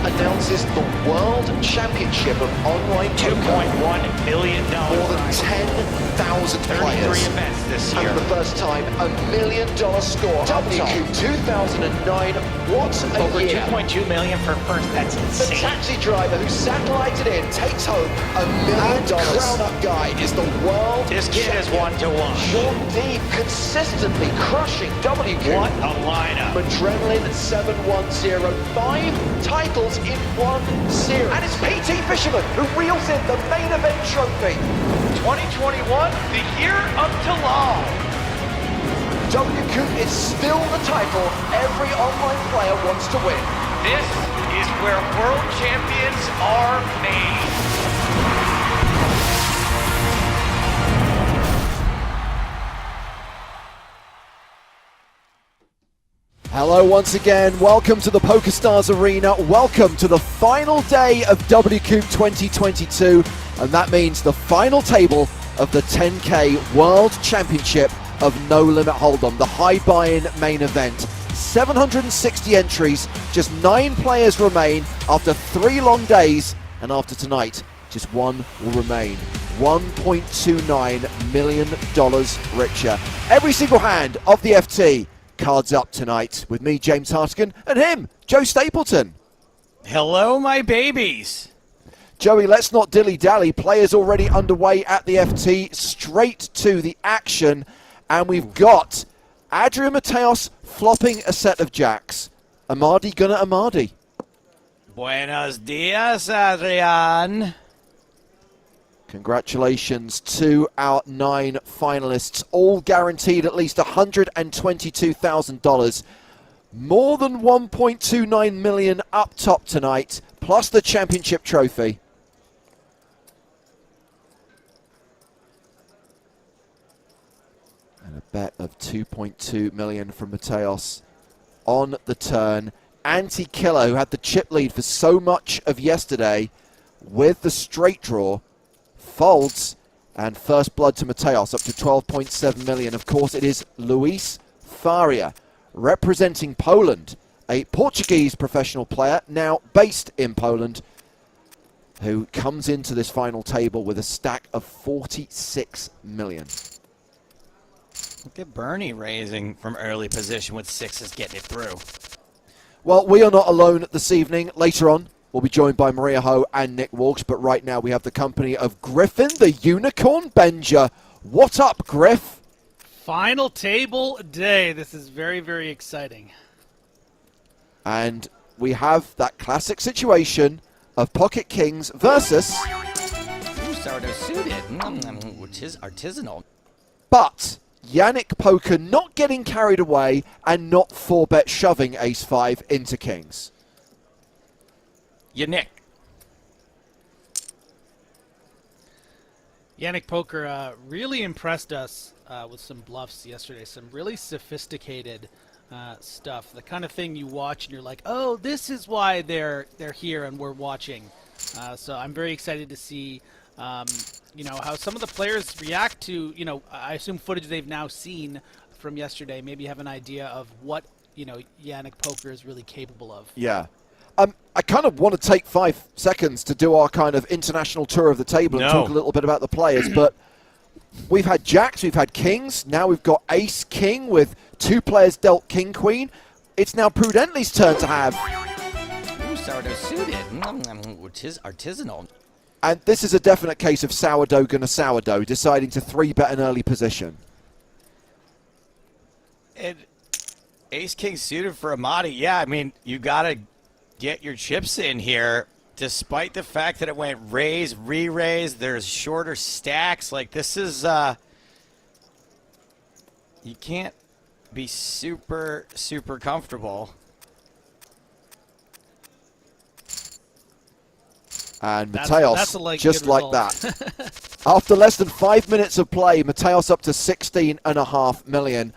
announces the World Championship of Online Poker. $2.1 million. More than 10,000 players. 33 events this And year. for the first time, $1 million score. WCOOP 2009, what a Over year. $2.2 million for first. That's The insane. taxi driver who satellited in takes home $1 million. Crown-up guy is the world This kid is champion. 1-to-1. Sean Deeb consistently crushing WCOOP. What a lineup. Adrenaline 710, 5 titles in one series. And it's PT Fisherman who reels in the main event trophy. 2021, the year of Talal. WCOOP is still the title every online player wants to win. This is where world champions are made. Hello once again, welcome to the PokerStars Arena, welcome to the final day of WCOOP 2022, and that means the final table of the 10K World Championship of No Limit Hold'em, the high buy-in main event. 760 entries, just 9 players remain after 3 long days, and after tonight, just 1 will remain. $1.29 million richer. Every single hand of the FT. Cards up tonight with me, James Hartigan, and him, Joe Stapleton. Hello, my babies. Joey, let's not dilly-dally. Players already underway at the FT. Straight to the action. And we've got Adrian Mateos flopping a set of jacks. Amadi gonna Amadi. Buenos dias, Adrian. Congratulations to our 9 finalists, all guaranteed at least $122,000. More than $1.29 million up top tonight, plus the championship trophy. And a bet of $2.2 million from Mateos on the turn. Anti-Killer, who had the chip lead for so much of yesterday, with the straight draw, folds, and first blood to Mateos up to 12.7 million. Of course, it is Luis Faria representing Poland, a Portuguese professional player now based in Poland, who comes into this final table with a stack of 46 million. Look at Bernie raising from early position with 6s getting it through. Well, we are not alone this evening. Later on, we'll be joined by Maria Ho and Nick Walsh, but right now we have the company of Griffin, the Unicorn Benger. What up, Griff? Final table day. This is very, very exciting. And we have that classic situation of Pocket Kings versus... Ooh, sourdough suited, which is artisanal. But Yannick Poker not getting carried away and not 4-bet shoving Ace-5 into Kings. Yannick. Yannick Poker really impressed us with some bluffs yesterday. Some really sophisticated stuff. The kind of thing you watch and you're like, oh, this is why they're here and we're watching. So I'm very excited to see, you know, how some of the players react to, you know, I assume footage they've now seen from yesterday. Maybe have an idea of what, you know, Yannick Poker is really capable of. Yeah. I kind of want to take 5 seconds to do our kind of international tour of the table and talk a little bit about the players, but we've had jacks, we've had kings, now we've got ace king with 2 players dealt king queen. It's now Prudently's turn to have. Ooh, sourdough suited, which is artisanal. And this is a definite case of sourdough gonna sourdough, deciding to 3-bet an early position. And ace king suited for Amadi. Yeah, I mean, you got to get your chips in here, despite the fact that it went raise, re-raise, there's shorter stacks. Like, this is, you can't be super, super comfortable. And That's Mateos, just like result. that. After less than 5 minutes of play, Mateos up to 16.5 million.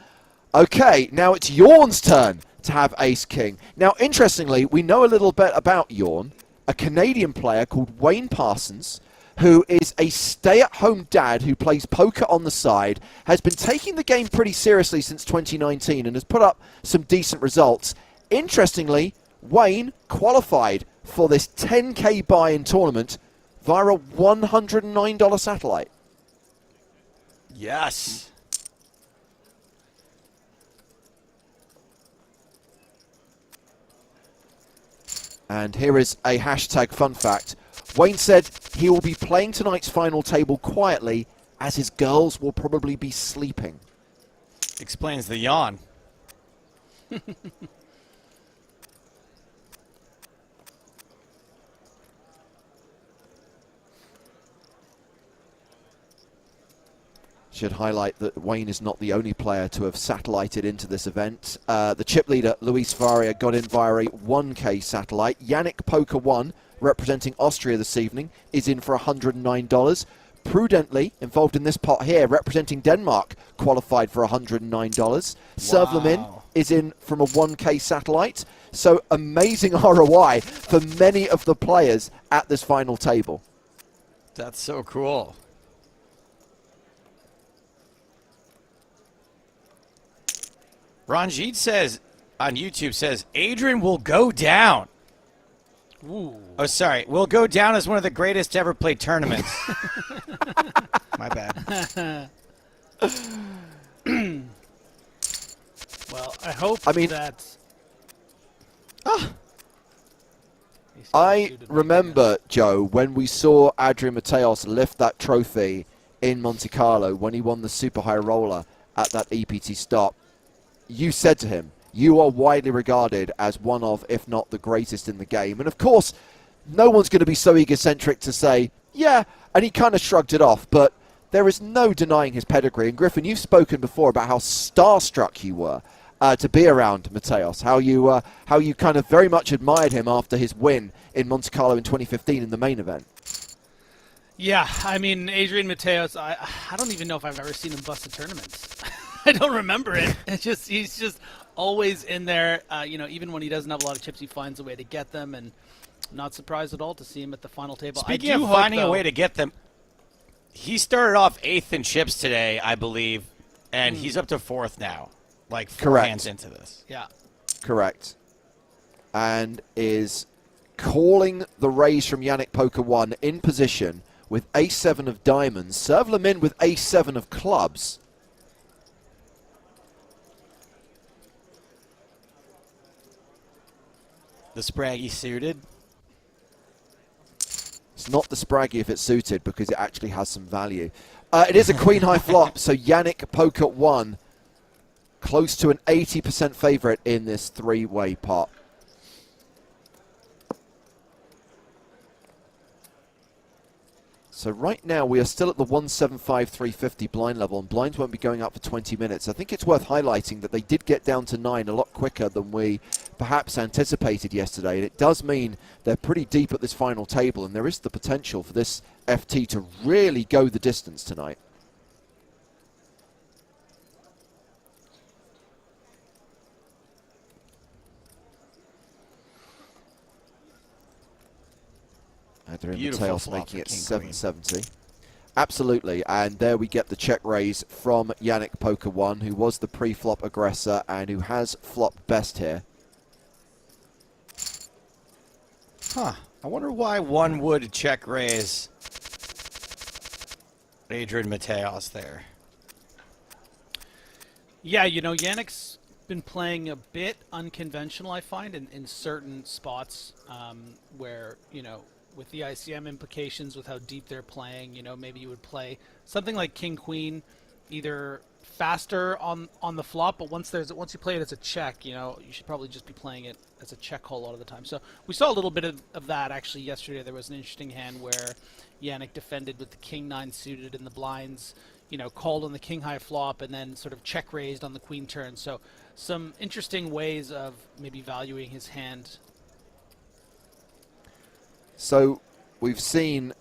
Okay, now it's Yorn's turn to have ace-king. Now, interestingly, we know a little bit about Yorn, a Canadian player called Wayne Parsons, who is a stay-at-home dad who plays poker on the side, has been taking the game pretty seriously since 2019 and has put up some decent results. Interestingly, Wayne qualified for this 10K buy-in tournament via a $109 satellite. Yes. And here is a hashtag fun fact. Wayne said he will be playing tonight's final table quietly as his girls will probably be sleeping. Explains the yawn. Should highlight that Wayne is not the only player to have satellited into this event. The chip leader, Luis Varia, got in via a 1K satellite. Yannick Poker 1, representing Austria this evening, is in for $109. Prudently, involved in this pot here, representing Denmark, qualified for $109. Servlemin is in from a 1K satellite. So amazing ROI for many of the players at this final table. That's so cool. Ranjit says, on YouTube says, Adrian will go down. Ooh. Oh, sorry. Will go down as one of the greatest to ever play tournaments. My bad. Well, I hope that... I remember, Joe, when we saw Adrian Mateos lift that trophy in Monte Carlo when he won the super high roller at that EPT stop. You said to him, you are widely regarded as one of, if not the greatest in the game. And of course, no one's going to be so egocentric to say, yeah, and he kind of shrugged it off, but there is no denying his pedigree. And Griffin, you've spoken before about how starstruck you were to be around Mateos, how you kind of very much admired him after his win in Monte Carlo in 2015 in the main event. Yeah, I mean, Adrian Mateos, I don't even know if I've ever seen him bust a tournament. I don't remember it. He's just always in there. Even when he doesn't have a lot of chips, he finds a way to get them, and not surprised at all to see him at the final table. Speaking of finding a way to get them, he started off 8th in chips today, I believe, and he's up to 4th now, like 4 hands into this. Yeah. Correct. And is calling the raise from Yannick Poker 1 in position with ace-7 of diamonds. Servlemin with ace-7 of clubs. The Spraggy suited. It's not the Spraggy if it's suited because it actually has some value. It is a queen high flop, so Yannick Poker 1 close to an 80% favourite in this three-way pot. So right now we are still at the 175-350 blind level, and blinds won't be going up for 20 minutes. I think it's worth highlighting that they did get down to 9 a lot quicker than we perhaps anticipated yesterday, and it does mean they're pretty deep at this final table, and there is the potential for this FT to really go the distance tonight. Adrian Mateos making it 770. Absolutely, and there we get the check raise from Yannick Poker 1, who was the pre-flop aggressor and who has flopped best here. Huh. I wonder why one would check raise Adrian Mateos there. Yeah, Yannick's been playing a bit unconventional, I find, in certain spots where, with the ICM implications, with how deep they're playing, maybe you would play something like King Queen, either faster on the flop, but once you play it as a check, you should probably just be playing it as a check call a lot of the time. So we saw a little bit of that actually yesterday. There was an interesting hand where Yannick defended with the King 9 suited in the blinds, called on the King high flop and then sort of check raised on the Queen turn. So some interesting ways of maybe valuing his hand. So we've seen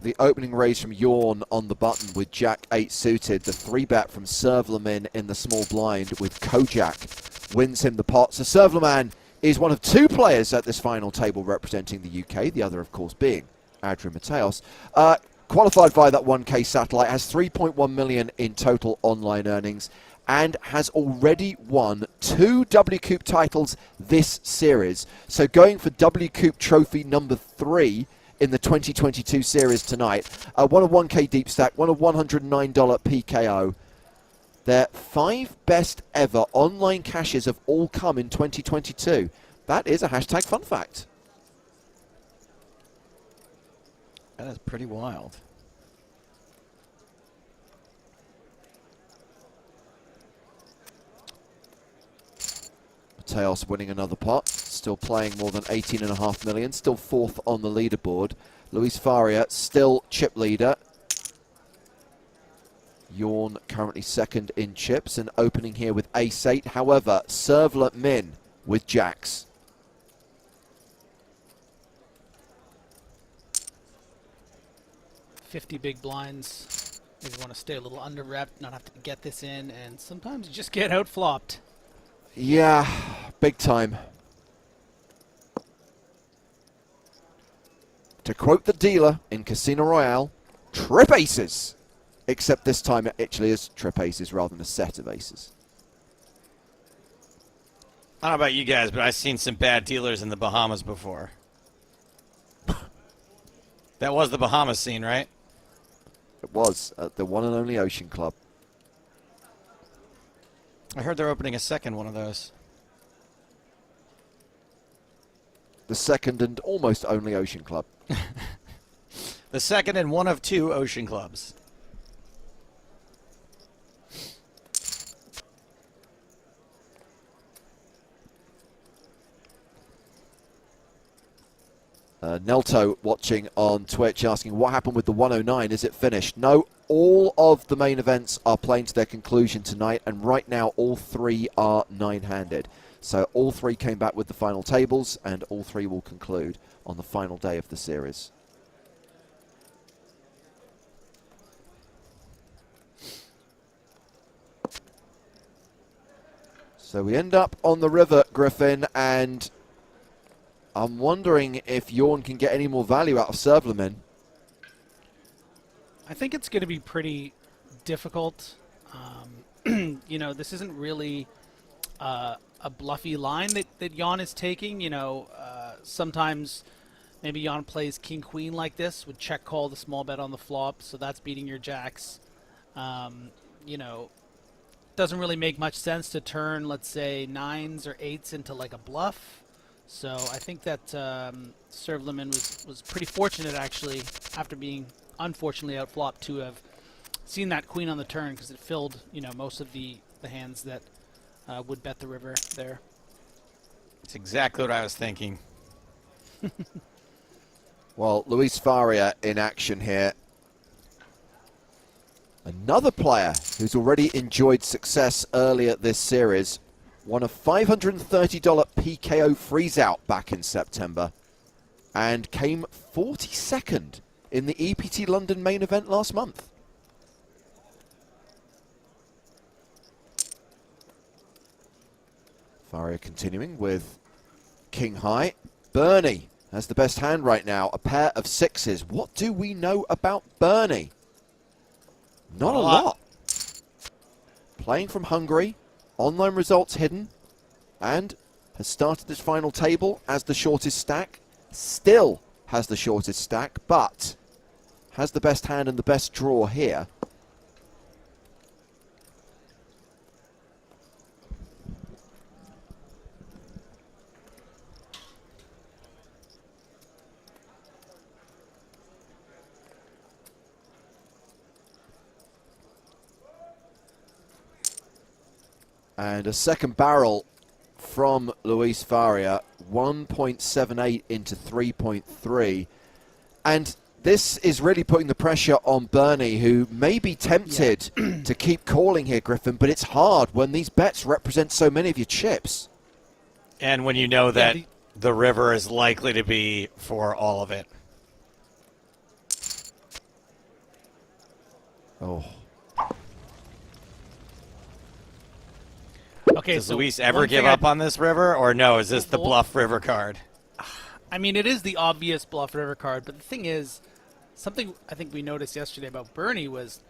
the opening raise from Yorn on the button with Jack 8 suited. The 3-bet from Servlemin in the small blind with Kojak wins him the pot. So Servlemin is one of 2 players at this final table representing the UK, the other, of course, being Adrian Mateos. Qualified via that 1K satellite, has 3.1 million in total online earnings, and has already won 2 WCOOP titles this series. So going for WCOOP trophy number 3 in the 2022 series tonight. Won a 1K deep stack, won a $109 PKO. Their 5 best ever online cashes have all come in 2022. That is a hashtag fun fact. That is pretty wild. Mateos winning another pot, still playing more than 18.5 million, still 4th on the leaderboard. Luis Faria still chip leader. Yawn currently 2nd in chips and opening here with ace-8. However, Servlet Min with jacks. $50 big blinds. Maybe want to stay a little under rep, not have to get this in, and sometimes you just get out flopped. Yeah, big time. To quote the dealer in Casino Royale, trip aces. Except this time it actually is trip aces rather than a set of aces. I don't know about you guys, but I've seen some bad dealers in the Bahamas before. That was the Bahamas scene, right? It was at the one and only Ocean Club. I heard they're opening a second one of those. The second and almost only Ocean Club. The second and one of 2 ocean clubs. Nelto watching on Twitch asking what happened with the 109. Is it finished? No, all of the main events are playing to their conclusion tonight, and right now all 3 are 9-handed. So all 3 came back with the final tables, and all 3 will conclude on the final day of the series. So we end up on the river, Griffin, and I'm wondering if Yawn can get any more value out of Servleman. I think it's going to be pretty difficult. You know, this isn't really a bluffy line that Jan is taking. You know, sometimes maybe Jan plays king-queen like this, would check call the small bet on the flop, so that's beating your jacks. You know, doesn't really make much sense to turn, let's say, 9s or 8s into like a bluff. So I think that Servleman was pretty fortunate, actually, after being unfortunately outflopped, to have seen that queen on the turn, because it filled, you know, most of the hands that would bet the river there. That's exactly what I was thinking. Well, Luis Faria in action here. Another player who's already enjoyed success earlier this series. Won a $530 PKO freeze-out back in September and came 42nd in the EPT London main event last month. Faria continuing with King High. Bernie has the best hand right now, a pair of 6s. What do we know about Bernie? Not a lot. Playing from Hungary. Online results hidden, and has started this final table as the shortest stack. Still has the shortest stack, but has the best hand and the best draw here. And a second barrel from Luis Faria, 1.78 into 3.3. And this is really putting the pressure on Bernie, who may be tempted to keep calling here, Griffin, but it's hard when these bets represent so many of your chips. And when you know that the river is likely to be for all of it. Oh. Okay, Does so Luis ever give up on this river, or no, is this the bluff river card? I mean, it is the obvious bluff river card, but the thing is, something I think we noticed yesterday about Bernie was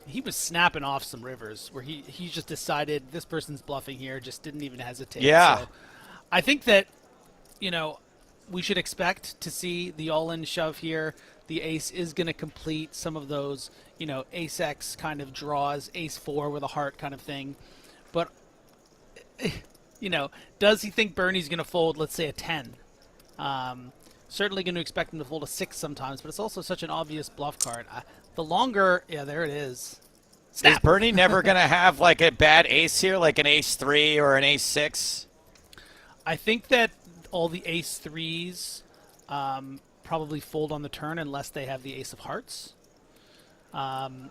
he was snapping off some rivers where he just decided this person's bluffing here, just didn't even hesitate. Yeah. So I think that, we should expect to see the all-in shove here. The ace is going to complete some of those, ace X kind of draws, ace 4 with a heart kind of thing. But, does he think Bernie's going to fold, let's say, a 10? Certainly going to expect him to fold a 6 sometimes, but it's also such an obvious bluff card. The longer, there it is. Snap. Is Bernie never going to have like a bad ace here, like an ace 3 or an ace 6? I think that all the ace 3s probably fold on the turn unless they have the ace of hearts.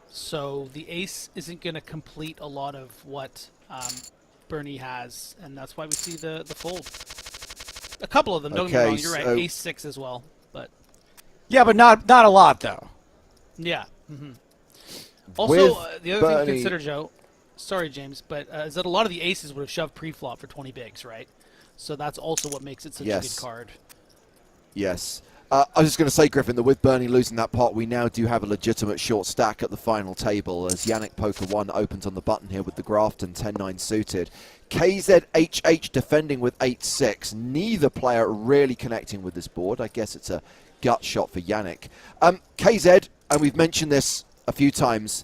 So the ace isn't going to complete a lot of what Bernie has, and that's why we see the fold. A couple of them, don't get me wrong, you're right, ace 6 as well. But yeah, but not a lot, though. Yeah. Also, the other thing to Bernie- consider, Joe, sorry, James, but is that a lot of the aces would have shoved pre-flop for 20 bigs, right? So that's also what makes it such a good card. Yes. I was just going to say, Griffin, that with Bernie losing that pot, we now do have a legitimate short stack at the final table as Yannick Poker 1 opens on the button here with the Grafton 10-9 suited. KZHH defending with 8-6. Neither player really connecting with this board. I guess it's a gut shot for Yannick. KZ, and we've mentioned this a few times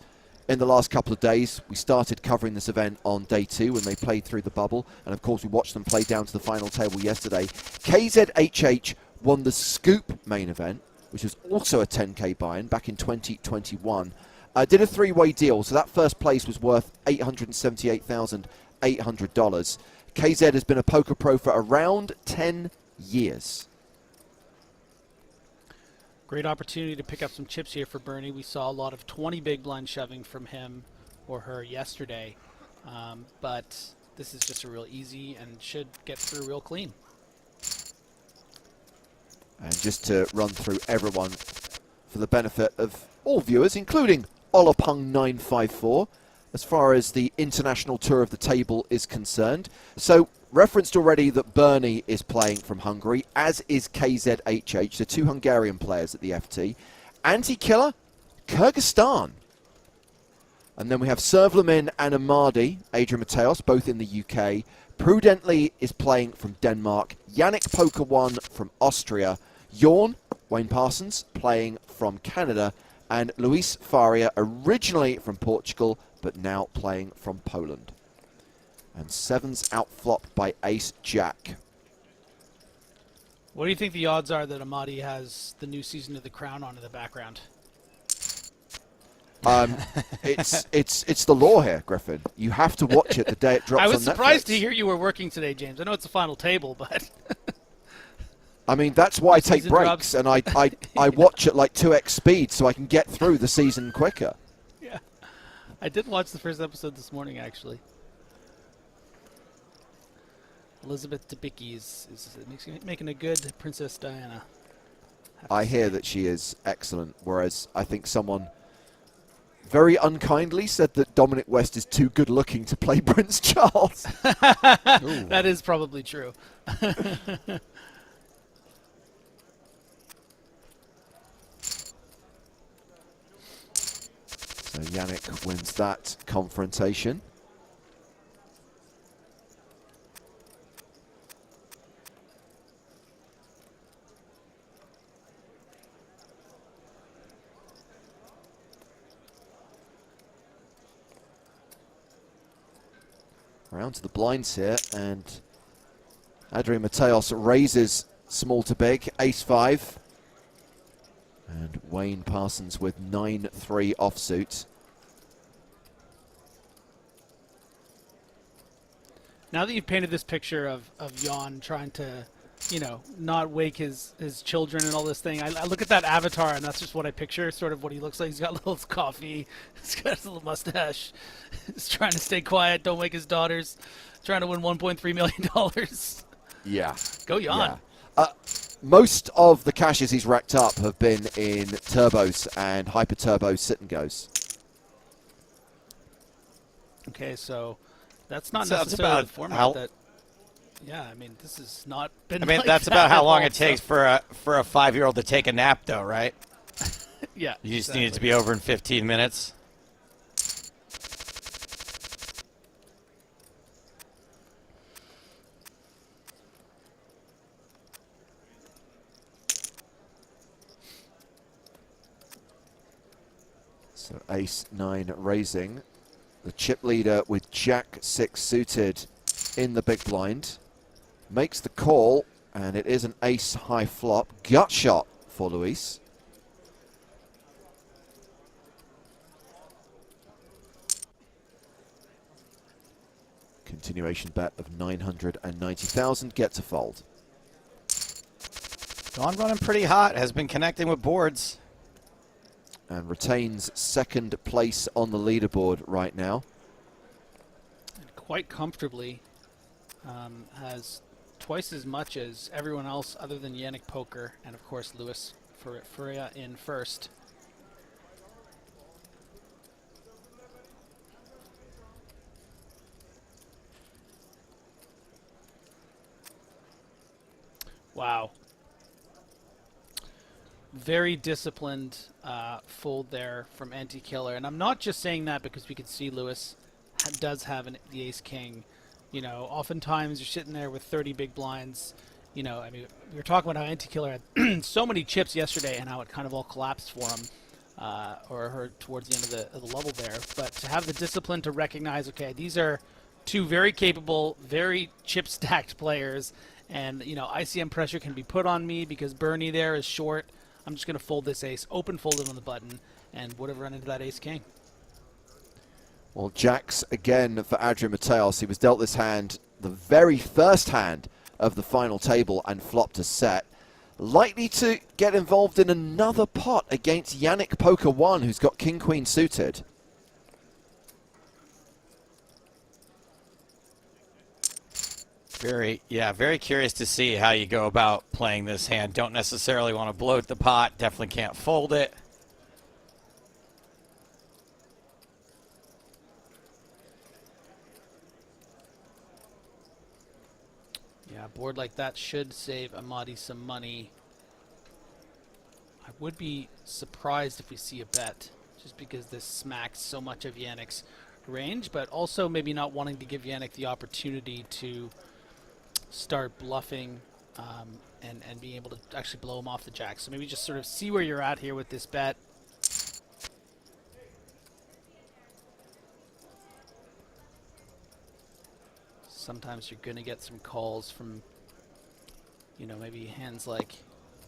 in the last couple of days. We started covering this event on day 2 when they played through the bubble. And, of course, we watched them play down to the final table yesterday. KZHH won the Scoop main event, which was also a 10K buy-in back in 2021. Did a 3-way deal, so that first place was worth $878,800. KZ has been a poker pro for around 10 years. Great opportunity to pick up some chips here for Bernie. We saw a lot of 20 big blind shoving from him or her yesterday, but this is just a real easy and should get through real clean. And just to run through everyone for the benefit of all viewers, including Olapung954, as far as the international tour of the table is concerned. So, referenced already that Bernie is playing from Hungary, as is KZHH, the 2 Hungarian players at the FT. Anti-Killer, Kyrgyzstan. And then we have Servlamin and Amadi, Adrian Mateos, both in the UK. Prudently is playing from Denmark. Yannick Poker 1 from Austria. Jorn, Wayne Parsons, playing from Canada. And Luis Faria, originally from Portugal, but now playing from Poland. And 7's outflop by Ace-Jack. What do you think the odds are that Amadi has the new season of The Crown on in the background? It's the law here, Griffin. You have to watch it the day it drops on Netflix. I was surprised to hear you were working today, James. I know it's the final table, but... I mean, that's why I take Season breaks, drops. and I watch at like 2x speed so I can get through the season quicker. Yeah. I did watch the first episode this morning, actually. Elizabeth Debicki is making a good Princess Diana. I hear that she is excellent, whereas I think someone very unkindly said that Dominic West is too good looking to play Prince Charles. That is probably true. So Yannick wins that confrontation. Around to the blinds here, and Adrian Mateos raises small to big, ace-5. And Wayne Parsons with 9-3 offsuit. Now that you've painted this picture of Jan trying to, not wake his children and all this thing, I look at that avatar and that's just what I picture, sort of what he looks like. He's got a little coffee, he's got his little mustache, he's trying to stay quiet, don't wake his daughters, trying to win $1.3 million. Yeah. Go Jan. Yeah. Most of the cashes he's racked up have been in turbos and hyper turbos sit and goes. Okay, so that's not So that's necessarily about the format how- that. Yeah, I mean, this has not been. I mean, like that's that about how at long all, it takes for a 5-year-old to take a nap, though, right? Yeah. You just need it to be over in 15 minutes. So ace-9 raising. The chip leader with jack-6 suited in the big blind. Makes the call, and it is an ace-high flop. Gut shot for Luis. Continuation bet of 990,000, get to fold. Gone running pretty hot, has been connecting with boards. And retains second place on the leaderboard right now. And quite comfortably. Has twice as much as everyone else other than Yannick Poker and, of course, Luis Furia in first. Wow. Very disciplined fold there from Anti-Killer. And I'm not just saying that because we can see Luis does have the ace-king. You know, oftentimes you're sitting there with 30 big blinds. You know, I mean, we were talking about how Anti-Killer had so many chips yesterday and how it kind of all collapsed for him, or her towards the end of the level there. But to have the discipline to recognize, okay, these are two very capable, very chip-stacked players, and, you know, ICM pressure can be put on me because Bernie there is short. I'm just going to fold this ace, open fold it on the button, and would have run into that ace-king. Well, jacks again for Adrian Mateos. He was dealt this hand, the very first hand of the final table, and flopped a set. Likely to get involved in another pot against Yannick Poker 1, who's got king-queen suited. Very curious to see how you go about playing this hand. Don't necessarily want to bloat the pot. Definitely can't fold it. Yeah, a board like that should save Amadi some money. I would be surprised if we see a bet, just because this smacks so much of Yannick's range, but also maybe not wanting to give Yannick the opportunity to start bluffing and being able to actually blow him off the jack. So maybe just sort of see where you're at here with this bet. Sometimes you're going to get some calls from, you know, maybe hands like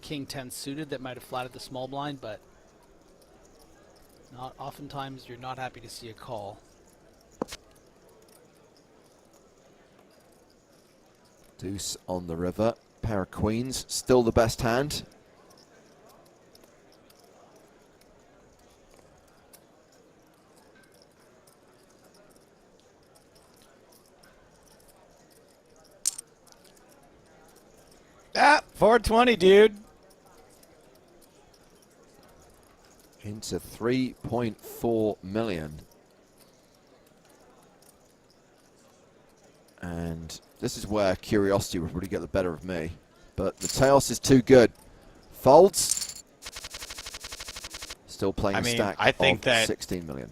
King 10 suited that might have flatted the small blind, but not oftentimes you're not happy to see a call. Deuce on the river, pair of queens, still the best hand. Ah, 420, dude. Into 3.4 million. And this is where curiosity would probably get the better of me. But the Mateos is too good. Folds. Still playing stack I think of that 16 million.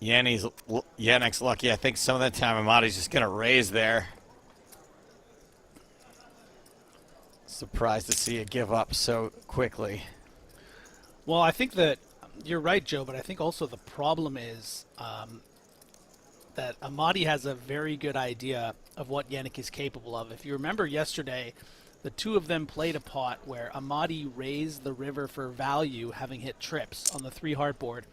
Yannick's lucky. I think some of that time Amadi's just going to raise there. Surprised to see it give up so quickly. Well, I think that you're right, Joe, but I think also the problem is that Amadi has a very good idea of what Yannick is capable of. If you remember yesterday, the two of them played a pot where Amadi raised the river for value, having hit trips on the 3-heart board.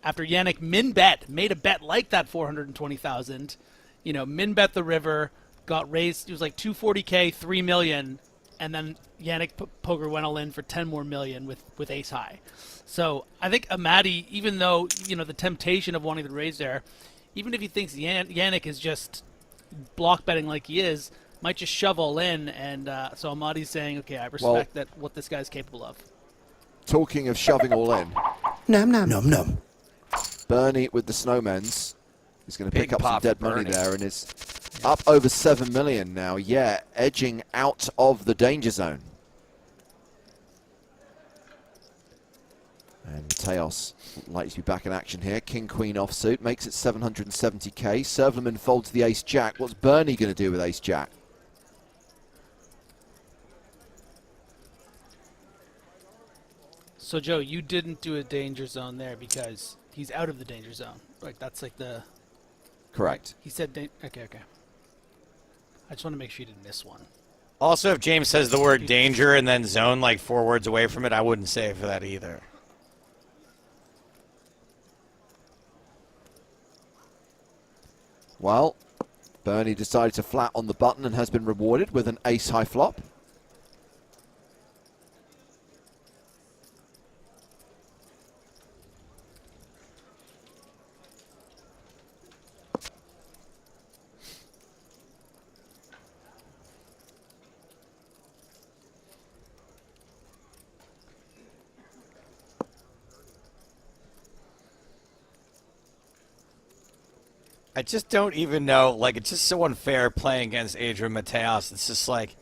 After Yannick min-bet, made a bet like that 420,000, you know, min-bet the river, got raised, it was like 240K, 3 million, and then Yannick Poker went all in for 10 more million with ace high. So I think Amadi, even though, you know, the temptation of wanting to raise there, even if he thinks Yannick is just block betting like he is, might just shove all in. And so Amadi's saying, okay, I respect that what this guy's capable of. Talking of shoving all in. Nom nom. Nom nom. Bernie with the snowmans is going to pick up some dead money Bernie there and is up over 7 million now. Yeah, edging out of the danger zone. And Mateos likely to be back in action here. King-Queen offsuit makes it 770k. Servleman folds the ace-jack. What's Bernie going to do with ace-jack? So Joe, you didn't do a danger zone there because he's out of the danger zone. Like that's like the. Correct. He said, okay. I just want to make sure you didn't miss one. Also, if James says the word danger and then zone like 4 words away from it, I wouldn't say it for that either. Well, Bernie decided to flat on the button and has been rewarded with an ace high flop. I just don't even know. Like, it's just so unfair playing against Adrian Mateos. It's just like,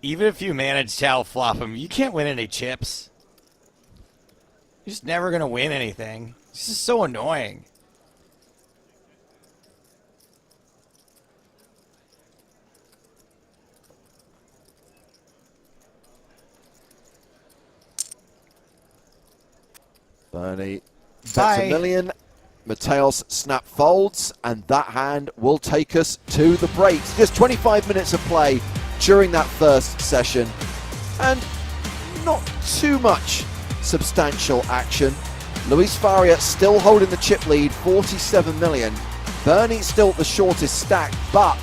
even if you manage to outflop him, you can't win any chips. You're just never going to win anything. It's just so annoying. Bernie bets Bye. $1 million. Mateos snap folds, and that hand will take us to the breaks. Just 25 minutes of play during that first session, and not too much substantial action. Luis Faria still holding the chip lead, 47 million. Bernie still the shortest stack, but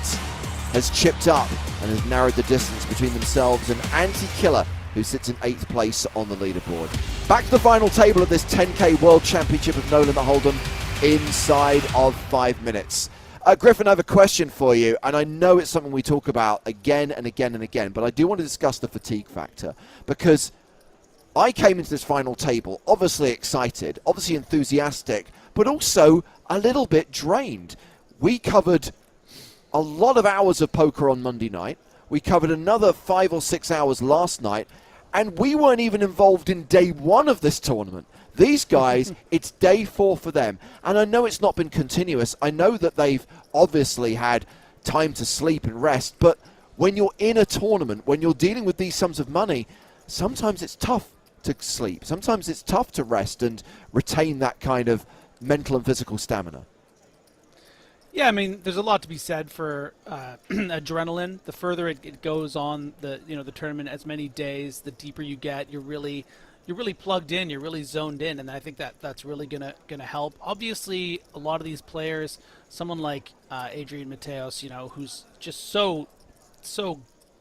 has chipped up and has narrowed the distance between themselves and Anti-Killer, who sits in 8th place on the leaderboard. Back to the final table of this 10K World Championship of No Limit Hold'em inside of 5 minutes. Griffin, I have a question for you, and I know it's something we talk about again and again and again, but I do want to discuss the fatigue factor, because I came into this final table obviously excited, obviously enthusiastic, but also a little bit drained. We covered a lot of hours of poker on Monday night. We covered another 5 or 6 hours last night, and we weren't even involved in day 1 of this tournament. These guys, it's day 4 for them. And I know it's not been continuous. I know that they've obviously had time to sleep and rest. But when you're in a tournament, when you're dealing with these sums of money, sometimes it's tough to sleep. Sometimes it's tough to rest and retain that kind of mental and physical stamina. Yeah, I mean, there's a lot to be said for adrenaline. The further it goes on the tournament, as many days, the deeper you get, you're really plugged in, you're really zoned in, and I think that's really gonna help. Obviously, a lot of these players, someone like Adrian Mateos, who's just so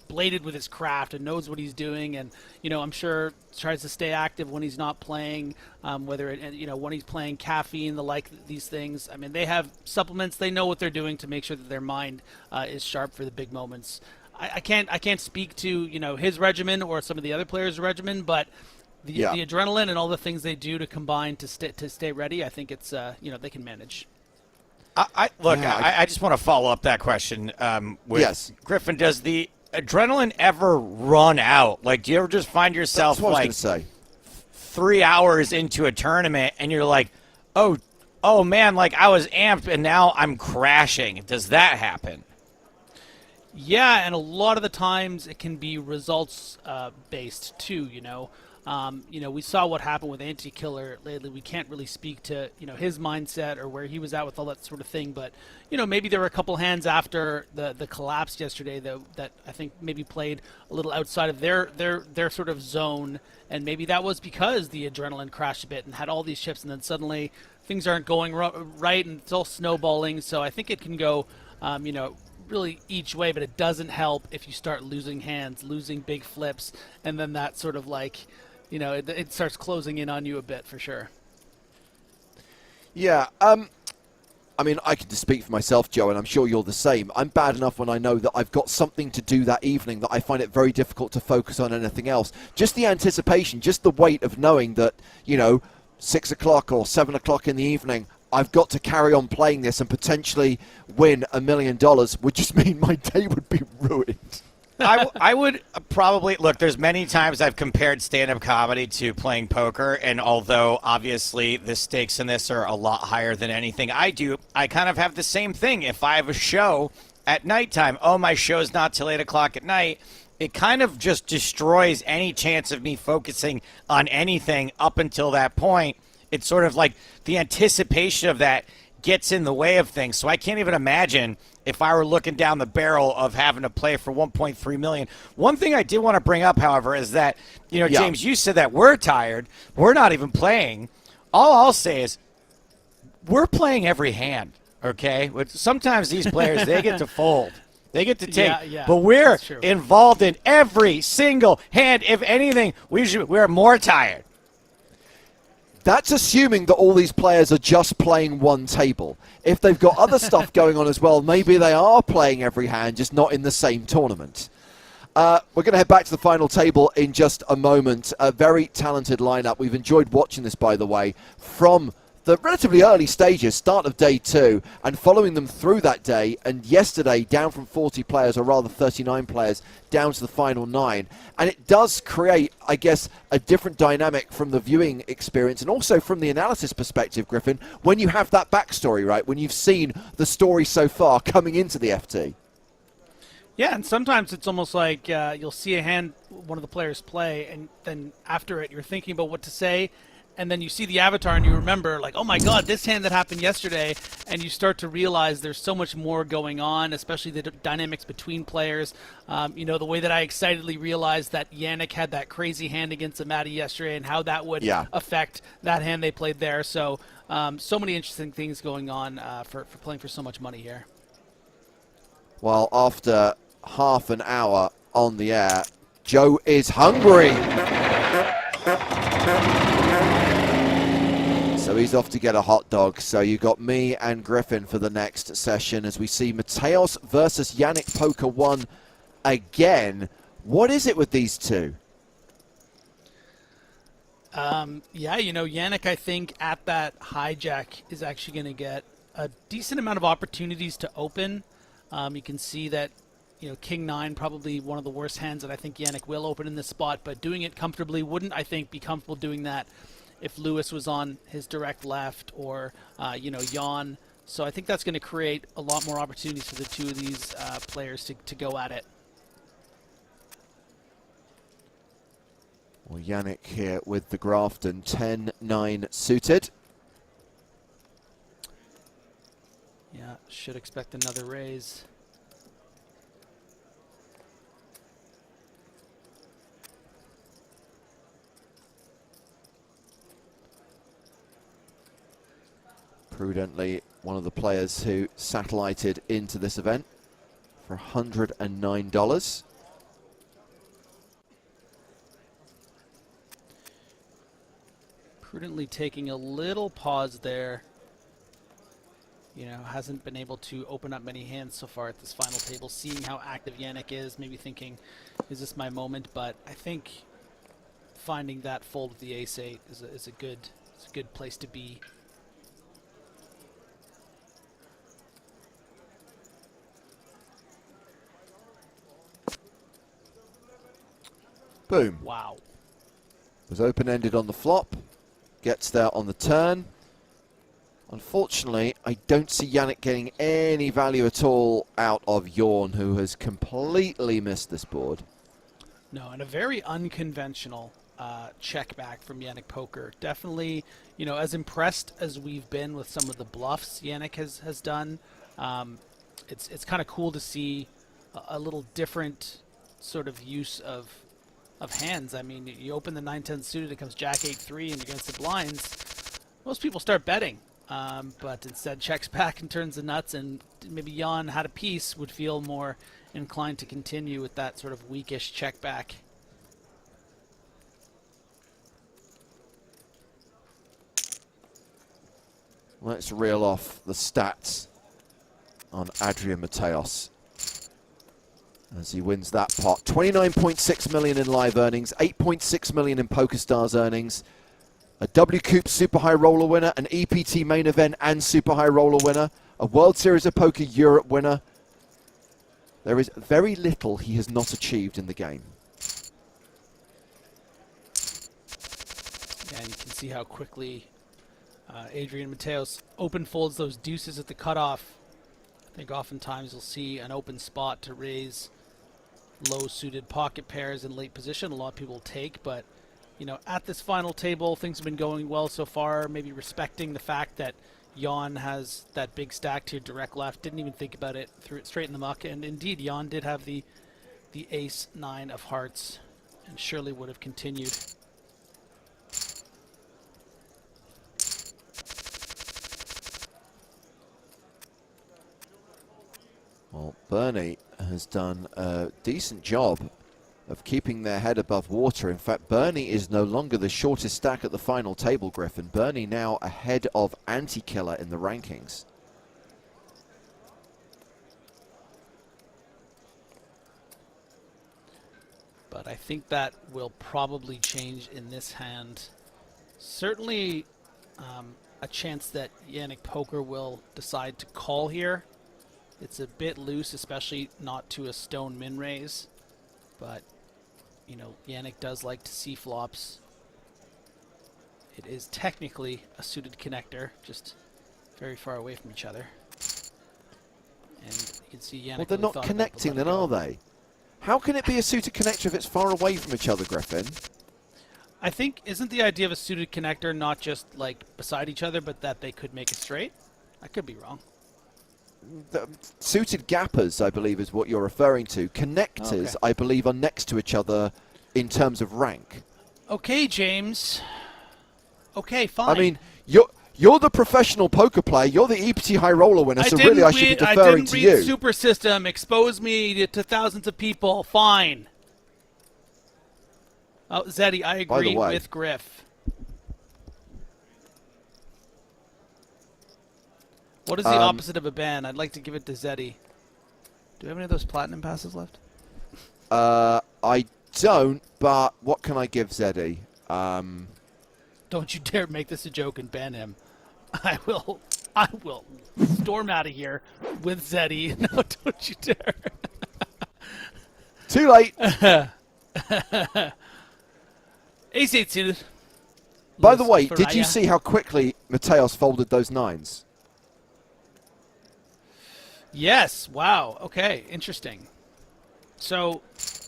bladed with his craft and knows what he's doing, and I'm sure tries to stay active when he's not playing, whether when he's playing caffeine, these things. I mean, they have supplements, they know what they're doing to make sure that their mind is sharp for the big moments. I can't speak to his regimen or some of the other players' regimen, but the adrenaline and all the things they do to combine to stay ready, I think it's they can manage. I just want to follow up that question with Yes. Griffin. Does the adrenaline ever run out? Like, do you ever just find yourself That's what I was going to say. 3 hours into a tournament and you're like, oh man, like I was amped and now I'm crashing? Does that happen? Yeah, and a lot of the times it can be results based too. We saw what happened with Anti-Killer lately. We can't really speak to his mindset or where he was at with all that sort of thing. But maybe there were a couple hands after the collapse yesterday that I think maybe played a little outside of their sort of zone, and maybe that was because the adrenaline crashed a bit and had all these chips, and then suddenly things aren't going right and it's all snowballing. So I think it can go really each way, but it doesn't help if you start losing hands, losing big flips, and then that sort of like it starts closing in on you a bit for sure. Yeah, I mean, I can just speak for myself, Joe, and I'm sure you're the same. I'm bad enough when I know that I've got something to do that evening that I find it very difficult to focus on anything else. Just the anticipation, just the weight of knowing that, 6 o'clock or 7 o'clock in the evening, I've got to carry on playing this and potentially win $1 million would just mean my day would be ruined. I would probably look. There's many times I've compared stand-up comedy to playing poker, and although obviously the stakes in this are a lot higher than anything I do, I kind of have the same thing. If I have a show at nighttime, my show's not till 8 o'clock at night, it kind of just destroys any chance of me focusing on anything up until that point. It's sort of like the anticipation of that gets in the way of things. So I can't even imagine if I were looking down the barrel of having to play for 1.3 million. One thing I did want to bring up, however, is that, James, you said that we're tired. We're not even playing. All I'll say is we're playing every hand, okay? Sometimes these players, they get to fold. They get to take. But we're involved in every single hand. If anything, we're more tired. That's assuming that all these players are just playing one table. If they've got other stuff going on as well, maybe they are playing every hand, just not in the same tournament. We're going to head back to the final table in just a moment. A very talented lineup. We've enjoyed watching this, by the way, from the relatively early stages, start of day 2, and following them through that day, and yesterday down from 40 players, or rather 39 players, down to the final 9. And it does create, I guess, a different dynamic from the viewing experience and also from the analysis perspective, Griffin, when you have that backstory, right? When you've seen the story so far coming into the FT. Yeah, and sometimes it's almost like you'll see a hand one of the players play, and then after it you're thinking about what to say, and then you see the avatar and you remember, like, oh my god, this hand that happened yesterday, and you start to realize there's so much more going on, especially the dynamics between players. The way that I excitedly realized that Yannick had that crazy hand against Amati yesterday and how that would affect that hand they played there. So so many interesting things going on for playing for so much money here. Well, after half an hour on the air, Joe is hungry. So he's off to get a hot dog. So you got me and Griffin for the next session as we see Mateos versus Yannick Poker 1 again. What is it with these two? Yannick, I think at that hijack is actually going to get a decent amount of opportunities to open. You can see that, King 9, probably one of the worst hands that I think Yannick will open in this spot, but doing it comfortably wouldn't, I think, be comfortable doing that if Lewis was on his direct left or, Jan. So I think that's going to create a lot more opportunities for the two of these players to go at it. Well, Yannick here with the Grafton 10-9 suited. Yeah, should expect another raise. Prudently, one of the players who satellited into this event for $109. Prudently taking a little pause there. Hasn't been able to open up many hands so far at this final table, seeing how active Yannick is, maybe thinking, is this my moment? But I think finding that fold with the ace-8 is a good place to be. Boom. Wow. Was open-ended on the flop. Gets there on the turn. Unfortunately, I don't see Yannick getting any value at all out of Jorn, who has completely missed this board. No, and a very unconventional check back from Yannick Poker. Definitely, as impressed as we've been with some of the bluffs Yannick has done, it's kind of cool to see a little different sort of use of hands. I mean, you open the 9-10 suited, it comes Jack 8-3, and against the blinds, most people start betting. But instead checks back and turns the nuts, and maybe Jan had a piece, would feel more inclined to continue with that sort of weakish check back. Let's reel off the stats on Adrian Mateos as he wins that pot. 29.6 million in live earnings, 8.6 million in PokerStars earnings, a WCOOP Super High Roller winner, an EPT main event and Super High Roller winner, a World Series of Poker Europe winner. There is very little he has not achieved in the game. Yeah, and you can see how quickly Adrian Mateos open folds those deuces at the cutoff. I think oftentimes you'll see an open spot to raise low-suited pocket pairs in late position. A lot of people take, but you know, at this final table, things have been going well so far. Maybe respecting the fact that Jan has that big stack to your direct left. Didn't even think about it. Threw it straight in the muck. And indeed, Jan did have the ace-9 of hearts, and surely would have continued. Well, Bernie has done a decent job of keeping their head above water. In fact, Bernie is no longer the shortest stack at the final table, Griffin. Bernie now ahead of Anti-Killer in the rankings. But I think that will probably change in this hand. Certainly a chance that Yannick Poker will decide to call here. It's a bit loose, especially not to a stone min raise. But, you know, Yannick does like to see flops. It is technically a suited connector, just very far away from each other. And you can see Yannick. Well, they're really not thought connecting about then, are they? How can it be a suited connector if it's far away from each other, Griffin? I think, isn't the idea of a suited connector not just like beside each other, but that they could make it straight? I could be wrong. The suited gappers, I believe, is what you're referring to. Connectors, Okay. I believe, are next to each other in terms of rank. Okay, James. Okay, fine. I mean, you're the professional poker player. You're the EPT high roller winner, so really I should be deferring to I you. didn't read Super System. Expose me to thousands of people. Fine. Oh, Zeddy, I By the agree way- with Griff. What is the opposite of a ban? I'd like to give it to Zeddy. Do we have any of those platinum passes left? I don't, but what can I give Zeddy? Don't you dare make this a joke and ban him. I will storm out of here with Zeddy. No, don't you dare. Too late. Ace-8 suited. By the way, Luis did you Faraya. see how quickly Mateos folded those nines? Yes. Wow. Okay. Interesting. So,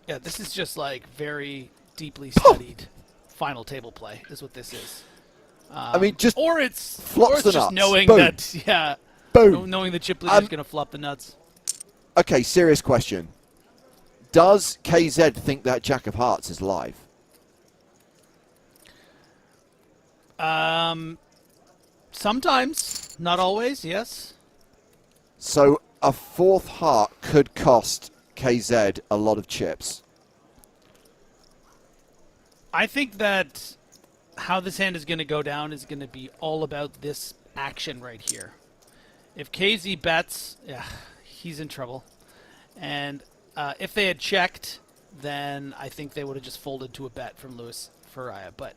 yeah, this is just like very deeply studied final table play is what this is. I mean, just Or it's, flops the just nuts. knowing Boom. that, yeah, boom. knowing the chip leader is going to flop the nuts. Okay, serious question. Does KZ think that Jack of Hearts is live? Sometimes, not always. Yes. So a fourth heart could cost KZ a lot of chips. I think that how this hand is going to go down is going to be all about this action right here. If KZ bets, yeah, he's in trouble. And if they had checked, then I think they would have just folded to a bet from Luis Faraya. But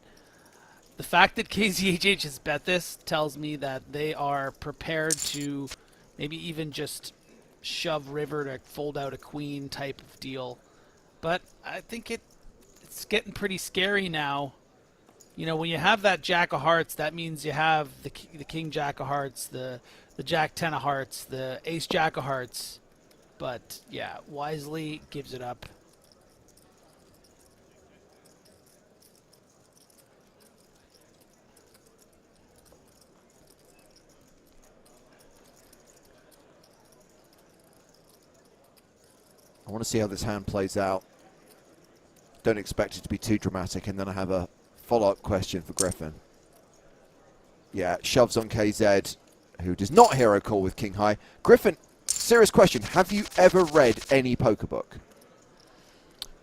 the fact that KZHH has bet this tells me that they are prepared to maybe even just shove river to fold out a queen type of deal. But I think it's getting pretty scary now. You know, when you have that Jack of Hearts, that means you have the King Jack of Hearts, the Jack 10 of Hearts, the Ace Jack of Hearts. But, yeah, wisely gives it up. I want to see how this hand plays out. Don't expect it to be too dramatic. And then I have a follow-up question for Griffin. Yeah, shoves on KZ, who does not hero call with King High. Griffin, serious question. Have you ever read any poker book?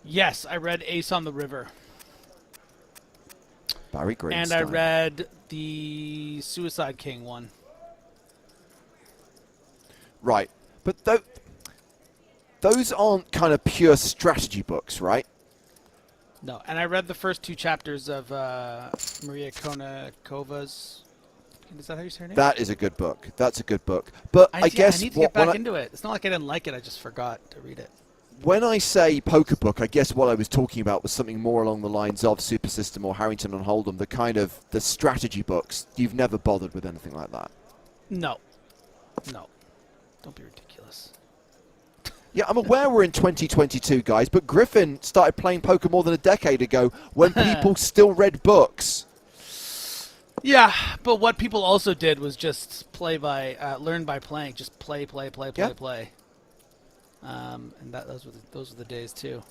Yes, I read Ace on the River. Barry Greenstein. And I read the Suicide King one. Right. But those aren't kind of pure strategy books, right? No, and I read the first 2 chapters of Maria Konakova's. Is that how you say her name? That is a good book. That's a good book. But I guess I need to get back into it. It's not like I didn't like it. I just forgot to read it. When I say poker book, I guess what I was talking about was something more along the lines of Super System or Harrington and Hold'em, the kind of the strategy books. You've never bothered with anything like that. No. No. Don't be ridiculous. Yeah, I'm aware we're in 2022, guys, but Griffin started playing poker more than a decade ago when people still read books. Yeah, but what people also did was just learn by playing. Just play. And those were the days too.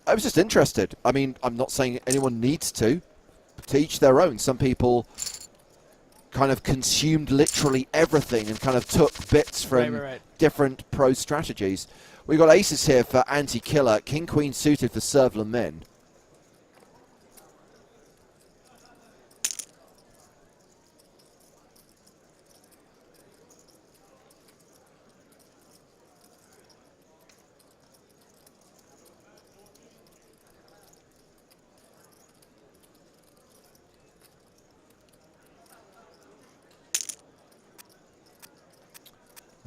I was just interested. I mean, I'm not saying anyone needs to each their own. Some people kind of consumed literally everything and kind of took bits from different pro strategies. We've got aces here for anti-killer, king-queen suited for serve Lamin.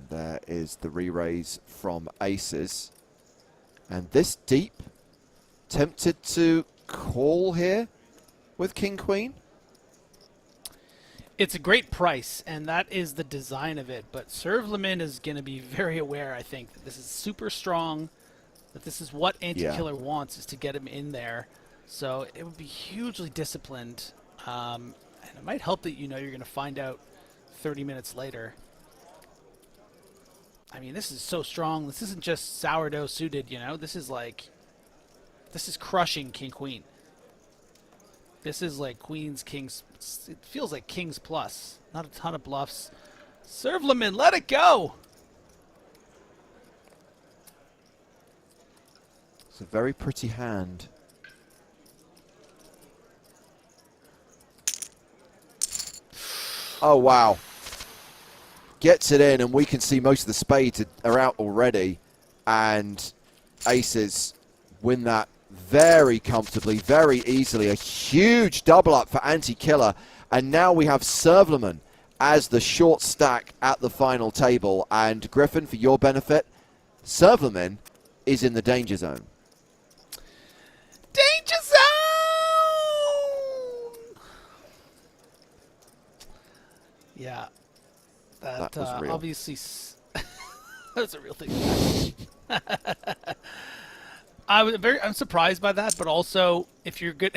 There is the re-raise from aces. And this deep, tempted to call here with king-queen? It's a great price, and that is the design of it. But Serve Lamin is going to be very aware, I think, that this is super strong, that this is what anti-killer wants, is to get him in there. So it would be hugely disciplined. And it might help that you know you're going to find out 30 minutes later. I mean, this is so strong. This isn't just sourdough suited, you know. This is crushing king-queen. This is like queens, kings. It feels like kings plus. Not a ton of bluffs. Serve Lamin, let it go. It's a very pretty hand. Oh, wow. Gets it in, and we can see most of the spades are out already. And aces win that very comfortably, very easily. A huge double up for anti-killer. And now we have Serve Lamin as the short stack at the final table. And Griffin, for your benefit, Serve Lamin is in the danger zone. Danger zone! Yeah. That was real. Obviously, that's a real thing. I'm surprised by that, but also if you're going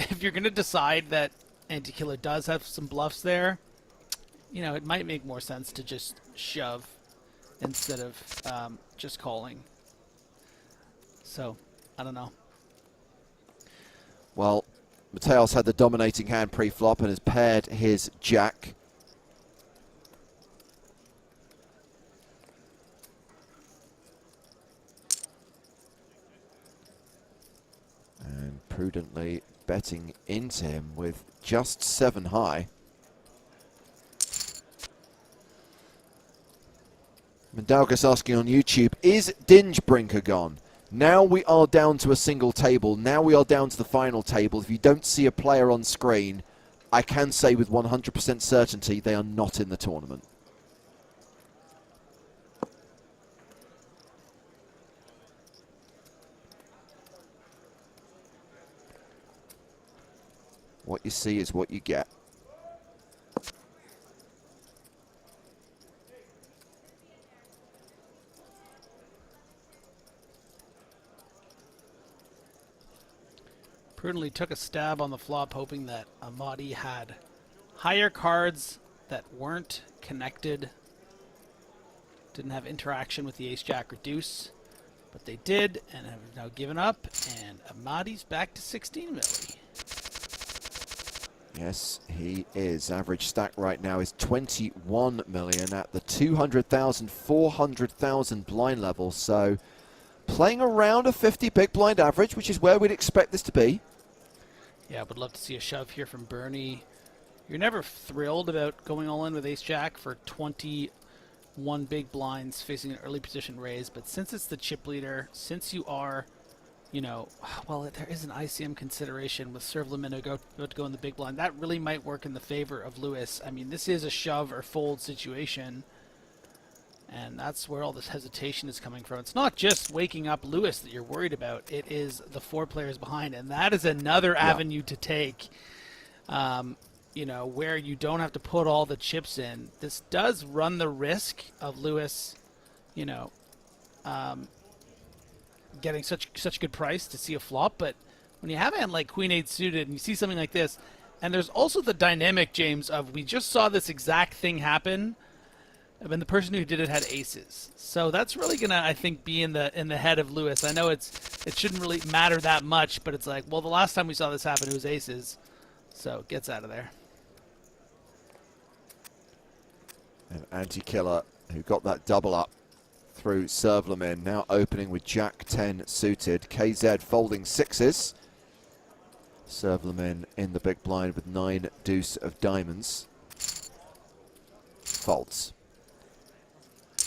to decide that anti-killer does have some bluffs there, you know, it might make more sense to just shove instead of just calling. So I don't know. Well, Mateos had the dominating hand pre-flop and has paired his jack. And prudently betting into him with just 7 high. Mandalgus asking on YouTube, is Dingebrinker gone? Now we are down to a single table. Now we are down to the final table. If you don't see a player on screen, I can say with 100% certainty they are not in the tournament. What you see is what you get. Prudently took a stab on the flop, hoping that Amadi had higher cards that weren't connected. Didn't have interaction with the ace-jack or deuce, but they did, and have now given up, and Amadi's back to 16 milli. Yes, he is. Average stack right now is 21 million at the 200,000, 400,000 blind level. So playing around a 50 big blind average, which is where we'd expect this to be. Yeah, I would love to see a shove here from Bernie. You're never thrilled about going all in with ace-jack for 21 big blinds facing an early position raise, but since it's the chip leader, since you are, you know, well, there is an ICM consideration with Serve Lamin to go in the big blind. That really might work in the favor of Lewis. I mean, this is a shove or fold situation, and that's where all this hesitation is coming from. It's not just waking up Lewis that you're worried about. It is the 4 players behind, and that is another avenue to take, you know, where you don't have to put all the chips in. This does run the risk of Lewis, you know, getting such good price to see a flop. But when you have a hand like Queen 8 suited and you see something like this, and there's also the dynamic, James, of we just saw this exact thing happen, and the person who did it had aces. So that's really gonna, I think, be in the head of Lewis. I know it shouldn't really matter that much, but it's like, well, the last time we saw this happen, it was aces, so gets out of there. And Anti-Killer, who got that double up through Servlemin, now opening with Jack 10 suited. KZ folding sixes. Servlemin in the big blind with 9 deuce of diamonds. Folds.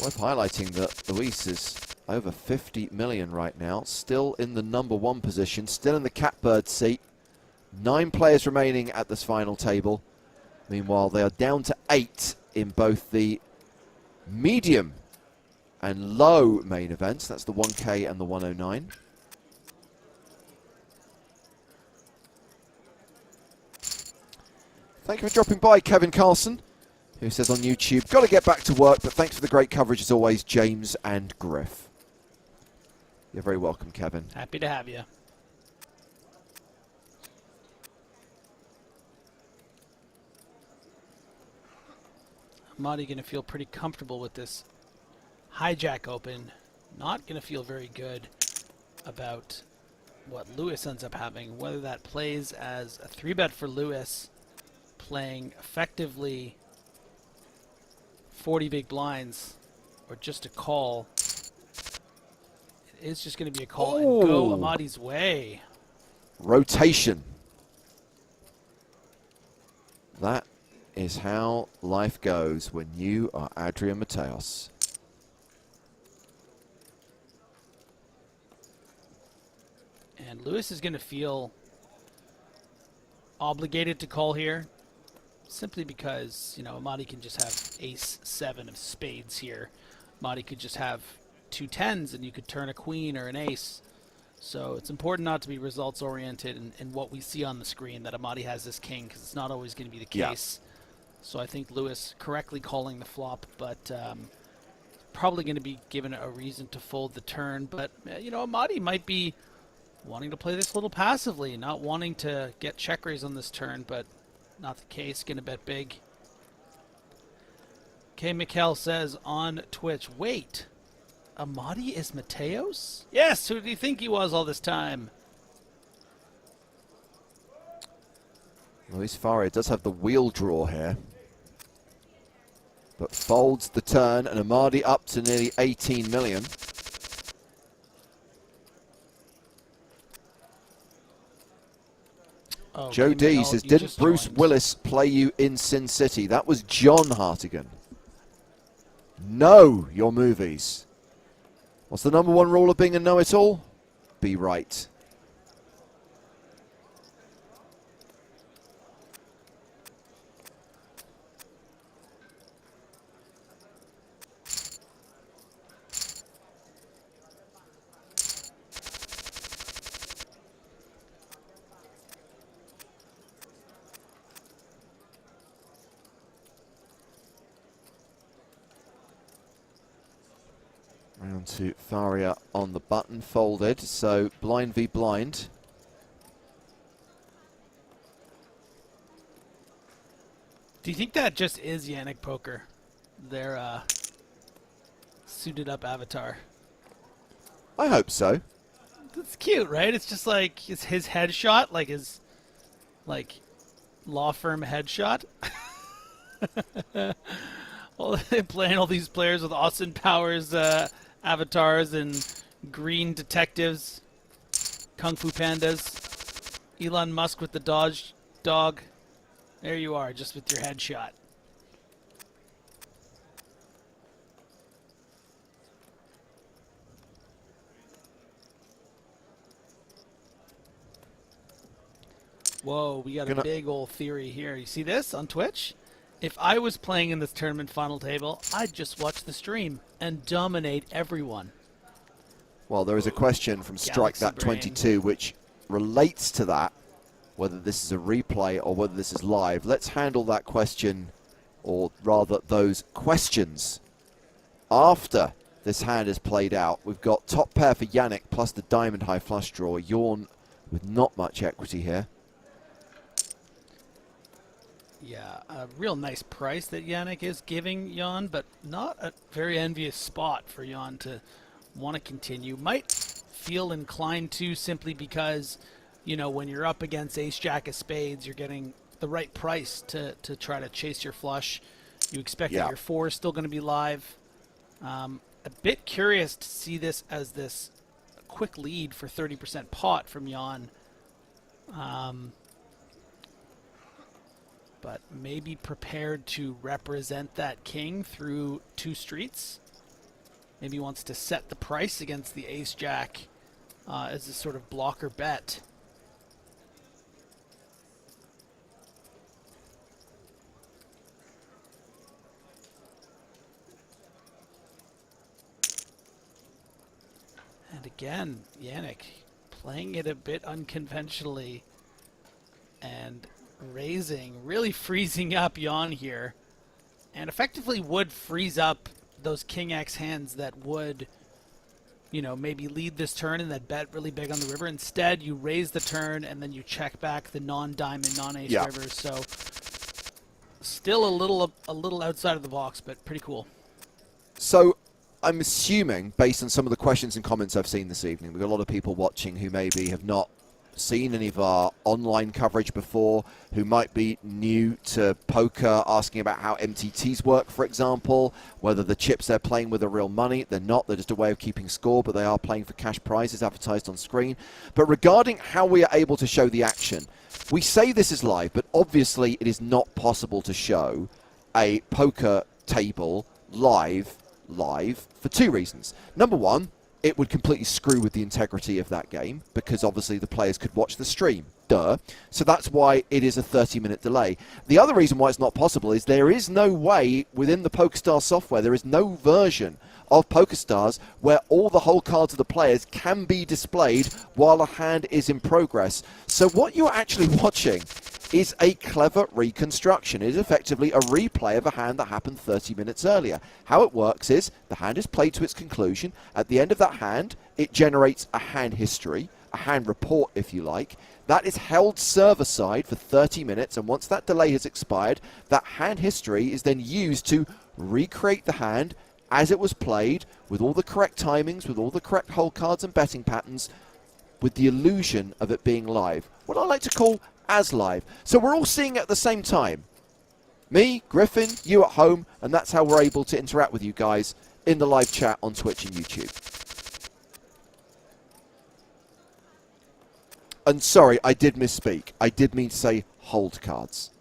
Worth highlighting that Luis is over 50 million right now, still in the number 1 position, still in the catbird seat. 9 players remaining at this final table. Meanwhile, they are down to 8 in both the medium and low main events. That's the 1K and the 109. Thank you for dropping by, Kevin Carlson, who says on YouTube, got to get back to work, but thanks for the great coverage as always, James and Griff. You're very welcome, Kevin. Happy to have you. Amadi going to feel pretty comfortable with this hijack open. Not going to feel very good about what Lewis ends up having, whether that plays as a 3-bet for Lewis, playing effectively 40 big blinds, or just a call. It is just going to be a call and go Amadi's way. Rotation. That is how life goes when you are Adrian Mateos. And Lewis is going to feel obligated to call here, simply because, you know, Amadi can just have ace-7 of spades here. Amadi could just have 2 10s and you could turn a queen or an ace. So it's important not to be results-oriented in what we see on the screen, that Amadi has this king, because it's not always going to be the case. Yeah. So I think Lewis correctly calling the flop, but probably going to be given a reason to fold the turn. But, you know, Amadi might be wanting to play this a little passively, not wanting to get check raise on this turn, but not the case. Going to bet big. K. Mikkel says on Twitch, wait, Amadi is Mateos? Yes, who did he think he was all this time? Luis Faria does have the wheel draw here, but folds the turn, and Amadi up to nearly 18 million. Oh, Joe D says, didn't Bruce Willis play you in Sin City? That was John Hartigan. Know your movies. What's the number 1 rule of being a know-it-all? Be right. Round to Faria on the button, folded, so blind v blind. Do you think that just is Yannick Poker, their suited up avatar? I hope so. That's cute, right? It's just like it's his headshot, like his law firm headshot. Well, they're playing all these players with Austin Powers avatars and green detectives, Kung Fu pandas, Elon Musk with the Dodge dog. There you are, just with your headshot. Whoa, we got a big old theory here. You see this on Twitch? If I was playing in this tournament final table, I'd just watch the stream and dominate everyone. Well, there is a question from Strike That 22 which relates to that, whether this is a replay or whether this is live. Let's handle that question, or rather those questions, after this hand is played out. We've got top pair for Yannick plus the diamond high flush draw. Yawn with not much equity here. Yeah, a real nice price that Yannick is giving Jan, but not a very envious spot for Jan to want to continue. Might feel inclined to, simply because, you know, when you're up against ace-jack of spades, you're getting the right price to try to chase your flush. You expect that your 4 is still going to be live. A bit curious to see this as this quick lead for 30% pot from Jan. But maybe prepared to represent that king through 2 streets. Maybe wants to set the price against the ace-jack as a sort of blocker bet. And again, Yannick playing it a bit unconventionally and raising, really freezing up Jan here, and effectively would freeze up those king X hands that would, you know, maybe lead this turn and that bet really big on the river. Instead, you raise the turn and then you check back the non-diamond, non-ace rivers. So still a little outside of the box, but pretty cool. So I'm assuming, based on some of the questions and comments I've seen this evening, we've got a lot of people watching who maybe have not seen any of our online coverage before, who might be new to poker, asking about how MTTs work, for example, whether the chips they're playing with are real money. They're not. They're just a way of keeping score, but they are playing for cash prizes advertised on screen. But regarding how we are able to show the action, we say this is live, but obviously it is not possible to show a poker table live for 2 reasons. Number one, it would completely screw with the integrity of that game, because obviously the players could watch the stream. Duh. So that's why it is a 30-minute delay. The other reason why it's not possible is there is no way within the PokerStars software, there is no version of PokerStars where all the whole cards of the players can be displayed while a hand is in progress. So what you're actually watching is a clever reconstruction. It is effectively a replay of a hand that happened 30 minutes earlier. How it works is the hand is played to its conclusion. At the end of that hand, it generates a hand history, a hand report, if you like. That is held server-side for 30 minutes, and once that delay has expired, that hand history is then used to recreate the hand as it was played, with all the correct timings, with all the correct hole cards and betting patterns, with the illusion of it being live. What I like to call as live. So we're all seeing it at the same time. Me, Griffin, you at home, and that's how we're able to interact with you guys in the live chat on Twitch and YouTube. And sorry, I did misspeak. I did mean to say hold cards.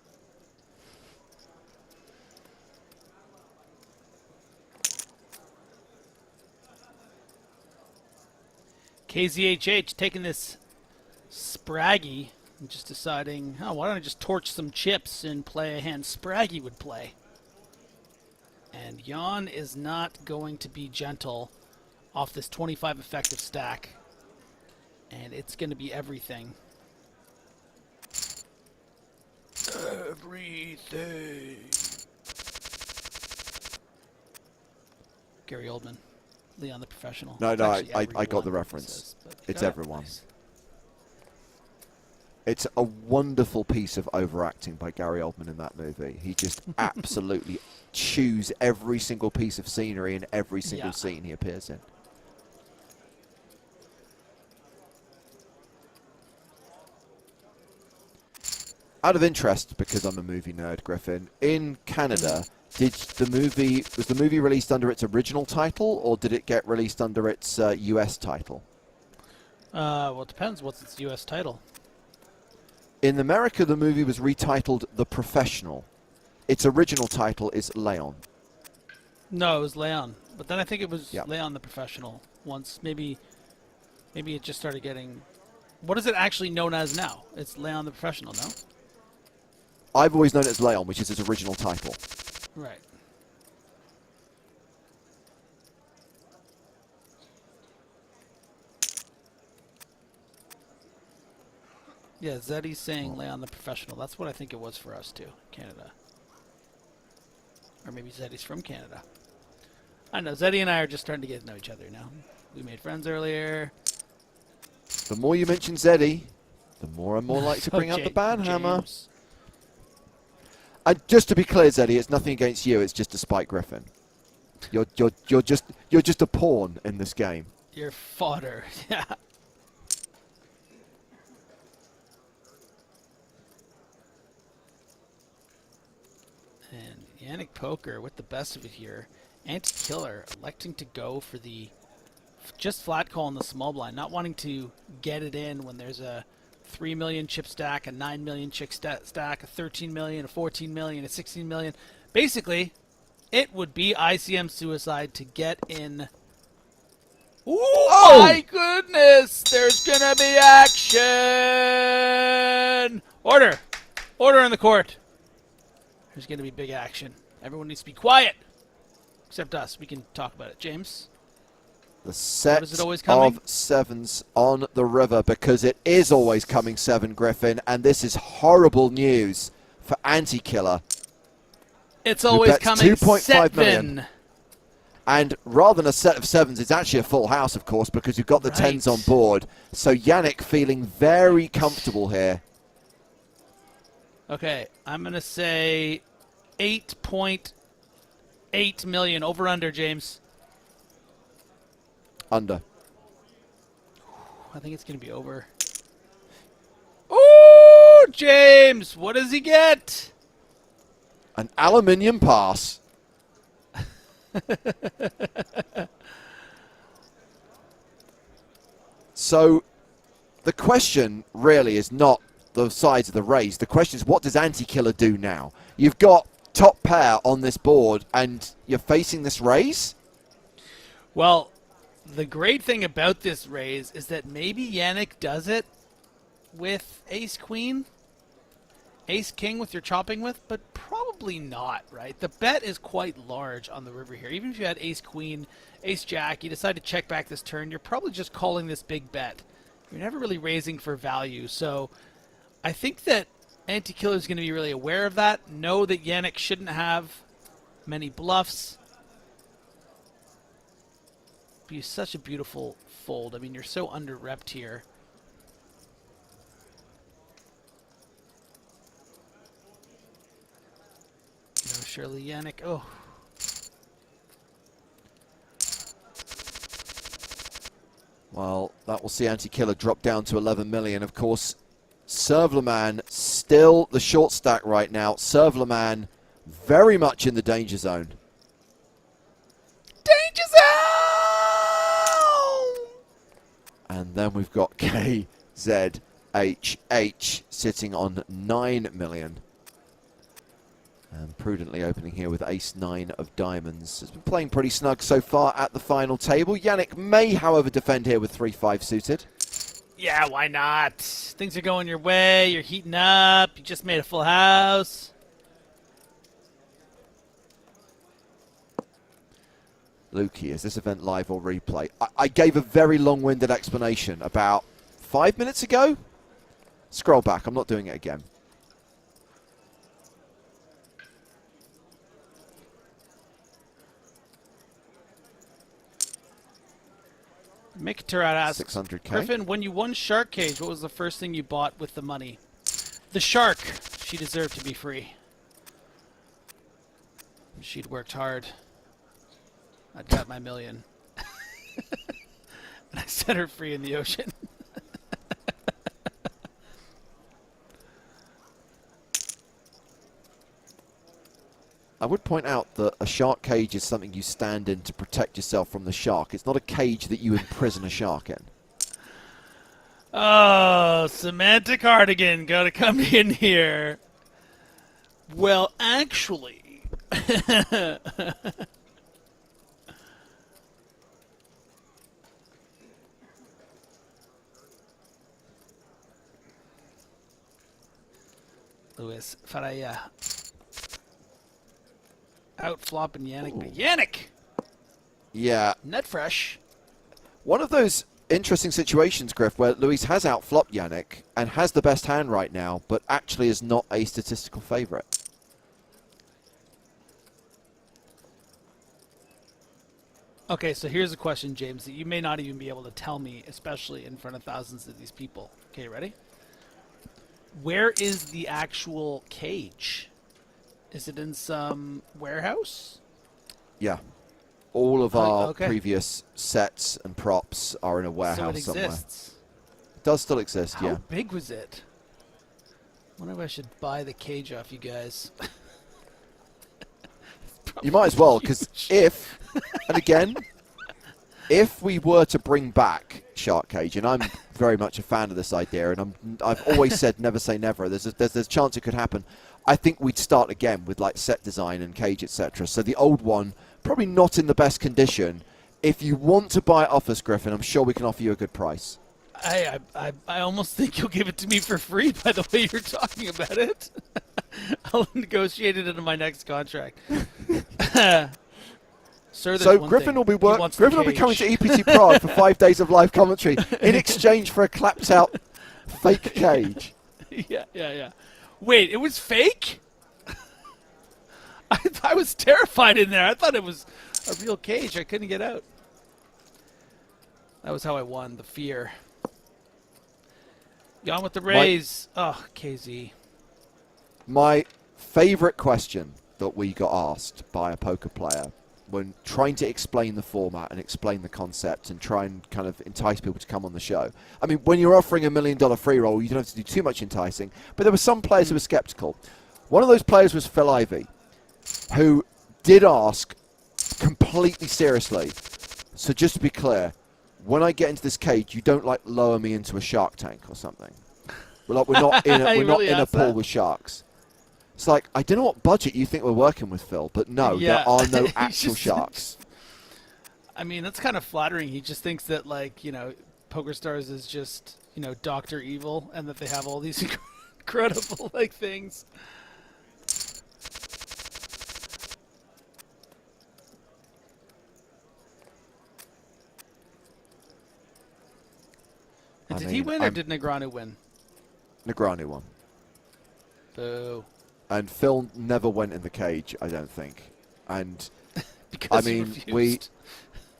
KZHH taking this Spraggy and just deciding, oh, why don't I just torch some chips and play a hand Spraggy would play. And Jan is not going to be gentle off this 25 effective stack. And it's going to be everything. Everything. Gary Oldman. Leon the Professional. No, I got the everyone, reference. says, It's everyone. Nice. It's a wonderful piece of overacting by Gary Oldman in that movie. He just absolutely chews every single piece of scenery in every single scene he appears in. Out of interest, because I'm a movie nerd, Griffin, in Canada, was the movie released under its original title, or did it get released under its US title? Well, it depends. What's its US title? In America, the movie was retitled The Professional. Its original title is Leon. No, it was Leon. But then I think it was Leon the Professional. Once, maybe it just started getting... What is it actually known as now? It's Leon the Professional, no? I've always known it as Leon, which is its original title. Right. Yeah, Zeddy's saying Leon the Professional. That's what I think it was for us too, Canada. Or maybe Zeddy's from Canada. I know, Zeddy and I are just starting to get to know each other now. We made friends earlier. The more you mention Zeddy, the more I'm more likely to bring out the banhammer. James. And just to be clear, Zeddy, it's nothing against you. It's just to spite Griffin. You're just a pawn in this game. You're fodder. Yeah. And Yannick Poker with the best of it here. Anti-Killer electing to go for the just flat call in the small blind, not wanting to get it in when there's a 3 million chip stack, a 9 million chip stack, a 13 million, a 14 million, a 16 million. Basically, it would be ICM suicide to get in. Ooh, oh! My goodness! There's gonna be action! Order! Order in the court. There's gonna be big action. Everyone needs to be quiet. Except us. We can talk about it. James? The set Is it always coming? of sevens on the river, because it is always coming 7, Griffin, and this is horrible news for Anti-Killer. It's always coming 2.5 million. 7. And rather than a set of sevens, it's actually a full house, of course, because you've got the tens on board. So Yannick feeling very comfortable here. Okay, I'm going to say 8.8 million. Over under, James. Under. I think it's going to be over. Ooh, James! What does he get? An aluminium pass. So the question really is not the size of the raise. The question is, what does Anti-Killer do now? You've got top pair on this board and you're facing this raise? Well, the great thing about this raise is that maybe Yannick does it with ace-queen, ace-king with your chopping with, but probably not, right? The bet is quite large on the river here. Even if you had ace-queen, ace-jack, you decide to check back this turn, you're probably just calling this big bet. You're never really raising for value. So I think that Anti-Killer is going to be really aware of that, know that Yannick shouldn't have many bluffs. Be such a beautiful fold. I mean, you're so under-repped here. No, Shirley Yannick. Oh. Well, that will see Anti-Killer drop down to 11 million. Of course, Servleman still the short stack right now. Servleman very much in the danger zone. Danger zone! And then we've got KZHH sitting on 9 million. And prudently opening here with ace-9 of diamonds. Has been playing pretty snug so far at the final table. Yannick may, however, defend here with 3-5 suited. Yeah, why not? Things are going your way. You're heating up. You just made a full house. Lukey, is this event live or replay? I gave a very long-winded explanation about 5 minutes ago. Scroll back. I'm not doing it again. Mick Turat asks, 600K. Griffin, when you won Shark Cage, what was the first thing you bought with the money? The shark. She deserved to be free. She'd worked hard. I'd got my million. And I set her free in the ocean. I would point out that a shark cage is something you stand in to protect yourself from the shark. It's not a cage that you imprison a shark in. Oh, Samantha Cardigan, gotta come in here. Well, actually... Luis Faraya. Out flopping Yannick. But Yannick! Yeah. Net fresh. One of those interesting situations, Griff, where Luis has outflopped Yannick and has the best hand right now, but actually is not a statistical favourite. Okay, so here's a question, James, that you may not even be able to tell me, especially in front of thousands of these people. Okay, ready? Where is the actual cage? Is it in some warehouse? Yeah. All of Oh, our okay. previous sets and props are in a warehouse So it somewhere. exists. It does still exist, How yeah. big was it? I wonder if I should buy the cage off you guys. You might as well, because Huge. and again, if we were to bring back Shark Cage, and I'm very much a fan of this idea, and I've always said never say never. There's a chance it could happen. I think we'd start again with like set design and cage, etc. So the old one, probably not in the best condition. If you want to buy it off us, Griffin, I'm sure we can offer you a good price. I almost think you'll give it to me for free by the way you're talking about it. I'll negotiate it into my next contract. Sir, So Griffin will be Griffin will be coming to EPT Prague for 5 days of live commentary in exchange for a clapped out fake cage. Yeah. Wait, it was fake? I was terrified in there. I thought it was a real cage. I couldn't get out. That was how I won, the fear. Gone with the raise. Oh, KZ. My favorite question that we got asked by a poker player when trying to explain the format and explain the concept and try and kind of entice people to come on the show. I mean, when you're offering $1 million free roll, you don't have to do too much enticing, but there were some players who were skeptical. One of those players was Phil Ivey, who did ask completely seriously. So just to be clear, when I get into this cage, you don't like lower me into a shark tank or something. We're not in a pool with sharks. It's like, I don't know what budget you think we're working with, Phil, but no, there are no actual sharks. I mean, that's kind of flattering. He just thinks that, like, PokerStars is just, Dr. Evil, and that they have all these incredible, like, things. And did he win, or did Negreanu win? Negreanu won. Boo. And Phil never went in the cage, I don't think. And because I mean, he refused.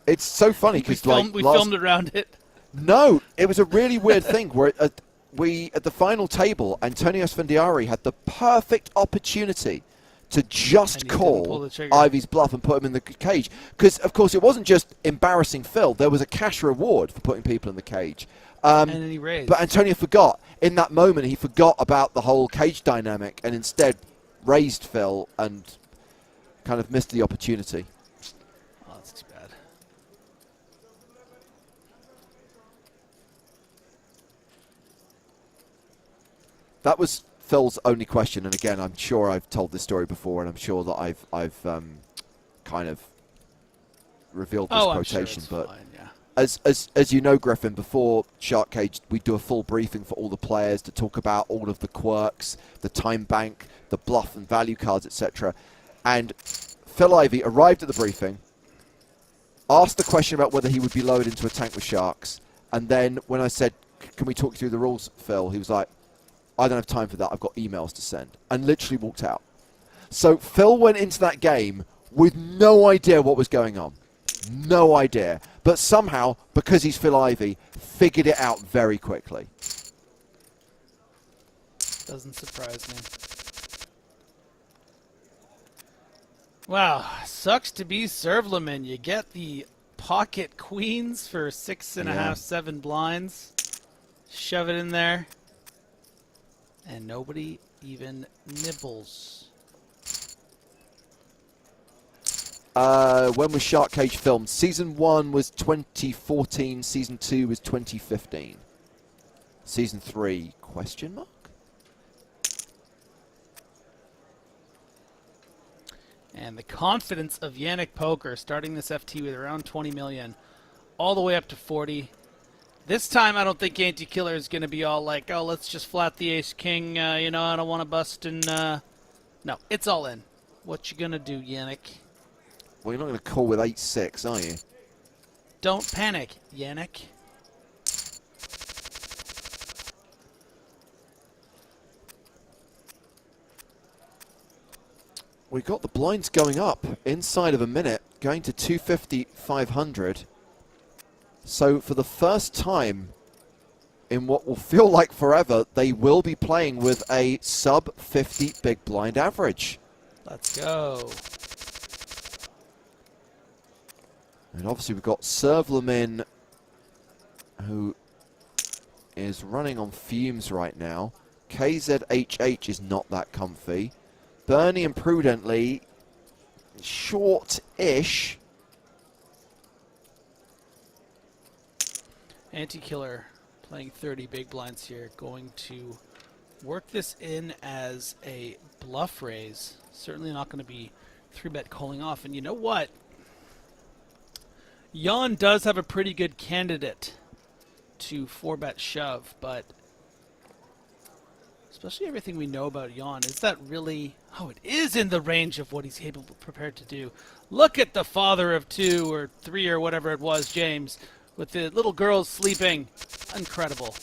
it's so funny because we filmed around it. No, it was a really weird thing where at the final table, Antonio Svendiari had the perfect opportunity to just call Ivy's bluff and put him in the cage. Because, of course, it wasn't just embarrassing Phil. There was a cash reward for putting people in the cage. And then he raised. But Antonio forgot. In that moment, he forgot about the whole cage dynamic and instead raised Phil and kind of missed the opportunity. Oh, that's too bad. That was Phil's only question, and again, I'm sure I've told this story before, and I'm sure that I've kind of revealed this quotation. Sure, but fine, yeah. as you know, Griffin, before Shark Cage, we do a full briefing for all the players to talk about all of the quirks, the time bank, the bluff and value cards, etc. And Phil Ivey arrived at the briefing, asked the question about whether he would be lowered into a tank with sharks, and then when I said, "Can we talk you through the rules, Phil?" he was like, "I don't have time for that. I've got emails to send," and literally walked out. So Phil went into that game with no idea what was going on. No idea. But somehow, because he's Phil Ivey, figured it out very quickly. Doesn't surprise me. Wow, sucks to be Servleman. You get the pocket queens for 6.5, 7 blinds. Shove it in there. And nobody even nibbles. When was Shark Cage filmed? Season 1 was 2014. Season 2 was 2015. Season 3, question mark? And the confidence of Yannick Poker starting this FT with around 20 million, all the way up to 40. This time, I don't think Anti-Killer is going to be all like, oh, let's just flat the ace-king, I don't want to bust and... No, it's all in. What you going to do, Yannick? Well, you're not going to call with 8-6, are you? Don't panic, Yannick. we got the blinds going up inside of a minute, going to 250, 500. So for the first time in what will feel like forever, they will be playing with a sub 50 big blind average. Let's go. And obviously we've got Servlemin, who is running on fumes right now. KZHH is not that comfy. Bernie and Prudently, short-ish. Anti-Killer playing 30 big blinds here, going to work this in as a bluff raise. Certainly not going to be 3-bet calling off. And you know what? Jan does have a pretty good candidate to 4-bet shove, but especially everything we know about Jan, is that really... Oh, it is in the range of what he's prepared to do. Look at the father of 2 or 3 or whatever it was, James, with the little girls sleeping. Incredible.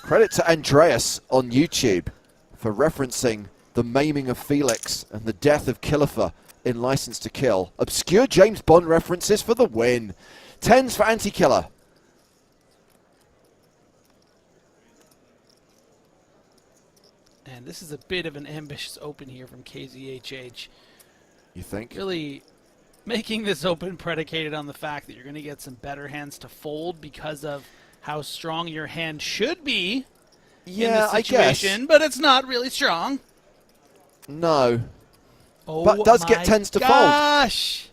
Credit to Andreas on YouTube for referencing the maiming of Felix and the death of Kilifa in License to Kill. Obscure James Bond references for the win. 10s for Anti-Killer. And this is a bit of an ambitious open here from KZHH. You think? Really making this open predicated on the fact that you're going to get some better hands to fold because of how strong your hand should be in the situation, I guess. but it's not really strong. No. Oh, but does get 10s to fold. Gosh!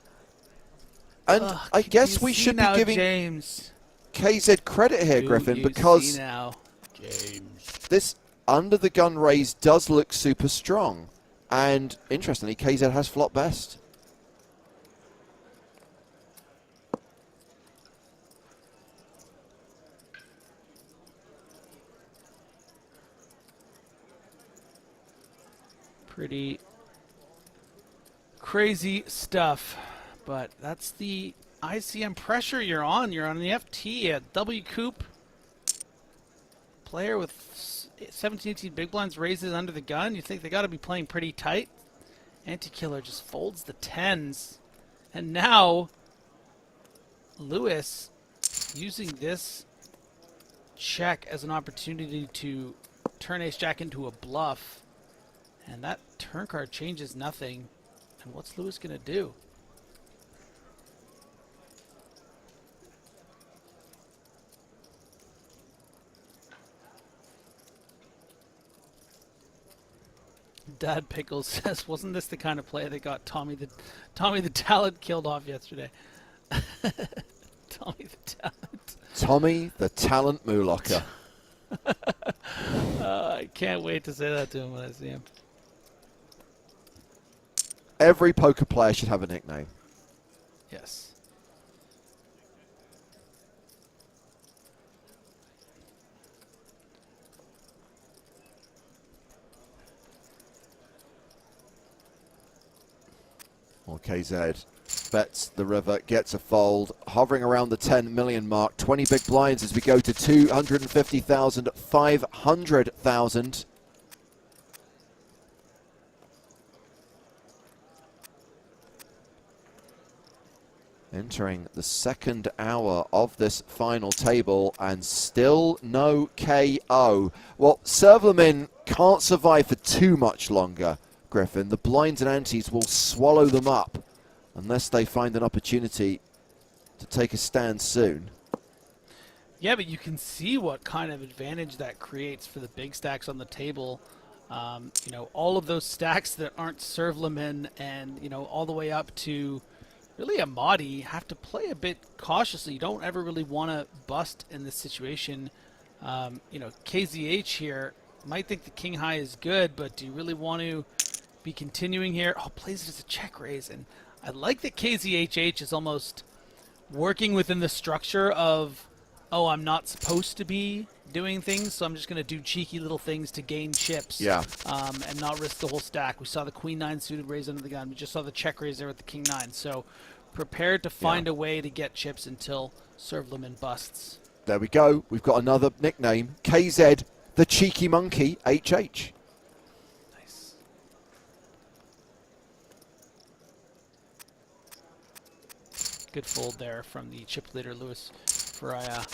And I guess we see should now, be giving James. KZ credit here, Griffin, You because see now, James. this under the gun raise does look super strong. And interestingly, KZ has flop best. Pretty crazy stuff, but that's the ICM pressure you're on. You're on the FT at WCOOP. Player with 17, 18 big blinds raises under the gun. You think they got to be playing pretty tight. Anti-Killer just folds the 10s. And now Lewis using this check as an opportunity to turn ace-jack into a bluff. And that turn card changes nothing. And what's Lewis going to do? Dad Pickles says, wasn't this the kind of play that got Tommy the Talent killed off yesterday? Tommy the Talent. Tommy the Talent Moolocker. I can't wait to say that to him when I see him. Every poker player should have a nickname. Yes. Well, KZ bets the river, gets a fold, hovering around the 10 million mark. 20 big blinds as we go to 250,000, 500,000. Entering the second hour of this final table, and still no KO. Well, Servlemin can't survive for too much longer, Griffin. The blinds and antes will swallow them up unless they find an opportunity to take a stand soon. Yeah, but you can see what kind of advantage that creates for the big stacks on the table. You know, all of those stacks that aren't Servlemin and, you know, all the way up to really Amadi have to play a bit cautiously. You don't ever really want to bust in this situation. You know, KZH here might think the king high is good, but do you really want to be continuing here? Oh, plays it as a check raise. And I like that KZHH is almost working within the structure of, oh, I'm not supposed to be doing things, so I'm just going to do cheeky little things to gain chips. Yeah. And not risk the whole stack. We saw the queen 9 suited raise under the gun. We just saw the check raise there with the king 9. So prepared to find a way to get chips until Servlemin busts. There we go. We've got another nickname. KZ, the cheeky monkey, HH. Nice. Good fold there from the chip leader, Luis Faraya.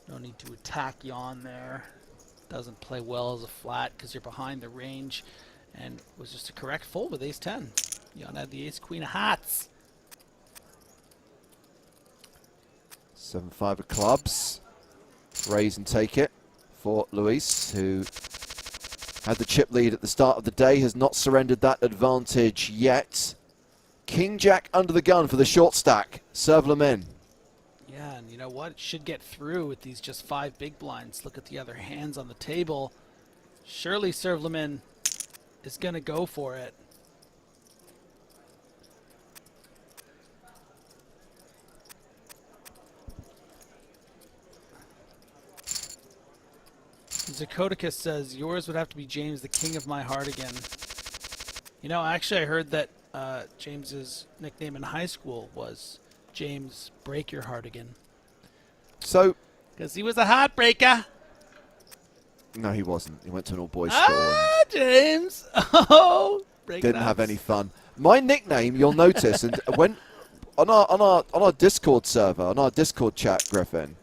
No need to attack Jan there. Doesn't play well as a flat because you're behind the range. And it was just a correct fold with ace-10. Jan had the ace-queen of hearts. 7-5 of clubs. Raise and take it for Luis, who had the chip lead at the start of the day, has not surrendered that advantage yet. King-Jack under the gun for the short stack. Serve them in. Yeah, and you know what? It should get through with these just 5 big blinds. Look at the other hands on the table. Surely Servleman is going to go for it. Zacodicus says, yours would have to be James, the king of my heart again. You know, actually I heard that James's nickname in high school was James Break Your Heart Again. So, because he was a heartbreaker. No, he wasn't. He went to an all-boys school. Ah, James! Oh, didn't have any fun. My nickname, you'll notice, and when on our Discord server, on our Discord chat, Griffin,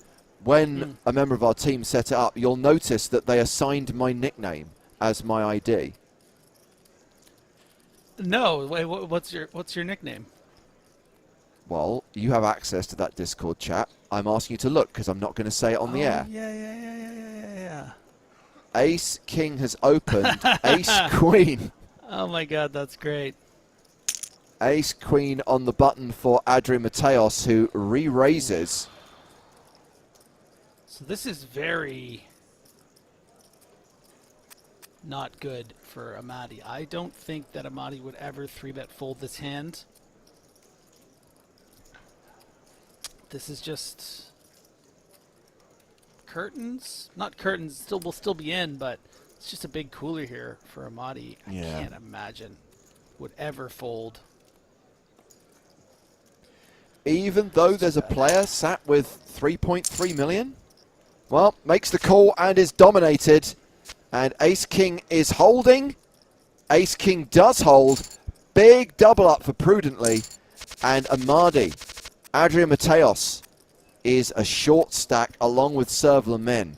when a member of our team set it up, you'll notice that they assigned my nickname as my ID. No, wait, what's your nickname? Well, you have access to that Discord chat. I'm asking you to look because I'm not going to say it on the air. Yeah. Ace King has opened. Ace Queen. Oh my God, that's great. Ace Queen on the button for Adrian Mateos, who re-raises. So this is very not good for Amadi. I don't think that Amadi would ever 3-bet fold this hand. This is just curtains. Not curtains, will still be in, but it's just a big cooler here for Amadi. Yeah. I can't imagine would ever fold. Even though there's a player sat with 3.3 million? Well, makes the call and is dominated. And Ace King is holding. Ace King does hold. Big double up for Prudently. And Amadi, Adrian Mateos, is a short stack along with Servlemen.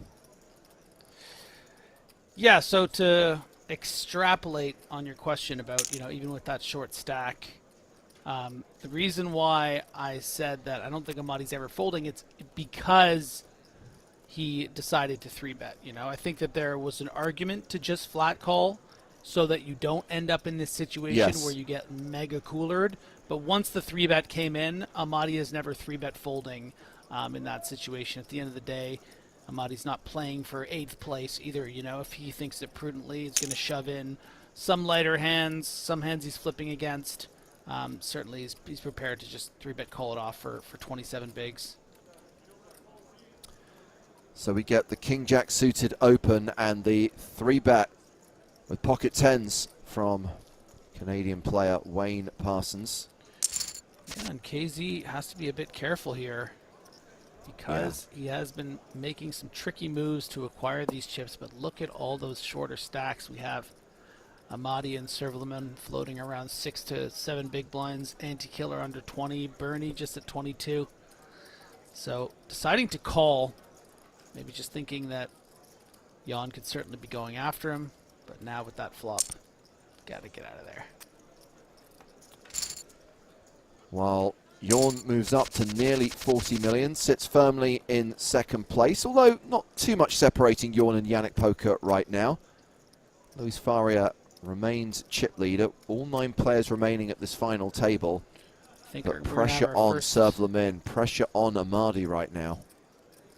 Yeah, so to extrapolate on your question about, even with that short stack, the reason why I said that I don't think Amadi's ever folding, it's because he decided to 3-bet. I think that there was an argument to just flat call so that you don't end up in this situation where you get mega coolered. But once the 3-bet came in, Amadi is never 3-bet folding in that situation. At the end of the day, Amadi's not playing for 8th place either. If he thinks that Prudently is going to shove in some lighter hands, some hands he's flipping against, certainly he's prepared to just 3-bet call it off for 27 bigs. So we get the King-Jack suited open and the 3-bet with pocket tens from Canadian player Wayne Parsons. Yeah, and KZ has to be a bit careful here because he has been making some tricky moves to acquire these chips, but look at all those shorter stacks. We have Amadi and Servleman floating around 6 to 7 big blinds, Anti-Killer under 20, Bernie just at 22. So deciding to call, maybe just thinking that Jan could certainly be going after him, but now with that flop, got to get out of there. While Jorn moves up to nearly 40 million, sits firmly in second place, although not too much separating Jorn and Yannick Poker right now. Luis Faria remains chip leader, all 9 players remaining at this final table. But pressure on Servlemen, pressure on Amadi right now.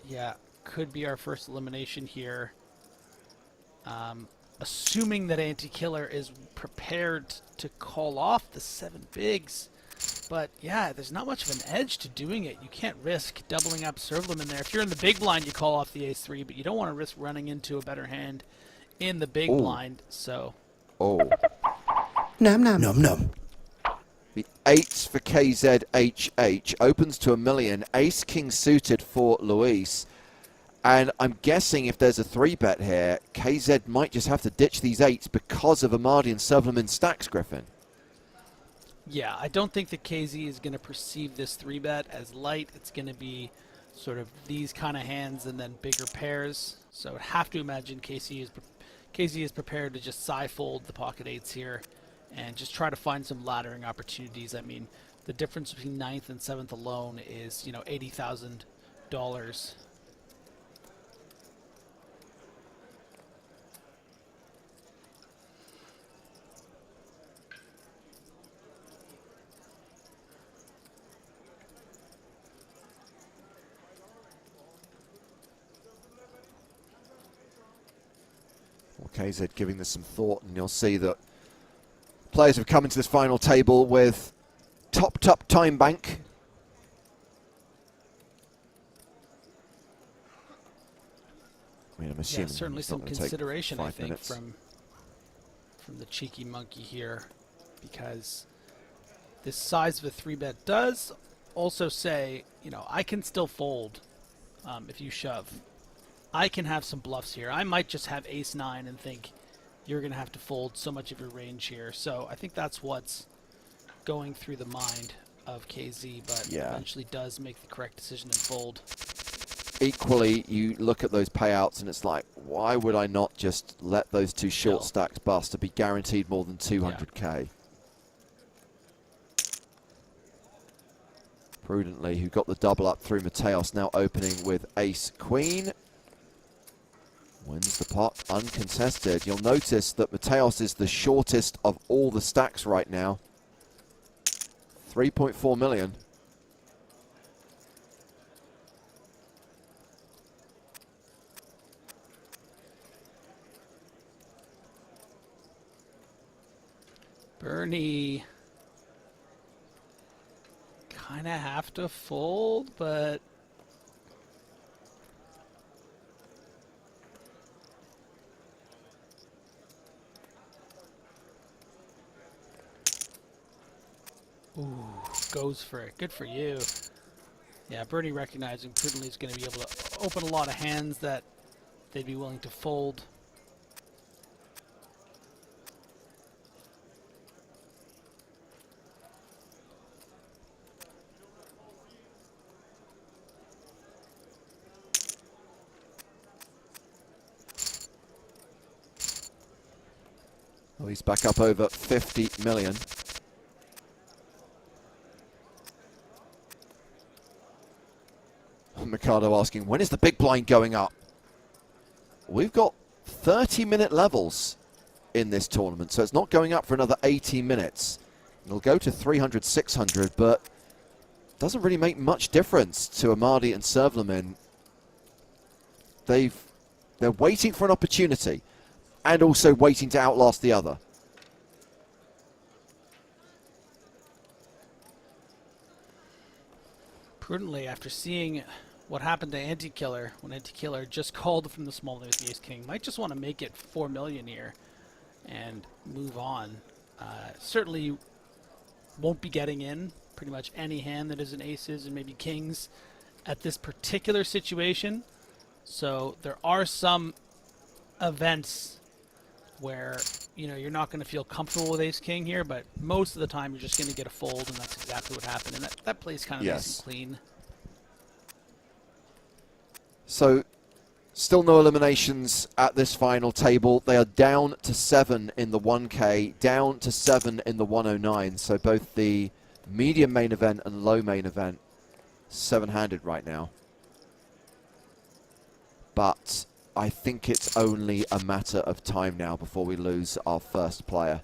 Yeah, could be our first elimination here. Assuming that Anti-Killer is prepared to call off the 7 bigs. But yeah, there's not much of an edge to doing it. You can't risk doubling up Servleman there. If you're in the big blind, you call off the ace-3, but you don't want to risk running into a better hand in the big blind. So. Oh. Num. The 8s for KZHH opens to 1 million. Ace King suited for Luis. And I'm guessing if there's a 3-bet here, KZ might just have to ditch these 8s because of Amadi and Servleman's stacks, Griffin. Yeah, I don't think that KZ is going to perceive this 3-bet as light. It's going to be sort of these kind of hands and then bigger pairs. So I'd have to imagine KZ is prepared to just fold the pocket eights here and just try to find some laddering opportunities. I mean, the difference between 9th and 7th alone is, you know, $80,000. KZ giving this some thought, and you'll see that players have come into this final table with topped up time bank. I mean, I'm assuming certainly it's not some gonna take consideration, I 5 think, minutes. from the cheeky monkey here, because this size of a 3-bet does also say, you know, I can still fold if you shove. I can have some bluffs here. I might just have ace-9 and think you're going to have to fold so much of your range here. So I think that's what's going through the mind of KZ, but eventually does make the correct decision and fold. Equally, you look at those payouts and it's like, why would I not just let those two short stacks bust to be guaranteed more than 200k? Prudently, who got the double up through Mateos, now opening with ace-queen. Wins the pot uncontested. You'll notice that Mateos is the shortest of all the stacks right now. 3.4 million. Bernie kind of have to fold, but ooh, goes for it. Good for you. Yeah, Bernie recognizing prudently is going to be able to open a lot of hands that they'd be willing to fold. Well, he's back up over 50 million. Mikado asking, when is the big blind going up? We've got 30-minute levels in this tournament, so it's not going up for another 18 minutes. It'll go to 300, 600, but doesn't really make much difference to Amadi and Servlemin. They're waiting for an opportunity and also waiting to outlast the other. Prudently, after seeing what happened to Anti-Killer, when Anti-Killer just called from the small limit with the Ace-King, might just want to make it 4 million here and move on. Certainly won't be getting in pretty much any hand that isn't aces and maybe kings at this particular situation. So there are some events where, you know, you're not going to feel comfortable with ace-king here, but most of the time you're just going to get a fold, and that's exactly what happened. And that plays kind of nice and clean. So, still no eliminations at this final table. They are down to 7 in the 1K, down to 7 in the 109. So both the medium main event and low main event, 7-handed right now. But I think it's only a matter of time now before we lose our first player.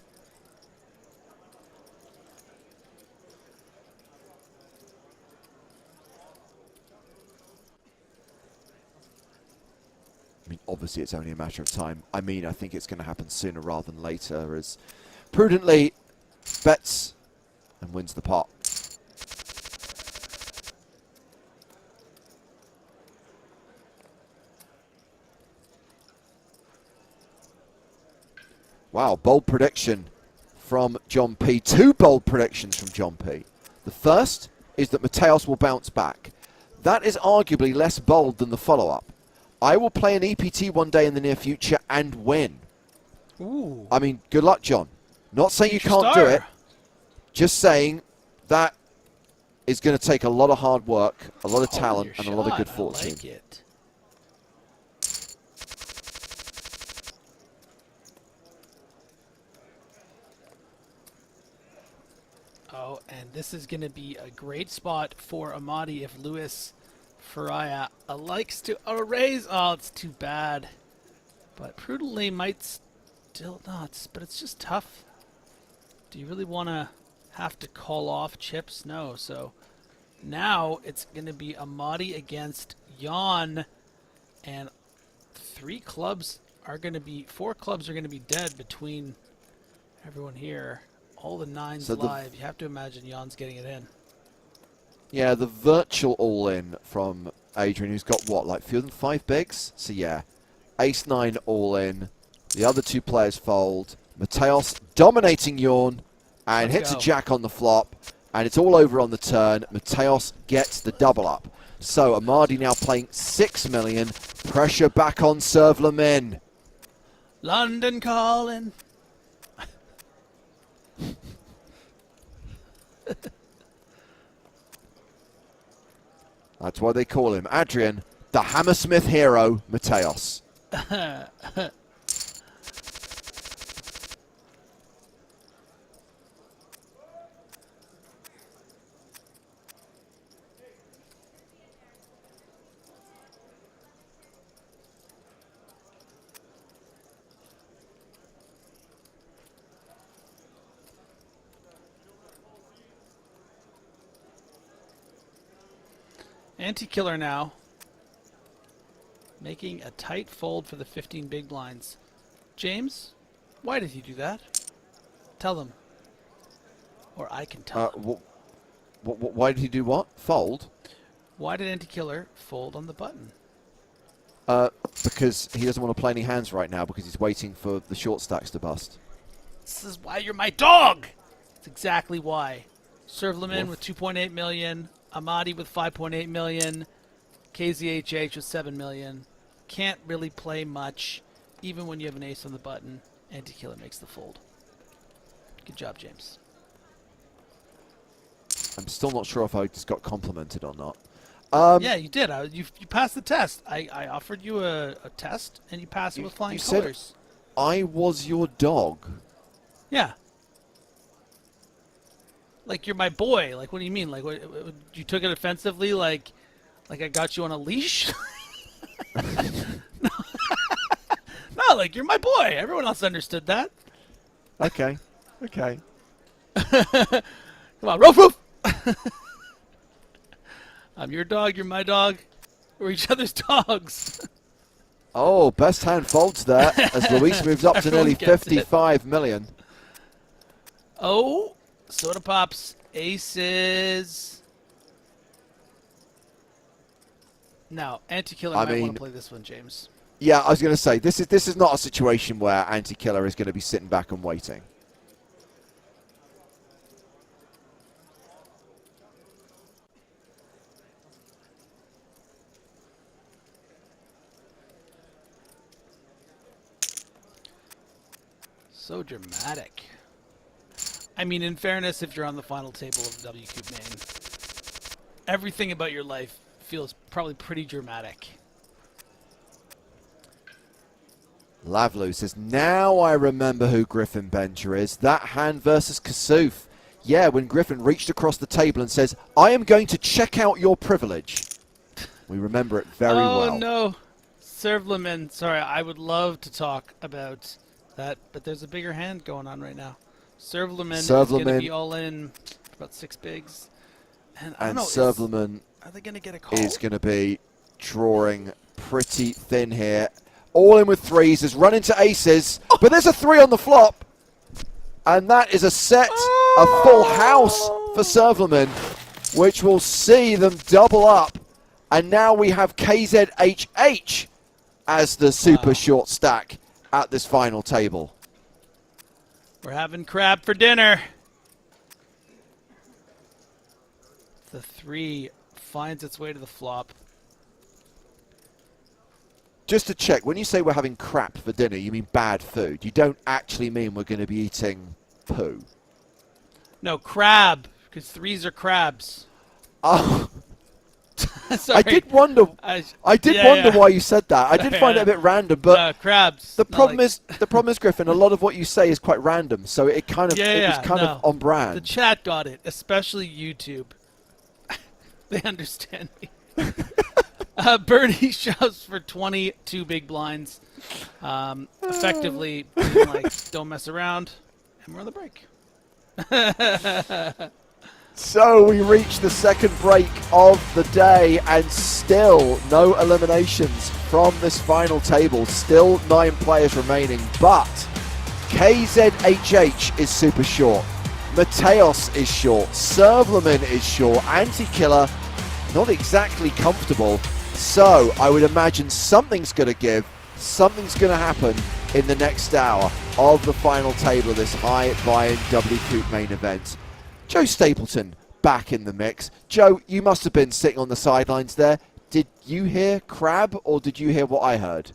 I mean, obviously it's only a matter of time. I mean, I think it's going to happen sooner rather than later, as prudently bets and wins the pot. Wow, bold prediction from John P. 2 bold predictions from John P. The first is that Mateos will bounce back. That is arguably less bold than the follow-up. I will play an EPT one day in the near future and win. Ooh. I mean, good luck, John. Not saying you can't do it. Just saying, that is going to take a lot of hard work, a lot of talent, and a lot of good fortune. I like it. Oh, and this is going to be a great spot for Amadi if Luis Faraya likes to raise. Oh, it's too bad. But prudently might still not. But it's just tough. Do you really want to have to call off chips? No. So now it's going to be Amadi against Jan. And 4 clubs are going to be dead between everyone here. All the 9s so live. You have to imagine Jan's getting it in. Yeah, the virtual all-in from Adrian, who's got what, like fewer than 5 bigs? So yeah, ace-9 all-in. The other 2 players fold. Mateos dominating Yawn and hits a jack on the flop. And it's all over on the turn. Mateos gets the double up. So Amadi now playing 6 million. Pressure back on Servlamin. London calling. That's why they call him Adrian, the Hammersmith hero, Mateos. Anti-killer now. Making a tight fold for the 15 big blinds. James, why did he do that? Tell them. Or I can tell them. Why did he do what? Fold? Why did Anti-killer fold on the button? Because he doesn't want to play any hands right now because he's waiting for the short stacks to bust. This is why you're my dog! That's exactly why. Servlamin with 2.8 million. Amadi with 5.8 million. KZHH with 7 million. Can't really play much, even when you have an ace on the button. Anti-killer makes the fold. Good job, James. I'm still not sure if I just got complimented or not. Yeah, you did. You passed the test. I offered you a test, and you passed it with flying colors. I was your dog. Yeah. Like, you're my boy. Like, what do you mean? Like, what, you took it offensively? Like I got you on a leash? No. No, like, you're my boy. Everyone else understood that. Okay. Okay. Come on, roof, roof! I'm your dog, you're my dog. We're each other's dogs. Oh, best hand folds there as Luis moves up to nearly 55 million. Oh, soda pops, aces. No, Anti-killer might want to play this one, James. Yeah, I was going to say, this is not a situation where Anti-killer is going to be sitting back and waiting. So dramatic. I mean, in fairness, if you're on the final table of the WCOOP main, everything about your life feels probably pretty dramatic. Lavlu says, now I remember who Griffin Bencher is. That hand versus Kasuf. Yeah, when Griffin reached across the table and says, I am going to check out your privilege. We remember it very well. Oh, no. Servlamin. Sorry, I would love to talk about that, but there's a bigger hand going on right now. Servlamin is going to be all in about 6 bigs. And I don't know, Servlamin are they going to get a call? is going to be drawing pretty thin here. All in with 3s, has run into aces, but there's a 3 on the flop. And that is a set, a full house for Servlamin, which will see them double up. And now we have KZHH as the super short stack at this final table. We're having crab for dinner. The 3 finds its way to the flop. Just to check, when you say we're having crap for dinner, you mean bad food. You don't actually mean we're going to be eating poo. No, crab, because 3s are crabs. Oh, Sorry. I did wonder. I did wonder yeah. why you said that. I did find it a bit random, but crabs. the problem is, Griffin. A lot of what you say is quite random, so it kind of it was kind of on brand. The chat got it, especially YouTube. They understand me. Bernie shoves for 22 big blinds, effectively being like, don't mess around, and we're on the break. So we reach the second break of the day, and still no eliminations from this final table. Still 9 players remaining, but KZHH is super short. Mateos is short. Servleman is short. Anti-Killer, not exactly comfortable. So I would imagine something's going to give. Something's going to happen in the next hour of the final table of this high buy-in WCOOP main event. Joe Stapleton back in the mix. Joe, you must have been sitting on the sidelines there. Did you hear crab, or did you hear what I heard?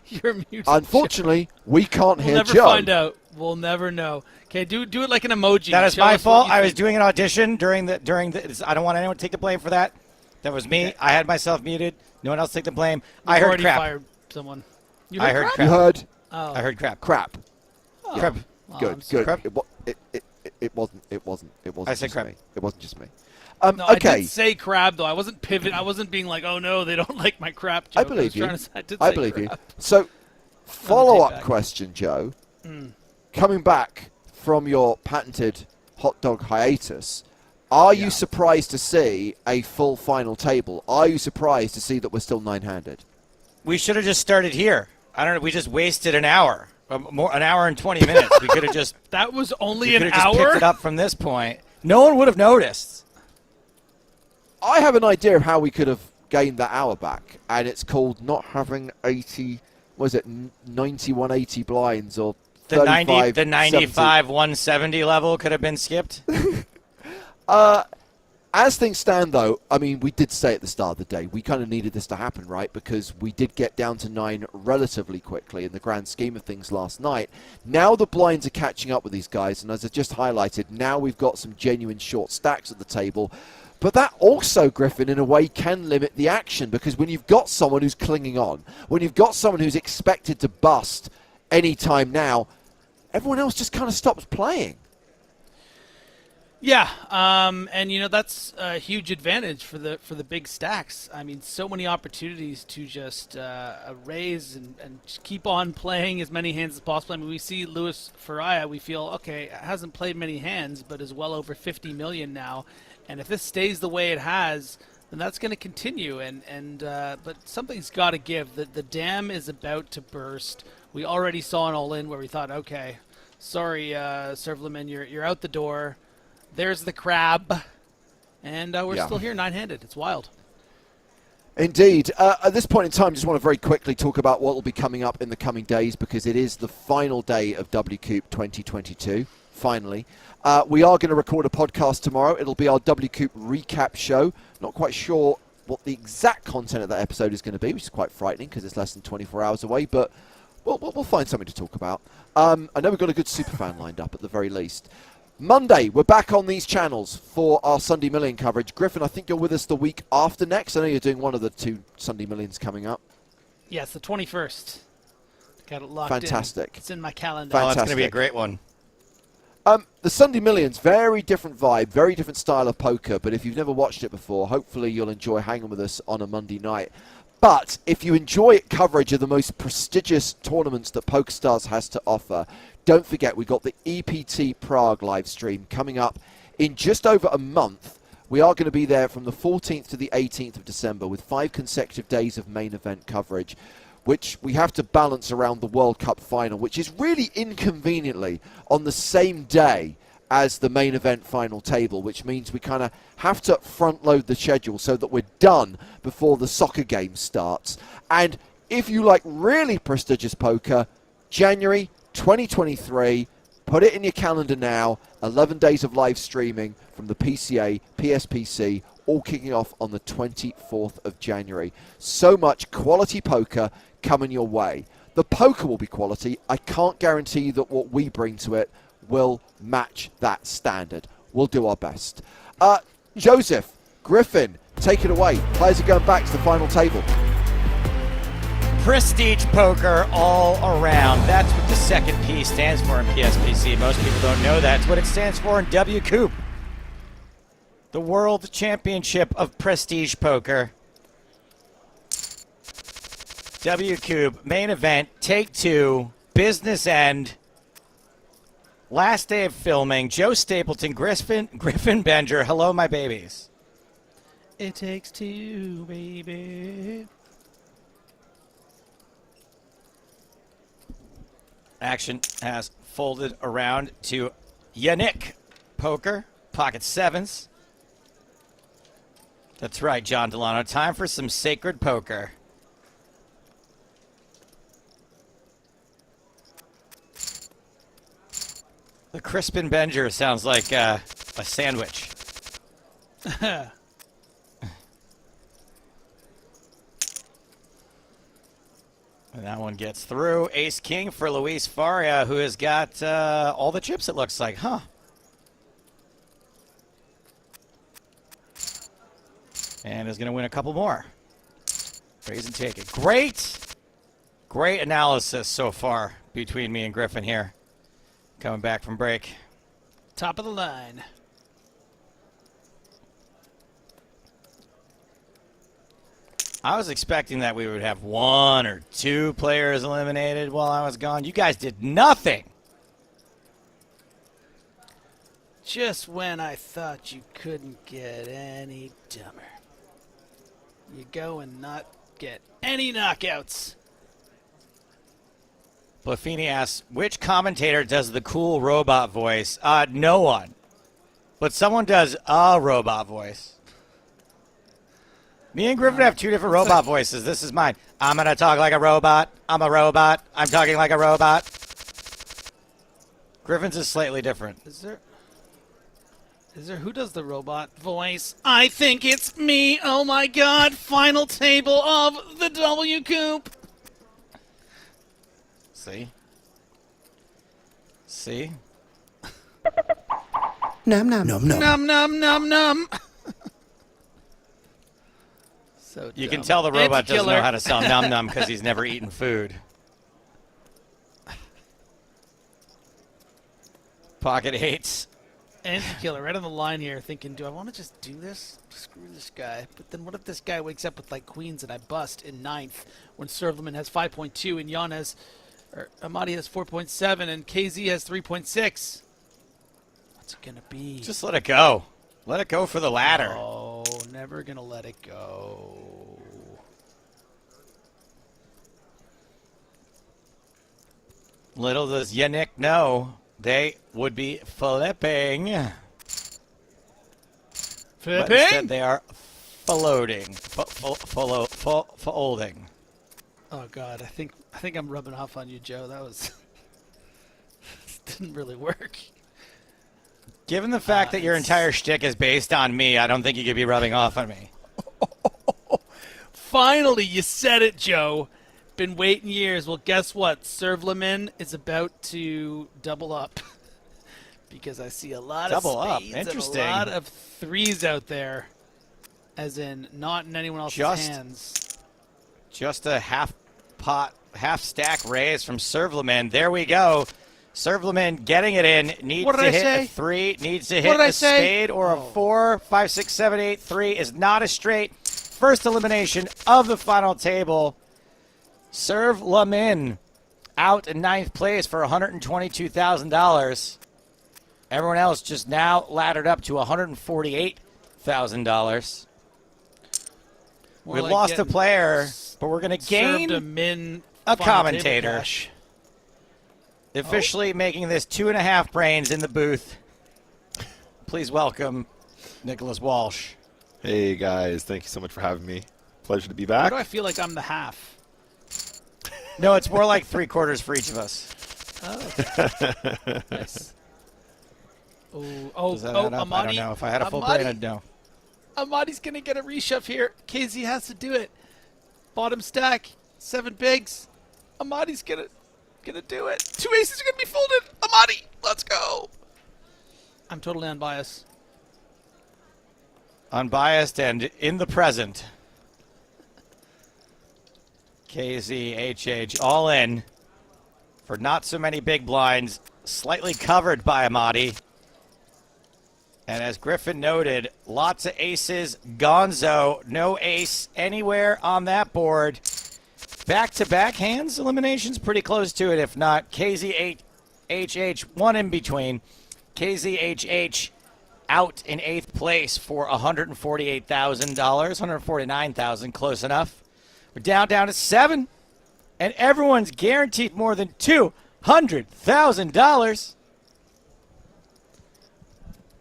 You're muted. Unfortunately, we can't hear Joe. We'll never find out. We'll never know. Okay, do it like an emoji. That is my fault. I was doing an audition during the. I don't want anyone to take the blame for that. That was me. I had myself muted. No one else take the blame. I heard crap. Fired someone. You I heard crap? crap. You heard? Oh. I heard crap. Crap. Oh. Crap. Oh, Good, I'm sorry. good. Crap. It wasn't. I said just crap. me. It wasn't just me. No, I okay. did say crab though. I wasn't pivot. I wasn't being like, oh no, they don't like my crap joke. I believe you. I believe crap. you. So, follow-up back. question, Joe. Coming back from your patented hot dog hiatus, are you surprised to see a full final table? Are you surprised to see that we're still 9-handed? We should have just started here. I don't know. We just wasted an hour. An hour and 20 minutes. We could have just. That was only we an could have just hour. picked it up from this point. No one would have noticed. I have an idea of how we could have gained that hour back, and it's called not having 80. Was it 9180 blinds or The 35, 95 170 level could have been skipped. As things stand, though, I mean, we did say at the start of the day, we kind of needed this to happen, right? Because we did get down to 9 relatively quickly in the grand scheme of things last night. Now the blinds are catching up with these guys, and as I just highlighted, now we've got some genuine short stacks at the table. But that also, Griffin, in a way, can limit the action, because when you've got someone who's clinging on, when you've got someone who's expected to bust any time now, everyone else just kind of stops playing. Yeah, and you know that's a huge advantage for the big stacks. I mean, so many opportunities to just raise and just keep on playing as many hands as possible. I mean, we see Luis Faria. We feel okay, hasn't played many hands, but is well over 50 million now. And if this stays the way it has, then that's going to continue. But something's got to give. The dam is about to burst. We already saw an all-in where we thought, okay, sorry, Servleman, you're out the door. There's the crab, and we're still here 9-handed. It's wild. Indeed. At this point in time, just want to very quickly talk about what will be coming up in the coming days, because it is the final day of WCOOP 2022, finally. We are going to record a podcast tomorrow. It'll be our WCOOP recap show. Not quite sure what the exact content of that episode is going to be, which is quite frightening because it's less than 24 hours away, but we'll find something to talk about. I know we've got a good superfan lined up at the very least. Monday, we're back on these channels for our Sunday Million coverage. Griffin, I think you're with us the week after next. I know you're doing one of the 2 Sunday Millions coming up. Yes, the 21st. Got it locked Fantastic. in. It's in my calendar. Oh, it's going to be a great one. The Sunday Millions, very different vibe, very different style of poker, but if you've never watched it before, hopefully you'll enjoy hanging with us on a Monday night. But if you enjoy coverage of the most prestigious tournaments that PokerStars has to offer, don't forget we've got the EPT Prague live stream coming up in just over a month. We are going to be there from the 14th to the 18th of December with 5 consecutive days of main event coverage, which we have to balance around the World Cup final, which is really inconveniently on the same day as the main event final table, which means we kind of have to front load the schedule so that we're done before the soccer game starts. And if you like really prestigious poker, January 2023, put it in your calendar now. 11 days of live streaming from the PCA, PSPC, all kicking off on the 24th of January. So much quality poker coming your way. The poker will be quality. I can't guarantee that what we bring to it will match that standard. We'll do our best. Joseph, Griffin, take it away. Players are going back to the final table. Prestige poker all around. That's what the second P stands for in PSPC. Most people don't know that. It's what it stands for in WCOOP. The World Championship of Prestige Poker. WCOOP, main event, take two, business end. Last day of filming. Joe Stapleton, Griffin Benger. Hello, my babies. It takes two, baby. Action has folded around to Yannick Poker, pocket sevens. That's right, John Delano. Time for some sacred poker. The Crispin Benger sounds like a sandwich. And that one gets through. Ace King for Luis Faria, who has got all the chips, it looks like, huh? And is going to win a couple more. Raise and take it. Great analysis so far between me and Griffin here. Coming back from break. Top of the line. I was expecting that we would have one or two players eliminated while I was gone. You guys did nothing. Just when I thought you couldn't get any dumber. You go and not get any knockouts. Buffini asks, which commentator does the cool robot voice? No one. But someone does a robot voice. Me and Griffin have two different robot voices. This is mine. I'm going to talk like a robot. I'm a robot. I'm talking like a robot. Griffin's is slightly different. Is there who does the robot voice? I think it's me. Oh my god. Final table of the WCOOP. See? Nom nom. Nom nom. Num num num num. So You can dumb. tell the robot doesn't Anti-killer. know how to sound num-num because he's never eaten food. Pocket eights. Anti-killer right on the line here thinking, do I want to just do this? Screw this guy. But then what if this guy wakes up with like queens and I bust in ninth when Servleman has 5.2 and Jan has, or Amadi has 4.7 and KZ has 3.6? What's it going to be? Just let it go. Let it go for the ladder. Oh, never going to let it go. Little does Yannick know, they would be flipping. But instead they are floating. Folding. Oh God, I think I'm rubbing off on you, Joe. That was didn't really work. Given the fact that your entire shtick is based on me, I don't think you could be rubbing off on me. Finally, you said it, Joe. Been waiting years. Well, guess what? Servleman is about to double up because I see a lot Double of up. spades Interesting. and a lot of threes out there, as in not in anyone else's hands. Just a half stack raise from Servleman. There we go. Servleman getting it in. Needs to hit a 3. Needs to hit a spade or a 4. 5, 6, 7, 8. 3 is not a straight. First elimination of the final table. Servleman out in 9th place for $122,000. Everyone else just now laddered up to $148,000. We lost a player, but we're going to gain a commentator. Officially making this 2.5 brains in the booth. Please welcome Nicholas Walsh. Hey guys, thank you so much for having me. Pleasure to be Why back. do I feel like I'm the half? No, it's more like 3/4 for each of us. Oh, nice. Does that add up? I don't know. If I had a full brain, I'd know. Amadi's going to get a reshove here. KZ has to do it. Bottom stack, 7 bigs. Amadi's gonna do it. 2 aces are gonna be folded. Amadi, let's go. I'm totally unbiased. Unbiased and in the present. KZHH all in for not so many big blinds, slightly covered by Amadi. And as Griffin noted, lots of aces. Gonzo, no ace anywhere on that board. Back-to-back hands, elimination's pretty close to it, if not. KZHH, one in between. KZHH out in 8th place for $148,000, $149,000, close enough. We're down to 7, and everyone's guaranteed more than $200,000.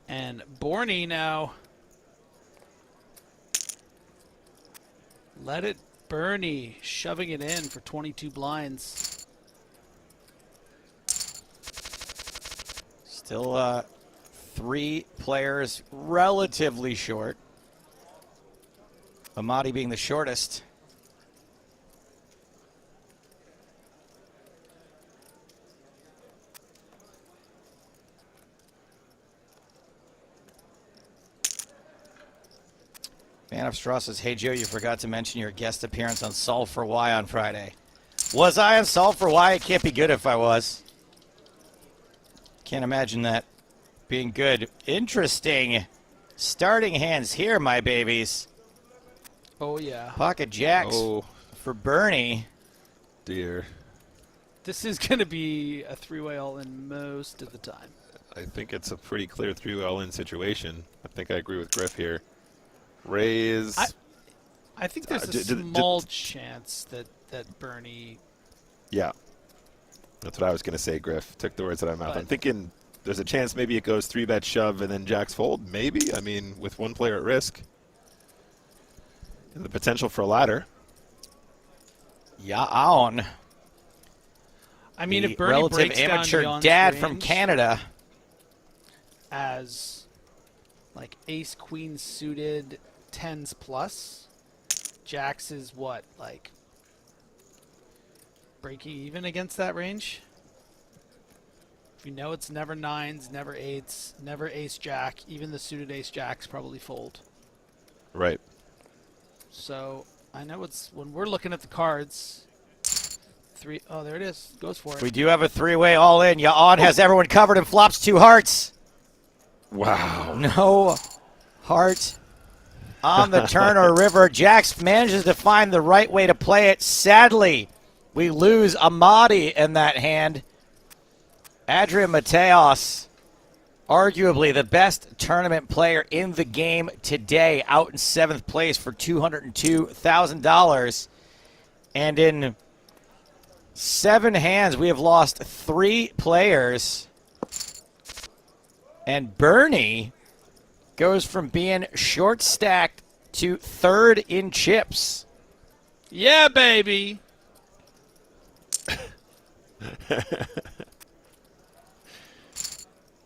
And Borny now. Let it Bernie shoving it in for 22 blinds. Still 3 players relatively short. Amadi being the shortest. Man of Straw says, hey Joe, you forgot to mention your guest appearance on Solve for Why on Friday. Was I on Solve for Why? It can't be good if I was. Can't imagine that being good. Interesting starting hands here, my babies. Oh, yeah. Pocket jacks for Bernie. Dear. This is going to be a three-way all-in most of the time. I think it's a pretty clear 3-way all-in situation. I think I agree with Griff here. Raise. I think there's a small chance that Bernie... Yeah. That's what I was going to say, Griff. Took the words out of my mouth. I'm thinking there's a chance maybe it goes 3-bet shove and then jacks fold. Maybe. I mean, with one player at risk. And the potential for a ladder. Yeah, on. I mean, the if Bernie relative breaks amateur down dad range from Canada. As like ace queen suited 10s plus, jacks is what, like breaking even against that range? If you know it's never 9s, never 8s, never ace jack, even the suited ace jacks probably fold. Right. So I know it's when we're looking at the cards. Oh, there it is. Goes for it. We do have a 3-way all in. Yaon has everyone covered and flops 2 hearts. Wow. No heart on the turn or river. Jax manages to find the right way to play it. Sadly, we lose Amadi in that hand. Adrian Mateos, arguably the best tournament player in the game today, out in 7th place for $202,000. And in 7 hands, we have lost 3 players. And Bernie goes from being short stacked to 3rd in chips. Yeah, baby.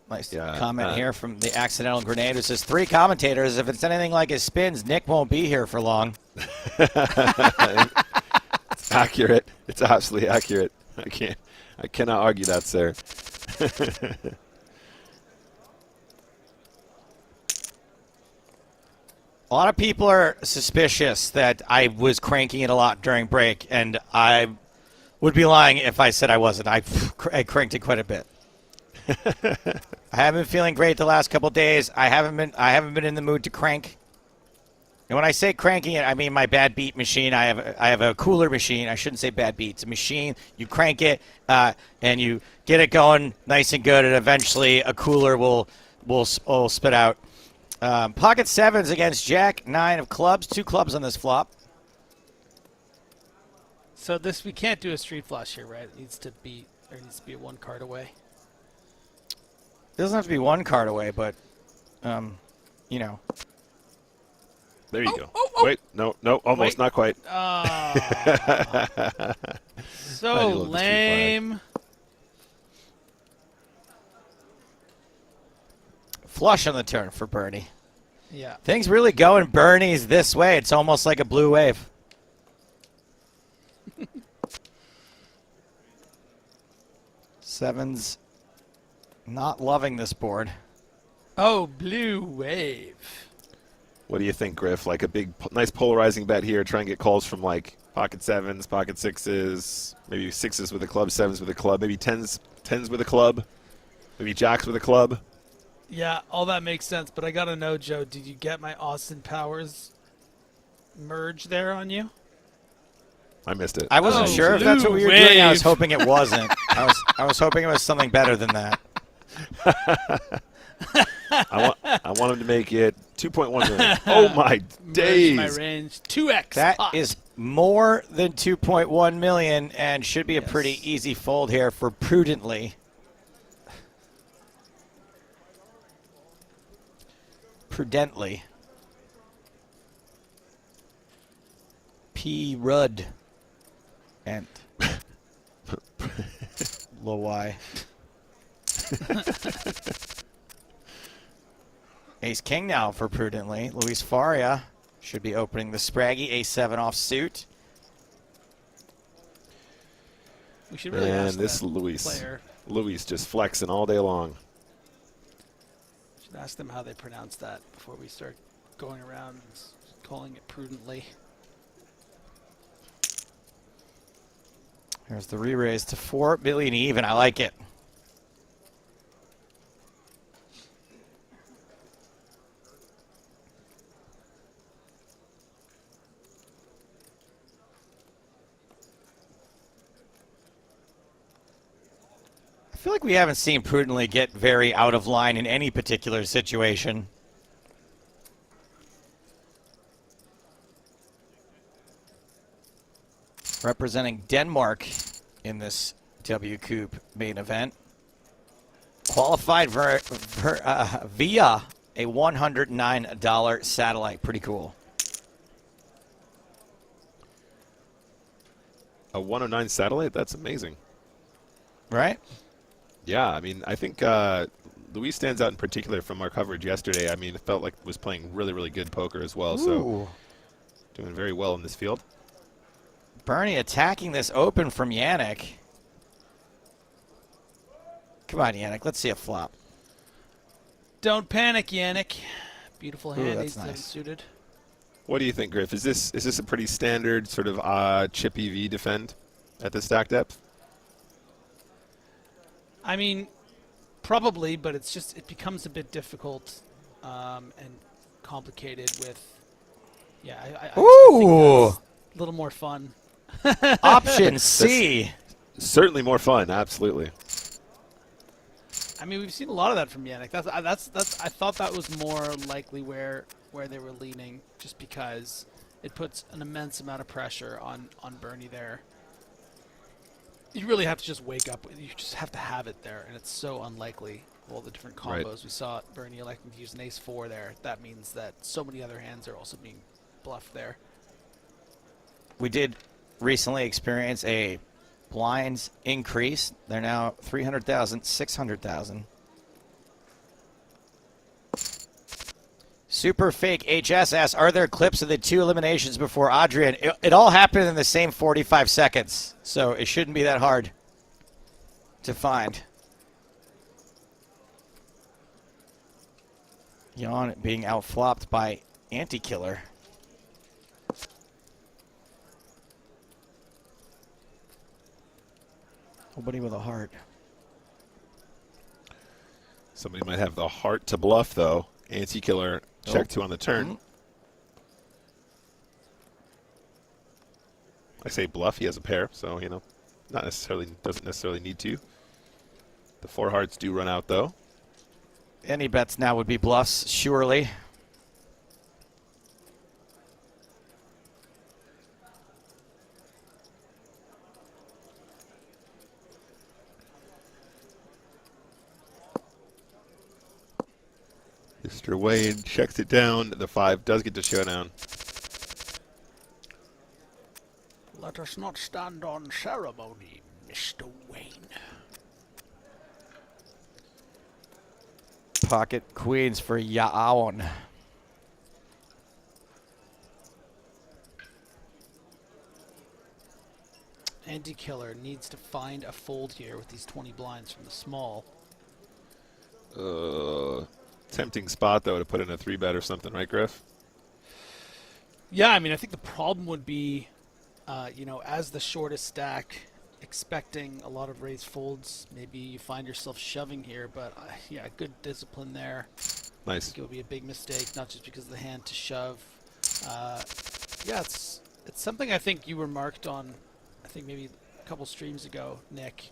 Nice comment here from the Accidental Grenade, who says 3 commentators. If it's anything like his spins, Nick won't be here for long. It's accurate. It's absolutely accurate. I cannot argue that, sir. A lot of people are suspicious that I was cranking it a lot during break, and I would be lying if I said I wasn't. I cranked it quite a bit. I haven't been feeling great the last couple days. I haven't been in the mood to crank. And when I say cranking it, I mean my bad beat machine. I have a cooler machine. I shouldn't say bad beat. It's a machine. You crank it and you get it going nice and good, and eventually a cooler will spit out. Pocket 7s against Jack 9 of clubs. 2 clubs on this flop. So we can't do a street flush here, right? It needs to be a 1 card away. It doesn't have to be 1 card away, but you know. There you go. Wait, no, almost, not quite. So lame. Flush on the turn for Bernie. Yeah. Things really going Bernie's this way. It's almost like a blue wave. Sevens not loving this board. Oh, blue wave. What do you think, Griff? Like a big, nice polarizing bet here. Try and get calls from like pocket sevens, pocket sixes, maybe sixes with a club, sevens with a club, maybe tens with a club, maybe jacks with a club. Yeah, all that makes sense, but I gotta know, Joe, did you get my Austin Powers merge there on you? I missed it. I wasn't Oh, sure if that's what we were blue doing. I was wave. hoping it wasn't. I was hoping it was something better than that. I want him to make it 2.1 million. Oh my days! Merge my range 2x. That pot. is more than 2.1 million and should be a pretty easy fold here for Prudently. Prudently. P. Rudd. And Low Y. Ace King now for Prudently. Luis Faria should be opening the Spraggy. Ace-7 off suit. We should really And ask this that Luis. player. Luis just flexing all day long. Should ask them how they pronounce that before we start going around and calling it Prudently. Here's the re-raise to 4 million even. I like it. I feel like we haven't seen Prudently get very out of line in any particular situation. Representing Denmark in this WCOOP main event. Qualified via a $109 satellite. Pretty cool. A 109 satellite? That's amazing. Right? Yeah, I mean, I think Luis stands out in particular from our coverage yesterday. I mean, it felt like was playing really, really good poker as well. Ooh. So doing very well in this field. Bernie attacking this open from Yannick. Come on, Yannick. Let's see a flop. Don't panic, Yannick. Beautiful hand. that's Ace-7 nice. suited. What do you think, Griff? Is this a pretty standard sort of chip EV defend at the stack depth? I mean, probably, but it's just it becomes a bit difficult and complicated with. Yeah, I think that's a little more fun. Option C. Certainly more fun, absolutely. I mean, we've seen a lot of that from Yannick. That's I thought that was more likely where they were leaning, just because it puts an immense amount of pressure on Bernie there. You really have to just wake up. You just have to have it there, and it's so unlikely. All the different combos Right. we saw Bernie electing to use an ace-4 there. That means that so many other hands are also being bluffed there. We did recently experience a blinds increase. They're now 300,000, 600,000. Super Fake HS asks, are there clips of the 2 eliminations before Adrian? It all happened in the same 45 seconds, so it shouldn't be that hard to find. Jan being outflopped by Anti-Killer. Nobody with a heart. Somebody might have the heart to bluff, though. Anti-Killer, check 2 on the turn. I say bluff, he has a pair, so, you know, doesn't necessarily need to. The 4 hearts do run out, though. Any bets now would be bluffs, surely. Mr. Wayne checks it down. The 5 does get to showdown. Let us not stand on ceremony, Mr. Wayne. Pocket queens for Yaon. Anti-Killer needs to find a fold here with these 20 blinds from the small. Tempting spot, though, to put in a 3-bet or something, right, Griff? Yeah, I mean, I think the problem would be, you know, as the shortest stack, expecting a lot of raise folds. Maybe you find yourself shoving here, but yeah, good discipline there. Nice. I think it would be a big mistake, not just because of the hand to shove. Yeah, it's something I think you remarked on, I think maybe a couple streams ago, Nick.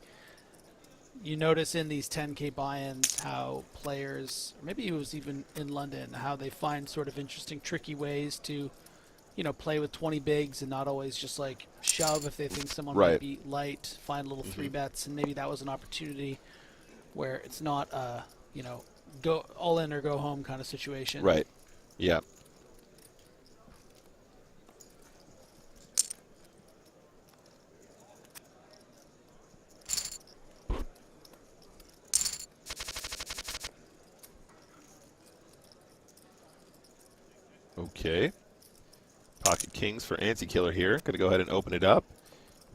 You notice in these 10K buy-ins how players, or maybe it was even in London, how they find sort of interesting, tricky ways to, you know, play with 20 bigs and not always just like shove if they think someone might be light, find little 3-bets, and maybe that was an opportunity where it's not a, you know, go all in or go home kind of situation. Right. Yeah. Okay. Pocket kings for Anti-Killer here. Going to go ahead and open it up.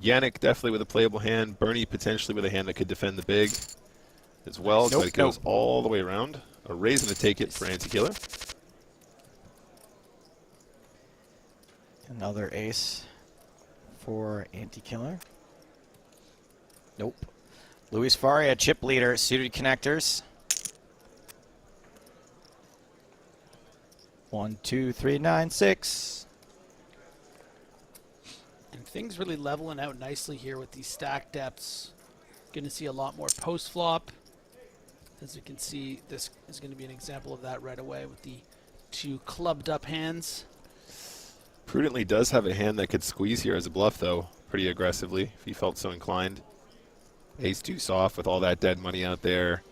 Yannick definitely with a playable hand. Bernie potentially with a hand that could defend the big as well. But it goes all the way around. A raise and a take it for Anti-Killer. Another ace for Anti-Killer. Nope. Luis Faria, chip leader, suited connectors. 1, 2, 3, 9, 6. And things really leveling out nicely here with these stack depths. Going to see a lot more post flop. As you can see, this is going to be an example of that right away with the 2 clubbed up hands. Prudently does have a hand that could squeeze here as a bluff, though, pretty aggressively, if he felt so inclined. Ace deuce off with all that dead money out there.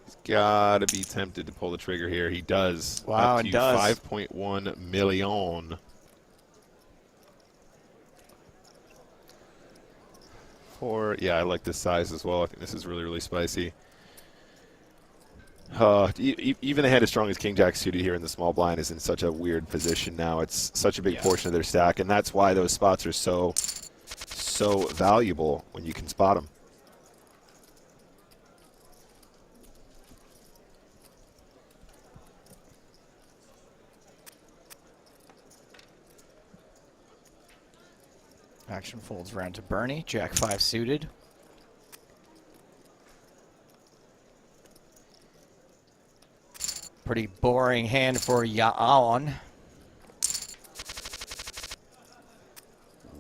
He's got to be tempted to pull the trigger here. He does. Wow, up to it does. 5.1 million. Yeah, I like this size as well. I think this is really, really spicy. Even a hand as strong as King Jack suited here in the small blind is in such a weird position now. It's such a big portion of their stack, and that's why those spots are so valuable when you can spot them. Action folds around to Bernie. Jack 5 suited. Pretty boring hand for Yaon.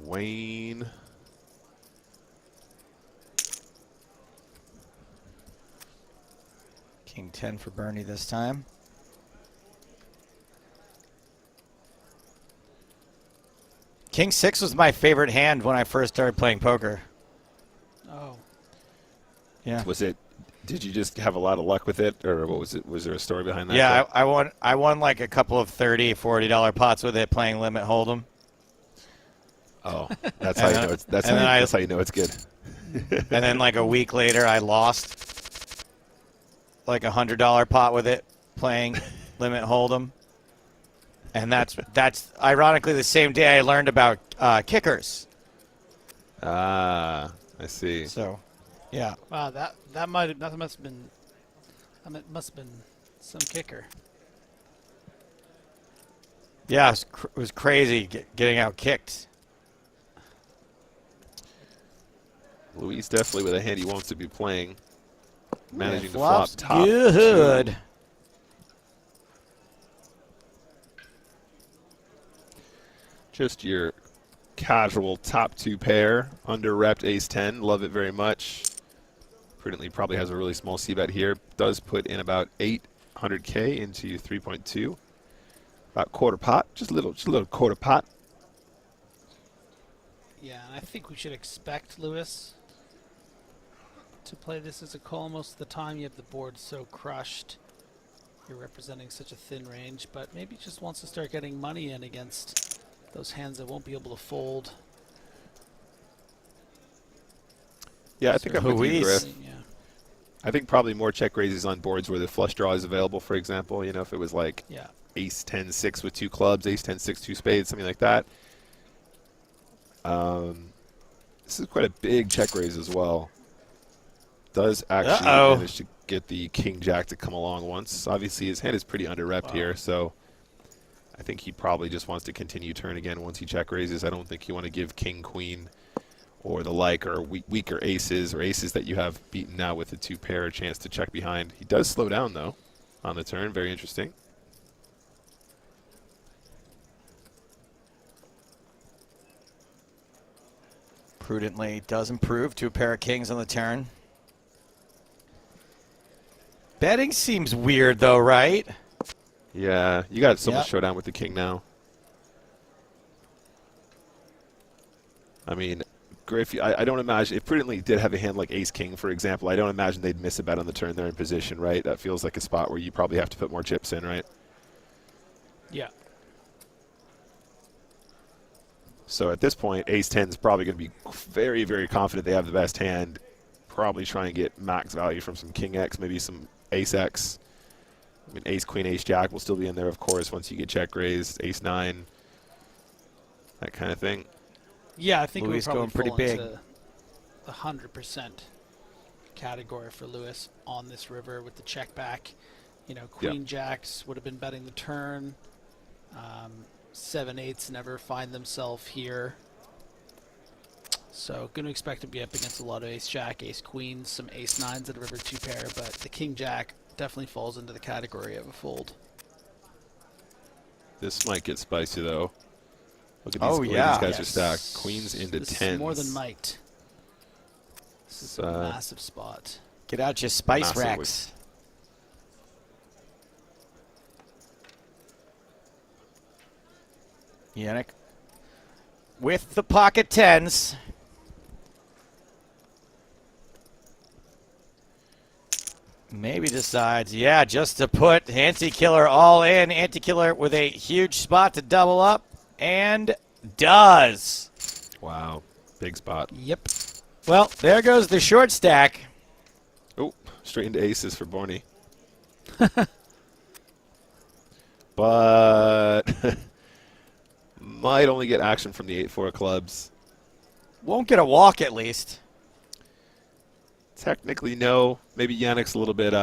Wayne. King 10 for Bernie this time. King 6 was my favorite hand when I first started playing poker. Oh. Yeah. Did you just have a lot of luck with it, or what was it? Was there a story behind that? Yeah, I won like a couple of $30, $40 pots with it playing Limit Hold'em. Oh, that's how you know it's that's how you know it's good. And then like a week later, I lost like $100 pot with it playing Limit Hold'em. And that's ironically the same day I learned about kickers. Ah, I see. So, yeah. Wow, that must have been some kicker. Yeah, it was crazy getting out kicked. Luis definitely with a hand he wants to be playing, managing to Flops flop top. good. Just your casual top 2 pair, under repped ace 10. Love it very much. Prudently probably has a really small c-bet here. Does put in about 800K into 3.2. About quarter pot, just a little quarter pot. Yeah, and I think we should expect Lewis to play this as a call most of the time. You have the board so crushed. You're representing such a thin range, but maybe just wants to start getting money in against those hands that won't be able to fold. Yeah, I think I'm with you, Griff. Yeah. I think probably more check raises on boards where the flush draw is available, for example. You know, if it was like ace 10 6 with 2 clubs, ace 10 6 2 spades, something like that. This is quite a big check raise as well. Does actually manage to get the king-jack to come along once. Obviously, his hand is pretty under-repped here, so I think he probably just wants to continue turn again once he check raises. I don't think you want to give king-queen or the like, or weaker aces, or aces that you have beaten now with the 2-pair a chance to check behind. He does slow down, though, on the turn. Very interesting. Prudently does improve to a pair of kings on the turn. Betting seems weird, though, right? Yeah, you got so much showdown with the king now. I mean, Griff, I don't imagine, if Prudently did have a hand like ace-king, for example, I don't imagine they'd miss a bet on the turn they're in position, right? That feels like a spot where you probably have to put more chips in, right? Yeah. So at this point, ace-10 is probably going to be very, very confident they have the best hand. Probably try and get max value from some king-x, maybe some ace-x. I mean, ace-queen, ace-jack will still be in there, of course, once you get check raised. Ace-9, that kind of thing. Yeah, I think Louis we're probably going pretty fall big. into the 100% category for Lewis on this river with the check back. You know, queen jacks would have been betting the turn. 7/8s never find themselves here. So going to expect to be up against a lot of ace-jack, ace-queens, some ace-9s at a river 2-pair, but the king-jack definitely falls into the category of a fold. This might get spicy, though. Look at these, the way these guys are stacked. Queens into this 10s. Is more than might. This is a massive spot. Get out your spice Massively. racks. Yannick with the pocket 10s. Maybe decides, yeah, just to put Anti-Killer all in. Anti-Killer with a huge spot to double up, and does. Wow, big spot. Yep. Well, there goes the short stack. Oh, straight into aces for Borny. But might only get action from the 8-4 clubs. Won't get a walk at least. Technically, no. Maybe Yannick's a little bit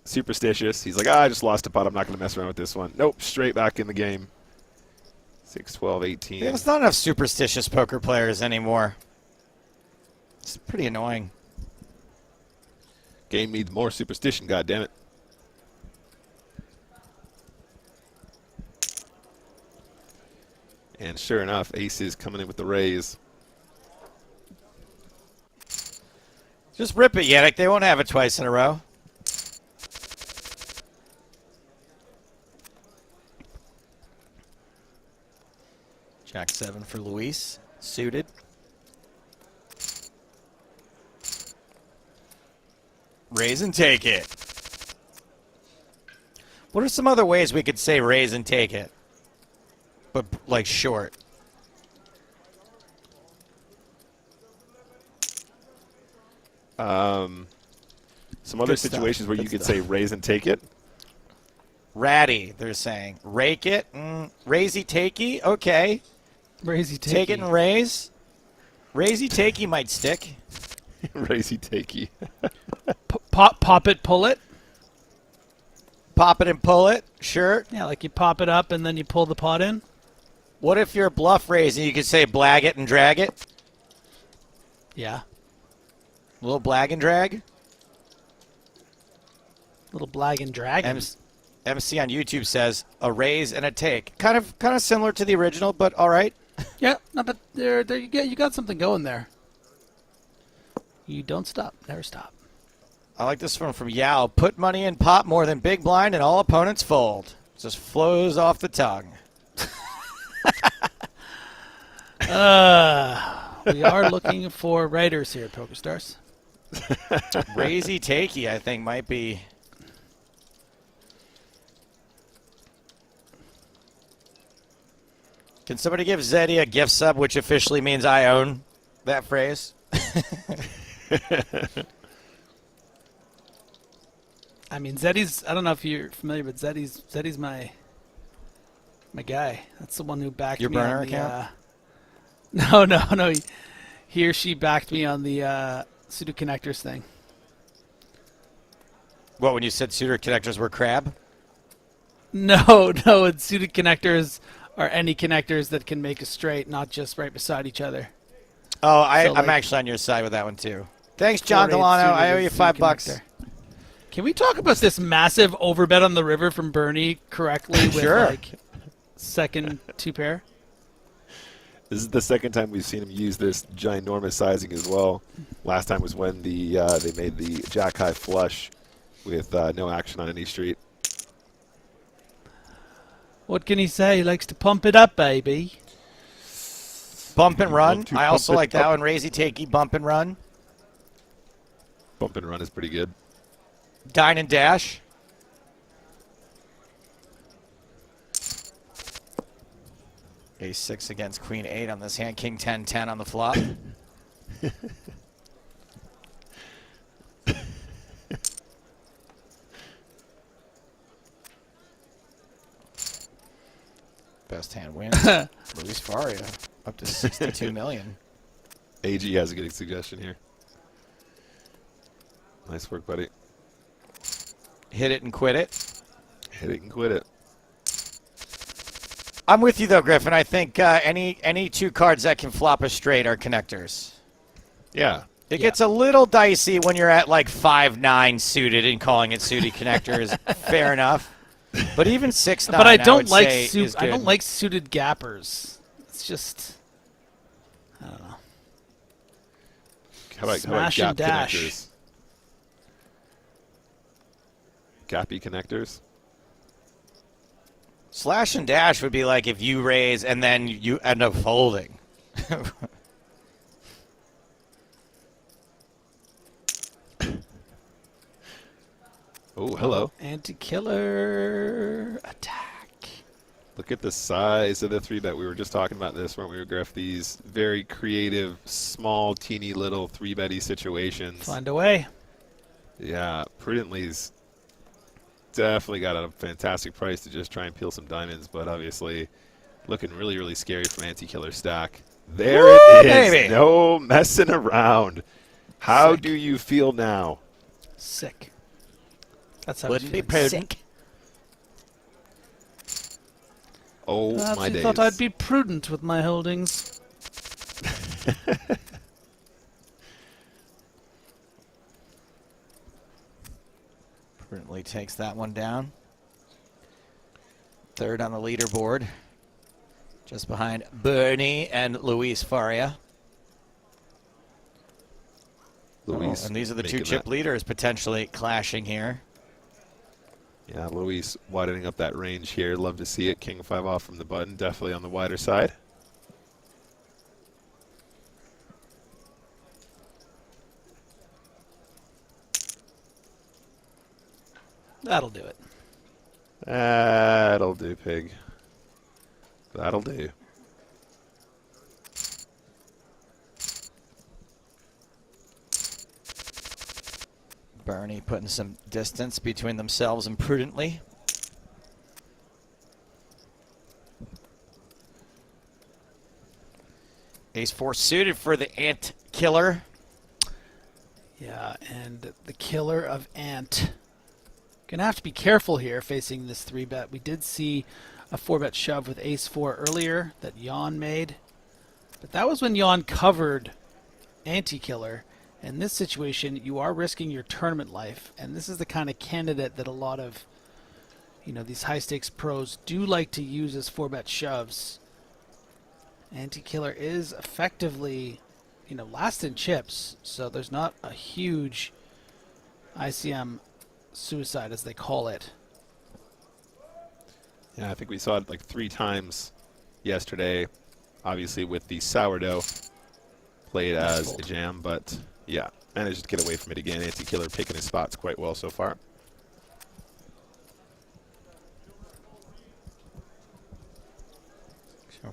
superstitious. He's like, I just lost a pot. I'm not going to mess around with this one. Nope, straight back in the game. 6, 12, 18. There's not enough superstitious poker players anymore. It's pretty annoying. Game needs more superstition, goddammit. And sure enough, aces coming in with the raise. Just rip it, Yannick. They won't have it twice in a row. Jack 7 for Luis. Suited. Raise and take it. What are some other ways we could say raise and take it? But, like, short. Some other Good stuff. situations where Good you could stuff. say raise and take it. Ratty, they're saying. Rake it. Raisey takey. Okay. Raisey Take it and raise. Raisey takey might stick. Raisey takey. Pop it, pull it. Pop it and pull it. Sure. Yeah, like you pop it up and then you pull the pot in. What if you're bluff raising? You could say blag it and drag it. Yeah. A little blag and drag. Little blag and drag. MC on YouTube says a raise and a take. Kind of similar to the original, but all right. Yeah, no, but there you got something going there. You don't stop, never stop. I like this one from Yao. Put money in pot more than big blind and all opponents fold. Just flows off the tongue. We are looking for writers here at PokerStars. Raisey takey, I think, might be. Can somebody give Zeddy a gift sub, which officially means I own that phrase? I mean, Zeddy's, I don't know if you're familiar, but Zeddy's my guy. That's the one who backed Your me burner on the, account? No. He or she backed me on the suited connectors thing. What, when you said suitor connectors were crab? No, no, it's suited connectors are any connectors that can make a straight, not just right beside each other. Oh, So, I'm like, actually on your side with that one too. Thanks, John 4/8 Delano. suited I owe is you suited $5. connector. Can we talk about this massive overbet on the river from Bernie correctly with Sure. like second two pair? This is the second time we've seen him use this ginormous sizing as well. Last time was when they made the jack high flush with no action on any street. What can he say? He likes to pump it up, baby. Bump and run. Want to I also pump it like that up. one. Raisy takey, bump and run. Bump and run is pretty good. Dine and dash. Ace-6 against Queen-8 on this hand. King-10-10 on the flop. Best hand wins. Luis Faria up to 62 million. AG has a good suggestion here. Nice work, buddy. Hit it and quit it. Hit it and quit it. I'm with you though, Griffin. I think any two cards that can flop a straight are connectors. Yeah. It gets a little dicey when you're at like 5-9 suited and calling it suited connectors. Fair enough. But even 6-9, But I don't would like say is I don't good. like suited gappers. It's just I don't know. How about Smash gap and dash. connectors? Gappy connectors? Slash and dash would be like if you raise and then you end up folding. Oh, hello. Anti-killer attack. Look at the size of the 3-bet. We were just talking about this, weren't we, Griff? These very creative, small, teeny little 3-betty situations. Find a way. Yeah, Prudently's definitely got a fantastic price to just try and peel some diamonds, but obviously looking really, really scary from Anti-Killer Stack. There Woo, it is. baby. No messing around. How Sick. do you feel now? Sick. That's how Wouldn't be it's feeling. prudent. Oh, Perhaps my you days. thought I'd be prudent with my holdings. Prudently takes that one down. Third on the leaderboard. Just behind Bernie and Luis Faria. Luis And these are the two making chip that- leaders potentially clashing here. Yeah, Luis widening up that range here. Love to see it. King 5 off from the button. Definitely on the wider side. That'll do it. That'll do, pig. That'll do. Bernie putting some distance between themselves and Prudently. Ace-4 suited for the Ant Killer. Yeah, and the killer of Ant. Gonna have to be careful here facing this 3-bet. We did see a 4-bet shove with Ace-4 earlier that Jan made. But that was when Jan covered Anti-Killer. In this situation, you are risking your tournament life. And this is the kind of candidate that a lot of, these high-stakes pros do like to use as 4-bet shoves. Anti-Killer is effectively, last in chips. So there's not a huge ICM suicide, as they call it. Yeah, I think we saw it like 3 times yesterday. Obviously with the sourdough played as a jam, but yeah, managed to get away from it again. Anti-Killer picking his spots quite well so far.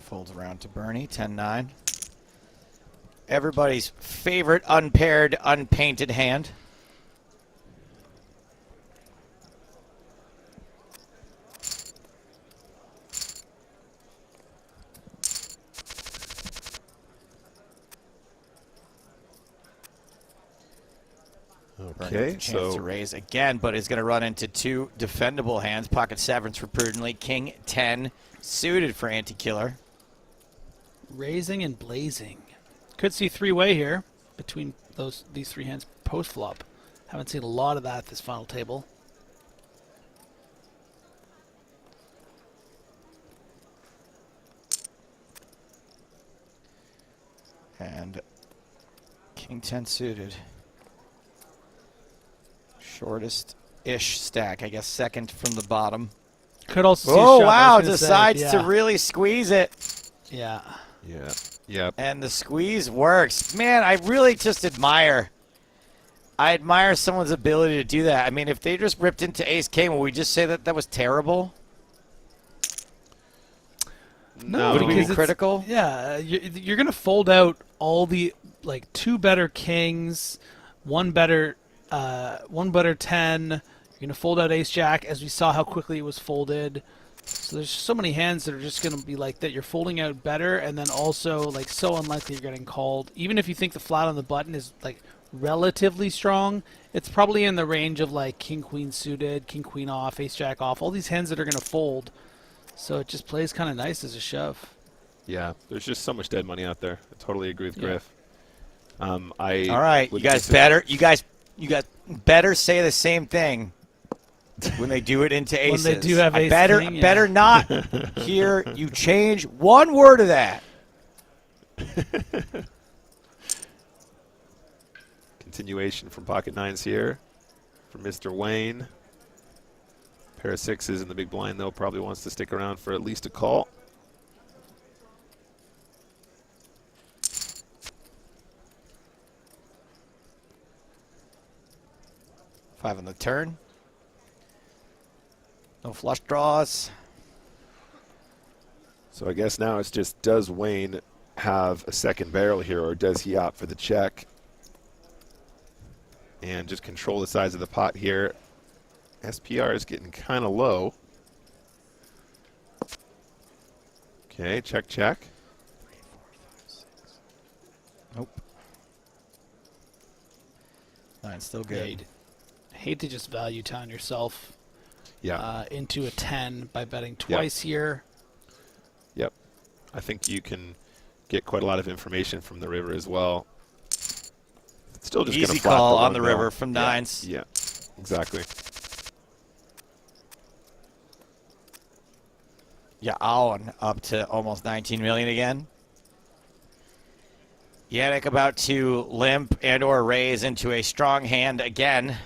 Folds around to Bernie, 10-9. Everybody's favorite unpaired, unpainted hand. Okay, Chance so to raise again, but is going to run into two defendable hands. Pocket sevens for prudently. King 10 suited for anti-killer. Raising and blazing. Could see three-way here between these three hands post-flop. Haven't seen a lot of that at this final table. And King 10 suited. Shortest-ish stack, I guess second from the bottom. Could also see a Oh, shove, I wow, was gonna say, decides yeah. to really squeeze it. Yeah. yeah, yep. And the squeeze works. Man, I really just admire someone's ability to do that. I mean, if they just ripped into ace-king, will we just say that that was terrible? No, Would it be because it's- critical? Yeah, you're going to fold out all the, like, two better kings, one better 10. You're going to fold out ace-jack, as we saw how quickly it was folded. So there's so many hands that are just going to be like that. You're folding out better, and then also, like, so unlikely you're getting called. Even if you think the flat on the button is, like, relatively strong, it's probably in the range of, like, king-queen suited, king-queen off, ace-jack off, all these hands that are going to fold. So it just plays kind of nice as a shove. Yeah, there's just so much dead money out there. I totally agree with Yeah. Griff. All right, would you guys better say the same thing when they do it into When aces. they do have I ace better king, yeah. better not hear you change one word of that. Continuation from pocket nines here for Mr. Wayne. Pair of sixes in the big blind, though, probably wants to stick around for at least a call. Five on the turn. No flush draws. So I guess now it's just, does Wayne have a second barrel here, or does he opt for the check? And just control the size of the pot here. SPR is getting kind of low. Okay, check, check. Nope. Nine's still Yeah, good. you'd hate to just value town yourself Yeah. into a 10 by betting twice here. Yep. I think you can get quite a lot of information from the river as well. It's still just Easy gonna flat call the on the 1-0. river from nines. Yeah, exactly. Yeah, Owen up to almost 19 million again. Yannick about to limp and or raise into a strong hand again.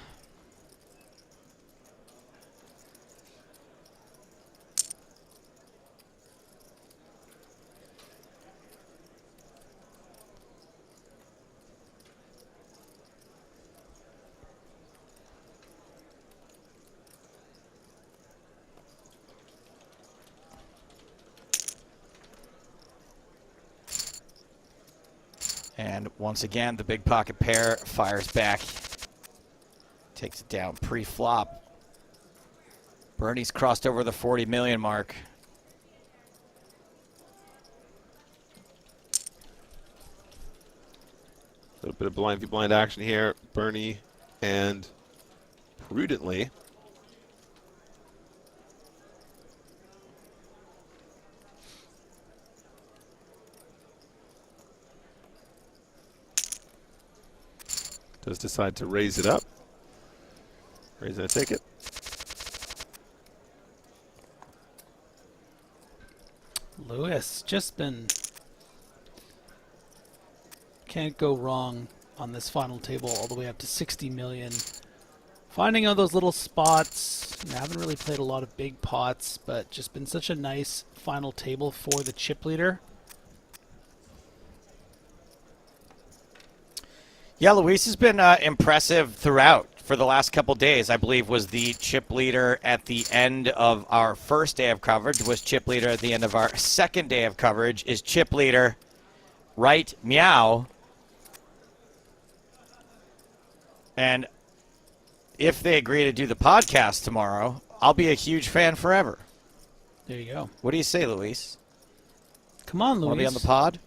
And once again, the big pocket pair fires back. Takes it down pre-flop. Bernie's crossed over the 40 million mark. A little bit of blind v blind action here. Bernie and prudently. Does decide to raise it up. Raise and take it. Lewis just been can't go wrong on this final table all the way up to 60 million. Finding all those little spots. I haven't really played a lot of big pots, but just been such a nice final table for the chip leader. Yeah, Luis has been impressive throughout for the last couple days. I believe was the chip leader at the end of our first day of coverage, was chip leader at the end of our second day of coverage, is chip leader right meow. And if they agree to do the podcast tomorrow, I'll be a huge fan forever. There you go. What do you say, Luis? Come on, Luis. Want to be on the pod?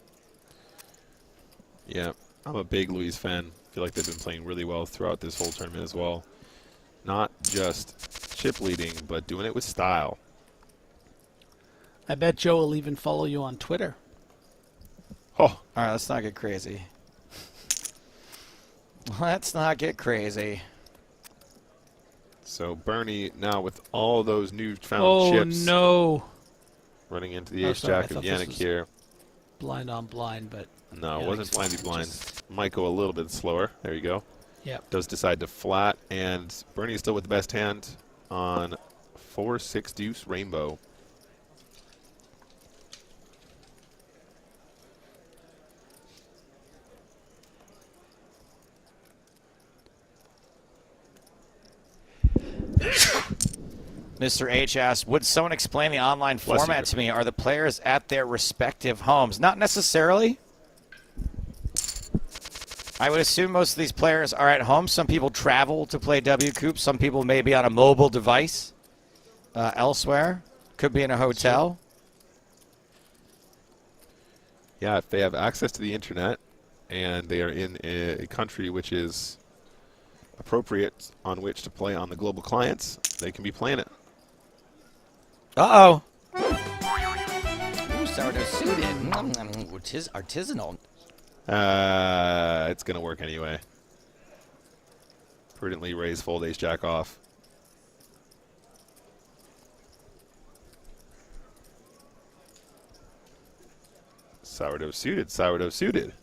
Yeah, I'm a big Luis fan. feel like they've been playing really well throughout this whole tournament as well. Not just chip leading, but doing it with style. I bet Joe will even follow you on Twitter. Oh, All right, let's not get crazy. Let's not get crazy. so Bernie now with all those newfound chips. Oh, no. Running into the Oh, ace sorry, I jack of thought this Yannick was here. Blind on blind, but No, it Yannick's wasn't blindy blind. just- Might go a little bit slower. There you go. Yep. Does decide to flat, and Bernie's still with the best hand on 4-6 deuce rainbow. Mr. H asked, would someone explain the online Bless you, format Griffin. to me? Are the players at their respective homes? Not necessarily. I would assume most of these players are at home. Some people travel to play WCOOP. Some people may be on a mobile device elsewhere. Could be in a hotel. Yeah, if they have access to the internet and they are in a country which is appropriate on which to play on the global clients, they can be playing it. Uh-oh. Ooh, sourdough suited. Artisanal. It's going to work anyway. Prudently raise fold ace jack off. Sourdough suited, sourdough suited.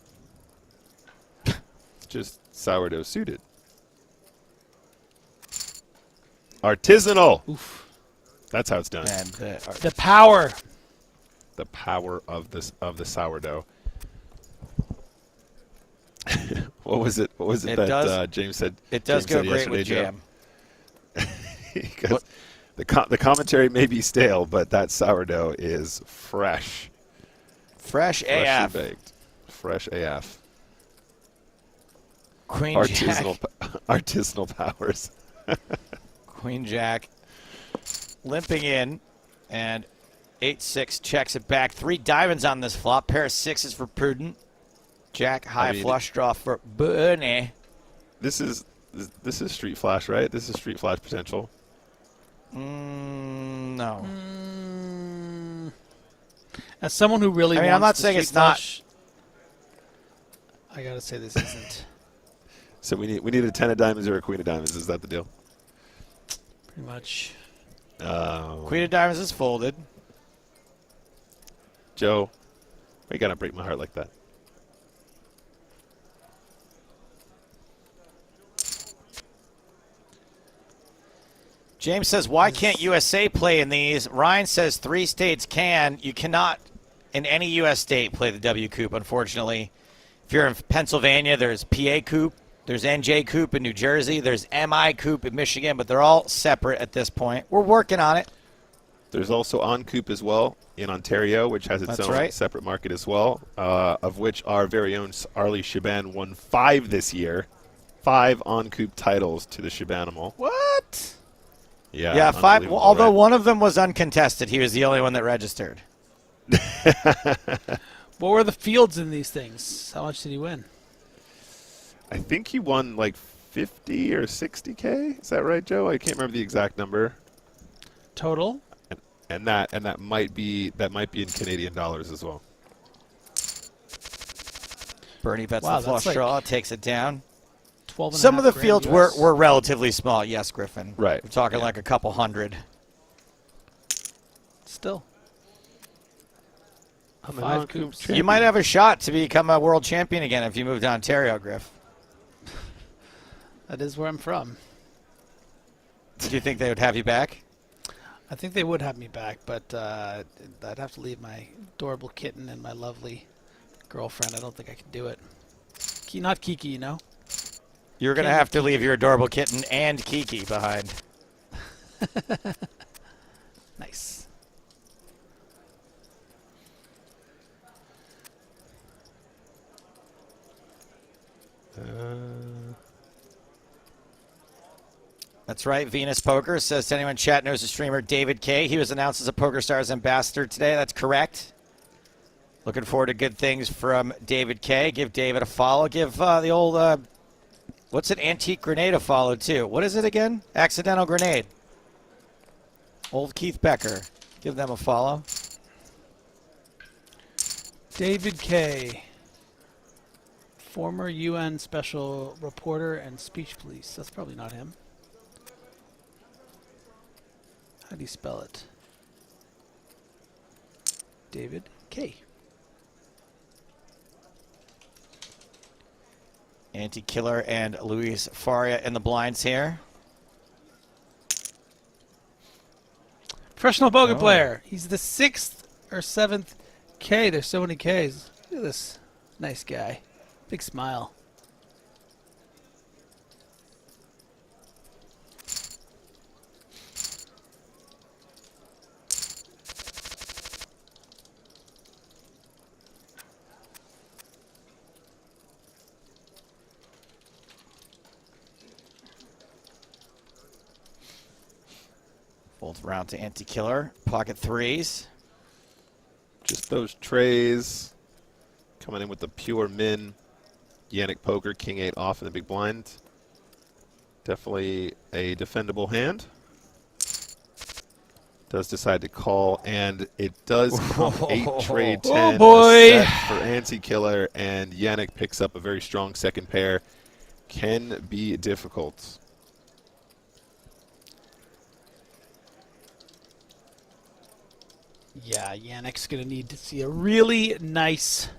Just sourdough suited. Artisanal. Oof. That's how it's done. And The power. The power of the sourdough. What was it? What was it, It that does- James said? it does James go said great with yesterday, jam. Joe? Because the commentary may be stale, but that sourdough is fresh. Fresh Freshly AF. baked. Fresh AF. Queen Artisanal, Jack. artisanal powers. Queen Jack limping in, and 8-6 checks it back. 3 diamonds on this flop. Pair of sixes for Prudent. Jack high flush draw for Bernie. This is street flash, right? This is street flash potential. No. As someone who really I mean, wants I'm not the saying street it's not. flush, I gotta say this isn't. So we need a 10 of diamonds or a queen of diamonds. Is that the deal? Pretty much. Queen of diamonds is folded. Joe, why you gotta break my heart like that? James says, why can't USA play in these? Ryan says 3 states can. You cannot in any U.S. state play the WCOOP, unfortunately. If you're in Pennsylvania, there's PA Coop. There's NJ Coop in New Jersey. There's MI Coop in Michigan, but they're all separate at this point. We're working on it. There's also On Coop as well in Ontario, which has its That's own right. separate market as well, of which our very own Arlie Shaban won 5 this year. 5 On Coop titles to the Shabanimal. What? Yeah, 5. unbelievable, Well, although right? one of them was uncontested, he was the only one that registered. What were the fields in these things? How much did he win? I think he won like 50 or 60K. Is that right, Joe? I can't remember the exact number. Total? And that might be in Canadian dollars as well. Bernie bets Wow, the flush that's like draw, takes it down. 12 and a Some of half the grand fields US. were relatively small. Yes, Griffin. Right. We're talking Yeah. like a couple hundred. Still. A I'm a 5 non-coop coops. champion. You might have a shot to become a world champion again if you move to Ontario, Griff. That is where I'm from. Do you think they would have you back? I think they would have me back, but I'd have to leave my adorable kitten and my lovely girlfriend. I don't think I can do it. Not Kiki, you know? You're going to Can't have to leave your adorable kitten and Kiki behind. Nice. That's right. Venus Poker says to anyone in chat knows the streamer David K. He was announced as a PokerStars ambassador today. That's correct. Looking forward to good things from David K. Give David a follow. Give the old What's an antique grenade to follow, too? What is it again? Accidental grenade. Old Keith Becker. Give them a follow. David K. Former UN special reporter and speech police. That's probably not him. How do you spell it? David K. Anti-Killer and Luis Faria in the blinds here. Professional poker player. He's the 6th or 7th K. There's so many Ks. Look at this nice guy. Big smile. Folds around to Anti-Killer. Pocket threes. Just those trays. Coming in with the pure min. Yannick Poker, King 8 off in the big blind. Definitely a defendable hand. Does decide to call, and it does come 8 trade 10. Oh boy! A set for Anti-Killer, and Yannick picks up a very strong second pair. Can be difficult. Yeah, Yannick's going to need to see a really nice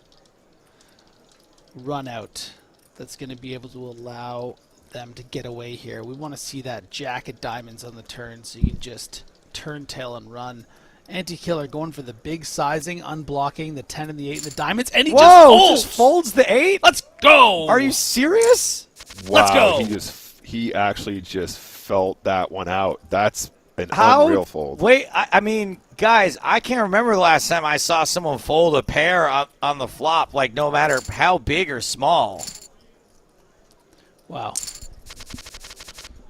run out that's going to be able to allow them to get away here. We want to see that jack of diamonds on the turn so you can just turn tail and run. Anti-Killer going for the big sizing, unblocking the 10 and the 8 and the diamonds, and he just folds the 8? Let's go! Are you serious? Wow, Let's go! He actually just felt that one out. That's an unreal fold. Wait, I mean, guys, I can't remember the last time I saw someone fold a pair on the flop, like no matter how big or small. Wow.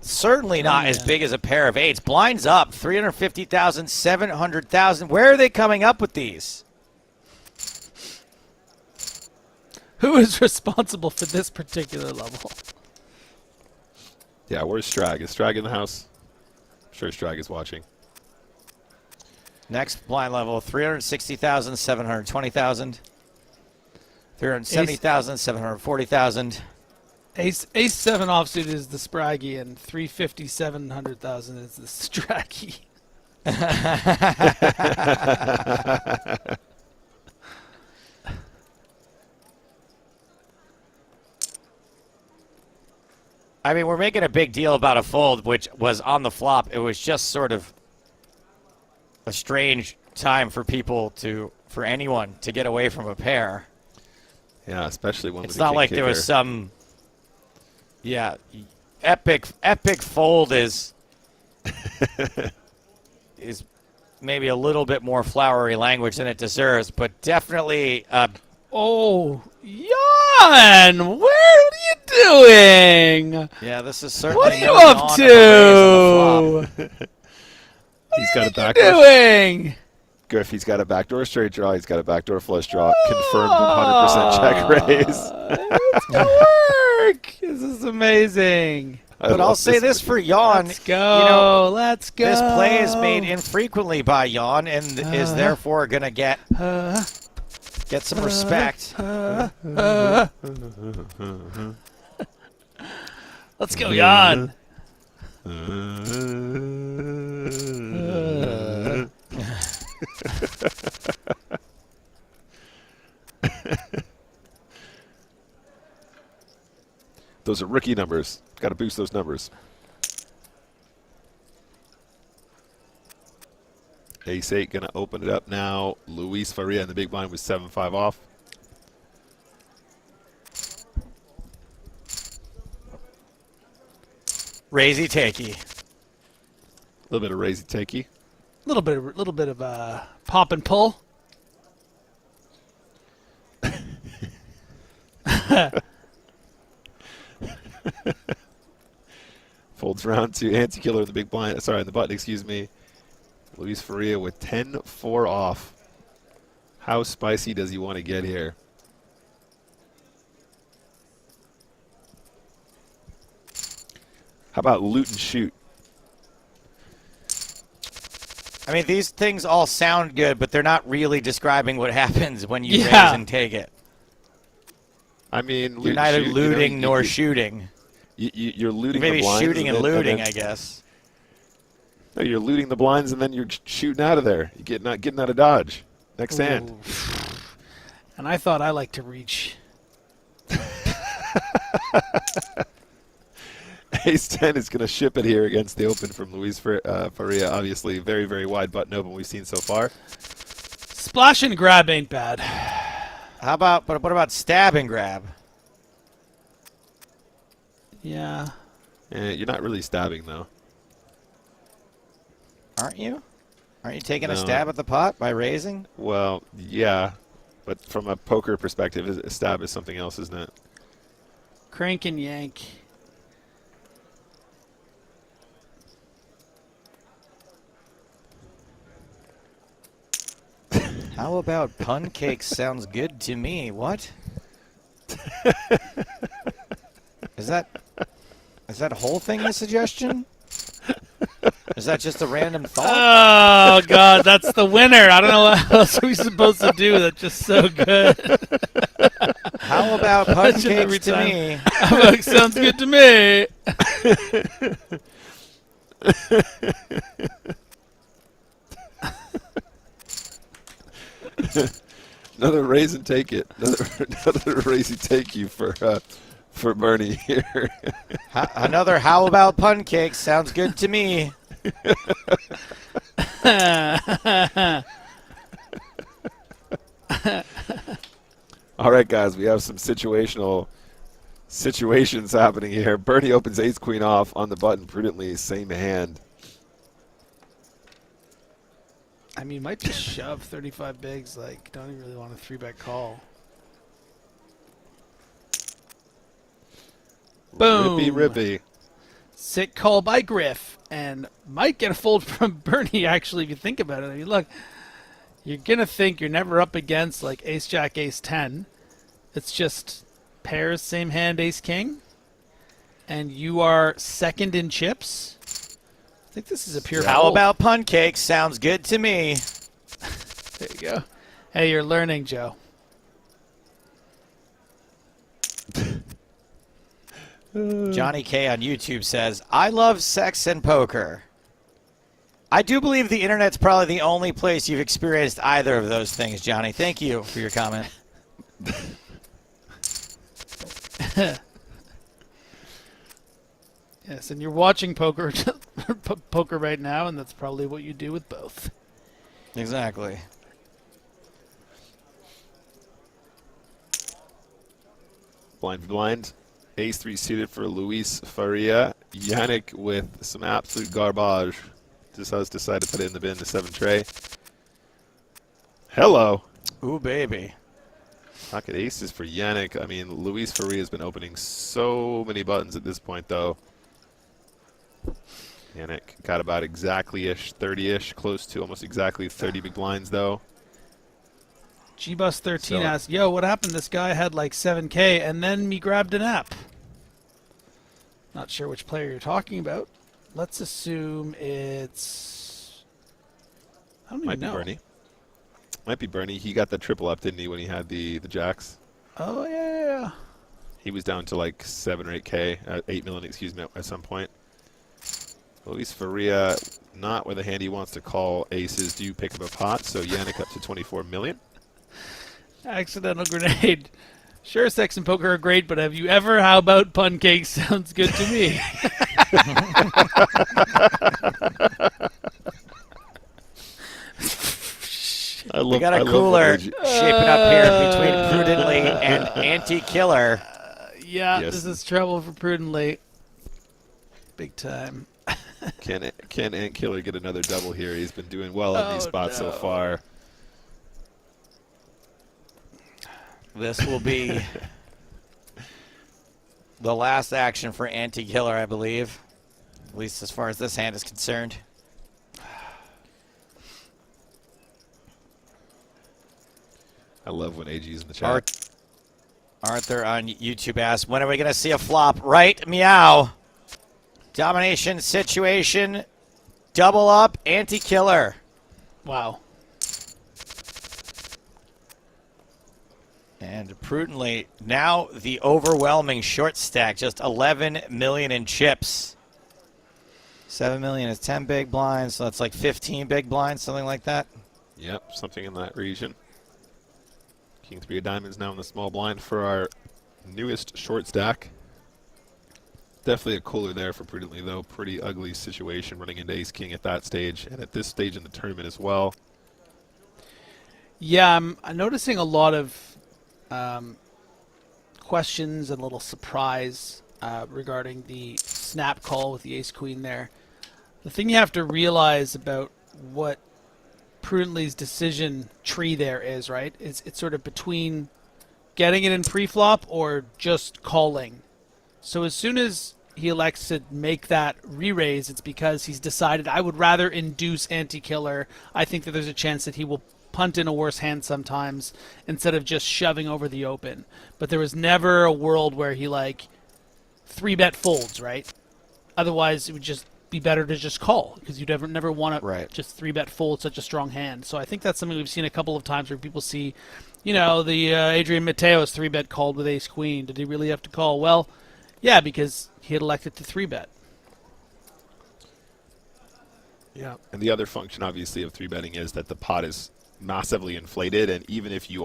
Certainly not as big as a pair of 8s. Blinds up, 350,000, 700,000. Where are they coming up with these? Who is responsible for this particular level? Yeah, where's Strag? Is Strag in the house? I'm sure Strag is watching. Next blind level, 360,000, 720,000. 370,000, 740,000. Ace 7 offsuit is the Spraggy, and 350, 700,000 is the Straggy. I mean, we're making a big deal about a fold, which was on the flop. It was just sort of a strange time for for anyone to get away from a pair. Yeah, especially when it's not like there was some, epic fold is maybe a little bit more flowery language than it deserves, but definitely. Oh, Jan, what are you doing? Yeah, this is certainly. What are you up to? He's got a backdoor. Doing? Griff, he's got a backdoor straight draw. He's got a backdoor flush draw. Confirmed 100% check raise. It's gonna work. This is amazing. But I'll say this for Jan. Let's go. Let's go. This play is made infrequently by Jan and is therefore going to get some respect. Let's go, Jan. Those are rookie numbers. Got to boost those numbers. Ace 8 going to open it up now. Luis Faria in the big blind with 7-5 off. Raisey takey. A little bit of raisey takey. Little bit of pop and pull. Folds around to Anti-Killer in the big blind. Sorry, in the button, excuse me. Luis Faria with 10-4 off. How spicy does he want to get here? How about loot and shoot? I mean, these things all sound good, but they're not really describing what happens when you raise and take it. I mean, You're neither looting nor shooting. You're looting Maybe the blinds. shooting and looting, I guess. No, you're looting the blinds and then you're shooting out of there. You're getting out of dodge. Next hand. And I thought I liked to reach. Ace 10 is going to ship it here against the open from Luis Faria. Obviously, very, very wide button open we've seen so far. Splash and grab ain't bad. But what about stab and grab? Yeah. You're not really stabbing, though. Aren't you? Aren't you taking a stab at the pot by raising? Well, yeah. But from a poker perspective, a stab is something else, isn't it? Crank and yank. How about pun cake sounds good to me? What? Is that whole thing a suggestion? Is that just a random thought? Oh, God, that's the winner. I don't know what else are we supposed to do. That's just so good. How about pun cakes to me? Sounds good to me. Another raise and take it. Another raise and take you for Bernie here. Another how about pun cake sounds good to me. All right, guys, we have some situations happening here. Bernie opens ace queen off on the button prudently, same hand. I mean, might just shove 35 bigs. Like, don't even really want a 3-bet call. Boom. Rippy. Sick call by Griff, and might get a fold from Bernie, actually, if you think about it. I mean, look, you're going to think you're never up against, like, ace-jack, ace-10. It's just pairs, same hand, ace-king. And you are second in chips. I think this is a pure How fold. about pun cake sounds good to me. There you go. Hey, you're learning, Joe. Johnny K on YouTube says, I love sex and poker. I do believe the internet's probably the only place you've experienced either of those things, Johnny. Thank you for your comment. Yes, and you're watching poker poker right now, and that's probably what you do with both. Exactly. Blind for blind. Ace 3 suited for Luis Faria. Yannick with some absolute garbage. Just has decided to put it in the bin, the 7 tray. Hello. Ooh, baby. Pocket aces for Yannick. I mean, Luis Faria has been opening so many buttons at this point, though. Yannick got about exactly-ish, 30-ish, close to almost exactly 30 big blinds, though. Gbus13 asked, yo, what happened? This guy had like 7K, and then me grabbed an app. Not sure which player you're talking about. Let's assume it's... I don't even know. Might be Bernie. Might be Bernie. He got the triple up, didn't he, when he had the jacks? Oh, yeah. He was down to like 7 or 8K, 8 million, excuse me, at some point. Luis Faria, not with a hand he wants to call aces, do pick up a pot, so Yannick up to 24 million. Accidental grenade. Sure, sex and poker are great, but have you ever, how about pun cake sounds good to me? We got a cooler shaping up here between Prudently and Anti-Killer. Yeah, Yes. This is trouble for Prudently. Big time. Can Ant Killer get another double here? He's been doing well in these spots so far. This will be the last action for Anti-Killer, I believe. At least as far as this hand is concerned. I love when AG's in the chat. Arthur on YouTube asked, when are we going to see a flop? Right? Meow. Domination situation. Double up, anti-killer. Wow. And prudently, now the overwhelming short stack, just 11 million in chips. 7 million is 10 big blinds, so that's like 15 big blinds, something like that. Yep, something in that region. King 3 of diamonds now in the small blind for our newest short stack. Definitely a cooler there for prudently, though. Pretty ugly situation running into ace king at that stage, and at this stage in the tournament as well. Yeah, I'm noticing a lot of questions and a little surprise regarding the snap call with the ace-queen there. The thing you have to realize about what Prudently's decision tree there is, right? It's sort of between getting it in pre-flop or just calling. So as soon as he elects to make that re-raise, it's because he's decided, I would rather induce anti-killer. I think that there's a chance that he will punt in a worse hand sometimes instead of just shoving over the open. But there was never a world where he, like, 3-bet folds, right? Otherwise, it would just be better to just call because you'd never want to just 3-bet fold such a strong hand. So I think that's something we've seen a couple of times where people see, you know, the Adrian Mateos 3-bet called with ace-queen. Did he really have to call? Well, yeah, because he had elected to 3-bet. Yeah. And the other function, obviously, of 3-betting is that the pot is massively inflated, and even if they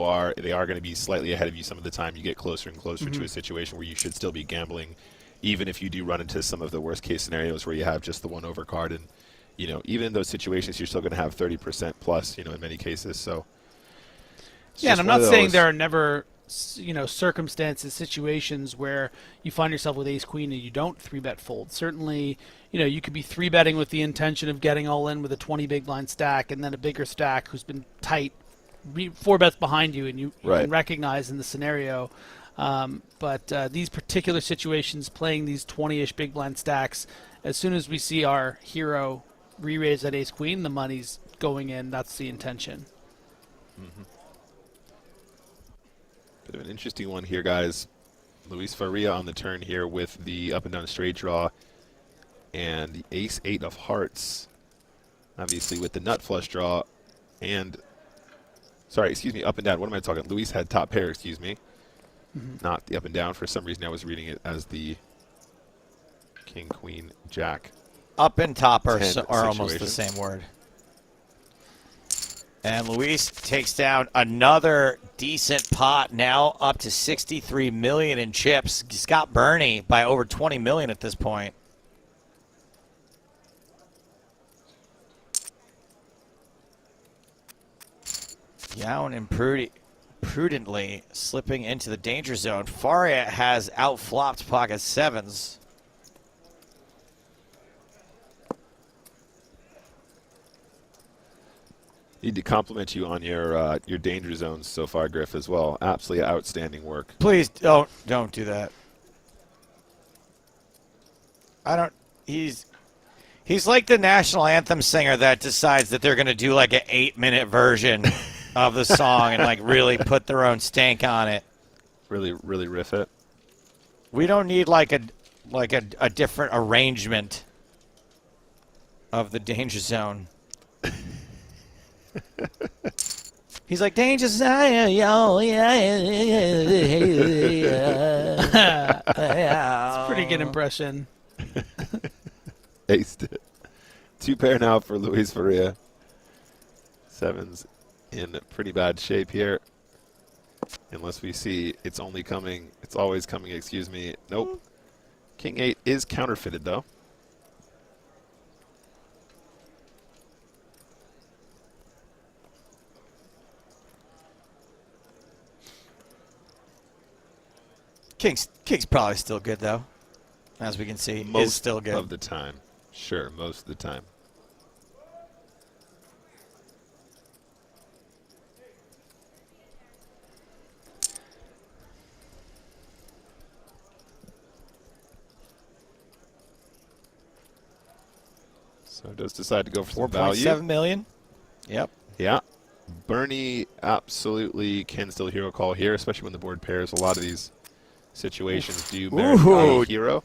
are going to be slightly ahead of you some of the time, you get closer and closer to a situation where you should still be gambling, even if you do run into some of the worst case scenarios where you have just the one over card. And, you know, even in those situations, you're still going to have 30% plus, you know, in many cases. So, yeah, and I'm not saying there are never, you know, circumstances, situations where you find yourself with ace-queen and you don't 3-bet fold. Certainly, you know, you could be 3-betting with the intention of getting all in with a 20 big blind stack and then a bigger stack who's been tight, 4 bets behind you, and you can recognize in the scenario. But these particular situations, playing these 20-ish big blind stacks, as soon as we see our hero re-raise at ace-queen, the money's going in. That's the intention. Bit of an interesting one here, guys. Luis Faria on the turn here with the up and down straight draw and the ace-8 of hearts. Obviously with the nut flush draw and, sorry, excuse me, up and down. What am I talking? Luis had top pair, excuse me. Not the up and down. For some reason I was reading it as the king, queen, jack. Up and top are almost the same word. And Luis takes down another decent pot, now up to 63 million in chips. He's got Bernie by over 20 million at this point. Yown and prudently slipping into the danger zone. Faria has outflopped pocket sevens. Need to compliment you on your danger zones so far, Griff, as well. Absolutely outstanding work. Please don't do that. He's like the national anthem singer that decides that they're going to do like an 8-minute version of the song and like really put their own stank on it. Really riff it. We don't need like a different arrangement of the danger zone. He's like, danger zone, yo, yeah. It's a pretty good impression. Aced it. 2 pair now for Luis Faria. Sevens in pretty bad shape here. Unless we see it's always coming, excuse me. Nope. King 8 is counterfeited though. King's probably still good though, as we can see. Is still good most of the time. Sure, most of the time. So does decide to go for some value. 4.7 million. Yep. Yeah. Bernie absolutely can still hero call here, especially when the board pairs. A lot of these situations do merit a hero.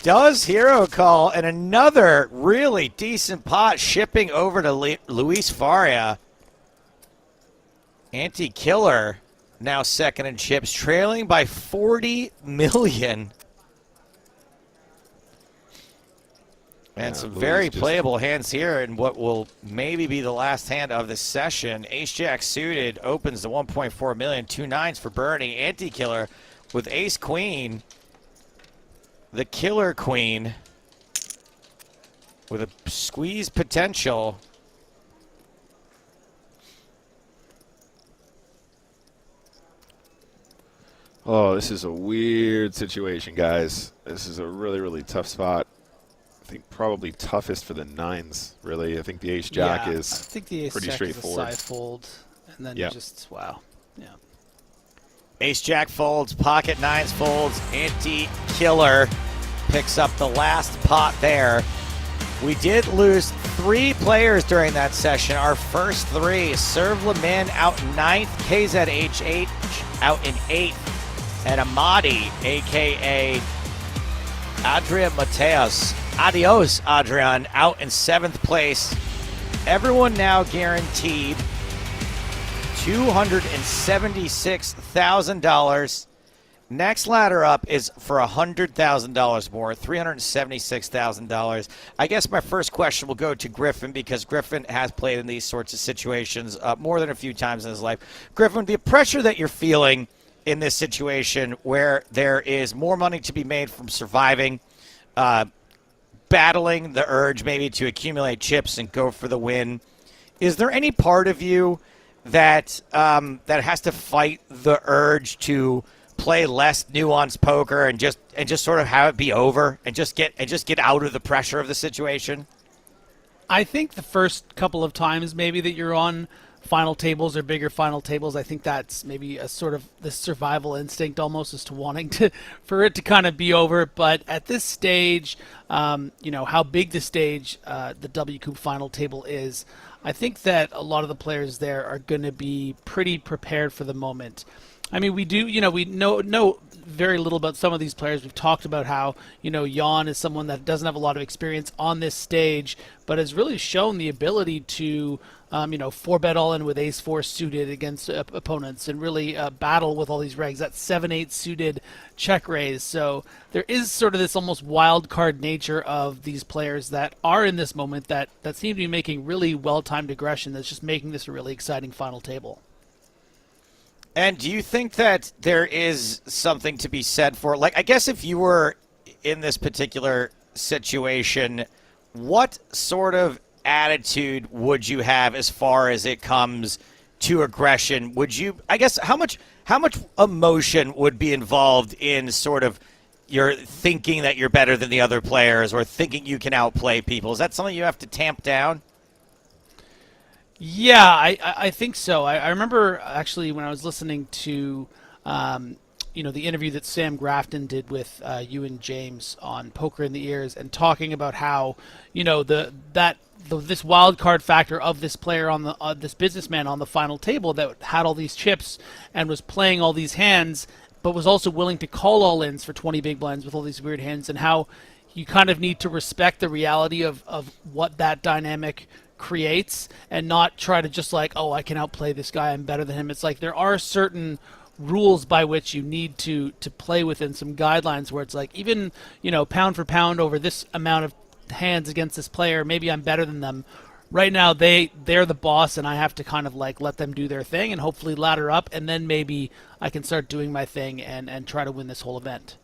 does hero call, and another really decent pot shipping over to Luis Faria. Anti-Killer now second in chips, trailing by 40 million. And some very playable hands here in what will maybe be the last hand of the session. Ace-Jack suited opens the 1.4 million, 2 nines for Bernie. Anti-Killer with Ace-Queen, the Killer Queen, with a squeeze potential. Oh, this is a weird situation, guys. This is a really, really tough spot. I think probably toughest for the nines, really. I think the ace-jack is I think the pretty ace-jack straightforward. is a side fold, and then just, wow. Yeah. Ace-Jack folds, pocket nines folds, Anti-Killer picks up the last pot there. We did lose 3 players during that session. Our first 3, Serve Lemin out in 9th, KZHH out in 8th, and Amadi, a.k.a. Adrian Mateos. Adios, Adrian, out in 7th place. Everyone now guaranteed $276,000. Next ladder up is for $100,000 more, $376,000. I guess my first question will go to Griffin, because Griffin has played in these sorts of situations more than a few times in his life. Griffin, the pressure that you're feeling in this situation where there is more money to be made from surviving, battling the urge maybe to accumulate chips and go for the win, is there any part of you that that has to fight the urge to play less nuanced poker and just sort of have it be over and just get out of the pressure of the situation? I think the first couple of times maybe that you're on final tables or bigger final tables, I think that's maybe a sort of the survival instinct almost, as to wanting to for it to kind of be over. But at this stage, you know, how big the stage, the WCOOP final table is, I think that a lot of the players there are going to be pretty prepared for the moment. I mean, we do, you know, we know very little about some of these players. We've talked about how, you know, Jan is someone that doesn't have a lot of experience on this stage, but has really shown the ability to, you know, 4-bet all in with ace-4 suited against opponents and really battle with all these regs. That 7-8 suited check raise. So there is sort of this almost wild card nature of these players that are in this moment that seem to be making really well-timed aggression that's just making this a really exciting final table. And do you think that there is something to be said for, like, I guess if you were in this particular situation, what sort of attitude would you have as far as it comes to aggression? Would you, I guess, how much emotion would be involved in sort of your thinking that you're better than the other players or thinking you can outplay people? Is that something you have to tamp down? Yeah, I think so. I remember actually when I was listening to, you know, the interview that Sam Grafton did with you and James on Poker in the Ears, and talking about how, you know, this wild card factor of this player on the this businessman on the final table that had all these chips and was playing all these hands, but was also willing to call all-ins for 20 big blinds with all these weird hands, and how you kind of need to respect the reality of what that dynamic creates and not try to just like, oh, I can outplay this guy, I'm better than him. It's like there are certain rules by which you need to play within, some guidelines where it's like, even, you know, pound for pound over this amount of hands against this player, maybe I'm better than them. Right now they're the boss and I have to kind of like let them do their thing and hopefully ladder up, and then maybe I can start doing my thing and try to win this whole event.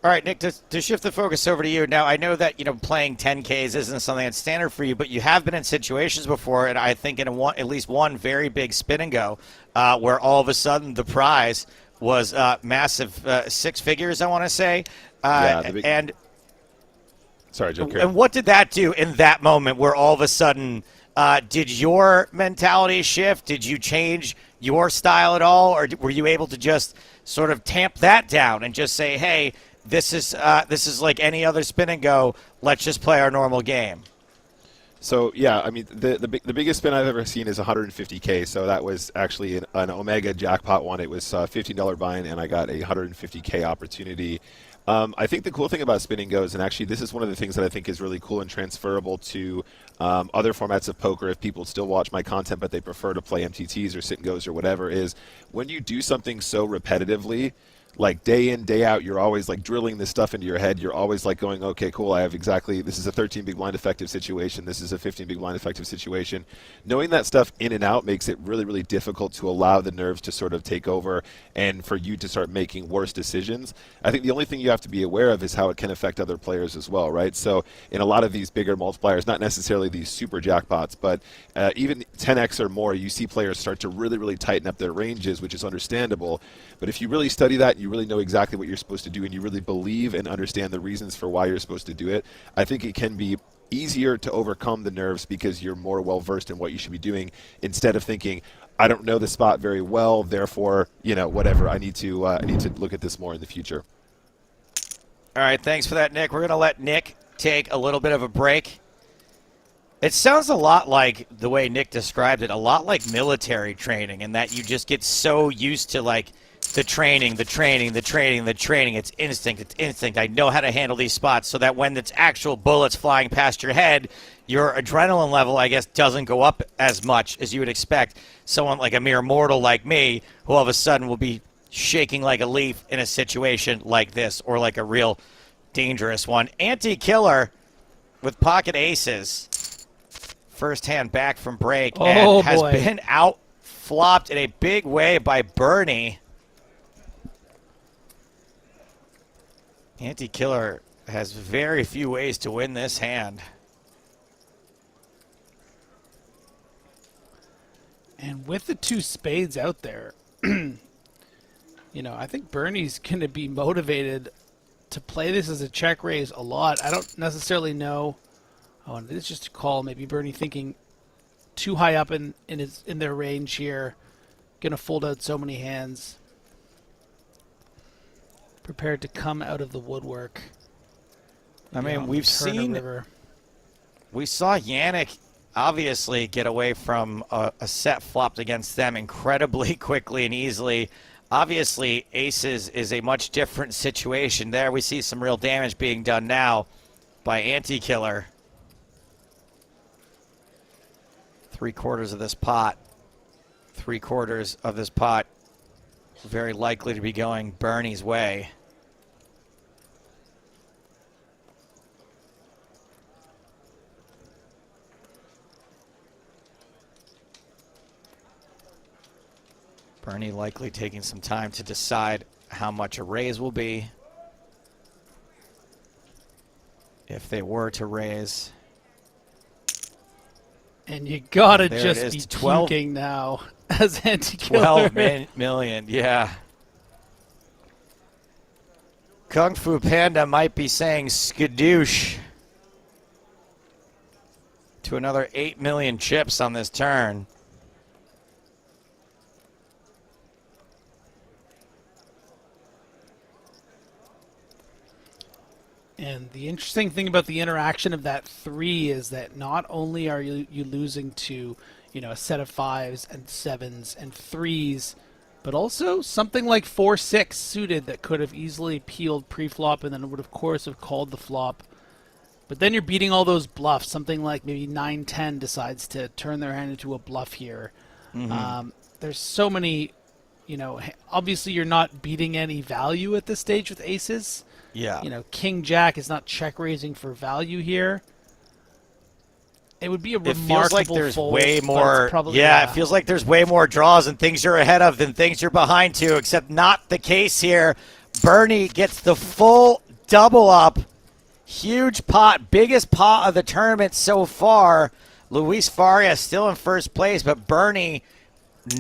All right, Nick, to shift the focus over to you. Now, I know that, you know, playing 10Ks isn't something that's standard for you, but you have been in situations before, and I think in at least one very big spin and go, where all of a sudden the prize was massive, 6 figures, I want to say. Sorry, Joe. And what did that do in that moment where all of a sudden, did your mentality shift? Did you change your style at all? Or were you able to just sort of tamp that down and just say, hey, this is like any other spin and go, let's just play our normal game? So, yeah, I mean, the biggest spin I've ever seen is 150K. So that was actually an Omega jackpot one. It was $15 buy-in, and I got a 150K opportunity. I think the cool thing about spinning goes, and actually this is one of the things that I think is really cool and transferable to other formats of poker, if people still watch my content but they prefer to play MTTs or sit and goes or whatever, is when you do something so repetitively, like day in, day out, you're always like drilling this stuff into your head. You're always like going, okay, cool, I have exactly, this is a 13 big blind effective situation. This is a 15 big blind effective situation. Knowing that stuff in and out makes it really, really difficult to allow the nerves to sort of take over and for you to start making worse decisions. I think the only thing you have to be aware of is how it can affect other players as well, right? So in a lot of these bigger multipliers, not necessarily these super jackpots, but even 10x or more, you see players start to really, really tighten up their ranges, which is understandable. But if you really study that, you really know exactly what you're supposed to do, and you really believe and understand the reasons for why you're supposed to do it, I think it can be easier to overcome the nerves because you're more well-versed in what you should be doing, instead of thinking, I don't know the spot very well, therefore, you know, whatever, I need to look at this more in the future. All right, thanks for that, Nick. We're going to let Nick take a little bit of a break. It sounds a lot like the way Nick described it, a lot like military training, in that you just get so used to, like, the training. It's instinct. I know how to handle these spots, so that when it's actual bullets flying past your head, your adrenaline level, I guess, doesn't go up as much as you would expect someone like a mere mortal like me, who all of a sudden will be shaking like a leaf in a situation like this, or like a real dangerous one. Anti-killer with pocket aces. First hand back from break, and has been out-flopped in a big way by Bernie. Anti-killer has very few ways to win this hand. And with the 2 spades out there, you know, I think Bernie's going to be motivated to play this as a check raise a lot. I don't necessarily know. Oh, and it's just a call. Maybe Bernie thinking too high up in their range here. Going to fold out so many hands. Prepared to come out of the woodwork. I mean, we saw Yannick obviously get away from a set flopped against them incredibly quickly and easily. Obviously, aces is a much different situation there. We see some real damage being done now by Anti-Killer. 3/4 of this pot. 3/4 of this pot very likely to be going Bernie's way. Bernie likely taking some time to decide how much a raise will be, if they were to raise. And you gotta There just be puking now as Anti-Killer. 12 million, yeah. Kung Fu Panda might be saying skadoosh to another 8 million chips on this turn. And the interesting thing about the interaction of that 3 is that not only are you losing to, you know, a set of 5s and 7s and 3s, but also something like 4-6 suited that could have easily peeled pre-flop and then would of course have called the flop. But then you're beating all those bluffs. Something like maybe 9-10 decides to turn their hand into a bluff here. There's so many, you know, obviously you're not beating any value at this stage with aces. Yeah. You know, King Jack is not check raising for value here. It would be a remarkable feels like there's fold, way but more. it's probably, It feels like there's way more draws and things you're ahead of than things you're behind to, except not the case here. Bernie gets the full double up. Huge pot, biggest pot of the tournament so far. Luis Faria still in first place, but Bernie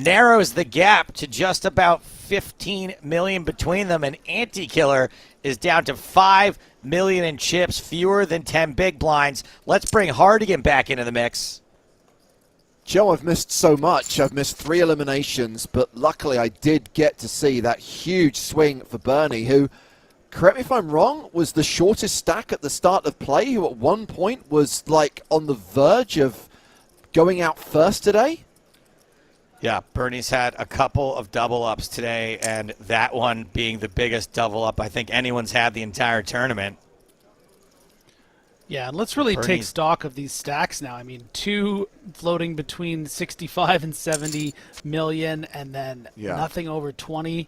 narrows the gap to just about 15 million between them, and Anti-Killer is down to 5 million in chips, fewer than 10 big blinds. Let's bring Hardigan back into the mix. Joe, I've missed so much. I've missed 3 eliminations, but luckily I did get to see that huge swing for Bernie, who, correct me if I'm wrong, was the shortest stack at the start of play, who at one point was like on the verge of going out first today. Yeah, Bernie's had a couple of double ups today, and that one being the biggest double up I think anyone's had the entire tournament. Yeah, and let's really take Bernie's- stock of these stacks now. I mean, 2 floating between 65 and 70 million, and then nothing over 20.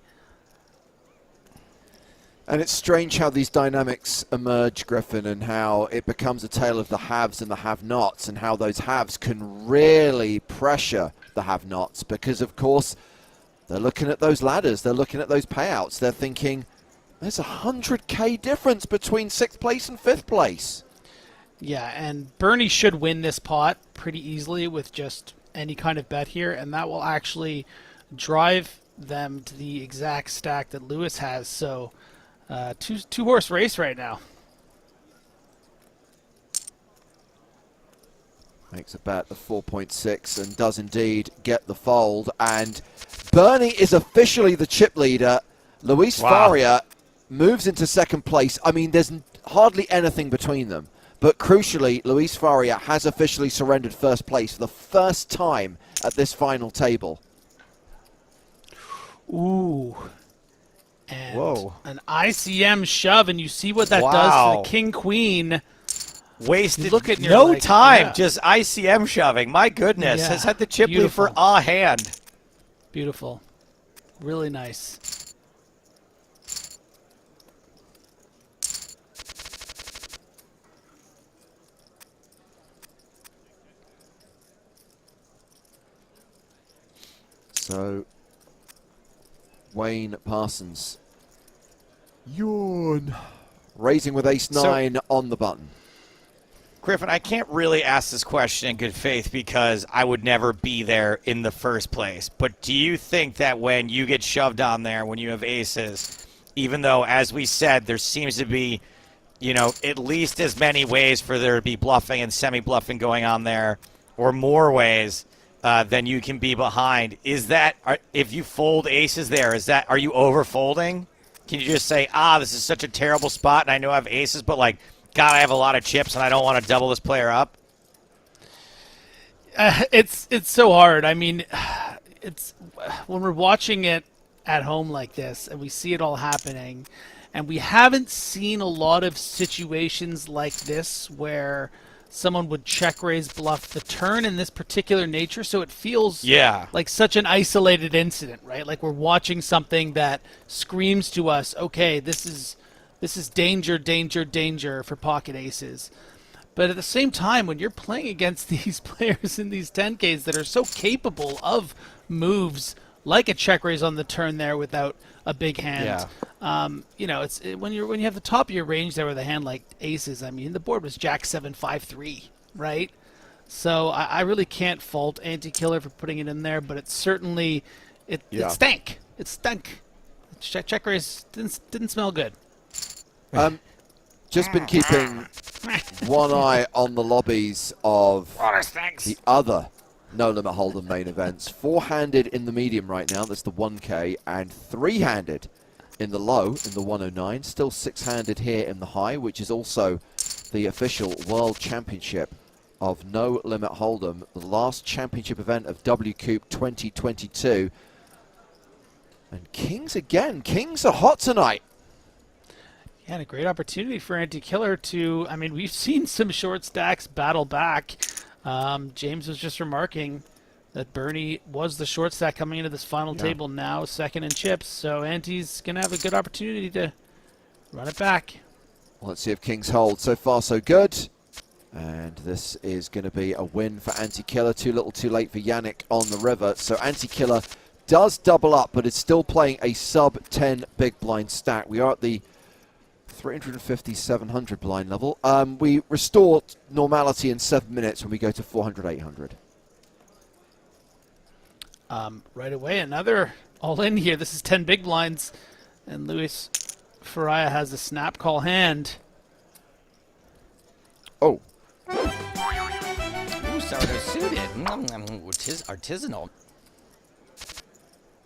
And it's strange how these dynamics emerge, Griffin, and how it becomes a tale of the haves and the have-nots, and how those haves can really pressure the have-nots because, of course, they're looking at those ladders, they're looking at those payouts, they're thinking, there's a 100K difference between 6th place and 5th place. Yeah, and Bernie should win this pot pretty easily with just any kind of bet here, and that will actually drive them to the exact stack that Lewis has. So, two-horse race right now. Makes a bet of 4.6 and does indeed get the fold. And Bernie is officially the chip leader. Luis Faria moves into 2nd place. I mean, there's hardly anything between them. But crucially, Luis Faria has officially surrendered 1st place for the first time at this final table. Ooh. And an ICM shove, and you see what that does to the king-queen. Wasted Look at no like, time, just ICM shoving. My goodness, has had the chip lead for a hand. Beautiful. Really nice. So, Wayne Parsons. Yawn. Raising with ace-9 on the button. Griffin, I can't really ask this question in good faith because I would never be there in the first place. But do you think that when you get shoved on there, when you have aces, even though, as we said, there seems to be, at least as many ways for there to be bluffing and semi-bluffing going on there, or more ways than you can be behind, if you fold aces there, are you over-folding? Can you just say, this is such a terrible spot and I know I have aces, but God, I have a lot of chips and I don't want to double this player up? It's so hard. I mean, it's when we're watching it at home like this and we see it all happening, and we haven't seen a lot of situations like this where someone would check raise bluff the turn in this particular nature, so it feels like such an isolated incident, right? Like we're watching something that screams to us, okay, this is danger, danger, danger for pocket aces. But at the same time, when you're playing against these players in these 10Ks that are so capable of moves like a check raise on the turn there without a big hand, it's when you have the top of your range there with a hand like aces. I mean, the board was Jack 7 5-3, right? So I really can't fault Anti-Killer for putting it in there, but it certainly it stank. It stunk. Check raise didn't smell good. Just been keeping one eye on the lobbies of the other No Limit Hold'em main events. 4-handed in the medium right now, that's the 1K, and 3-handed in the low, in the 109. Still 6-handed here in the high, which is also the official World Championship of No Limit Hold'em, the last championship event of WCOOP 2022. And Kings again. Kings are hot tonight. Yeah, and a great opportunity for Anti-Killer to, I mean, we've seen some short stacks battle back. James was just remarking that Bernie was the short stack coming into this final table, now 2nd in chips. So Anti's going to have a good opportunity to run it back. Well, let's see if Kings hold. So far, so good. And this is going to be a win for Anti-Killer. Too little, too late for Yannick on the river. So Anti-Killer does double up, but it's still playing a sub-10 big blind stack. We are at the 350, 700 blind level. We restore normality in 7 minutes when we go to 400, 800. Right away, another all-in here. This is 10 big blinds, and Luis Faria has a snap call hand. Oh. Ooh, sourdough suited. Artisanal.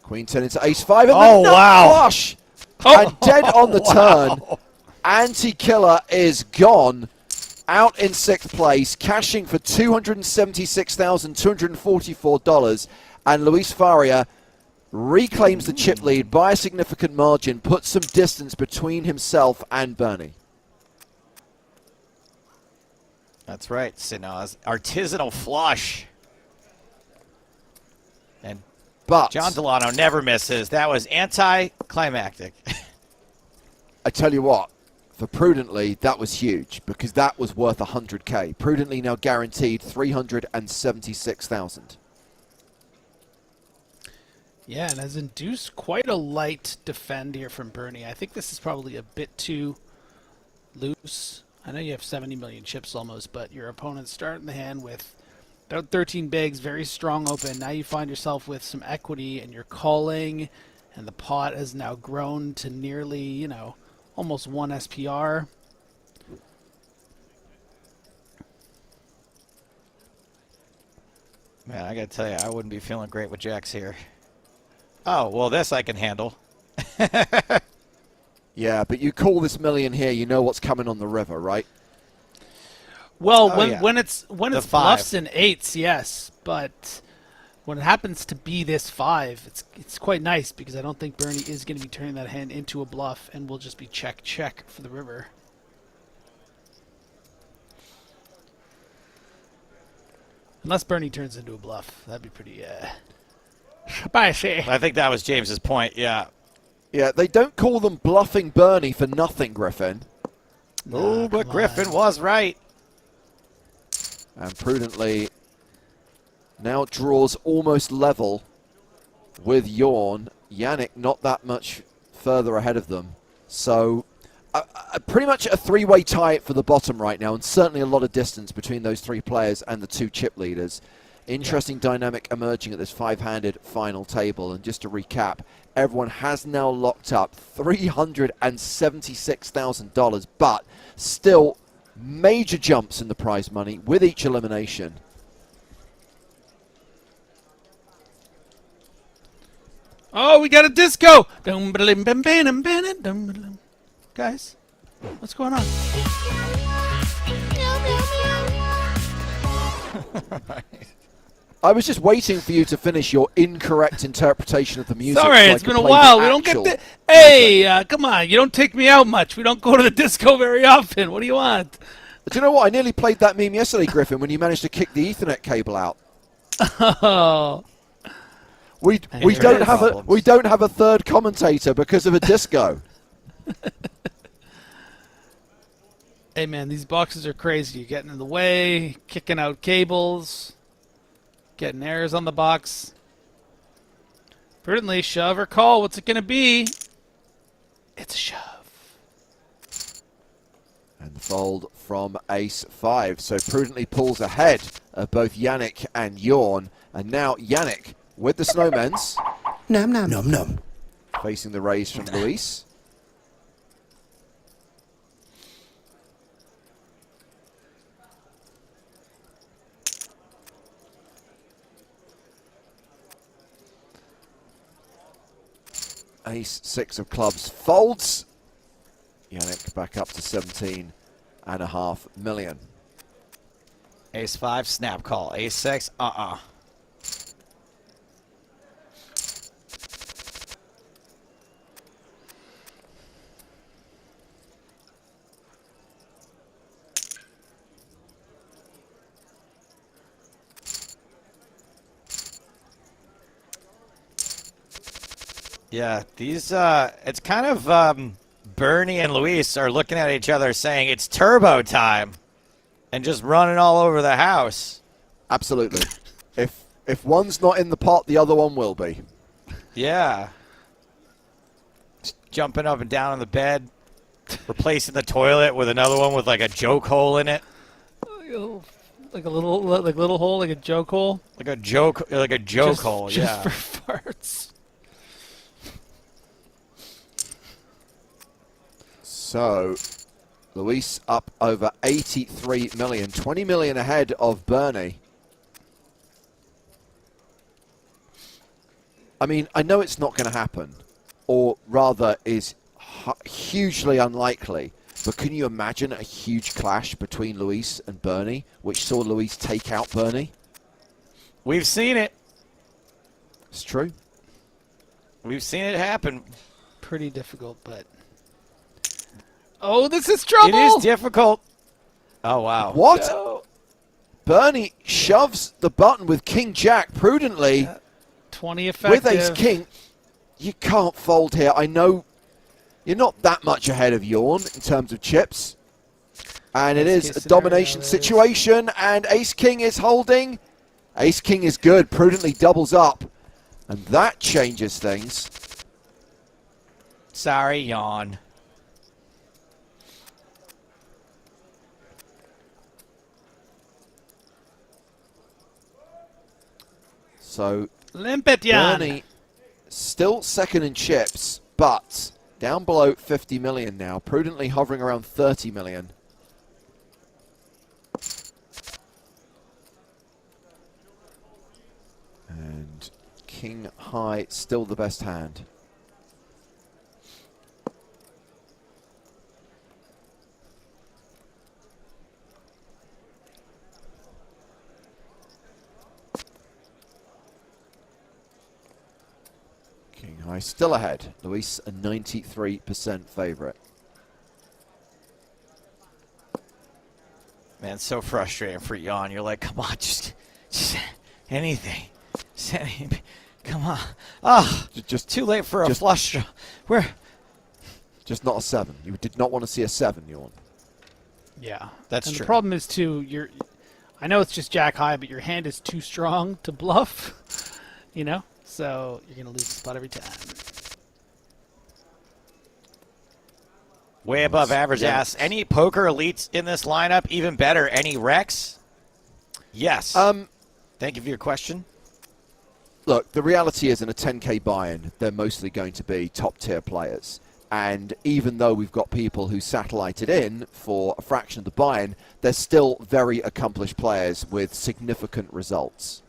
Queen 10 into ace 5. And oh, the wow. flush. And dead on the turn. Anti-Killer is gone. Out in 6th place, cashing for $276,244. And Luis Faria reclaims the chip lead by a significant margin, puts some distance between himself and Bernie. That's right, Sinaz. Artisanal flush. And But John Delano never misses. That was anticlimactic. I tell you what, for Prudently, that was huge because that was worth 100K. Prudently now guaranteed 376,000. Yeah, and has induced quite a light defend here from Bernie. I think this is probably a bit too loose. I know you have 70 million chips almost, but your opponent's starting the hand with about 13 bigs, very strong open. Now you find yourself with some equity and you're calling, and the pot has now grown to nearly, you know, almost 1 SPR. Man, I gotta tell you, I wouldn't be feeling great with jacks here. Oh, well, this I can handle. Yeah, but you call this million here, you know what's coming on the river, right? Well, Oh, yeah. when it's The bluffs 5. and 8s, yes, but when it happens to be this 5, it's quite nice because I don't think Bernie is going to be turning that hand into a bluff and will just be check for the river. Unless Bernie turns into a bluff, that'd be pretty spicy. I think that was James's point, yeah. Yeah, they don't call them bluffing Bernie for nothing, Griffin. Oh, but come Griffin on. was right. And Prudently now draws almost level with Yawn. Yannick not that much further ahead of them. So pretty much a three-way tie for the bottom right now, and certainly a lot of distance between those three players and the two chip leaders. Interesting dynamic emerging at this five-handed final table. And just to recap, everyone has now locked up $376,000, but still major jumps in the prize money with each elimination. Oh, we got a disco! Guys, what's going on? I was just waiting for you to finish your incorrect interpretation of the music. Sorry, so I it's could been a play the while. We don't get actual the. Hey, come on! You don't take me out much. We don't go to the disco very often. What do you want? Do you know what? I nearly played that meme yesterday, Griffin, when you managed to kick the Ethernet cable out. Oh, We don't have a third commentator because of a disco. hey man, these boxes are crazy. You're getting in the way, kicking out cables, getting errors on the box. Prudently, shove or call. What's it gonna be? It's a shove. And the fold from ace-5. So Prudently pulls ahead of both Yannick and Yawn. And now Yannick with the snowmens. Nom nom. Nom nom. Facing the raise from Luis. Ace-6 of clubs folds. Yannick back up to 17.5 million. Ace-5, snap call. Ace-6, Yeah, these, it's kind of, Bernie and Luis are looking at each other saying it's turbo time and just running all over the house. Absolutely. If one's not in the pot, the other one will be. Yeah. Just jumping up and down on the bed, replacing the toilet with another one with like a joke hole in it. Like a little hole, like a joke hole. Like a joke hole, just yeah. for farts. So, Luis up over 83 million, 20 million ahead of Bernie. I mean, I know it's not going to happen, or rather is hugely unlikely, but can you imagine a huge clash between Luis and Bernie, which saw Luis take out Bernie? We've seen it. It's true. We've seen it happen. Pretty difficult, but... Oh, this is trouble! It is difficult. Oh, wow. What? No. Bernie shoves the button with King Jack prudently. 20 effective. With Ace King, you can't fold here. I know you're not that much ahead of Yawn in terms of chips. And it is a domination situation, and Ace King is holding. Ace King is good, prudently doubles up. And that changes things. Sorry, Yawn. So Limp it, Jan. Bernie still second in chips, but down below 50 million now, prudently hovering around 30 million. And King High still the best hand. King High still ahead. Luis, a 93% favorite. Man, it's so frustrating for Yawn. You're like, come on, just anything. Just anything. Come on. Oh, Just too late for a flush draw. Where? Just not a 7. You did not want to see a 7, Yawn. Yeah. That's and true. The problem is, too, I know it's just Jack High, but your hand is too strong to bluff, you know? So you're going to lose the spot every time. Way above average ass. Any poker elites in this lineup? Even better, any Rex? Yes. Thank you for your question. Look, the reality is in a 10K buy-in, they're mostly going to be top-tier players. And even though we've got people who satellited in for a fraction of the buy-in, they're still very accomplished players with significant results.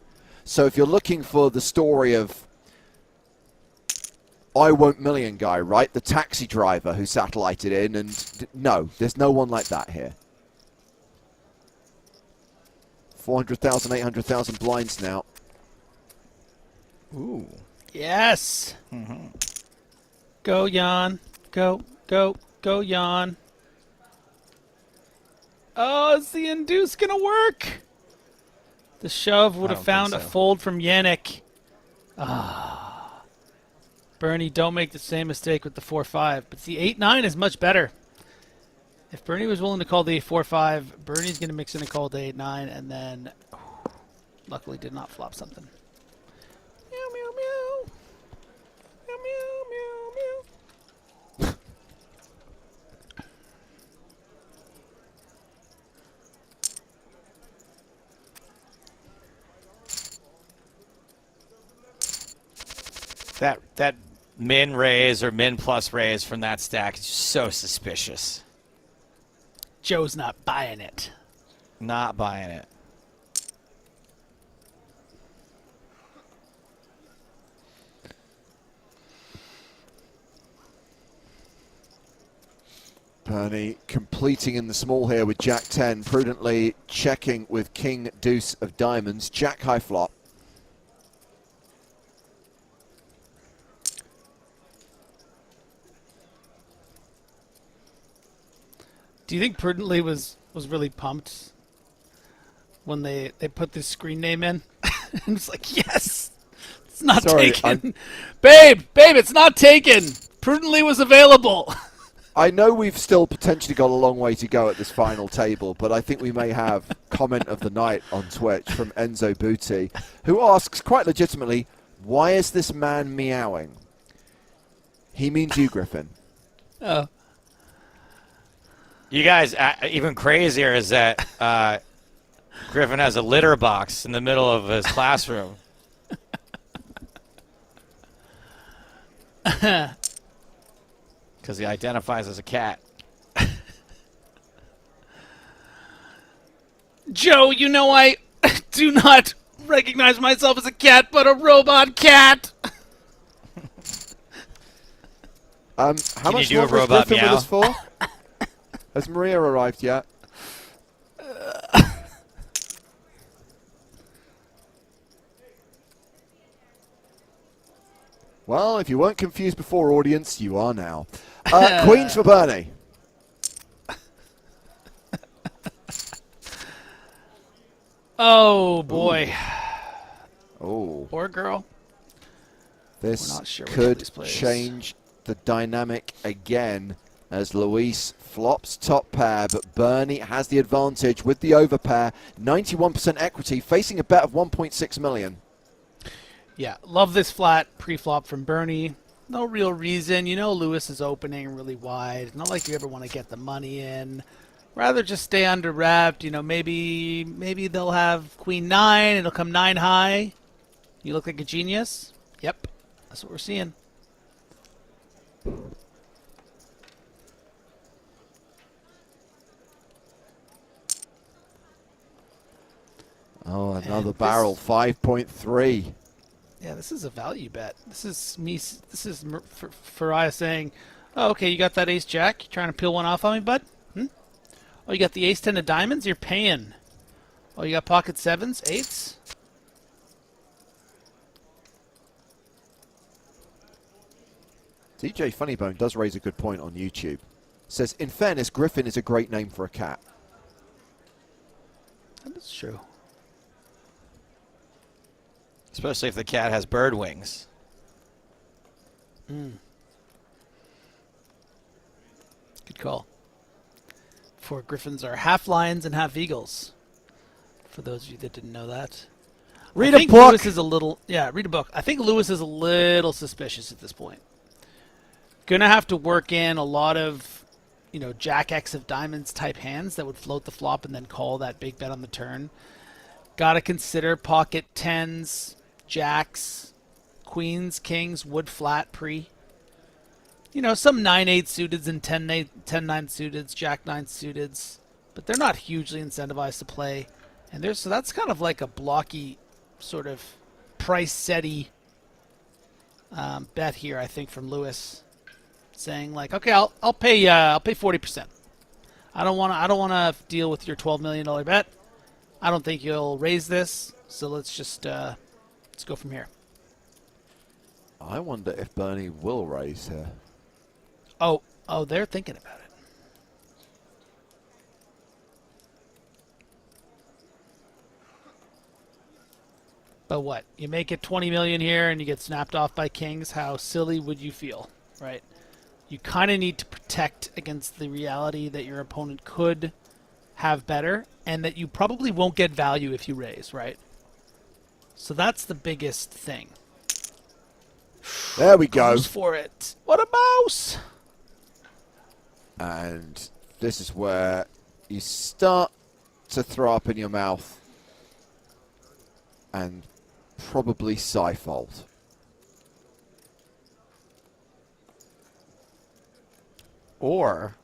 So if you're looking for the story of I Won't Million guy, right? The taxi driver who satellited in, and no, there's no one like that here. 400,000, 800,000 blinds now. Ooh. Yes. Mm-hmm. Go, Jan. Go, go, go, Jan. Oh, is the induce going to work? The shove would have found a fold from Yannick. Ah. Bernie, don't make the same mistake with the 4-5. But the 8-9 is much better. If Bernie was willing to call the 4-5, Bernie's going to mix in and call the 8-9, and then luckily did not flop something. Meow, meow, meow. Meow, meow, meow, meow. That min raise or min plus raise from that stack is just so suspicious. Joe's not buying it. Not buying it. Bernie completing in the small here with Jack 10, prudently checking with King Deuce of Diamonds, Jack high flop. Do you think Prudently was really pumped when they put this screen name in? And it's like, yes, it's not taken. Babe, it's not taken. Prudently was available. I know we've still potentially got a long way to go at this final table, but I think we may have comment of the night on Twitch from Enzo Booty, who asks quite legitimately, why is this man meowing? He means you, Griffin. Oh. You guys, even crazier is that Griffin has a litter box in the middle of his classroom. Because he identifies as a cat. Joe, you know I do not recognize myself as a cat, but a robot cat. How Can much you do a longer is robot Griffin meow? with us for? Has Maria arrived yet? Well, if you weren't confused before, audience, you are now. Queens for Bernie. Oh, boy. Oh. Or girl. This We're not sure which of could these plays. change the dynamic again as Luis flops top pair, but Bernie has the advantage with the overpair. 91% equity, facing a bet of 1.6 million. Yeah, love this flat pre-flop from Bernie. No real reason. You know Lewis is opening really wide. Not like you ever want to get the money in. Rather just stay under wrapped. You know, maybe they'll have queen 9. It'll come 9 high. You look like a genius. Yep, that's what we're seeing. Oh, another barrel, 5.3. Yeah, this is a value bet. This is me. This is Faria saying, "Oh, okay, you got that ace jack. You trying to peel one off on me, bud? Oh, you got the ace 10 of diamonds. You're paying. Oh, you got pocket 7s, 8s. DJ Funnybone does raise a good point on YouTube. Says, in fairness, Griffin is a great name for a cat. That is true. Especially if the cat has bird wings. Good call. For Griffins are half lions and half eagles. For those of you that didn't know that. Read I a think book. Lewis is a little, yeah, read a book. I think Lewis is a little suspicious at this point. Gonna have to work in a lot of, you know, Jack X of diamonds type hands that would float the flop and then call that big bet on the turn. Gotta consider pocket 10s, jacks, queens, kings, wood flat pre. You know, some 9-8 suiteds and 10-9 suiteds, jack-9 suiteds, but they're not hugely incentivized to play. And so that's kind of like a blocky sort of price-setty bet here, I think, from Lewis, saying like, okay, I'll pay 40%. I don't want to deal with your $12 million bet. I don't think you'll raise this, so let's just let's go from here. I wonder if Bernie will raise here. Oh, they're thinking about it. But what? You make it 20 million here and you get snapped off by kings. How silly would you feel, right? You kind of need to protect against the reality that your opponent could have better and that you probably won't get value if you raise, right? So that's the biggest thing. There we go. Goes for it. What a mouse! And this is where you start to throw up in your mouth and probably side-fold. Or,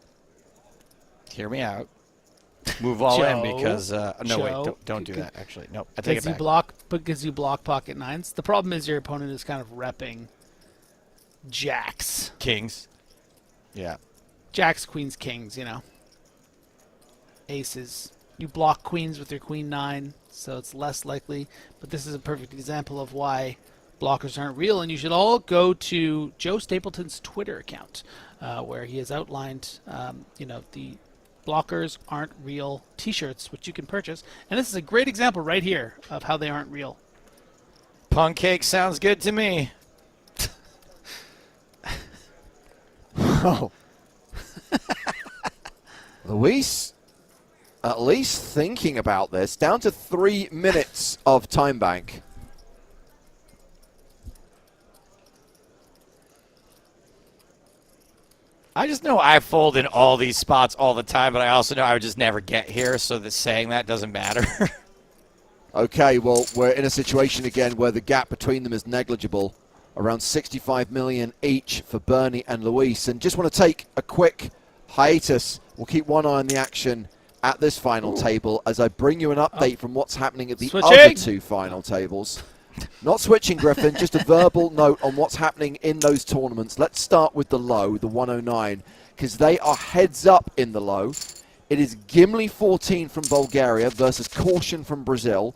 hear me out, move all in because, no, wait, don't do that, actually. No, I take it back. Because you block pocket 9s. The problem is your opponent is kind of repping jacks. Kings. Yeah. Jacks, queens, kings, you know. Aces. You block queens with your queen 9, so it's less likely. But this is a perfect example of why blockers aren't real. And you should all go to Joe Stapleton's Twitter account, where he has outlined, you know, the blockers aren't real t-shirts, which you can purchase. And this is a great example right here of how they aren't real. Punk cake sounds good to me. Oh. Luis, at least thinking about this, down to 3 minutes of time bank. I just know I fold in all these spots all the time, but I also know I would just never get here, so that saying that doesn't matter. Okay, well, we're in a situation again where the gap between them is negligible. Around 65 million each for Bernie and Luis. And just want to take a quick hiatus. We'll keep one eye on the action at this final table as I bring you an update from what's happening at the other 2 final tables. Not switching, Griffin, just a verbal note on what's happening in those tournaments. Let's start with the low, the 109, because they are heads up in the low. It is Gimli 14 from Bulgaria versus Caution from Brazil.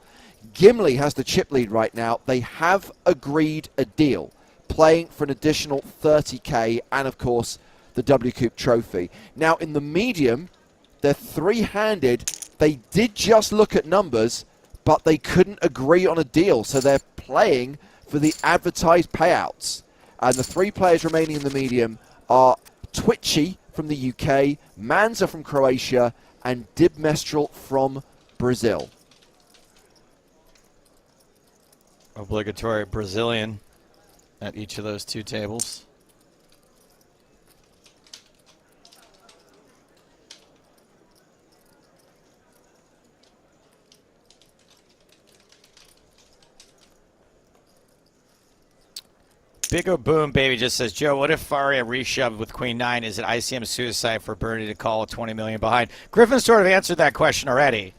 Gimli has the chip lead right now. They have agreed a deal. playing for an additional 30K and, of course, the WCOOP trophy. Now, in the medium, they're three-handed. They did just look at numbers, but they couldn't agree on a deal, so they're playing for the advertised payouts. And the three players remaining in the medium are Twitchy from the UK, Manza from Croatia, and Dibmestral from Brazil. Obligatory Brazilian at each of those two tables. Big O Boom Baby just says, Joe, what if Faria reshoved with Queen 9? Is it ICM suicide for Bernie to call a 20 million behind? Griffin sort of answered that question already.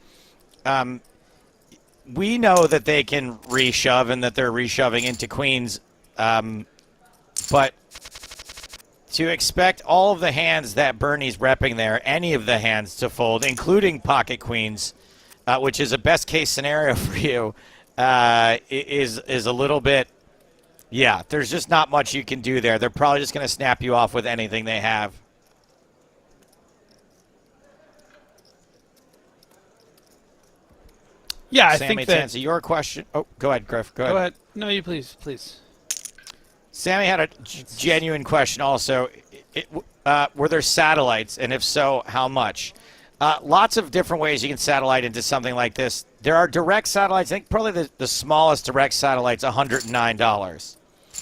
We know that they can reshove and that they're reshoving into queens, but to expect all of the hands that Bernie's repping there, any of the hands to fold, including pocket queens, which is a best case scenario for you, is a little bit. Yeah, there's just not much you can do there. They're probably just going to snap you off with anything they have. Yeah, I Sammy, think to that. answer your question. Oh, go ahead, Griff. Go ahead. No, you please. Sammy had a genuine question also. Were there satellites, and if so, how much? Lots of different ways you can satellite into something like this. There are direct satellites. I think probably the smallest direct satellite's $109.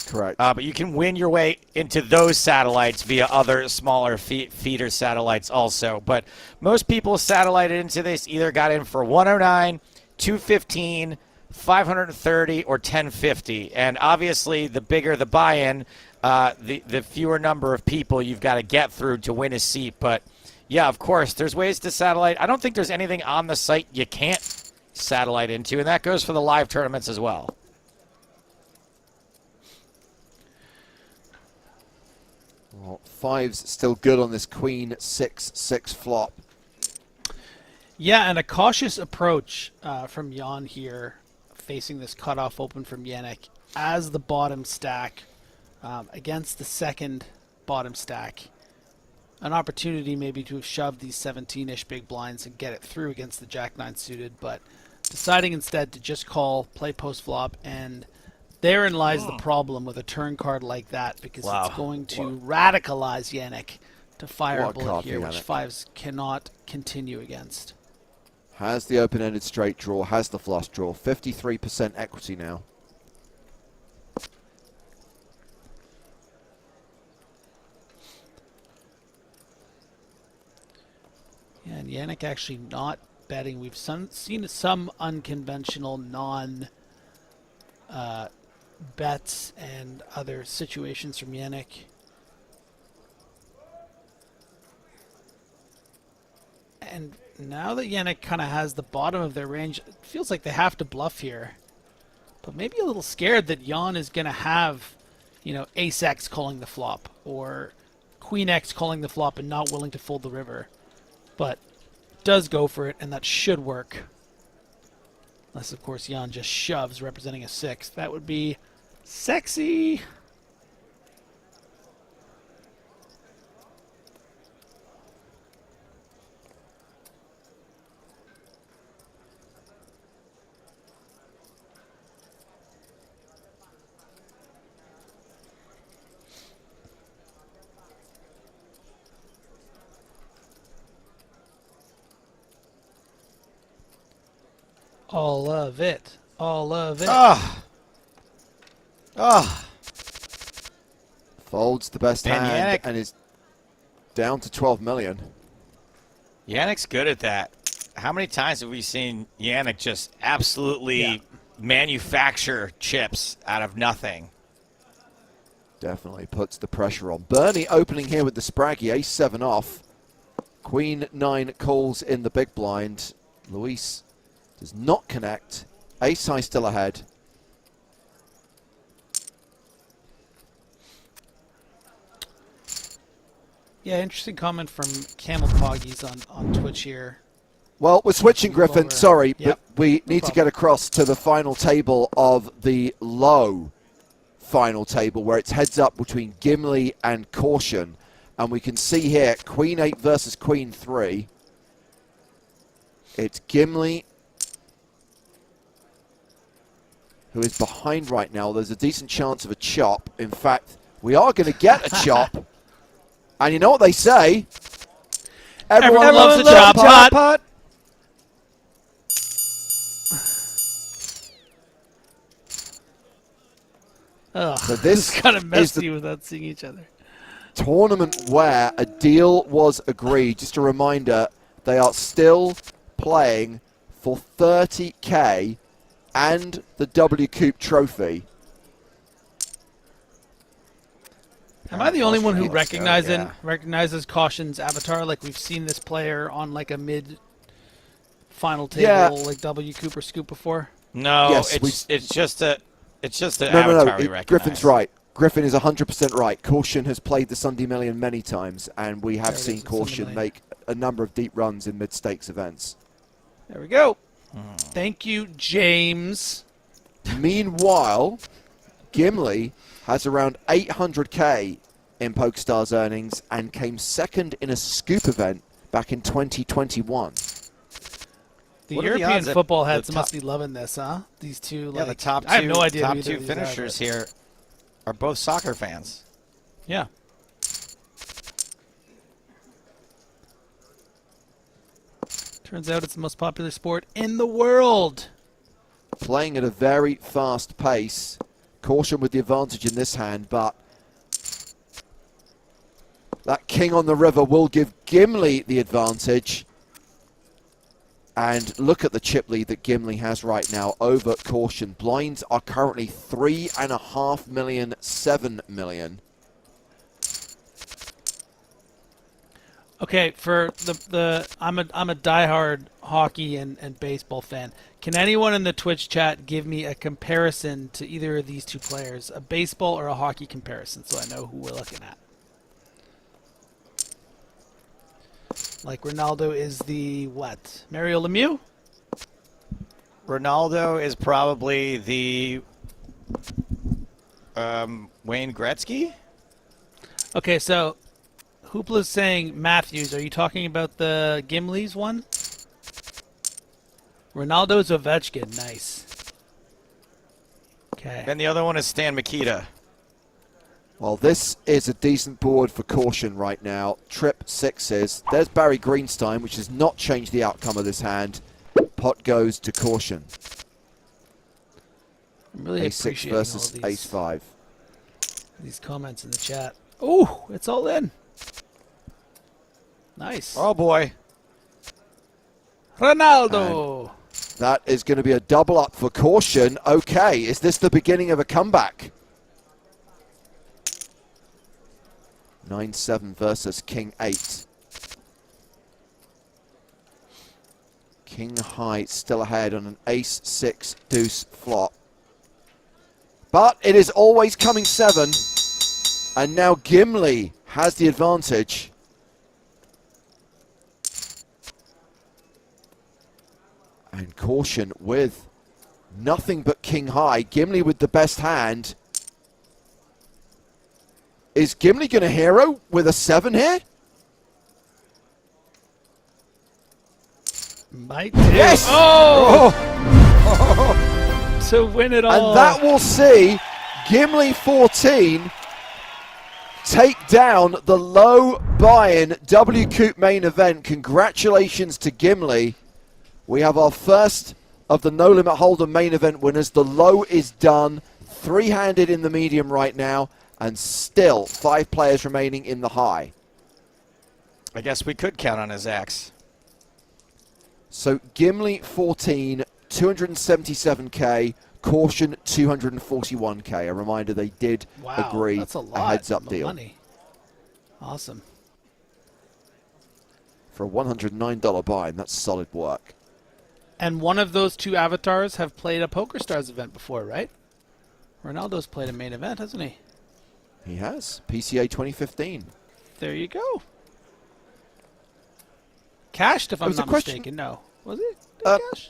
Correct. But you can win your way into those satellites via other smaller feeder satellites also. But most people satellited into this either got in for 109, 215, 530, or 1050. And obviously, the bigger the buy-in, the fewer number of people you've got to get through to win a seat. But yeah, of course, there's ways to satellite. I don't think there's anything on the site you can't satellite into, and that goes for the live tournaments as well. Well, five's still good on this Queen 6-6 flop. Yeah, and a cautious approach from Jan here, facing this cutoff open from Yannick as the bottom stack against the second bottom stack. An opportunity maybe to have shoved these 17-ish big blinds and get it through against the Jack-9 suited, but deciding instead to just call, play post-flop, and therein lies the problem with a turn card like that, because it's going to radicalize Yannick to fire a bullet here, which fives cannot continue against. Has the open-ended straight draw, has the flush draw, 53% equity now. Yeah, and Yannick actually not betting. We've seen some unconventional bets and other situations from Yannick. And now that Yannick kind of has the bottom of their range, it feels like they have to bluff here. But maybe a little scared that Jan is going to have, Ace X calling the flop or Queen X calling the flop and not willing to fold the river. But does go for it, and that should work. Unless, of course, Jan just shoves, representing a 6. That would be sexy. All of it. All of it. Folds the best hand and is down to 12 million. Yannick's good at that. How many times have we seen Yannick just absolutely manufacture chips out of nothing? Definitely puts the pressure on. Bernie opening here with the Spraggy, ace-7 off. Queen 9 calls in the big blind. Luis does not connect. Ace high still ahead. Yeah, interesting comment from Camel Poggies on Twitch here. Well, we're switching, Griffin. Sorry, but we need to get problem. across to the final table of the low final table where it's heads up between Gimli and Caution. And we can see here, Queen 8 versus Queen 3. It's Gimli who is behind right now. There's a decent chance of a chop. In fact, we are going to get a chop. And you know what they say? Everyone loves a chop pot. Ugh, So this is kind of is messy the without seeing each other. tournament where a deal was agreed. Just a reminder, they are still playing for 30k and the WCOOP trophy. Am I the only one who Let's go, yeah. recognizes Caution's avatar? Like we've seen this player on like a mid-final table, Yeah. like WCOOP or Scoop before. No, Yes, it's just an No, avatar we recognize. Griffin's right. Griffin is 100% right. Caution has played the Sunday Million many times, and we There have it seen is, the Sunday Caution Million. make a number of deep runs in mid-stakes events. There we go. Thank you, James. Meanwhile, Gimli has around 800k in PokerStars earnings and came second in a Scoop event back in 2021. The What are the European odds that football the heads top- must be loving this, huh? These two, Yeah, like, the top two, I have no idea top who either two of these are, finishers but- here are both soccer fans. Yeah. Turns out it's the most popular sport in the world. Playing at a very fast pace. Caution with the advantage in this hand, but that king on the river will give Gimli the advantage. And look at the chip lead that Gimli has right now over Caution. Blinds are currently 3.5 million, 7 million. Okay, for I'm a diehard hockey and baseball fan. Can anyone in the Twitch chat give me a comparison to either of these two players, a baseball or a hockey comparison, so I know who we're looking at? Like Ronaldo is the what? Mario Lemieux? Ronaldo is probably the Wayne Gretzky. Okay, so Hoopla's saying Matthews. Are you talking about the Gimli's one? Ronaldo's Ovechkin. Nice. Okay. And the other one is Stan Mikita. Well, this is a decent board for Caution right now. Trip sixes. There's Barry Greenstein, which has not changed the outcome of this hand. Pot goes to Caution. I'm really Ace 6 appreciating versus all Ace 5. these comments in the chat. Ooh, it's all in. Nice. Oh boy. Ronaldo. That is going to be a double up for Caution. Okay, is this the beginning of a comeback? 9-7 versus King 8. King high still ahead on an Ace 6 deuce flop. But it is always coming 7. And now Gimli has the advantage. And Caution with nothing but King high. Gimli with the best hand. Is Gimli going to hero with a 7 here? Might do. Yes! Oh! To win it all. And that will see Gimli 14 take down the low buy-in WCOOP main event. Congratulations to Gimli. We have our first of the No Limit Hold'em main event winners. The low is done. 3-handed in the medium right now. And still 5 players remaining in the high. I guess we could count on his axe. So Gimli 14, 277k, Caution 241k. A reminder they did wow, agree that's a a lot heads-up of deal money. Awesome. for a $109 buy, and that's solid work. And one of those two avatars have played a PokerStars event before, right? Ronaldo's played a main event, hasn't he? He has. PCA 2015. There you go. Cashed, if I'm was a not question- mistaken. No. Was it?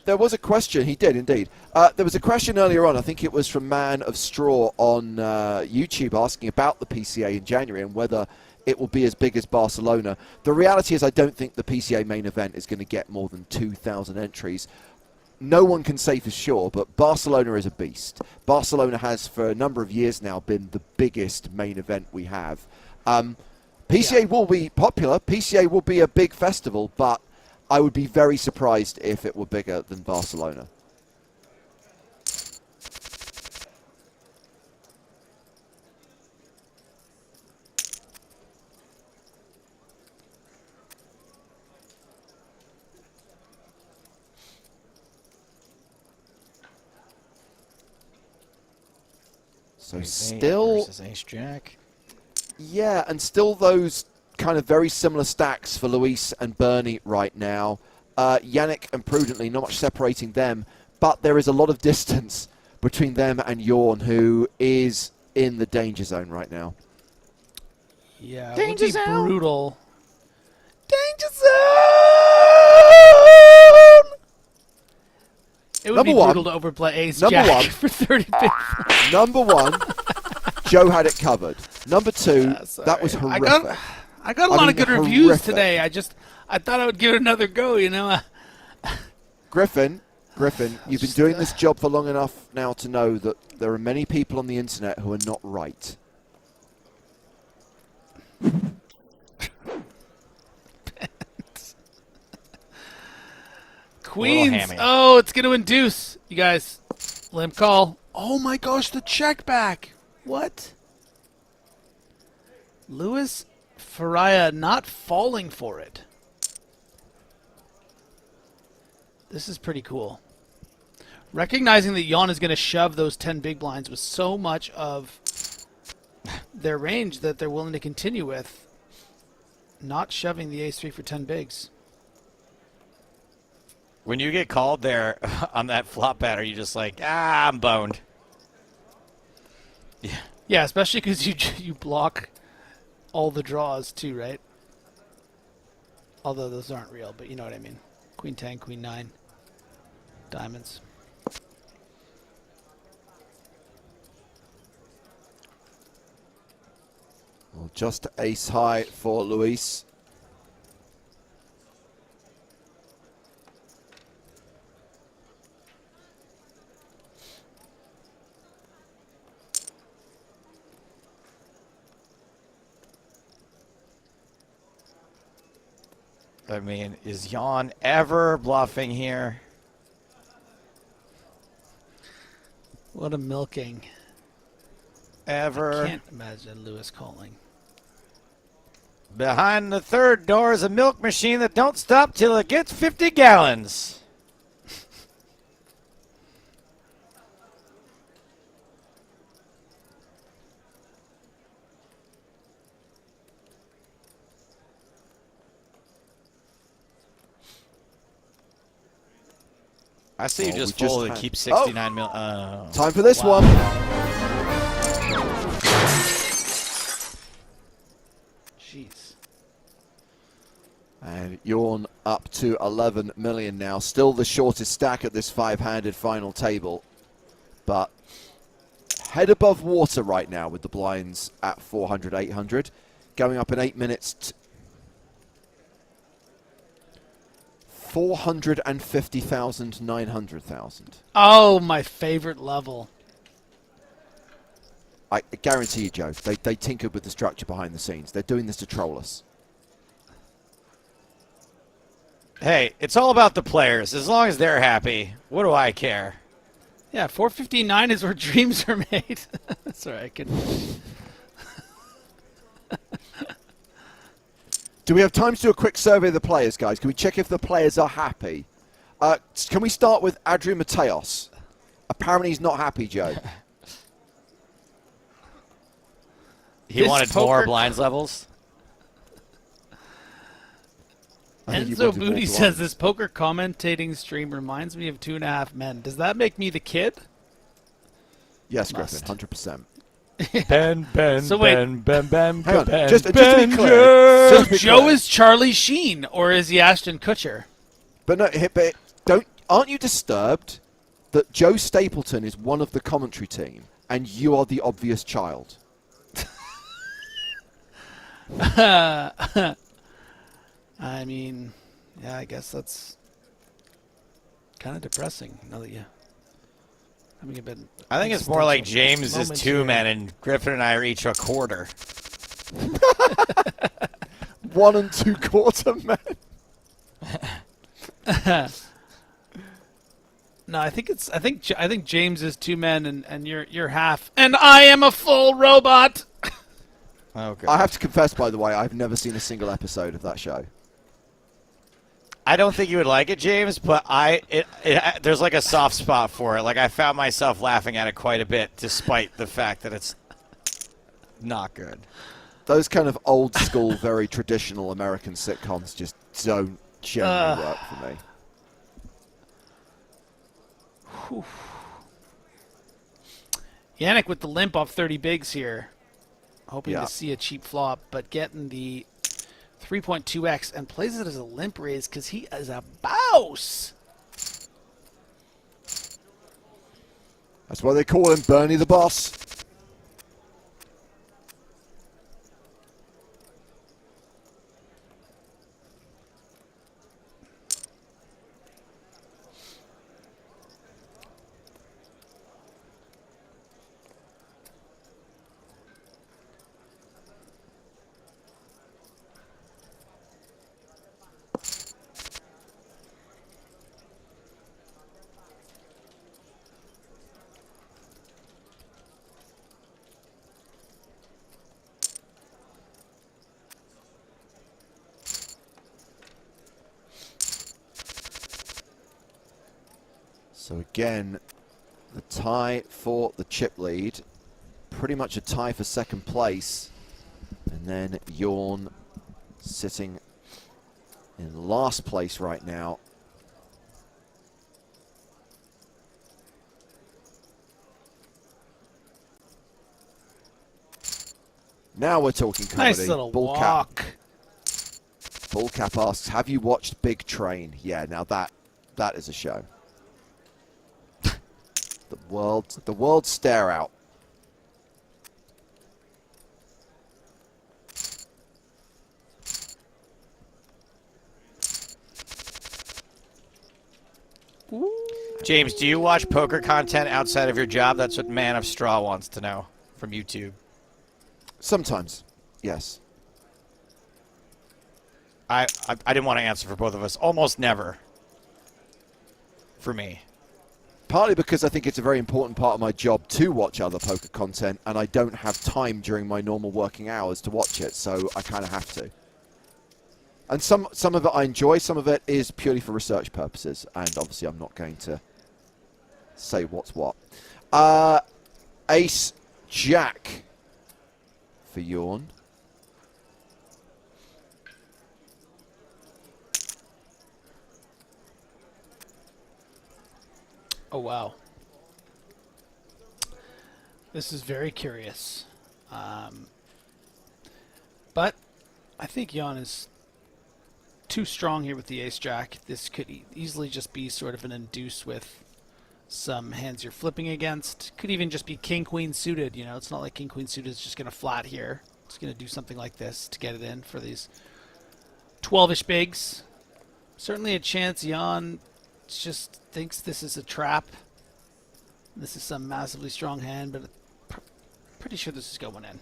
There was a question. He did, indeed. There was a question earlier on. I think it was from Man of Straw on YouTube asking about the PCA in January and whether it will be as big as Barcelona. The reality is I don't think the PCA main event is going to get more than 2,000 entries. No one can say for sure, but Barcelona is a beast. Barcelona has, for a number of years now, been the biggest main event we have. PCA will be popular. PCA will be a big festival, but I would be very surprised if it were bigger than Barcelona. So still versus Ace Jack. Yeah, and still those kind of very similar stacks for Luis and Bernie right now. Yannick and Prudently, not much separating them, but there is a lot of distance between them and Yorn, who is in the danger zone right now. Yeah, Danger it would be zone. brutal. Danger zone! It would Number be one. brutal to overplay Ace Number Jack one. for 30 big. Number one, Joe had it covered. Number two, That's all that was right. horrific. I got a I lot mean, of good reviews horrific. today. I thought I would give it another go, you know. Griffin, you've been doing this job for long enough now to know that there are many people on the internet who are not right. Queens. hammy. Oh, it's going to induce. You guys, limp call. Oh my gosh, the check back. What? Luis Faria not falling for it. This is pretty cool. Recognizing that Jan is going to shove those 10 big blinds with so much of their range that they're willing to continue with, not shoving the ace-3 for 10 bigs. When you get called there on that flop bet, are you just like, I'm boned? Yeah. Yeah, especially because you block all the draws too, right? Although those aren't real, but you know what I mean. Queen 10, Queen 9, diamonds. Well, just ace high for Luis. I mean, is Jan ever bluffing here? What a milking. Ever? Can't imagine Lewis calling. Behind the third door is a milk machine that don't stop till it gets 50 gallons. I see you Oh, just we just fold and had- keep 69 mil. Time for this Wow. one. Jeez. And Yorn up to 11 million now. Still the shortest stack at this five-handed final table. But head above water right now with the blinds at 400, 800. Going up in 8 minutes. 450,000, 900,000. Oh, my favorite level. I guarantee you, Joe, they tinkered with the structure behind the scenes. They're doing this to troll us. Hey, it's all about the players. As long as they're happy, what do I care? Yeah, 459 is where dreams are made. Sorry, I could. Do we have time to do a quick survey of the players, guys? Can we check if the players are happy? Can we start with Adrian Mateos? Apparently he's not happy, Joe. He This wanted more poker- blinds levels. I think he Enzo wanted more Booty blinds. says this poker commentating stream reminds me of 2.5 Men. Does that make me the kid? Yes, Griffin, Must. 100%. Ben, So wait. Ben, Hang on, just to be clear. So Just to be Joe clear. is Charlie Sheen, or is he Ashton Kutcher? But no, but don't. aren't you disturbed that Joe Stapleton is one of the commentary team and you are the obvious child? I mean, yeah, I guess that's kind of depressing. Now that you, I mean, I think it's more like James is 2 men and Griffin and I are each a quarter. 1 2/4 men. No, I think James is 2 men and you're half, and I am a full robot. Okay. I have to confess, by the way, I've never seen a single episode of that show. I don't think you would like it, James, but there's like a soft spot for it. Like I found myself laughing at it quite a bit, despite the fact that it's not good. Those kind of old school, very traditional American sitcoms just don't generally work for me. Whew. Yannick with the limp off 30 bigs here. Hoping to see a cheap flop, but getting the 3.2x and plays it as a limp raise because he is a bouse. That's why they call him Bernie the Boss. So again, the tie for the chip lead, pretty much a tie for second place, and then Yawn sitting in last place right now. Now we're talking comedy. Nice little walk. Bullcap asks, have you watched Big Train? Yeah, now that is a show. The world stare out. James, do you watch poker content outside of your job? That's what Man of Straw wants to know from YouTube. Sometimes, yes. I didn't want to answer for both of us. Almost never. For me. Partly because I think it's a very important part of my job to watch other poker content, and I don't have time during my normal working hours to watch it, so I kind of have to. And some of it I enjoy, some of it is purely for research purposes, and obviously I'm not going to say what's what. Ace Jack for Yawn. Oh, wow. This is very curious. But I think Jan is too strong here with the ace-jack. This could easily just be sort of an induce with some hands you're flipping against. Could even just be king-queen suited. You know, it's not like king-queen suited is just going to flat here. It's going to do something like this to get it in for these 12-ish bigs. Certainly a chance Jan just thinks this is a trap. This is some massively strong hand, but pretty sure this is going in.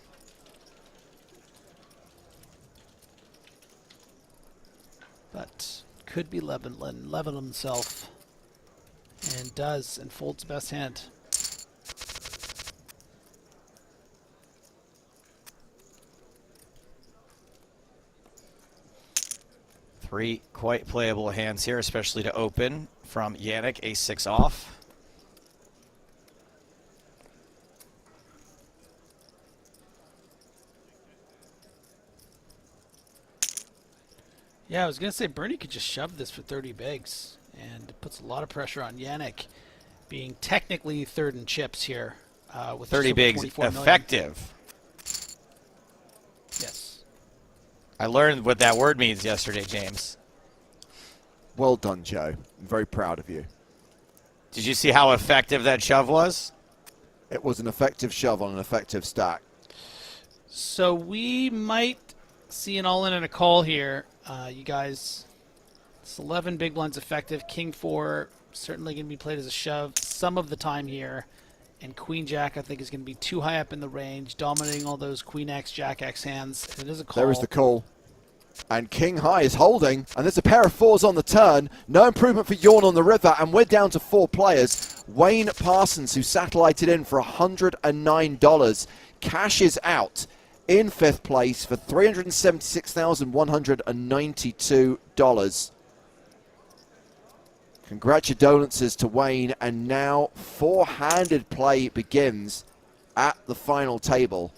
But could be Levin himself, and does, and folds best hand. Three quite playable hands here, especially to open from Yannick, ace-6 off. Yeah, I was going to say Bernie could just shove this for 30 bigs, and it puts a lot of pressure on Yannick, being technically third in chips here. With 30 bigs effective. Yes. I learned what that word means yesterday, James. Well done, Joe. I'm very proud of you. Did you see how effective that shove was? It was an effective shove on an effective stack. So we might see an all-in and a call here. You guys, it's 11 big blinds effective. King 4 certainly going to be played as a shove some of the time here. And Queen Jack, I think, is going to be too high up in the range, dominating all those Queen X, Jack X hands. It is a call. There is the call. And King High is holding, and there's a pair of 4s on the turn. No improvement for Yawn on the river, and we're down to 4 players. Wayne Parsons, who satellited in for $109, cashes out in 5th place for $376,192. Congratulations to Wayne, and now 4-handed play begins at the final table.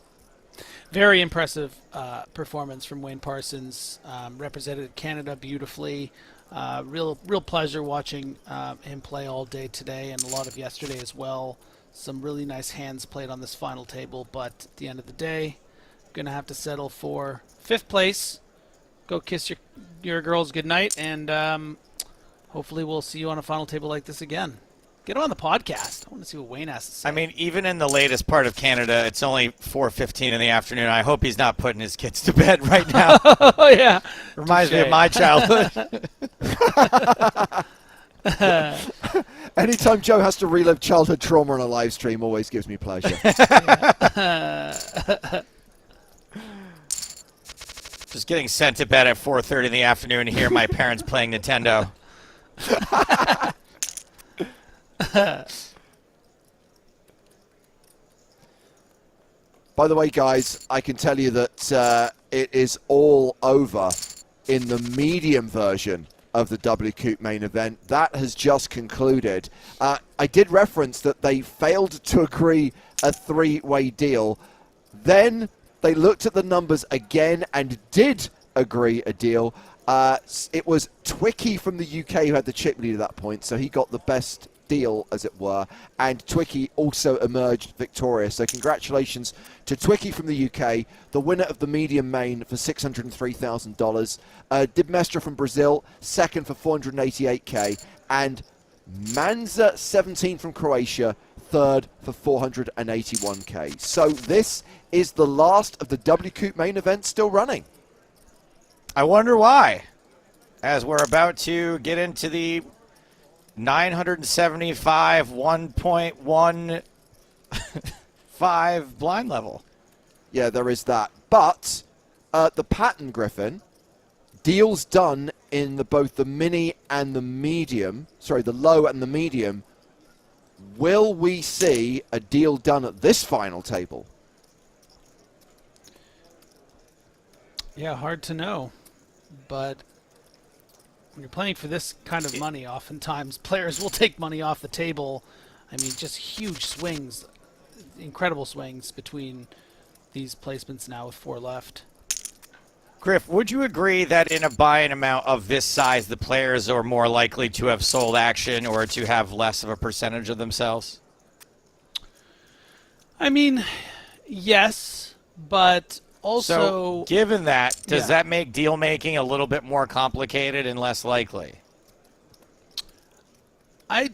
Very impressive performance from Wayne Parsons. Represented Canada beautifully. Real pleasure watching him play all day today and a lot of yesterday as well. Some really nice hands played on this final table, but at the end of the day, going to have to settle for 5th place. Go kiss your girls goodnight, and hopefully we'll see you on a final table like this again. Get him on the podcast. I want to see what Wayne has to say. I mean, even in the latest part of Canada, it's only 4:15 in the afternoon. I hope he's not putting his kids to bed right now. Oh, yeah. Reminds me of my childhood. Anytime Joe has to relive childhood trauma on a live stream always gives me pleasure. Just getting sent to bed at 4:30 in the afternoon to hear my parents playing Nintendo. By the way, guys, I can tell you that it is all over in the medium version of the WCOOP main event. That has just concluded. I did reference that they failed to agree a 3-way deal. Then they looked at the numbers again and did agree a deal. It was Twicky from the UK who had the chip lead at that point, so he got the best deal, as it were, and Twicky also emerged victorious. So congratulations to Twicky from the UK, the winner of the medium main for $603,000. Dibmestra from Brazil, second for $488K, and Manza 17 from Croatia, third for $481K. So this is the last of the WCOOP main event still running. I wonder why, as we're about to get into the 975 1.15 blind level. Yeah, there is that. But the pattern, Griffin, deals done in both the mini and the medium, sorry, the low and the medium. Will we see a deal done at this final table? Yeah, hard to know. But when you're playing for this kind of money, oftentimes players will take money off the table. I mean, just huge swings, incredible swings between these placements now with 4 left. Griff, would you agree that in a buy-in amount of this size, the players are more likely to have sold action or to have less of a percentage of themselves? I mean, yes, but also... So, given that, does that make deal-making a little bit more complicated and less likely? I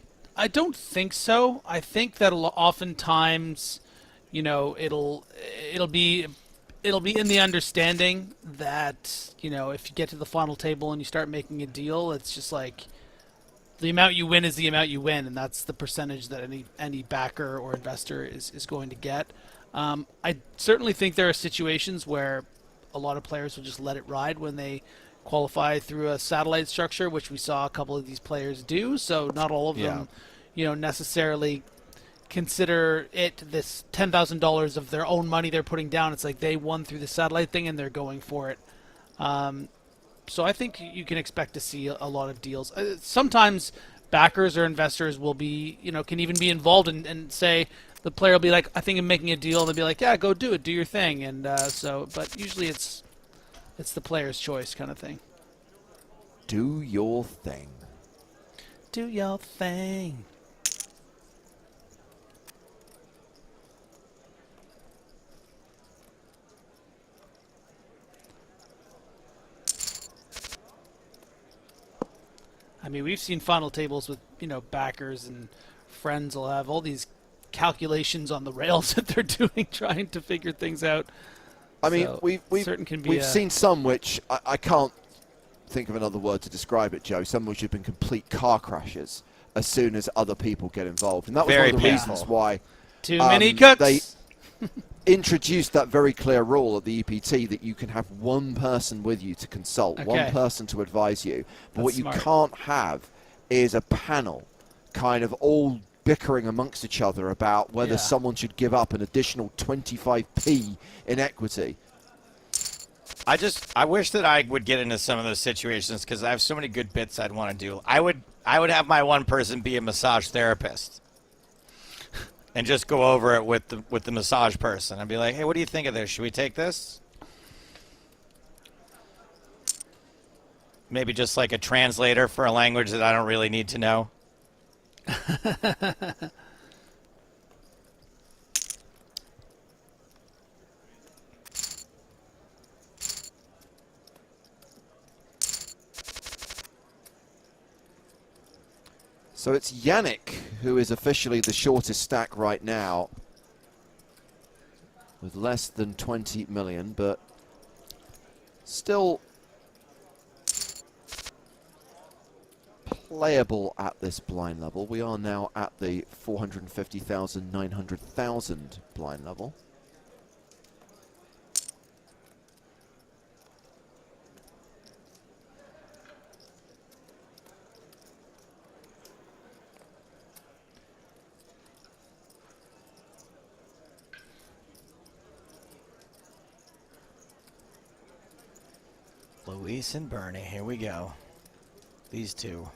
don't think so. I think that oftentimes, you know, it'll be in the understanding that, you know, if you get to the final table and you start making a deal, it's just like the amount you win is the amount you win, and that's the percentage that any backer or investor is going to get. I certainly think there are situations where a lot of players will just let it ride when they qualify through a satellite structure, which we saw a couple of these players do. So not all of them, you know, necessarily consider it this $10,000 of their own money they're putting down. It's like they won through the satellite thing and they're going for it. So I think you can expect to see a lot of deals. Sometimes backers or investors will be, you know, can even be involved and say, the player will be like, I think I'm making a deal. And they'll be like, yeah, go do it. Do your thing. And but usually it's the player's choice kind of thing. Do your thing. Do your thing. I mean, we've seen final tables with, you know, backers and friends will have all these calculations on the rails that they're doing, trying to figure things out. I mean, So, we've seen some which I can't think of another word to describe it, Joe. Some which have been complete car crashes as soon as other people get involved, and that was Very one of the painful. reasons why Too many cooks. they introduced that very clear rule at the EPT that you can have one person with you to consult, one Okay. person to advise you. But what That's you smart. can't have is a panel kind of all bickering amongst each other about whether Yeah. someone should give up an additional 25p in equity. I wish that I would get into some of those situations because I have so many good bits I'd want to do. I would have my one person be a massage therapist and just go over it with the massage person. I'd be like, hey, what do you think of this? Should we take this? Maybe just like a translator for a language that I don't really need to know. So it's Yannick who is officially the shortest stack right now with less than 20 million, but still playable at this blind level. We are now at the 450,000, 900,000 blind level. Luis and Bernie, here we go. These two.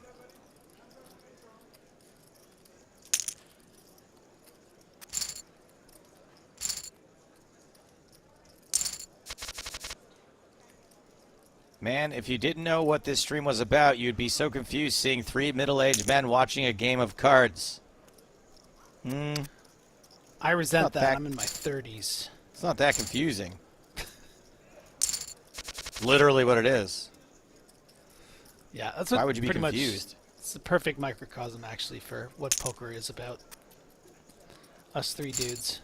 Man, if you didn't know what this stream was about, you'd be so confused seeing three middle-aged men watching a game of cards. I resent Not that. that- I'm in my 30s. It's not that confusing. Literally what it is. Yeah, that's what Why would you be pretty confused? Much, it's the perfect microcosm, actually, for what poker is about. Us three dudes.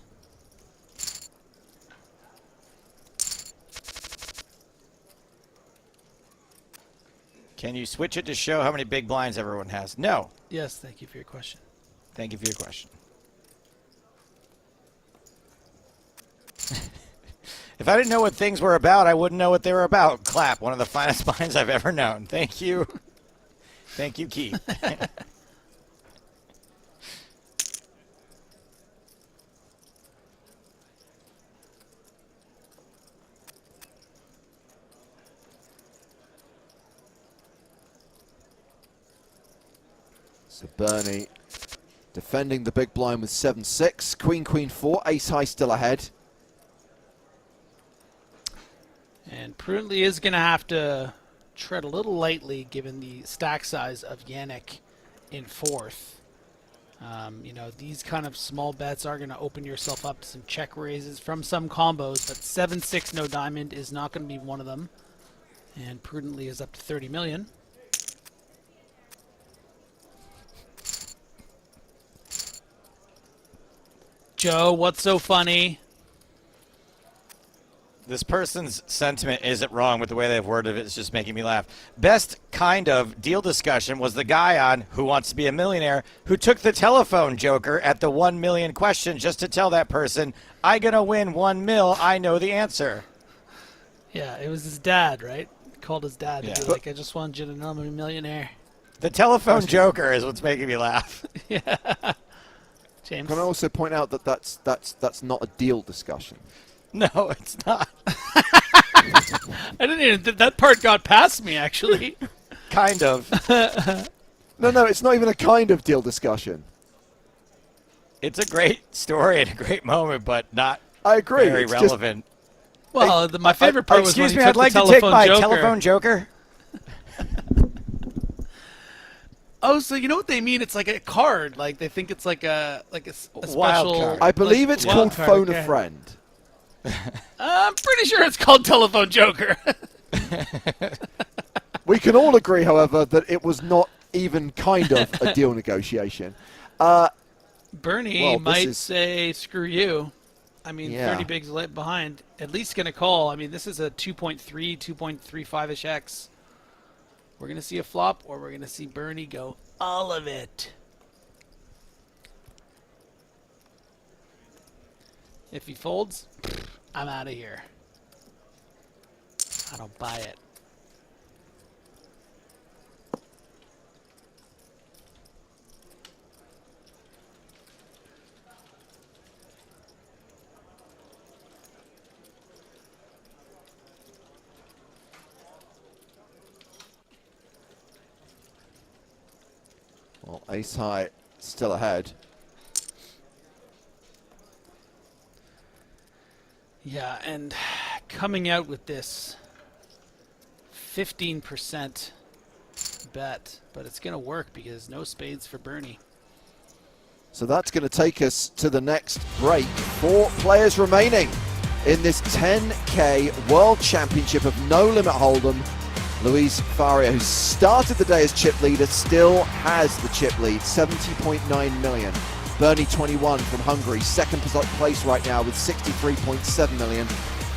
Can you switch it to show how many big blinds everyone has? No. Yes, thank you for your question. Thank you for your question. If I didn't know what things were about, I wouldn't know what they were about. Clap, one of the finest blinds I've ever known. Thank you. Thank you, Keith. So Bernie defending the big blind with 7-6. Queen, queen, 4. Ace high still ahead. And prudently is going to have to tread a little lightly given the stack size of Yannick in fourth. You know, these kind of small bets are going to open yourself up to some check raises from some combos, but 7-6 no diamond is not going to be one of them. And prudently is up to 30 million. Joe, what's so funny? This person's sentiment isn't wrong, but the way they've worded it is just making me laugh. Best kind of deal discussion was the guy on Who Wants to Be a Millionaire who took the telephone joker at the 1 million question just to tell that person, I gonna win 1 mil, I know the answer. Yeah, it was his dad, right? He called his dad to Yeah. be like, I just wanted you to know I'm a millionaire. The telephone joker is what's making me laugh. Yeah. James. Can I also point out that that's not a deal discussion? No, it's not. I didn't even, that part got past me, actually. Kind of. No, it's not even a kind of deal discussion. It's a great story and a great moment, but not I agree. very It's just- relevant. Well, my favorite part was when Excuse he me, took I'd like the to take telephone my joker. telephone joker. Oh, so you know what they mean? It's like a card. Like they think it's like a special. Wild card. I believe it's wild called card, Phone okay. a Friend. I'm pretty sure it's called telephone joker. We can all agree, however, that it was not even kind of a deal negotiation. Bernie Well, might say, screw you. I mean, Yeah. 30 bigs lit behind. At least going to call. I mean, this is a 2.3, 2.35-ish X. We're going to see a flop, or we're going to see Bernie go all of it. If he folds, I'm out of here. I don't buy it. Well, ace high still ahead. Yeah, and coming out with this 15% bet, but it's going to work because no spades for Bernie. So that's going to take us to the next break. 4 players remaining in this 10K World Championship of No Limit Hold'em. Luis Faria, who started the day as chip leader, still has the chip lead, 70.9 million. Bernie 21 from Hungary, second place right now with 63.7 million.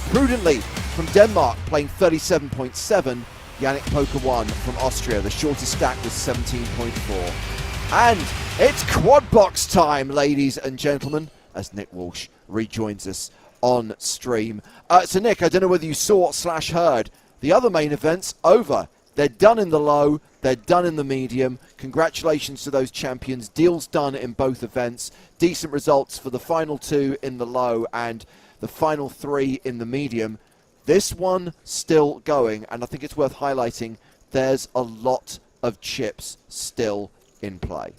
Prudently from Denmark playing 37.7. Yannick Poker 1 from Austria, the shortest stack was 17.4. And it's quad box time, ladies and gentlemen, as Nick Walsh rejoins us on stream. So Nick, I don't know whether you saw / heard, the other main events over. They're done in the low, they're done in the medium. Congratulations to those champions. Deals done in both events. Decent results for the final 2 in the low and the final 3 in the medium. This one still going, and I think it's worth highlighting, there's a lot of chips still in play.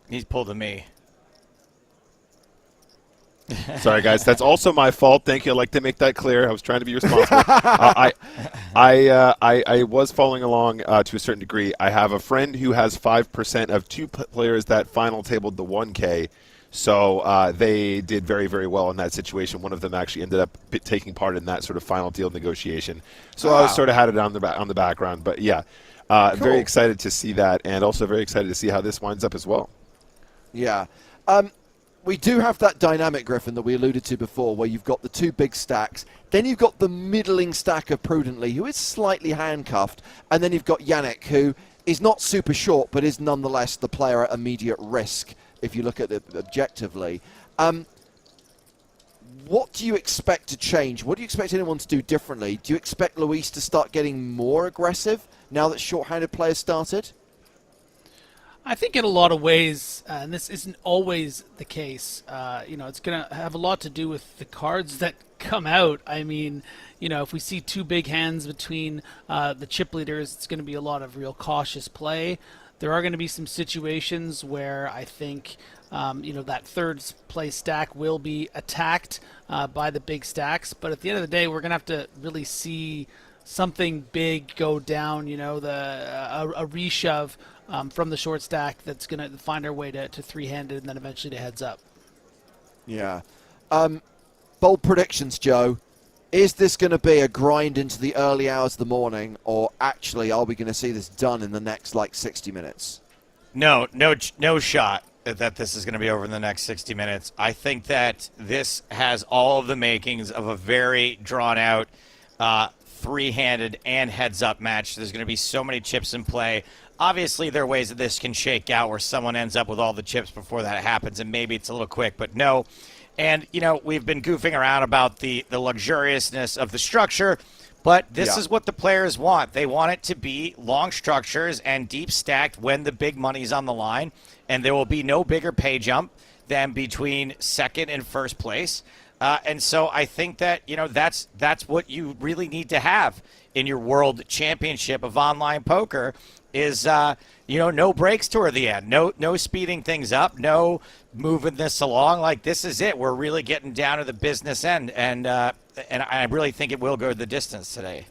He's pulled a me. Sorry, guys. That's also my fault. Thank you. I'd like to make that clear. I was trying to be responsible. I was following along to a certain degree. I have a friend who has 5% of 2 players that final tabled the 1K. So they did very, very well in that situation. One of them actually ended up taking part in that sort of final deal negotiation. So I sort of had it on the background. But yeah, Cool. Very excited to see that, and also very excited to see how this winds up as well. Yeah. We do have that dynamic, Griffin, that we alluded to before, where you've got the 2 big stacks, then you've got the middling stack of Prudently, who is slightly handcuffed, and then you've got Yannick, who is not super short, but is nonetheless the player at immediate risk, if you look at it objectively. What do you expect to change? What do you expect anyone to do differently? Do you expect Luis to start getting more aggressive now that short-handed players started? I think in a lot of ways, and this isn't always the case, it's going to have a lot to do with the cards that come out. I mean, if we see 2 big hands between the chip leaders, it's going to be a lot of real cautious play. There are going to be some situations where I think, that third place stack will be attacked by the big stacks. But at the end of the day, we're going to have to really see something big go down, a reshove from the short stack that's going to find our way to 3-handed and then eventually to heads up. Yeah. Bold predictions, Joe. Is this going to be a grind into the early hours of the morning, or actually are we going to see this done in the next, 60 minutes? No shot that this is going to be over in the next 60 minutes. I think that this has all of the makings of a very drawn-out 3-handed and heads-up match. There's going to be so many chips in play. Obviously, there are ways that this can shake out where someone ends up with all the chips before that happens, and maybe it's a little quick, but no. And, we've been goofing around about the luxuriousness of the structure, but this is what the players want. They want it to be long structures and deep stacked when the big money's on the line, and there will be no bigger pay jump than between second and first place. And so I think that, that's what you really need to have in your world championship of online poker is, no breaks toward the end, no speeding things up, no moving this along. This is it. We're really getting down to the business end, and I really think it will go the distance today.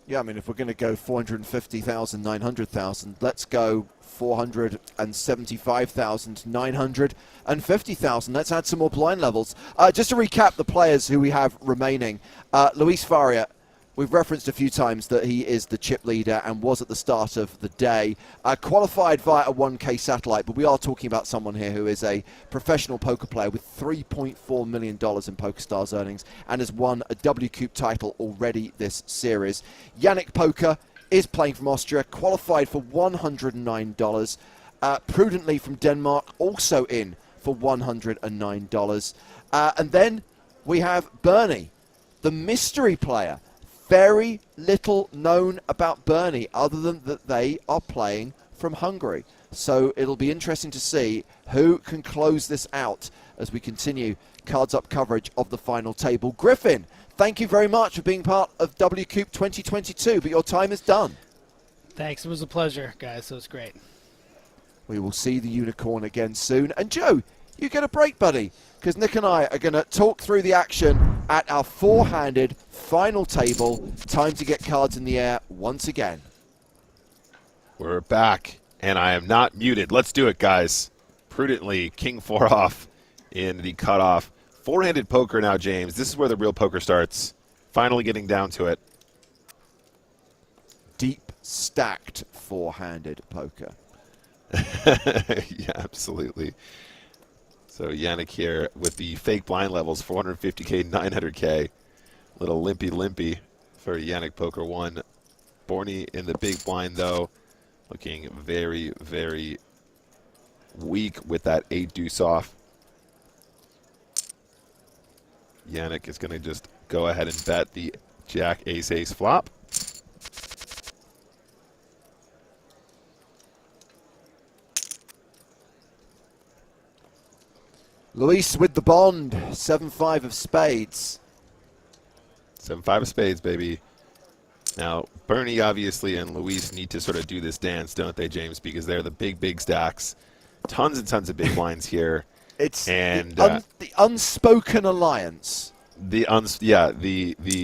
Yeah, I mean, if we're going to go 450,000, 900,000, let's go 475,000, 950,000. Let's add some more blind levels. Just to recap the players who we have remaining. Luis Faria, We've referenced a few times that he is the chip leader and was at the start of the day. Qualified via a 1K satellite, but we are talking about someone here who is a professional poker player with $3.4 million in PokerStars earnings and has won a WCOOP title already this series. Yannick Poker is playing from Austria, qualified for $109. Prudently from Denmark, also in for $109. And then we have Bernie, the mystery player. Very little known about Bernie other than that they are playing from Hungary. So it'll be interesting to see who can close this out as we continue Cards Up coverage of the final table. Griffin, thank you very much for being part of WCOOP 2022, but your time is done. Thanks. It was a pleasure, guys. It was great. We will see the unicorn again soon. And Joe, you get a break, buddy, because Nick and I are going to talk through the action at our four-handed final table. Time to get cards in the air once again. We're back, and I am not muted. Let's do it, guys. Prudently, king 4 off in the cutoff. Four-handed poker now, James. This is where the real poker starts. Finally getting down to it. Deep stacked four-handed poker. Yeah, absolutely. So Yannick here with the fake blind levels, 450K, 900K. Little limpy for Yannick Poker 1. Borny in the big blind, though, looking very, very weak with that 8 deuce off. Yannick is going to just go ahead and bet the Jack Ace Ace flop. Luis with the bond, 7-5 of spades. 7-5 of spades, baby. Now, Bernie, obviously, and Luis need to sort of do this dance, don't they, James? Because they're the big stacks. Tons and tons of big blinds here. It's and the unspoken alliance. The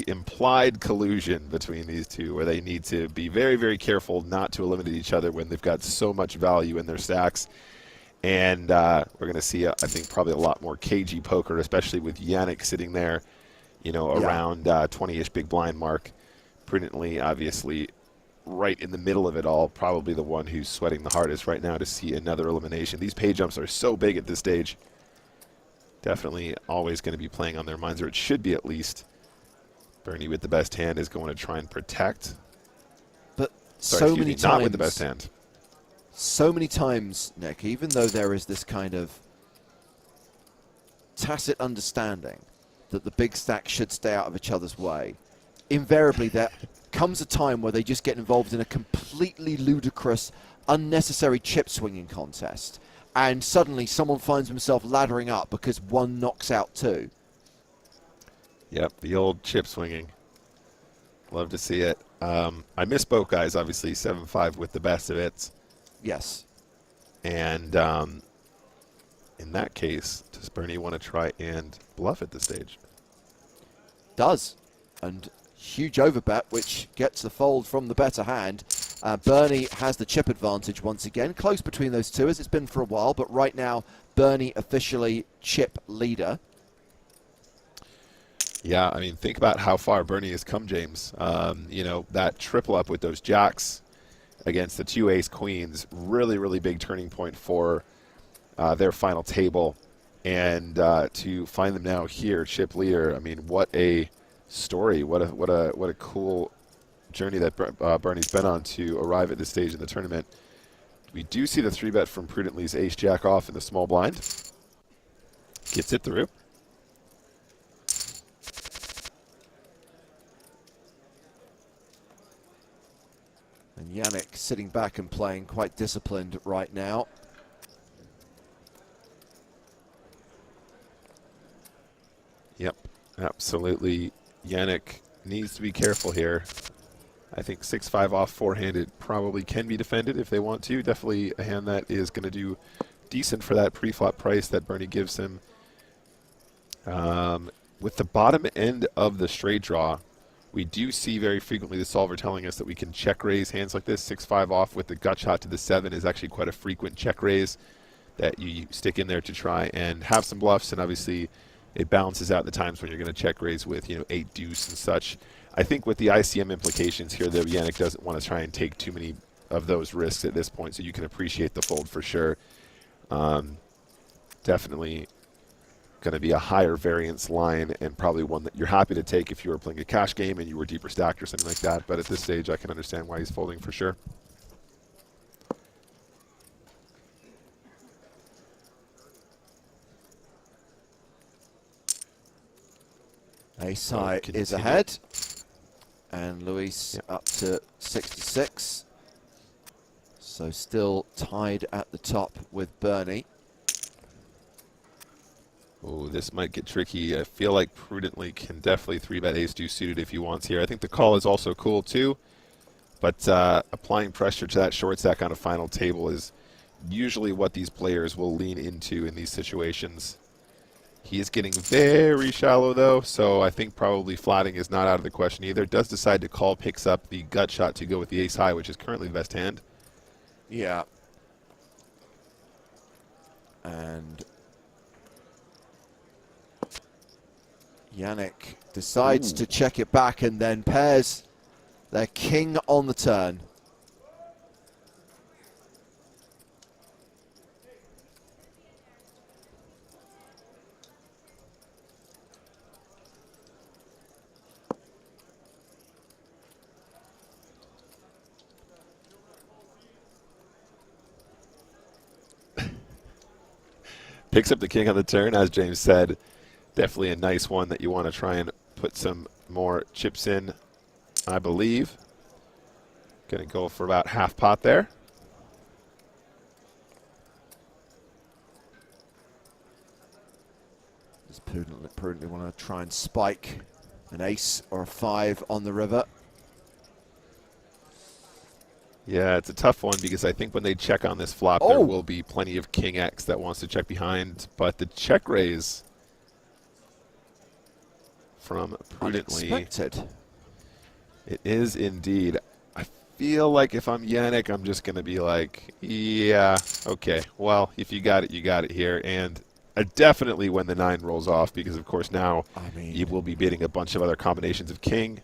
implied collusion between these two, where they need to be very, very careful not to eliminate each other when they've got so much value in their stacks. And we're going to see, I think, probably a lot more cagey poker, especially with Yannick sitting there, around 20-ish big blind mark. Prudently, obviously, right in the middle of it all, probably the one who's sweating the hardest right now to see another elimination. These pay jumps are so big at this stage. Definitely always going to be playing on their minds, or it should be at least. Bernie with the best hand is going to try and protect. But Sorry, many times, not with the best hand. So many times, Nick, even though there is this kind of tacit understanding that the big stacks should stay out of each other's way, invariably there comes a time where they just get involved in a completely ludicrous, unnecessary chip swinging contest. And suddenly someone finds himself laddering up because one knocks out two. Yep, the old chip swinging. Love to see it. I misspoke, guys, obviously 7-5 with the best of it. Yes. And in that case, does Bernie want to try and bluff at this stage? Does. And huge overbet, which gets the fold from the better hand. Bernie has the chip advantage once again. Close between those two, as it's been for a while. But right now, Bernie officially chip leader. Yeah, I mean, think about how far Bernie has come, James. That triple up with those jacks against the 2 ace queens, really, really big turning point for their final table. And to find them now here, chip leader, I mean, what a story. What a cool journey that Bernie's been on to arrive at this stage of the tournament. We do see the 3-bet from Prudently's ace-jack off in the small blind. Gets it through. And Yannick sitting back and playing quite disciplined right now. Yep, absolutely. Yannick needs to be careful here. I think 6-5 off four-handed probably can be defended if they want to. Definitely a hand that is going to do decent for that pre-flop price that Bernie gives him. With the bottom end of the straight draw, we do see very frequently the solver telling us that we can check raise hands like this. 6-5 off with the gut shot to the 7 is actually quite a frequent check raise that you stick in there to try and have some bluffs, and obviously it balances out the times when you're going to check raise with 8 deuce and such. I think with the ICM implications here, though, Yannick doesn't want to try and take too many of those risks at this point, so you can appreciate the fold for sure. Definitely going to be a higher variance line and probably one that you're happy to take if you were playing a cash game and you were deeper stacked or something like that. But at this stage, I can understand why he's folding for sure. Ace high is ahead, and Luis up to 66. So still tied at the top with Bernie. Oh, this might get tricky. I feel like Prudently can definitely 3-bet ace-deuce suited if he wants here. I think the call is also cool too, but applying pressure to that short stack on a final table is usually what these players will lean into in these situations. He is getting very shallow though, so I think probably flatting is not out of the question either. Does decide to call, picks up the gut shot to go with the ace high, which is currently the best hand. Yeah. And Yannick decides to check it back and then pairs their king on the turn. Picks up the king on the turn, as James said. Definitely a nice one that you want to try and put some more chips in, I believe. Going to go for about half pot there. Just prudently want to try and spike an ace or a 5 on the river. Yeah, it's a tough one because I think when they check on this flop, there will be plenty of king X that wants to check behind. But the check raise from Prudently. Unexpected. It is indeed. I feel like if I'm Yannick, I'm just going to be like, yeah, okay. Well, if you got it here. And definitely when the 9 rolls off, because of course now you will be beating a bunch of other combinations of king.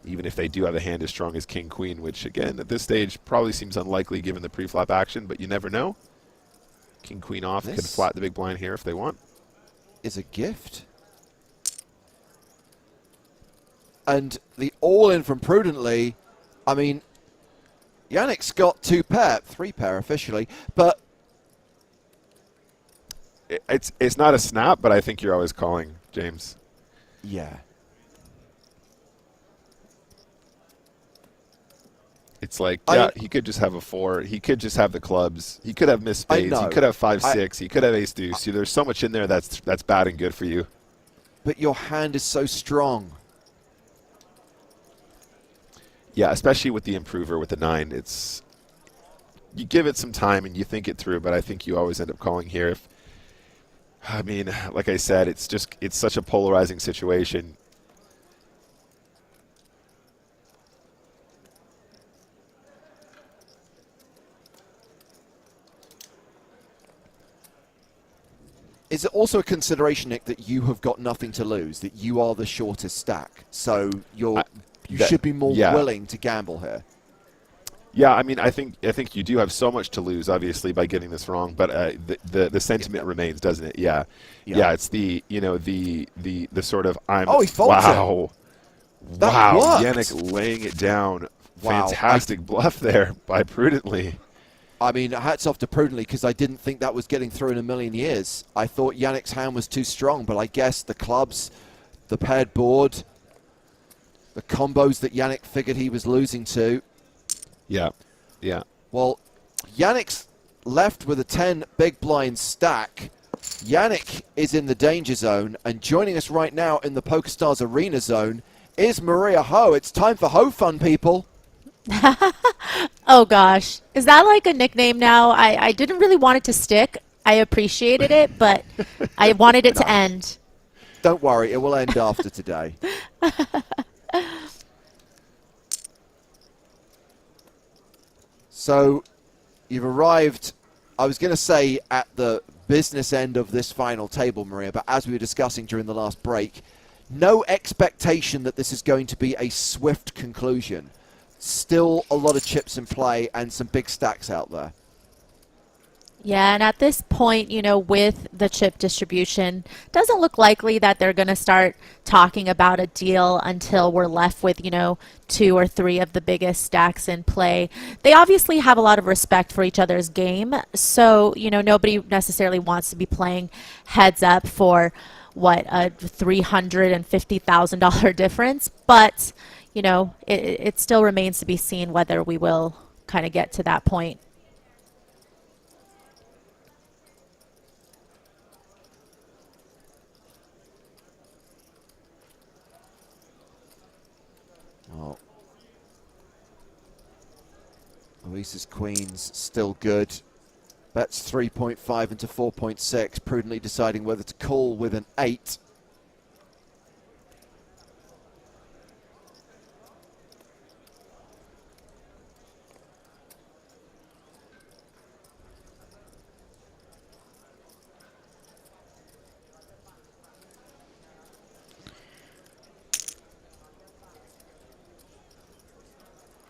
Even if they do have a hand as strong as king-queen, which, again, at this stage probably seems unlikely given the pre-flop action, but you never know. King-queen off could flat the big blind here if they want. Is a gift. And the all-in from Prudently, I mean, Yannick's got 2-pair, 3-pair officially, but... It's not a snap, but I think you're always calling, James. Yeah. It's like, yeah, he could just have a 4. He could just have the clubs. He could have missed spades. He could have 5-6. He could have ace-deuce. See, there's so much in there that's bad and good for you. But your hand is so strong. Yeah, especially with the improver with the 9. It's you give it some time and you think it through, but I think you always end up calling here. I mean, like I said, it's such a polarizing situation. Is it also a consideration, Nick, that you have got nothing to lose, that you are the shortest stack, so you should be more willing to gamble here? Yeah, I mean, I think you do have so much to lose, obviously, by getting this wrong. But the sentiment remains, doesn't it? Yeah. It's the the sort of he folds wow, it. Wow, Yannick laying it down. Wow. Fantastic bluff there by Prudently. I mean, hats off to Prudently, because I didn't think that was getting through in a million years. I thought Yannick's hand was too strong, but I guess the clubs, the paired board, the combos that Yannick figured he was losing to. Yeah. Well, Yannick's left with a 10 big blind stack. Yannick is in the danger zone, and joining us right now in the PokerStars Arena zone is Maria Ho. It's time for Ho Fun, people. Oh gosh, is that like a nickname now? I didn't really want it to stick. I appreciated it, but I wanted it to end. Don't worry, it will end after today. So you've arrived, I was going to say, at the business end of this final table, Maria, but as we were discussing during the last break, No expectation that this is going to be a swift conclusion. Still a lot of chips in play and some big stacks out there. Yeah, and at this point, you know, with the chip distribution, doesn't look likely that they're going to start talking about a deal until we're left with, you know, 2 or 3 of the biggest stacks in play. They obviously have a lot of respect for each other's game, so, you know, nobody necessarily wants to be playing heads up for, what, a $350,000 difference, but, you know, it still remains to be seen whether we will kind of get to that point. Well, Luis's queen's still good. Bets 3.5 into 4.6, prudently deciding whether to call with an 8.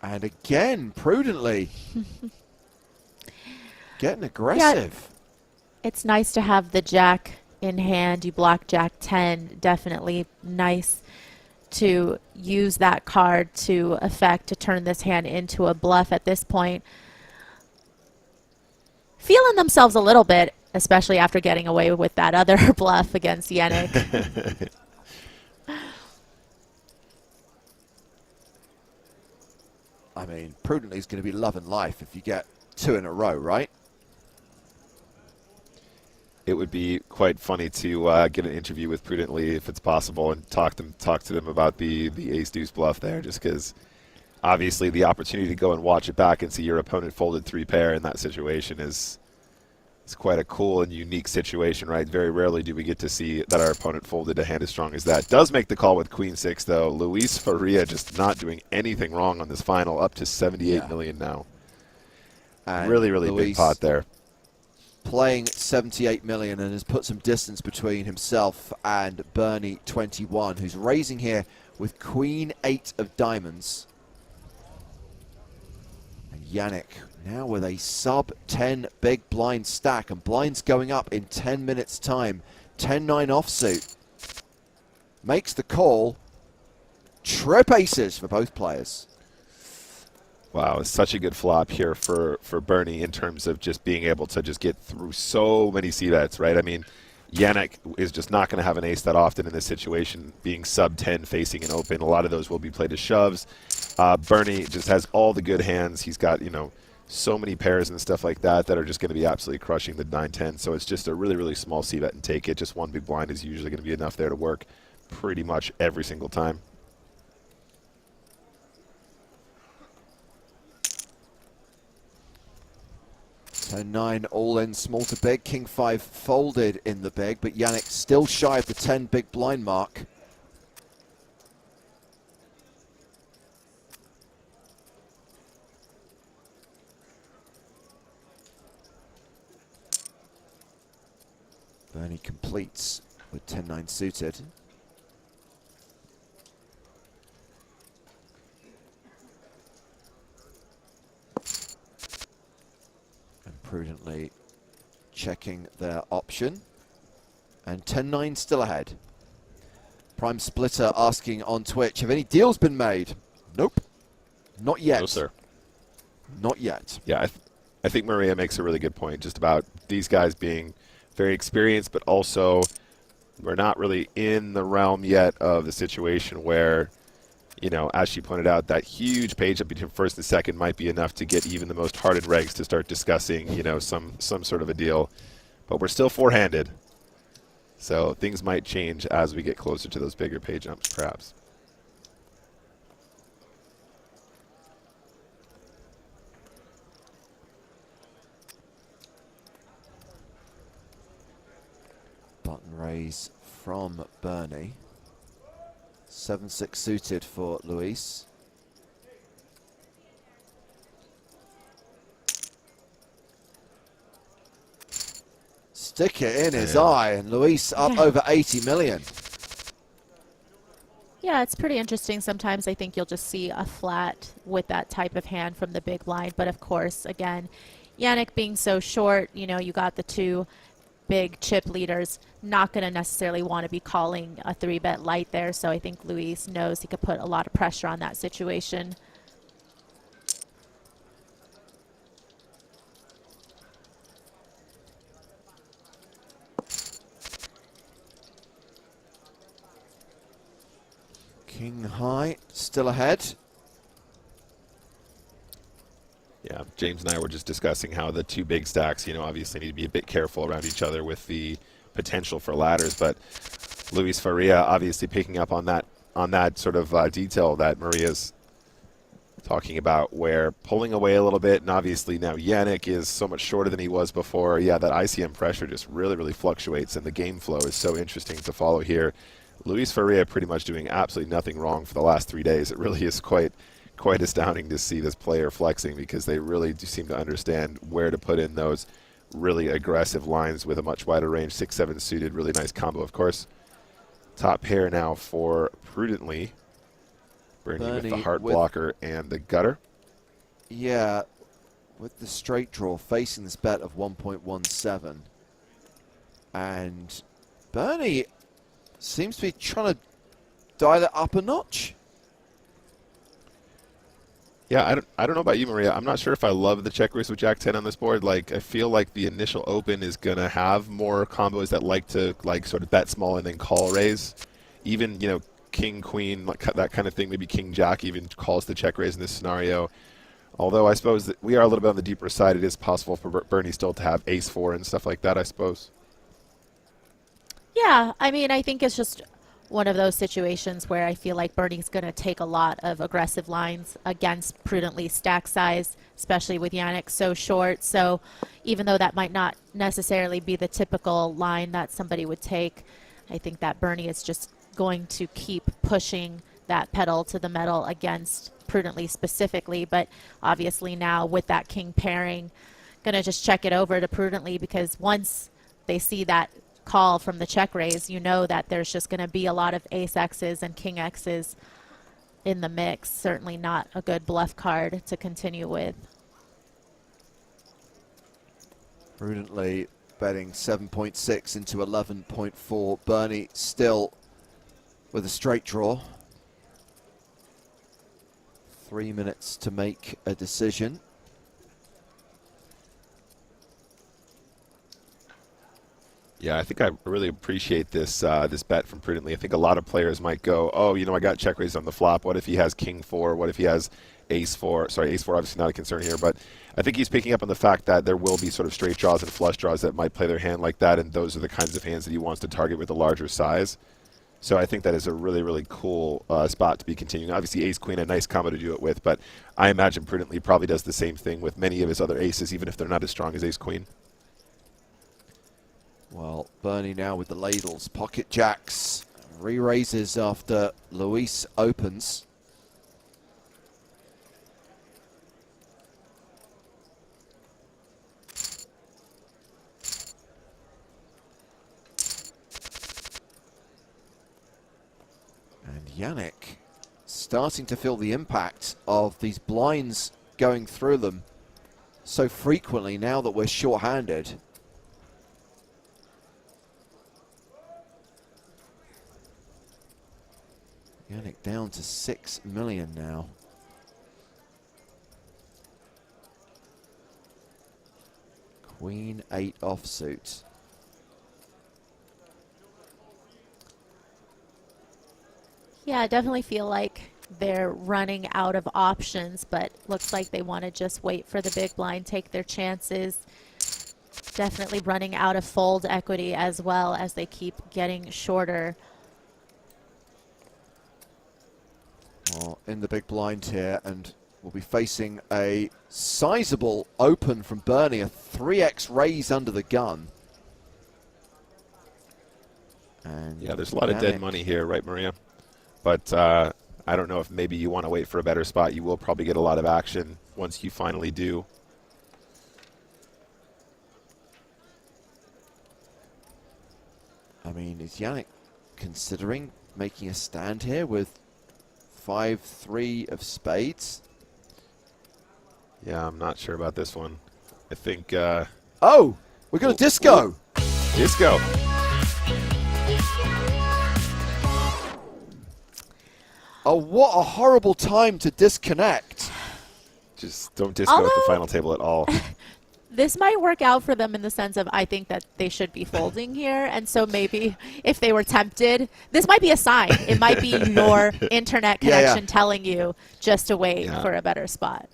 And again, prudently. Getting aggressive. Yeah, it's nice to have the jack in hand. You block jack 10. Definitely nice to use that card to turn this hand into a bluff at this point. Feeling themselves a little bit, especially after getting away with that other bluff against Yannick. I mean, prudently is going to be love and life if you get 2 in a row, right? It would be quite funny to get an interview with Prudently if it's possible and talk to them about the ace deuce bluff there, just because obviously the opportunity to go and watch it back and see your opponent folded 3 pair in that situation is quite a cool and unique situation, right? Very rarely do we get to see that our opponent folded a hand as strong as that. Does make the call with queen 6 though. Luis Faria just not doing anything wrong on this final, up to 78 million now. And really Luis big pot there. Playing 78 million and has put some distance between himself and Bernie 21, who's raising here with queen 8 of diamonds. And Yannick now with a sub 10 big blind stack, and blinds going up in 10 minutes time. 10-9 offsuit. Makes the call. Trip aces for both players. Wow, it's such a good flop here for Bernie in terms of just being able to just get through so many c-bets, right? I mean, Yannick is just not going to have an ace that often in this situation, being sub 10 facing an open. A lot of those will be played as shoves. Bernie just has all the good hands. He's got, you know, so many pairs and stuff like that that are just going to be absolutely crushing the 9-10. So it's just a really small c-bet and take it. Just one big blind is usually going to be enough there to work pretty much every single time. 10-9 all in, small to big. King 5 folded in the big, but Yannick still shy of the 10 big blind mark. Bernie completes with 10-9 suited. And prudently checking their option. And 10-9 still ahead. Prime Splitter asking on Twitch, have any deals been made? Nope. Not yet. No, sir. Not yet. Yeah, I think Maria makes a really good point just about these guys being very experienced, but also we're not really in the realm yet of the situation where, you know, as she pointed out, that huge page up between first and second might be enough to get even the most hardened regs to start discussing, you know, some sort of a deal. But we're still four-handed, so things might change as we get closer to those bigger page jumps, perhaps. Button raise from Bernie. 7-6 suited for Luis. Stick it in his eye, and Luis up over 80 million. Yeah, it's pretty interesting. Sometimes I think you'll just see a flat with that type of hand from the big blind. But of course, again, Yannick being so short, you know, you got the two big chip leaders, not going to necessarily want to be calling a 3-bet light there. So I think Luis knows he could put a lot of pressure on that situation. King high, still ahead. Yeah, James and I were just discussing how the two big stacks, you know, obviously need to be a bit careful around each other with the potential for ladders. But Luis Faria obviously picking up on that sort of detail that Maria's talking about, where pulling away a little bit, and obviously now Yannick is so much shorter than he was before. Yeah, that ICM pressure just really fluctuates, and the game flow is so interesting to follow here. Luis Faria pretty much doing absolutely nothing wrong for the last 3 days. It really is quite astounding to see this player flexing, because they really do seem to understand where to put in those really aggressive lines with a much wider range. 6-7 suited, really nice combo, of course. Top pair now for Prudently. Bernie with the heart blocker and the gutter. Yeah, with the straight draw facing this bet of 1.17. And Bernie seems to be trying to dial it up a notch. Yeah, I don't know about you, Maria. I'm not sure if I love the check raise with Jack 10 on this board. Like, I feel like the initial open is going to have more combos that like to sort of bet small and then call raise. Even, you know, King, Queen, like that kind of thing. Maybe King, Jack even calls the check raise in this scenario. Although I suppose that we are a little bit on the deeper side. It is possible for Bernie still to have ace 4 and stuff like that, I suppose. Yeah, I mean, I think it's just one of those situations where I feel like Bernie's going to take a lot of aggressive lines against Prudently stack size, especially with Yannick so short. So even though that might not necessarily be the typical line that somebody would take, I think that Bernie is just going to keep pushing that pedal to the metal against Prudently specifically. But obviously now with that king pairing, going to just check it over to Prudently, because once they see that call from the check raise, you know that there's just going to be a lot of ace X's and king X's in the mix. Certainly not a good bluff card to continue with. Prudently betting 7.6 into 11.4. Bernie still with a straight draw. 3 minutes to make a decision. Yeah, I think I really appreciate this this bet from Prudently. I think a lot of players might go, oh, you know, I got check raised on the flop. What if he has king 4? What if he has ace 4? Sorry, ace 4 obviously not a concern here, but I think he's picking up on the fact that there will be sort of straight draws and flush draws that might play their hand like that, and those are the kinds of hands that he wants to target with a larger size. So I think that is a really cool spot to be continuing. Obviously, ace queen, a nice combo to do it with, but I imagine Prudently probably does the same thing with many of his other aces, even if they're not as strong as ace queen. Well, Bernie now with the ladles. Pocket jacks. Re-raises after Luis opens. And Yannick starting to feel the impact of these blinds going through them so frequently now that we're short-handed. Yannick down to 6 million now. Queen 8 offsuit. Yeah, I definitely feel like they're running out of options, but looks like they want to just wait for the big blind, take their chances. Definitely running out of fold equity as well as they keep getting shorter. Well, in the big blind here, and we'll be facing a sizable open from Bernie, a 3x raise under the gun. And yeah, there's a lot of dead money here, right, Maria? But I don't know if maybe you want to wait for a better spot. You will probably get a lot of action once you finally do. I mean, is Yannick considering making a stand here with 5-3 of spades. Yeah, I'm not sure about this one. I think... oh, we're going to disco. Ooh. Disco. Oh, what a horrible time to disconnect. Just don't disco at the final table at all. This might work out for them in the sense of I think that they should be folding here. And so maybe if they were tempted, this might be a sign. It might be your internet connection telling you just to wait for a better spot.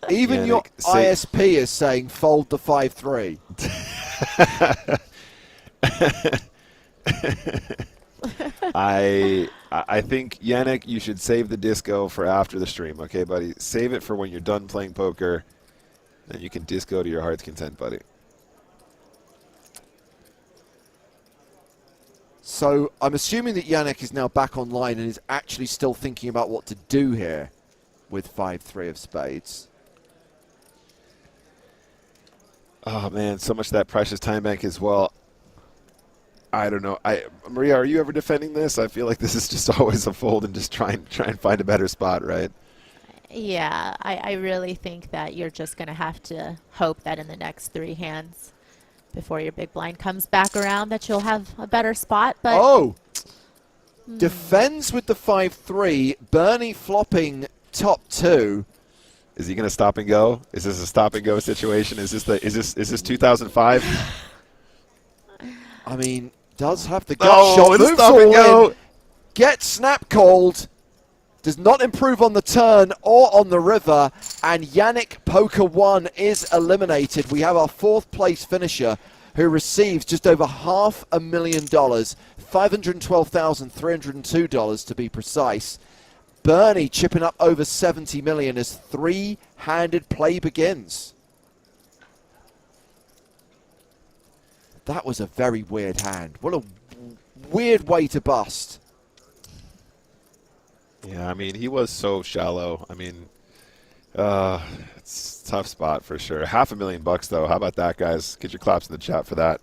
Even your ISP is saying fold the 5-3. I think, Yannick, you should save the disco for after the stream, okay, buddy? Save it for when you're done playing poker. Then you can disco to your heart's content, buddy. So I'm assuming that Yannick is now back online and is actually still thinking about what to do here with 5-3 of spades. Oh, man, so much of that precious time bank as well. I don't know. Maria, are you ever defending this? I feel like this is just always a fold and just try and find a better spot, right? Yeah, I really think that you're just going to have to hope that in the next 3 hands before your big blind comes back around that you'll have a better spot. But defends with the 5-3. Bernie flopping top 2. Is he going to stop and go? Is this a stop and go situation? Is this 2005? I mean, does have the gut shot. Moves stop and go. Gets snap called. Does not improve on the turn or on the river, and Yannick Poker 1 is eliminated. We have our 4th place finisher who receives just over $500,000, $512,302 to be precise. Bernie chipping up over 70 million as 3-handed play begins. That was a very weird hand. What a weird way to bust. Yeah, I mean, he was so shallow. I mean, it's a tough spot for sure. $500,000 though. How about that, guys? Get your claps in the chat for that.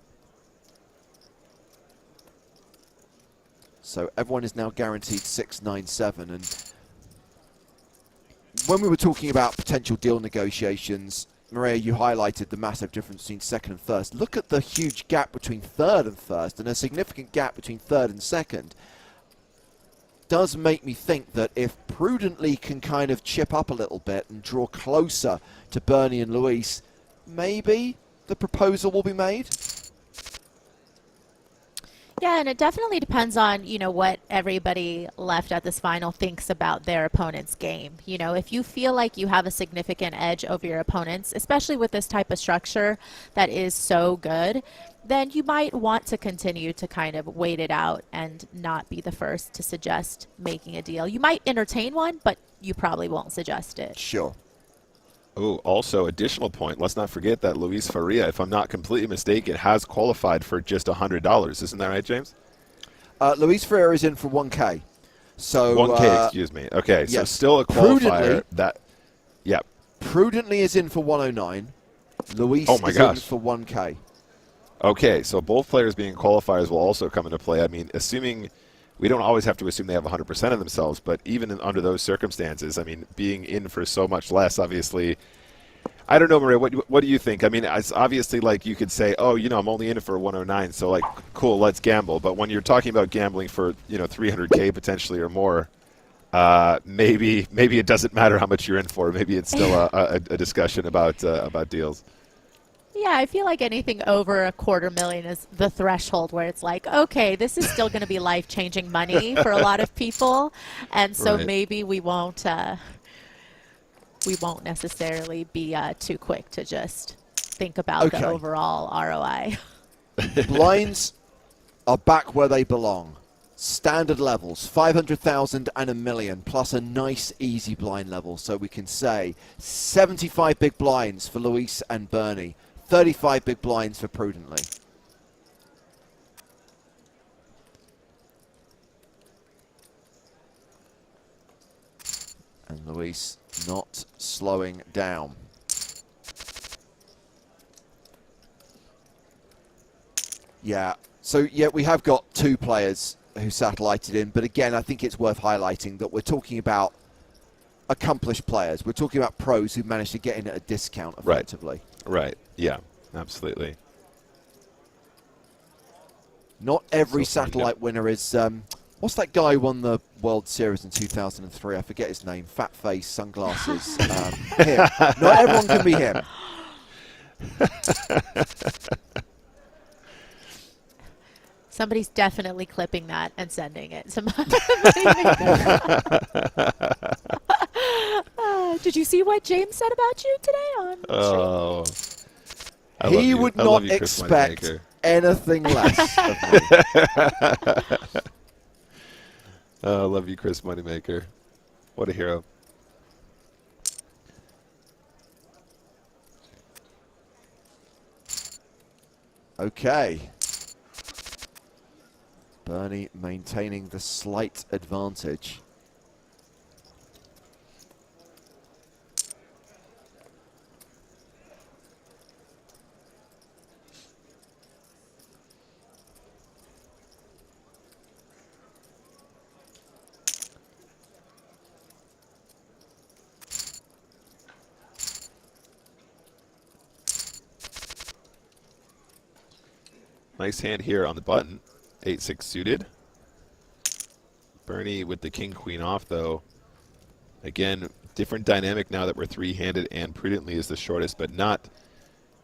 So everyone is now guaranteed 697. And when we were talking about potential deal negotiations, Maria, you highlighted the massive difference between second and first. Look at the huge gap between third and first, and a significant gap between third and second. Does make me think that if Prudently can kind of chip up a little bit and draw closer to Bernie and Luis, maybe the proposal will be made. Yeah, and it definitely depends on, you know, what everybody left at this final thinks about their opponent's game. You know, if you feel like you have a significant edge over your opponents, especially with this type of structure that is so good, then you might want to continue to kind of wait it out and not be the first to suggest making a deal. You might entertain one, but you probably won't suggest it. Sure. Oh, also, additional point. Let's not forget that Luis Faria, if I'm not completely mistaken, has qualified for just $100. Isn't that right, James? Luis Faria is in for 1K. So 1K, excuse me. Okay, so yes. still a qualifier. Prudently is in for 109. Luis is in for 1K. Okay, so both players being qualifiers will also come into play. I mean, assuming we don't always have to assume they have 100% of themselves, but even under those circumstances, I mean, being in for so much less, obviously, I don't know, Maria, what do you think? I mean, it's obviously like you could say, oh, you know, I'm only in it for 109, so like, cool, let's gamble. But when you're talking about gambling for, you know, 300K potentially or more, maybe it doesn't matter how much you're in for. Maybe it's still a discussion about deals. Yeah, I feel like anything over $250,000 is the threshold where it's like, okay, this is still going to be life-changing money for a lot of people, and so maybe we won't necessarily be too quick to just think about the overall ROI. Blinds are back where they belong. Standard levels, 500,000 and $1 million, plus a nice easy blind level. So we can say 75 big blinds for Luis and Bernie. 35 big blinds for Prudently. And Luis not slowing down. Yeah, so yeah, we have got 2 players who satellited in. But again, I think it's worth highlighting that we're talking about accomplished players. We're talking about pros who managed to get in at a discount effectively. Right. Yeah, absolutely. Not every So far, satellite winner is... what's that guy who won the World Series in 2003? I forget his name. Fat face, sunglasses. Him. Not everyone can be him. Somebody's definitely clipping that and sending it. Did you see what James said about you today on Oh. He would not expect anything less of me. I love you, Chris Moneymaker. What a hero. Okay. Bernie maintaining the slight advantage. Nice hand here on the button. 8-6 suited. Bernie with the king-queen off, though. Again, different dynamic now that we're three-handed, and prudently is the shortest, but not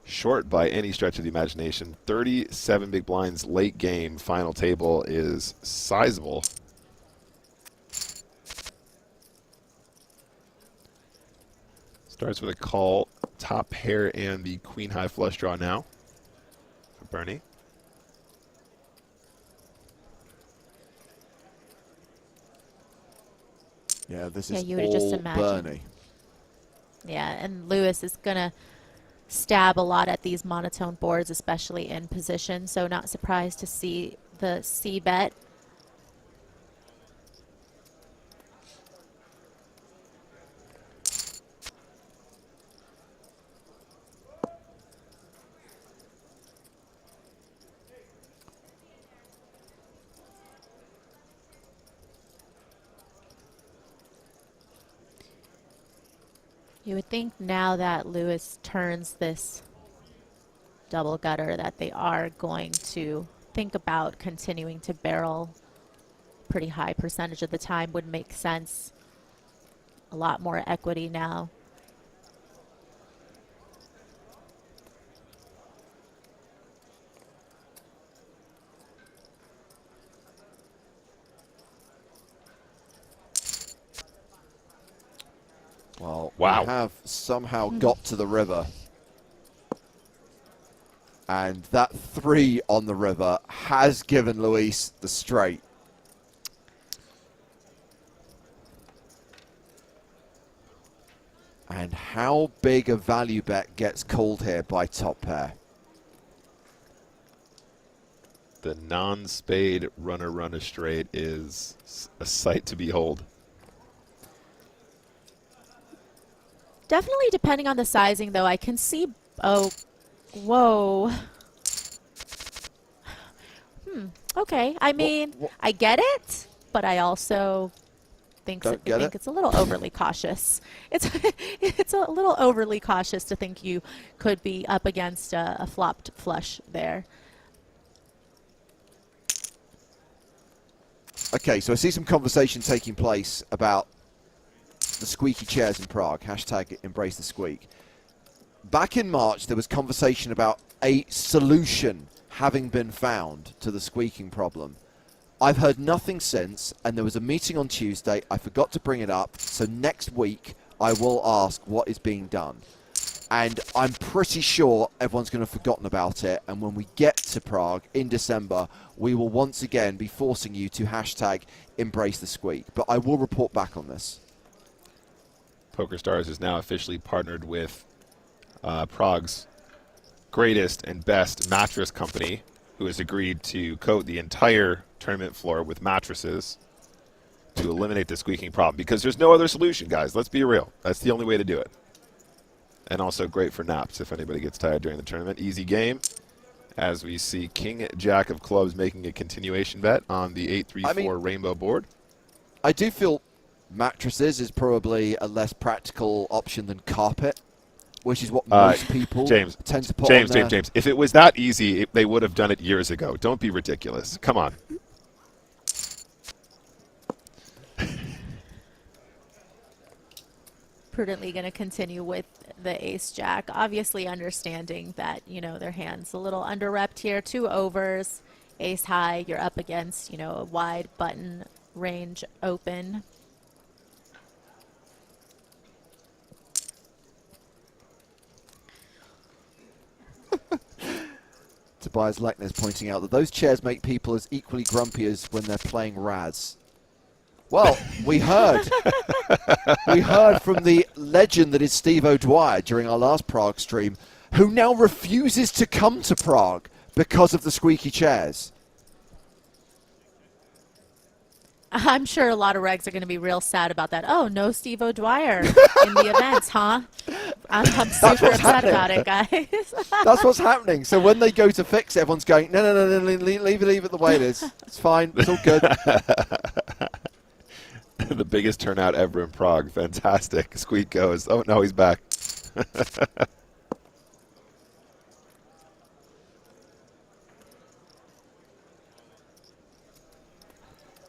short by any stretch of the imagination. 37 big blinds late game. Final table is sizable. Starts with a call, top pair, and the queen-high flush draw now for Bernie. Yeah, this Yeah, is you would just all imagine. Bernie. Yeah, and Lewis is going to stab a lot at these monotone boards, especially in position, so not surprised to see the C bet. You would think now that Lewis turns this double gutter that they are going to think about continuing to barrel pretty high percentage of the time. Would make sense. A lot more equity now. Well, Wow. we have somehow got to the river. And that 3 on the river has given Luis the straight. And how big a value bet gets called here by top pair? The non-spade runner straight is a sight to behold. Definitely depending on the sizing, though. I can see... Oh, whoa. Okay. I mean, I get it, but I also think it's a little overly cautious. It's a little overly cautious to think you could be up against a flopped flush there. Okay, so I see some conversation taking place about the squeaky chairs in Prague. Hashtag embrace the squeak. Back in March, there was conversation about a solution having been found to the squeaking problem. I've heard nothing since, and there was a meeting on Tuesday. I forgot to bring it up, so next week I will ask what is being done. And I'm pretty sure everyone's going to have forgotten about it, and when we get to Prague in December, we will once again be forcing you to hashtag embrace the squeak. But I will report back on this. PokerStars is now officially partnered with Prague's greatest and best mattress company, who has agreed to coat the entire tournament floor with mattresses to eliminate the squeaking problem, because there's no other solution, guys. Let's be real. That's the only way to do it. And also great for naps if anybody gets tired during the tournament. Easy game. As we see King Jack of clubs making a continuation bet on the 834 rainbow board. I do feel mattresses is probably a less practical option than carpet, which is what most people tend to put on there. James, if it was that easy, they would have done it years ago. Don't be ridiculous. Come on. Prudently going to continue with the ace jack, obviously understanding that, you know, their hand's a little under repped here. 2 overs, ace high, you're up against, you know, a wide button range open. Tobias Leckner's pointing out that those chairs make people as equally grumpy as when they're playing Raz. Well, we heard from the legend that is Steve O'Dwyer during our last Prague stream, who now refuses to come to Prague because of the squeaky chairs. I'm sure a lot of regs are going to be real sad about that. Oh, no Steve O'Dwyer in the events, huh? I'm super upset about it, guys. That's what's happening. So when they go to fix it, everyone's going, no, leave it the way it is. It's fine. It's all good. The biggest turnout ever in Prague. Fantastic. Squeak goes. Oh, no, he's back.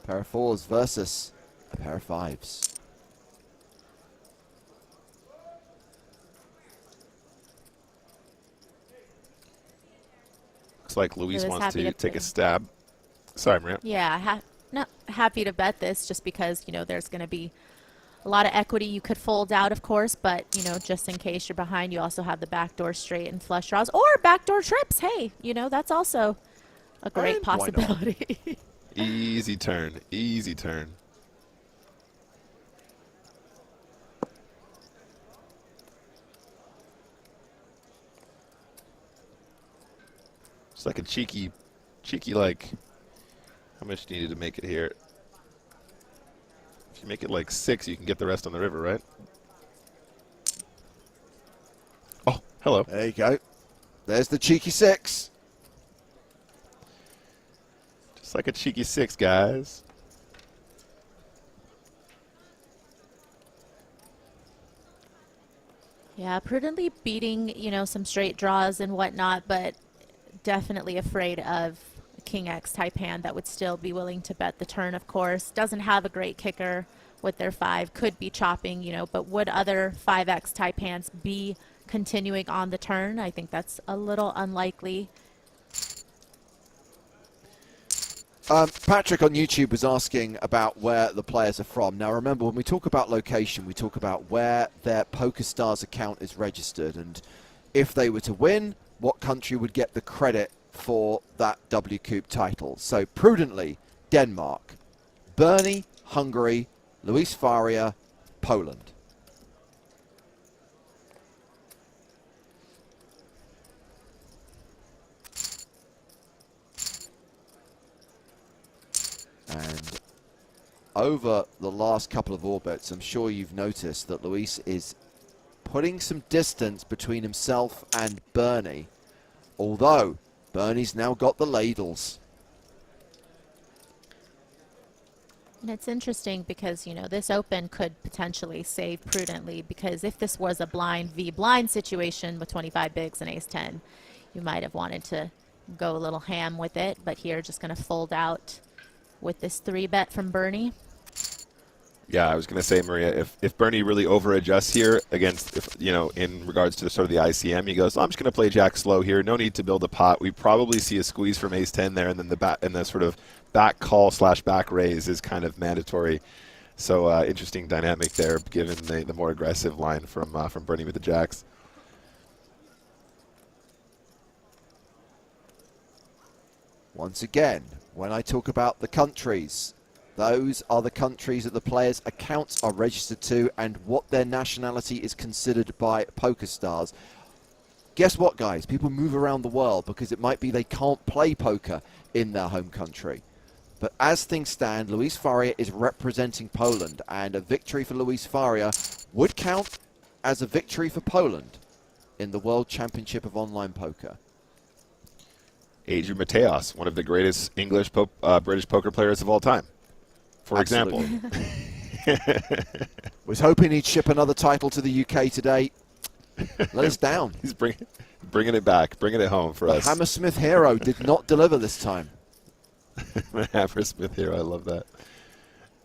Pair of 4s versus a pair of 5s. Looks like Luis wants to take a stab. Sorry, Maria. Yeah, happy to bet this just because, you know, there's going to be a lot of equity. You could fold out, of course, but, you know, just in case you're behind, you also have the backdoor straight and flush draws or backdoor trips. Hey, you know, that's also a great possibility. Easy turn. Easy turn. It's like a cheeky, like, how much do you need to make it here? If you make it like 6, you can get the rest on the river, right? Oh, hello. There you go. There's the cheeky 6. Just like a cheeky 6, guys. Yeah, prudently beating, you know, some straight draws and whatnot, but definitely afraid of King X type hand that would still be willing to bet the turn, of course. Doesn't have a great kicker with their 5. Could be chopping, you know, but would other 5X type hands be continuing on the turn? I think that's a little unlikely. Patrick on YouTube was asking about where the players are from. Now remember, when we talk about location, we talk about where their PokerStars account is registered, and if they were to win, what country would get the credit for that WCOOP title. So prudently, Denmark, Bernie, Hungary, Luis Faria, Poland. And over the last couple of orbits, I'm sure you've noticed that Luis is putting some distance between himself and Bernie, although Bernie's now got the ladles. And it's interesting because, you know, this open could potentially save prudently, because if this was a blind v blind situation with 25 bigs and ace 10, you might have wanted to go a little ham with it, but here just going to fold out with this 3 bet from Bernie. Yeah, I was going to say, Maria, if Bernie really over-adjusts here against, you know, in regards to sort of the ICM, he goes, oh, I'm just going to play jack slow here. No need to build a pot. We probably see a squeeze from ace 10 there, and then the sort of back call / back raise is kind of mandatory. So interesting dynamic there, given the more aggressive line from Bernie with the jacks. Once again, when I talk about the countries, those are the countries that the players' accounts are registered to and what their nationality is considered by PokerStars. Guess what, guys? People move around the world because it might be they can't play poker in their home country. But as things stand, Luis Faria is representing Poland, and a victory for Luis Faria would count as a victory for Poland in the World Championship of Online Poker. Adrian Mateos, one of the greatest British poker players of all time, for example. Was hoping he'd ship another title to the UK today. Let us down. He's bringing it back, bringing it home for us. Hammersmith hero did not deliver this time. Hammersmith hero, I love that.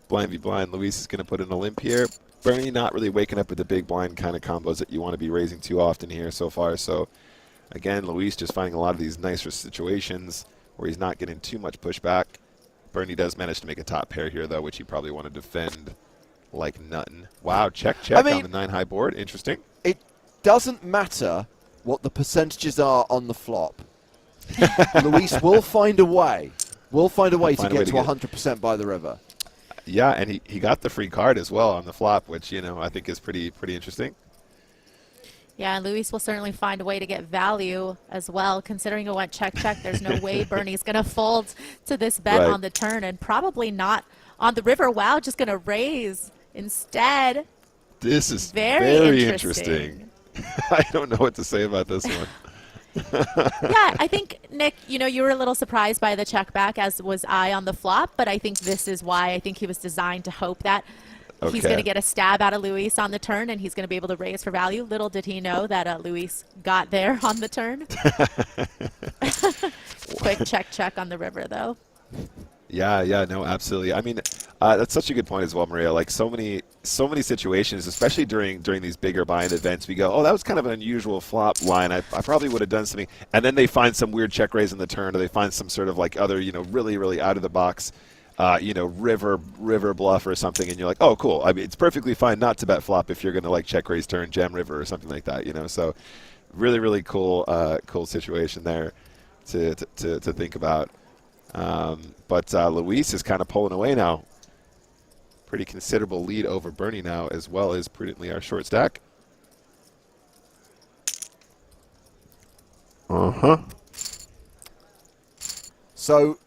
Blind v blind. Luis is going to put in a limp here. Bernie not really waking up with the big blind kind of combos that you want to be raising too often here so far. So, again, Luis just finding a lot of these nicer situations where he's not getting too much pushback. Bernie does manage to make a top pair here, though, which he probably want to defend like nothing. Wow, check on the 9 high board. Interesting. It doesn't matter what the percentages are on the flop. Luis will find a way. Will find a way to get to 100% by the river. Yeah, and he got the free card as well on the flop, which, you know, I think is pretty interesting. Yeah, and Luis will certainly find a way to get value as well. Considering it went check-check, there's no way Bernie's going to fold to this bet on the turn, and probably not on the river. Wow, just going to raise instead. This is very interesting. I don't know what to say about this one. Yeah, I think, Nick, you know, you were a little surprised by the check back, as was I on the flop, but I think this is why I think he was designed to hope that he's going to get a stab out of Luis on the turn, and he's going to be able to raise for value. Little did he know that Luis got there on the turn. Quick check on the river, though. Yeah, no, absolutely. I mean, that's such a good point as well, Maria. Like so many situations, especially during these bigger buy-in events, we go, oh, that was kind of an unusual flop line. I probably would have done something, and then they find some weird check raise in the turn, or they find some sort of like other, you know, really out of the box, you know, river bluff or something, and you're like, oh, cool. I mean, it's perfectly fine not to bet flop if you're going to like check raise turn, jam river or something like that, you know. So, really cool situation there to think about. But Luis is kind of pulling away now. Pretty considerable lead over Bernie now, as well as prudently our short stack. So,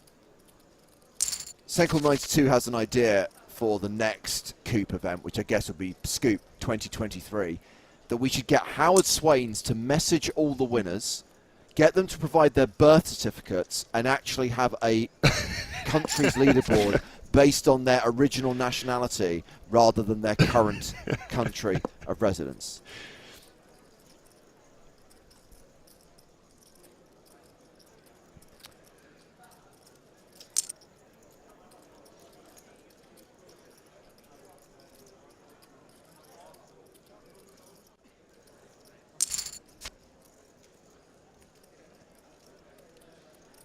Senkle 92 has an idea for the next COOP event, which I guess will be Scoop 2023, that we should get Howard Swains to message all the winners, get them to provide their birth certificates, and actually have a country's leaderboard based on their original nationality rather than their current country of residence.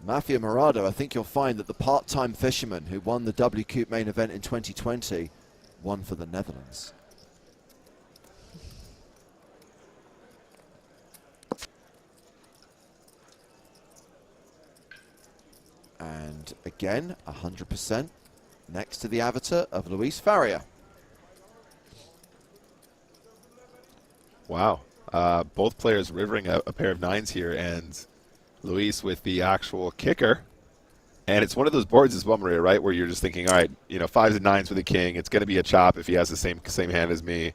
Mafia Morado, I think you'll find that the part-time fisherman who won the WCOOP main event in 2020 won for the Netherlands. And again, 100% next to the avatar of Luis Faria. Wow. Both players rivering a pair of 9s here, and Luis with the actual kicker. And it's one of those boards as well, Maria, right, where you're just thinking, all right, you know, 5s and 9s with a king. It's going to be a chop if he has the same hand as me.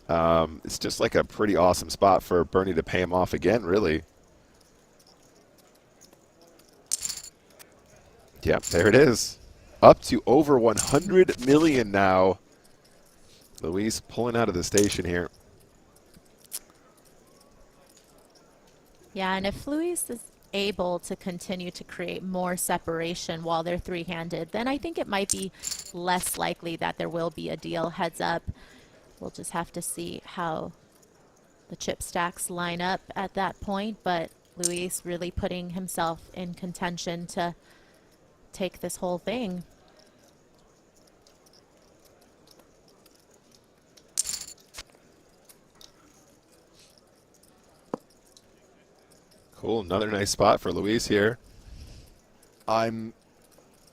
It's just like a pretty awesome spot for Bernie to pay him off again, really. Yep, there it is. Up to over 100 million now. Luis pulling out of the station here. Yeah, and if Luis is able to continue to create more separation while they're three-handed, then I think it might be less likely that there will be a deal heads up. We'll just have to see how the chip stacks line up at that point, but Luis really putting himself in contention to take this whole thing. Cool, another nice spot for Luis here. I'm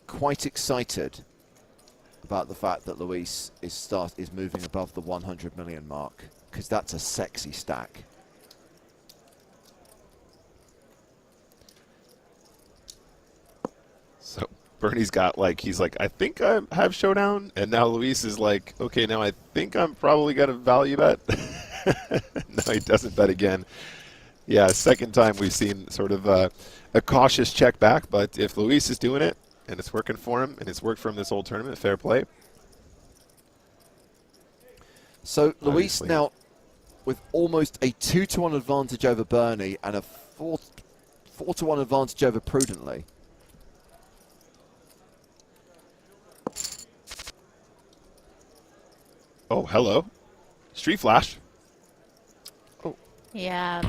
quite excited about the fact that Luis is moving above the 100 million mark, because that's a sexy stack. So Bernie's got like, he's like, I think I have showdown, and now Luis is like, okay, now I think I'm probably gonna value bet. No, he doesn't bet again. Yeah, second time we've seen sort of a cautious check back, but if Luis is doing it and it's working for him and it's worked for him this whole tournament, fair play. So Luis Obviously. now with almost a 2-1 advantage over Bernie and a 4-1 advantage over Prudently. Oh, hello. Street Flash. Yeah.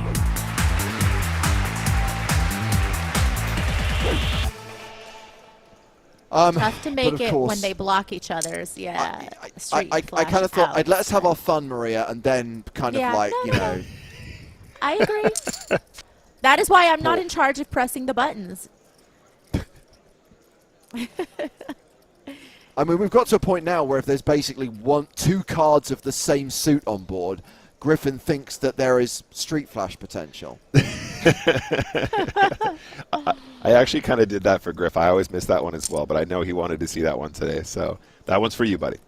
Tough to make it when they block each other's. Yeah. I kind of thought I'd let us have our fun, Maria, and then kind of like, you know. I agree. That is why I'm not in charge of pressing the buttons. I mean, we've got to a point now where if there's basically two cards of the same suit on board, Griffin thinks that there is Street Flash potential. I actually kind of did that for Griff. I always miss that one as well, but I know he wanted to see that one today. So that one's for you, buddy.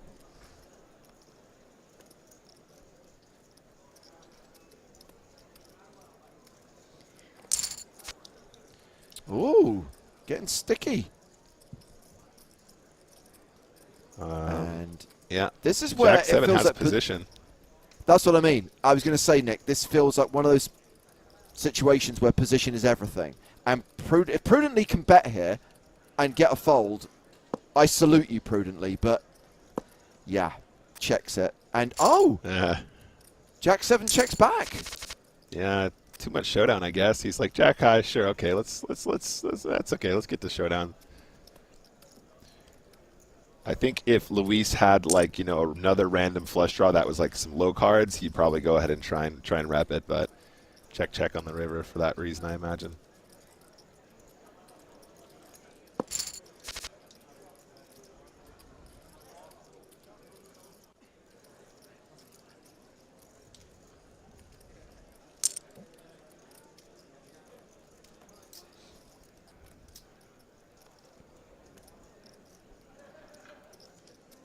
Ooh, getting sticky. And yeah, this is where Jack 7 feels has like position. That's what I mean. I was going to say, Nick, this feels like one of those situations where position is everything. And if Prudently can bet here and get a fold, I salute you, Prudently. But, yeah, checks it. And, Jack 7 checks back. Yeah, too much showdown, I guess. He's like, Jack high, sure, okay, let's that's okay, let's get the showdown. I think if Luis had, like, you know, another random flush draw that was like some low cards, he'd probably go ahead and try and rep it, but check on the river for that reason, I imagine.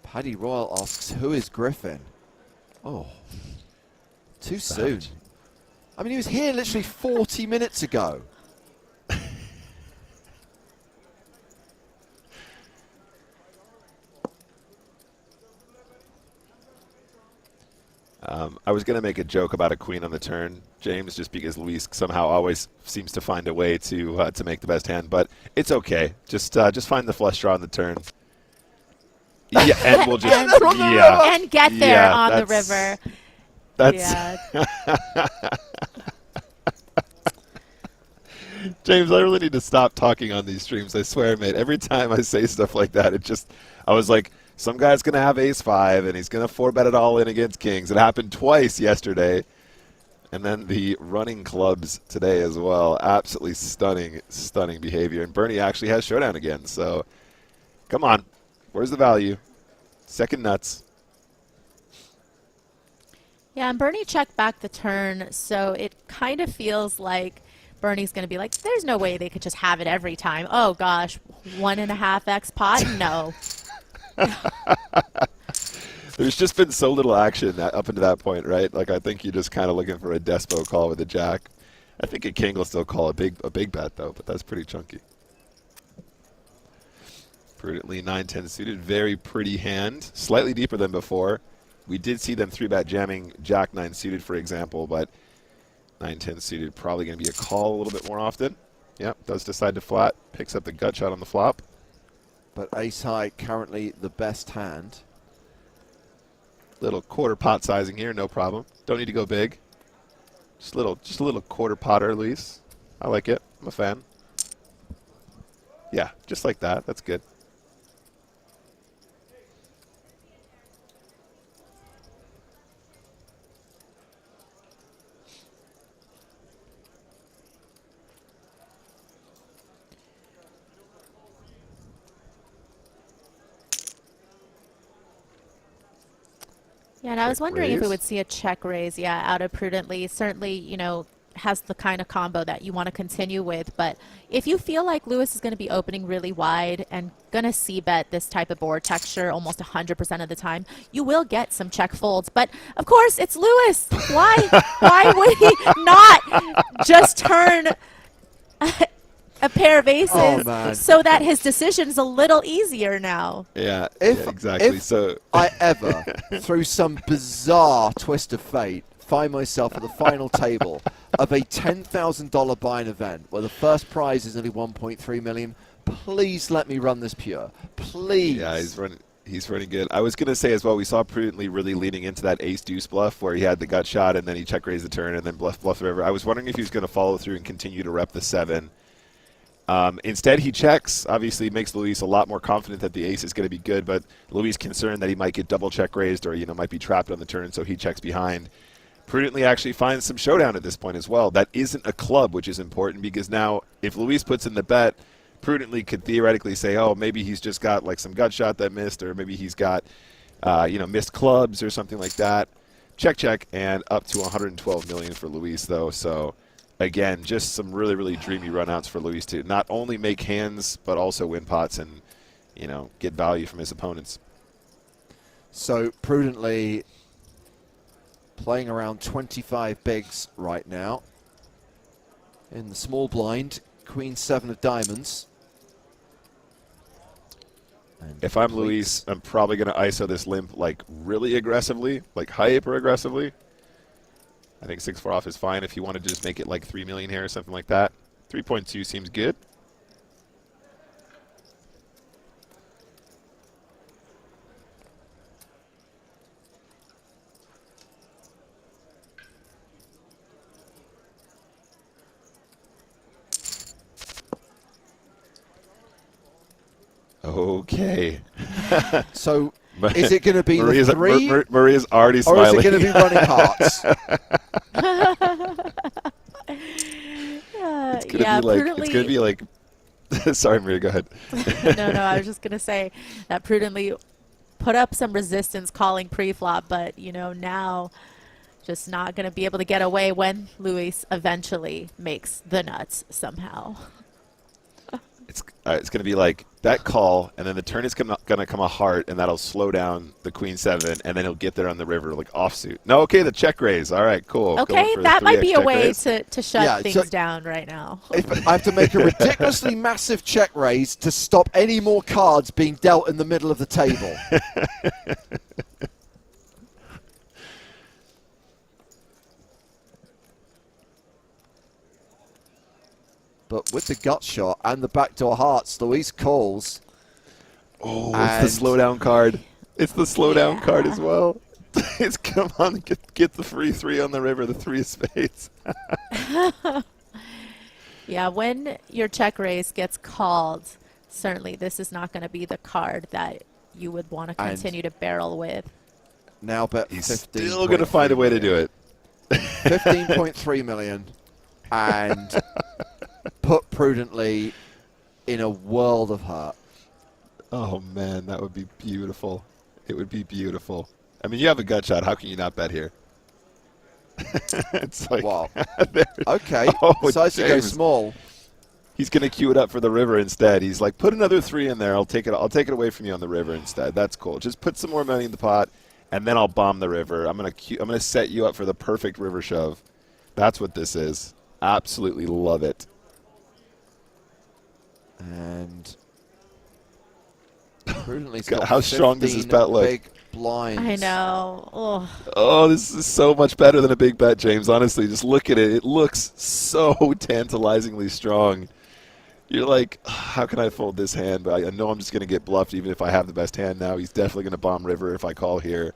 Paddy Royal asks, who is Griffin? Oh, too soon. I mean, he was here literally 40 minutes ago. I was going to make a joke about a queen on the turn, James, just because Luis somehow always seems to find a way to make the best hand, but it's okay. Just find the flush draw on the turn. Yeah, and we'll just and get there on the river. That's James, I really need to stop talking on these streams. I swear, mate. Every time I say stuff like that, I was like, some guy's gonna have ace-5 and he's gonna 4-bet it all in against kings. It happened twice yesterday, and then the running clubs today as well. Absolutely stunning behavior. And Bernie actually has showdown again. So, come on. Where's the value? Second nuts. Yeah, and Bernie checked back the turn, so it kind of feels like Bernie's going to be like, there's no way they could just have it every time. Oh, gosh, 1.5x pot? No. There's just been so little action up until that point, right? Like, I think you're just kind of looking for a despo call with a jack. I think a king will still call a big bet, though, but that's pretty chunky. Prudently 9-10 suited, very pretty hand, slightly deeper than before. We did see them 3-bet jamming Jack 9 suited, for example, but 9-10 suited probably going to be a call a little bit more often. Yep, does decide to flat, picks up the gut shot on the flop. But ace high currently the best hand. Little quarter pot sizing here, no problem. Don't need to go big. Just a little quarter potter, at least. I like it. I'm a fan. Yeah, just like that. That's good. Yeah, and I was wondering if we raise? would see a check raise, out of Prudently. Certainly, you know, has the kind of combo that you want to continue with. But if you feel like Lewis is going to be opening really wide and going to c-bet this type of board texture almost 100% of the time, you will get some check folds. But of course, it's Lewis. Why would he not just turn a pair of aces so that his decision's a little easier now? Yeah, exactly. If so I ever, through some bizarre twist of fate, find myself at the final table of a $10,000 buy-in event where the first prize is only 1.3 million, please let me run this pure. Please. Yeah, he's running good. I was going to say as well, we saw Prudently really leaning into that ace-deuce bluff where he had the gut shot and then he check-raised the turn and then bluff the river. I was wondering if he was going to follow through and continue to rep the 7. Instead, he checks. Obviously, makes Luis a lot more confident that the ace is going to be good, but Luis concerned that he might get double check-raised or, might be trapped on the turn, so he checks behind. Prudently actually finds some showdown at this point as well. That isn't a club, which is important because now if Luis puts in the bet, Prudently could theoretically say, oh, maybe he's just got like some gut shot that missed, or maybe he's got, missed clubs or something like that. Check, and up to 112 million for Luis though. So again, just some really, really dreamy runouts for Luis to not only make hands but also win pots and get value from his opponents. So Prudently playing around 25 bigs right now in the small blind. Queen 7 of diamonds. If I'm Luis, I'm probably going to ISO this limp like really aggressively, like hyper aggressively. I think 6-4 off is fine if you want to just make it like 3 million here or something like that. 3.2 seems good. Okay. So is it going to be Maria's, the 3? Maria's already or smiling. is it going to be running hearts? It's going to be like sorry, Maria, go ahead. No, I was just going to say that Prudently put up some resistance calling pre-flop, but, now just not going to be able to get away when Luis eventually makes the nuts somehow. It's going to be like that call, and then the turn is going to come a heart, and that'll slow down the Queen 7, and then he'll get there on the river like offsuit. No, okay, the check raise. All right, cool. Okay, that might be a way to shut things down right now. If I have to make a ridiculously massive check raise to stop any more cards being dealt in the middle of the table. But with the gut shot and the backdoor hearts, Luis calls. Oh, it's the slowdown card. It's the slowdown card as well. It's come on, get the free 3 on the river, the 3 of spades. Yeah, when your check raise gets called, certainly this is not going to be the card that you would want to continue to barrel with. Now bet he's 15. Still going to find a way to do it. 15.3 million. And put Prudently in a world of hurt. Oh, man, that would be beautiful. It would be beautiful. I mean, you have a gut shot. How can you not bet here? It's like, wow. Okay, oh, decides to go small. He's going to queue it up for the river instead. He's like, put another 3 in there. I'll take it away from you on the river instead. That's cool. Just put some more money in the pot, and then I'll bomb the river. I'm going to set you up for the perfect river shove. That's what this is. Absolutely love it. And Prudently's got how strong does this bet look? Big blinds. I know. Ugh. Oh, this is so much better than a big bet, James. Honestly, just look at it. It looks so tantalizingly strong. You're like, how can I fold this hand? But I know I'm just going to get bluffed even if I have the best hand now. He's definitely going to bomb river if I call here.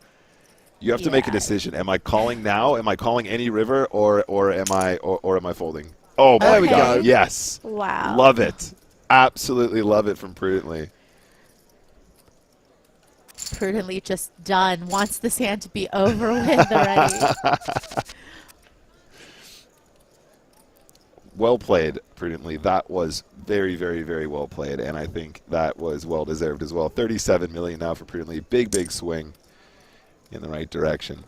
You have to make a decision. Am I calling now? Am I calling any river, or am I folding? Oh my God! Yes. Wow. Love it. Absolutely love it from Prudently. Prudently just done. Wants this hand to be over with already. Well played, Prudently. That was very, very, very well played, and I think that was well deserved as well. 37 million now for Prudently. Big, big swing in the right direction.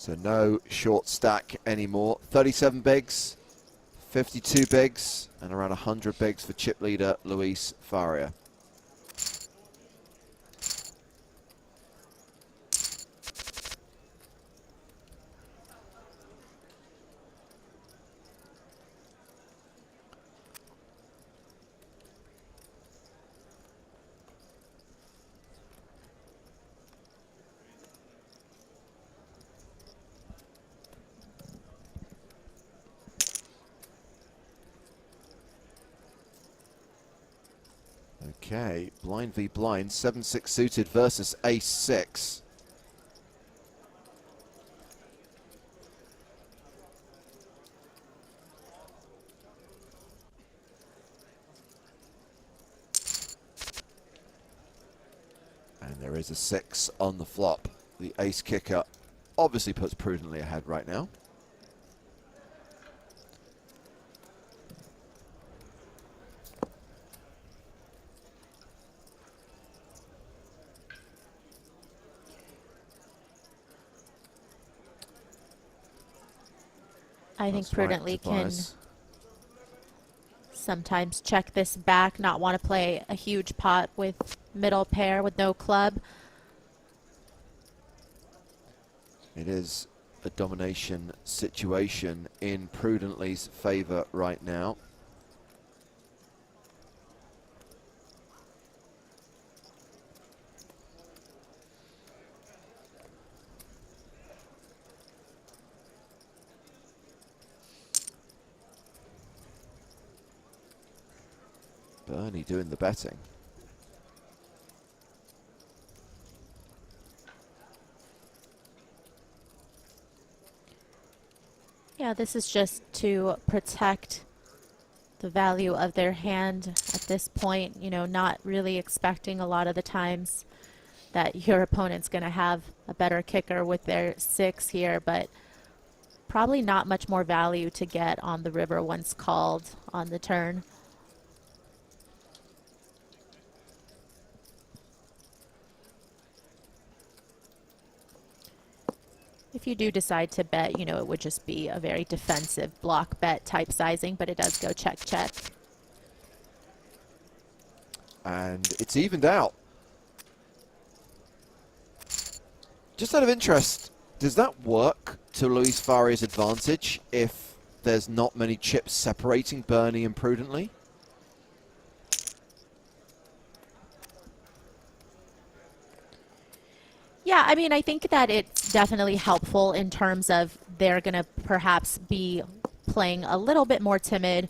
So no short stack anymore. 37 bigs, 52 bigs, and around 100 bigs for chip leader Luis Faria. Okay, blind v blind, 7-6 suited versus ace-6. And there is a 6 on the flop. The ace kicker obviously puts prudently ahead right now. I think That's right, prudently can Tobias. sometimes check this back, not want to play a huge pot with middle pair with no club. It is a domination situation in Prudently's favor right now. Bernie doing the betting. Yeah, this is just to protect the value of their hand at this point, you know, not really expecting a lot of the times that your opponent's going to have a better kicker with their 6 here, but probably not much more value to get on the river once called on the turn. If you do decide to bet, you know, it would just be a very defensive block bet type sizing, but it does go check, check. And it's evened out. Just out of interest, does that work to Luis Faria's advantage if there's not many chips separating Bernie and Prudently? Yeah, I mean, I think that it's definitely helpful in terms of they're going to perhaps be playing a little bit more timid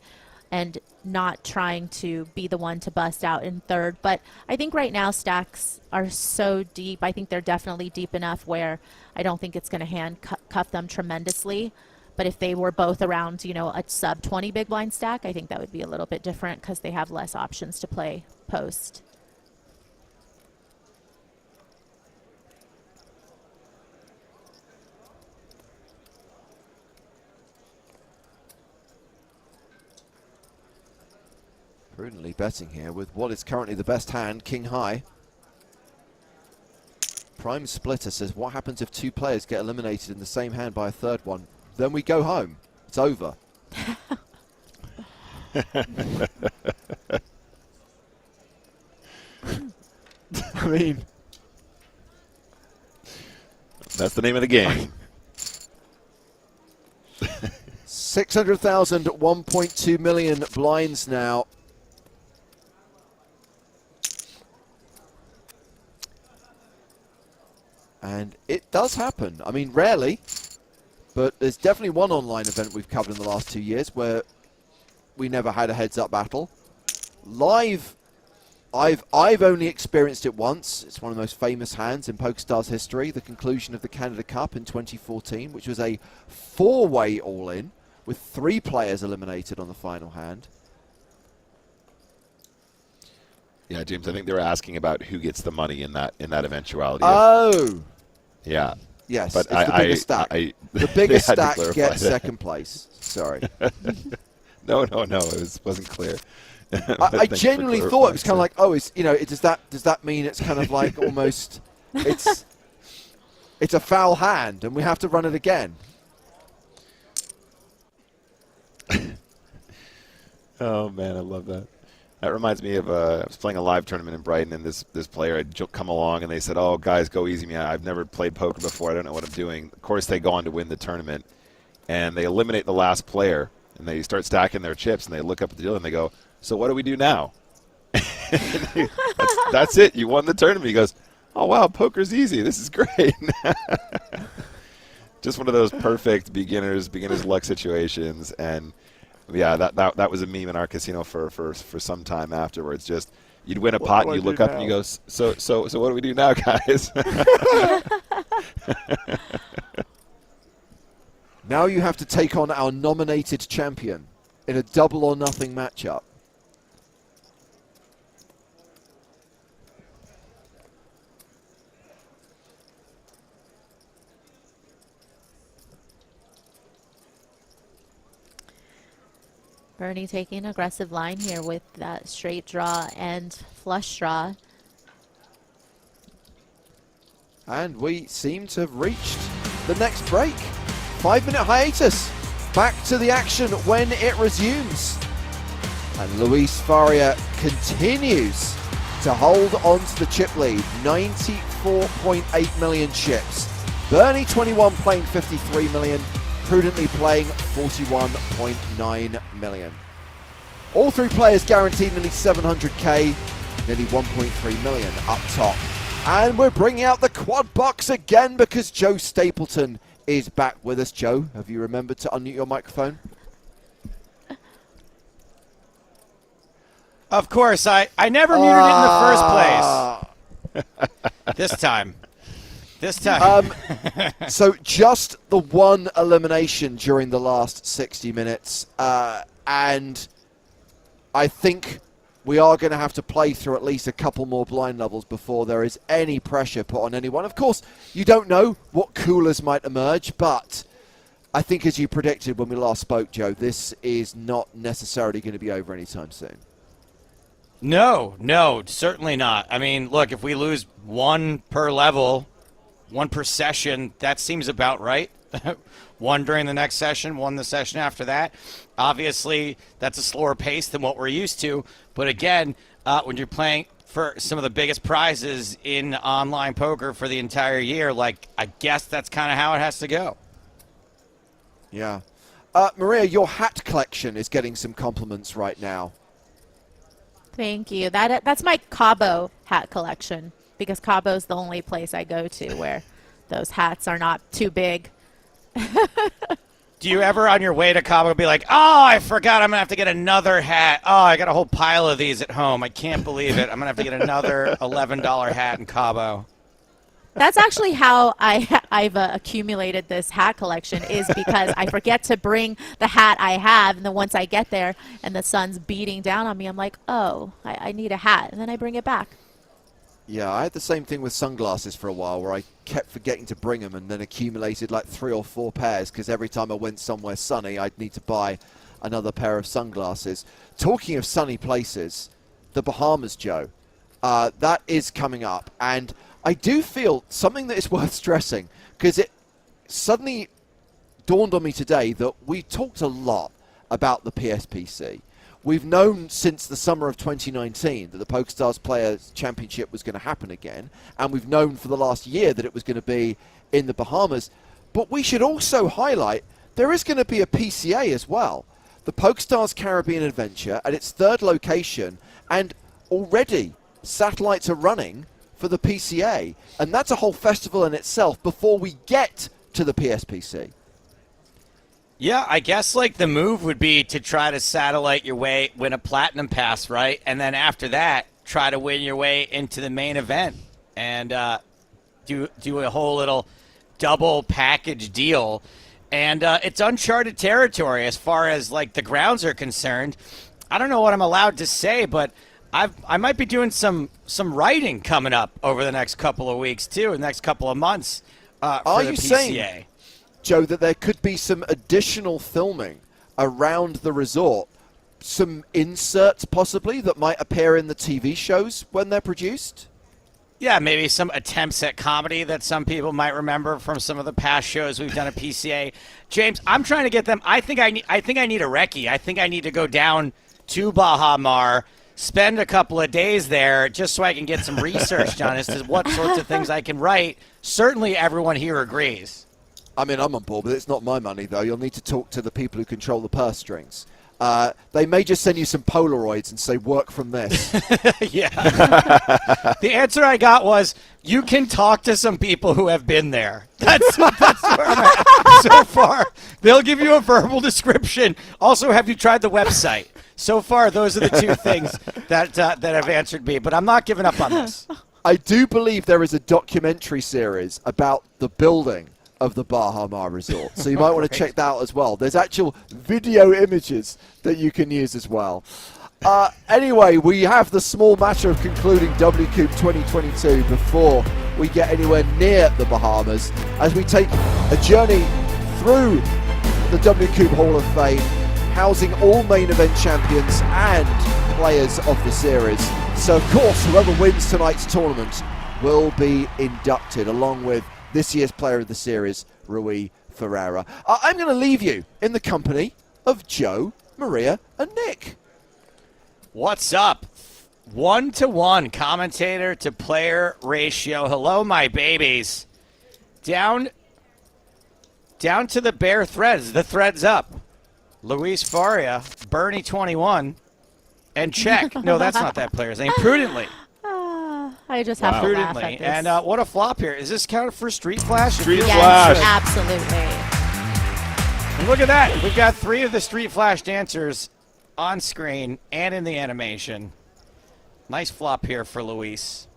and not trying to be the one to bust out in third. But I think right now stacks are so deep. I think they're definitely deep enough where I don't think it's going to handcuff them tremendously. But if they were both around, you know, a sub 20 big blind stack, I think that would be a little bit different because they have less options to play post. Prudently betting here with what is currently the best hand, King High. Prime Splitter says, what happens if 2 players get eliminated in the same hand by a third one? Then we go home. It's over. I mean, That's the name of the game. 600,000, 1.2 million blinds now. And it does happen. I mean, rarely, but there's definitely one online event we've covered in the last 2 years where we never had a heads-up battle. Live, I've only experienced it once. It's one of the most famous hands in PokerStars history, the conclusion of the Canada Cup in 2014, which was a 4-way all-in with 3 players eliminated on the final hand. Yeah, James, I think they were asking about who gets the money in that eventuality. Oh! Yeah. Yes, But it's the biggest stack. The biggest they had to stack clarify gets that. second place. Sorry. No, it wasn't clear. I genuinely thought it was kind of like, oh, it's, you know, does that mean it's kind of like almost, it's it's a foul hand and we have to run it again. Oh man, I love that. That reminds me of I was playing a live tournament in Brighton, and this player had come along, and they said, "Oh, guys, go easy, man. I've never played poker before. I don't know what I'm doing." Of course, they go on to win the tournament, and they eliminate the last player, and they start stacking their chips, and they look up at the dealer, and they go, "So what do we do now?" that's it. You won the tournament. He goes, "Oh wow, poker's easy. This is great." Just one of those perfect beginner's luck situations, and. Yeah, that was a meme in our casino for some time afterwards. Just you'd win a pot and you look up and you go, so what do we do now, guys? Now you have to take on our nominated champion in a double or nothing matchup. Bernie taking an aggressive line here with that straight draw and flush draw. And we seem to have reached the next break. 5-minute hiatus. Back to the action when it resumes. And Luis Faria continues to hold on to the chip lead. 94.8 million chips. Bernie 21 playing 53 million. Prudently playing 41.9 million. All three players guaranteed nearly 700k, nearly 1.3 million up top. And we're bringing out the quad box again because Joe Stapleton is back with us. Joe, have you remembered to unmute your microphone? Of course, I never muted it in the first place. This time. So just the one elimination during the last 60 minutes. And I think we are going to have to play through at least a couple more blind levels before there is any pressure put on anyone. Of course, you don't know what coolers might emerge, but I think as you predicted when we last spoke, Joe, this is not necessarily going to be over anytime soon. No, certainly not. I mean, look, if we lose one per level, one per session, that seems about right. One during the next session, one the session after that. Obviously, that's a slower pace than what we're used to. But again, when you're playing for some of the biggest prizes in online poker for the entire year, like, I guess that's kind of how it has to go. Yeah. Maria, your hat collection is getting some compliments right now. Thank you. That's my Cabo hat collection, because Cabo's the only place I go to where those hats are not too big. Do you ever on your way to Cabo be like, oh, I forgot I'm going to have to get another hat. Oh, I got a whole pile of these at home. I can't believe it. I'm going to have to get another $11 hat in Cabo. That's actually how I've accumulated this hat collection, is because I forget to bring the hat I have, and then once I get there and the sun's beating down on me, I'm like, oh, I need a hat, and then I bring it back. Yeah, I had the same thing with sunglasses for a while, where I kept forgetting to bring them and then accumulated like 3 or 4 pairs, because every time I went somewhere sunny, I'd need to buy another pair of sunglasses. Talking of sunny places, the Bahamas, Joe, that is coming up. And I do feel something that is worth stressing, because it suddenly dawned on me today that we talked a lot about the PSPC. We've known since the summer of 2019 that the PokerStars Players Championship was going to happen again, and we've known for the last year that it was going to be in the Bahamas. But we should also highlight there is going to be a PCA as well. The PokerStars Caribbean Adventure at its 3rd location, and already satellites are running for the PCA, and that's a whole festival in itself before we get to the PSPC. Yeah, I guess like the move would be to try to satellite your way, win a platinum pass, right? And then after that, try to win your way into the main event and do a whole little double package deal. And it's uncharted territory as far as like the grounds are concerned. I don't know what I'm allowed to say, but I might be doing some writing coming up over the next couple of weeks too, the next couple of months for the PCA. Saying, Joe, that there could be some additional filming around the resort, some inserts possibly that might appear in the TV shows when they're produced? Yeah, maybe some attempts at comedy that some people might remember from some of the past shows we've done at PCA. James, I'm trying to get them. I think I need a recce. I think I need to go down to Baha Mar, spend a couple of days there, just so I can get some research done as to what sorts of things I can write. Certainly, everyone here agrees. I mean, I'm on board, but it's not my money, though. You'll need to talk to the people who control the purse strings. They may just send you some Polaroids and say, work from this. Yeah. The answer I got was, you can talk to some people who have been there. That's where I'm at so far. They'll give you a verbal description. Also, have you tried the website? So far, those are the two things that have answered me. But I'm not giving up on this. I do believe there is a documentary series about the building of the Baha Mar Resort. So you might want to check that out as well. There's actual video images that you can use as well. Anyway, we have the small matter of concluding WCOOP 2022 before we get anywhere near the Bahamas as we take a journey through the WCOOP Hall of Fame, housing all main event champions and players of the series. So of course, whoever wins tonight's tournament will be inducted along with this year's player of the series, Rui Ferreira. I'm going to leave you in the company of Joe, Maria, and Nick. What's up? 1-to-1 commentator to player ratio. Hello, my babies. Down to the bare threads. The thread's up. Luis Faria, Bernie 21, and check. No, that's not that player's name. Prudently. I just have to laugh Prudently. at this. And what a flop here. Is this counted for Street Flash? Street Yes, Flash. absolutely. And look at that. We've got 3 of the Street Flash dancers on screen and in the animation. Nice flop here for Luis.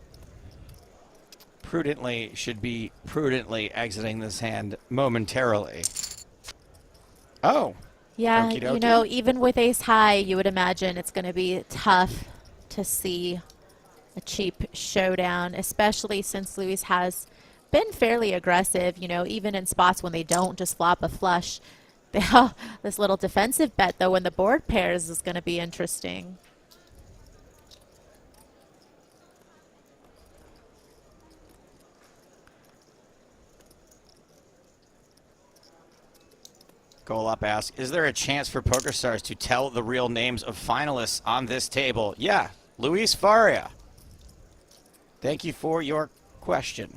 Prudently should be prudently exiting this hand momentarily. Oh. Yeah, Okie dokie. you know, even with ace high, you would imagine it's going to be tough to see a cheap showdown, especially since Luis has been fairly aggressive, you know, even in spots when they don't just flop a flush. This little defensive bet, though, when the board pairs is going to be interesting. Golop asks, is there a chance for PokerStars to tell the real names of finalists on this table? Yeah, Luis Faria. Thank you for your question.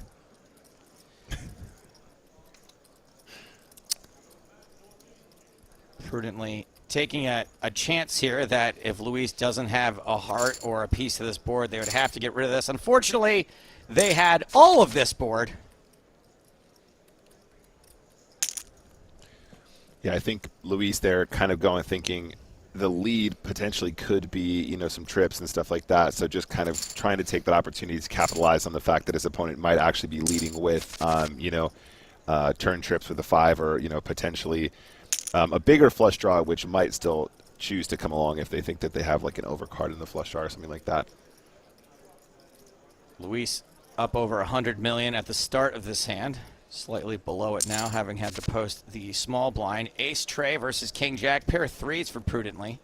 Prudently taking a chance here that if Luis doesn't have a heart or a piece of this board, they would have to get rid of this. Unfortunately, they had all of this board. Yeah, I think Luis there kind of going thinking the lead potentially could be, you know, some trips and stuff like that. So just kind of trying to take that opportunity to capitalize on the fact that his opponent might actually be leading with, turn trips with a 5 or, you know, potentially a bigger flush draw, which might still choose to come along if they think that they have like an overcard in the flush draw or something like that. Luis up over 100 million at the start of this hand. Slightly below it now, having had to post the small blind. Ace Trey versus King Jack. Pair of 3s for Prudently.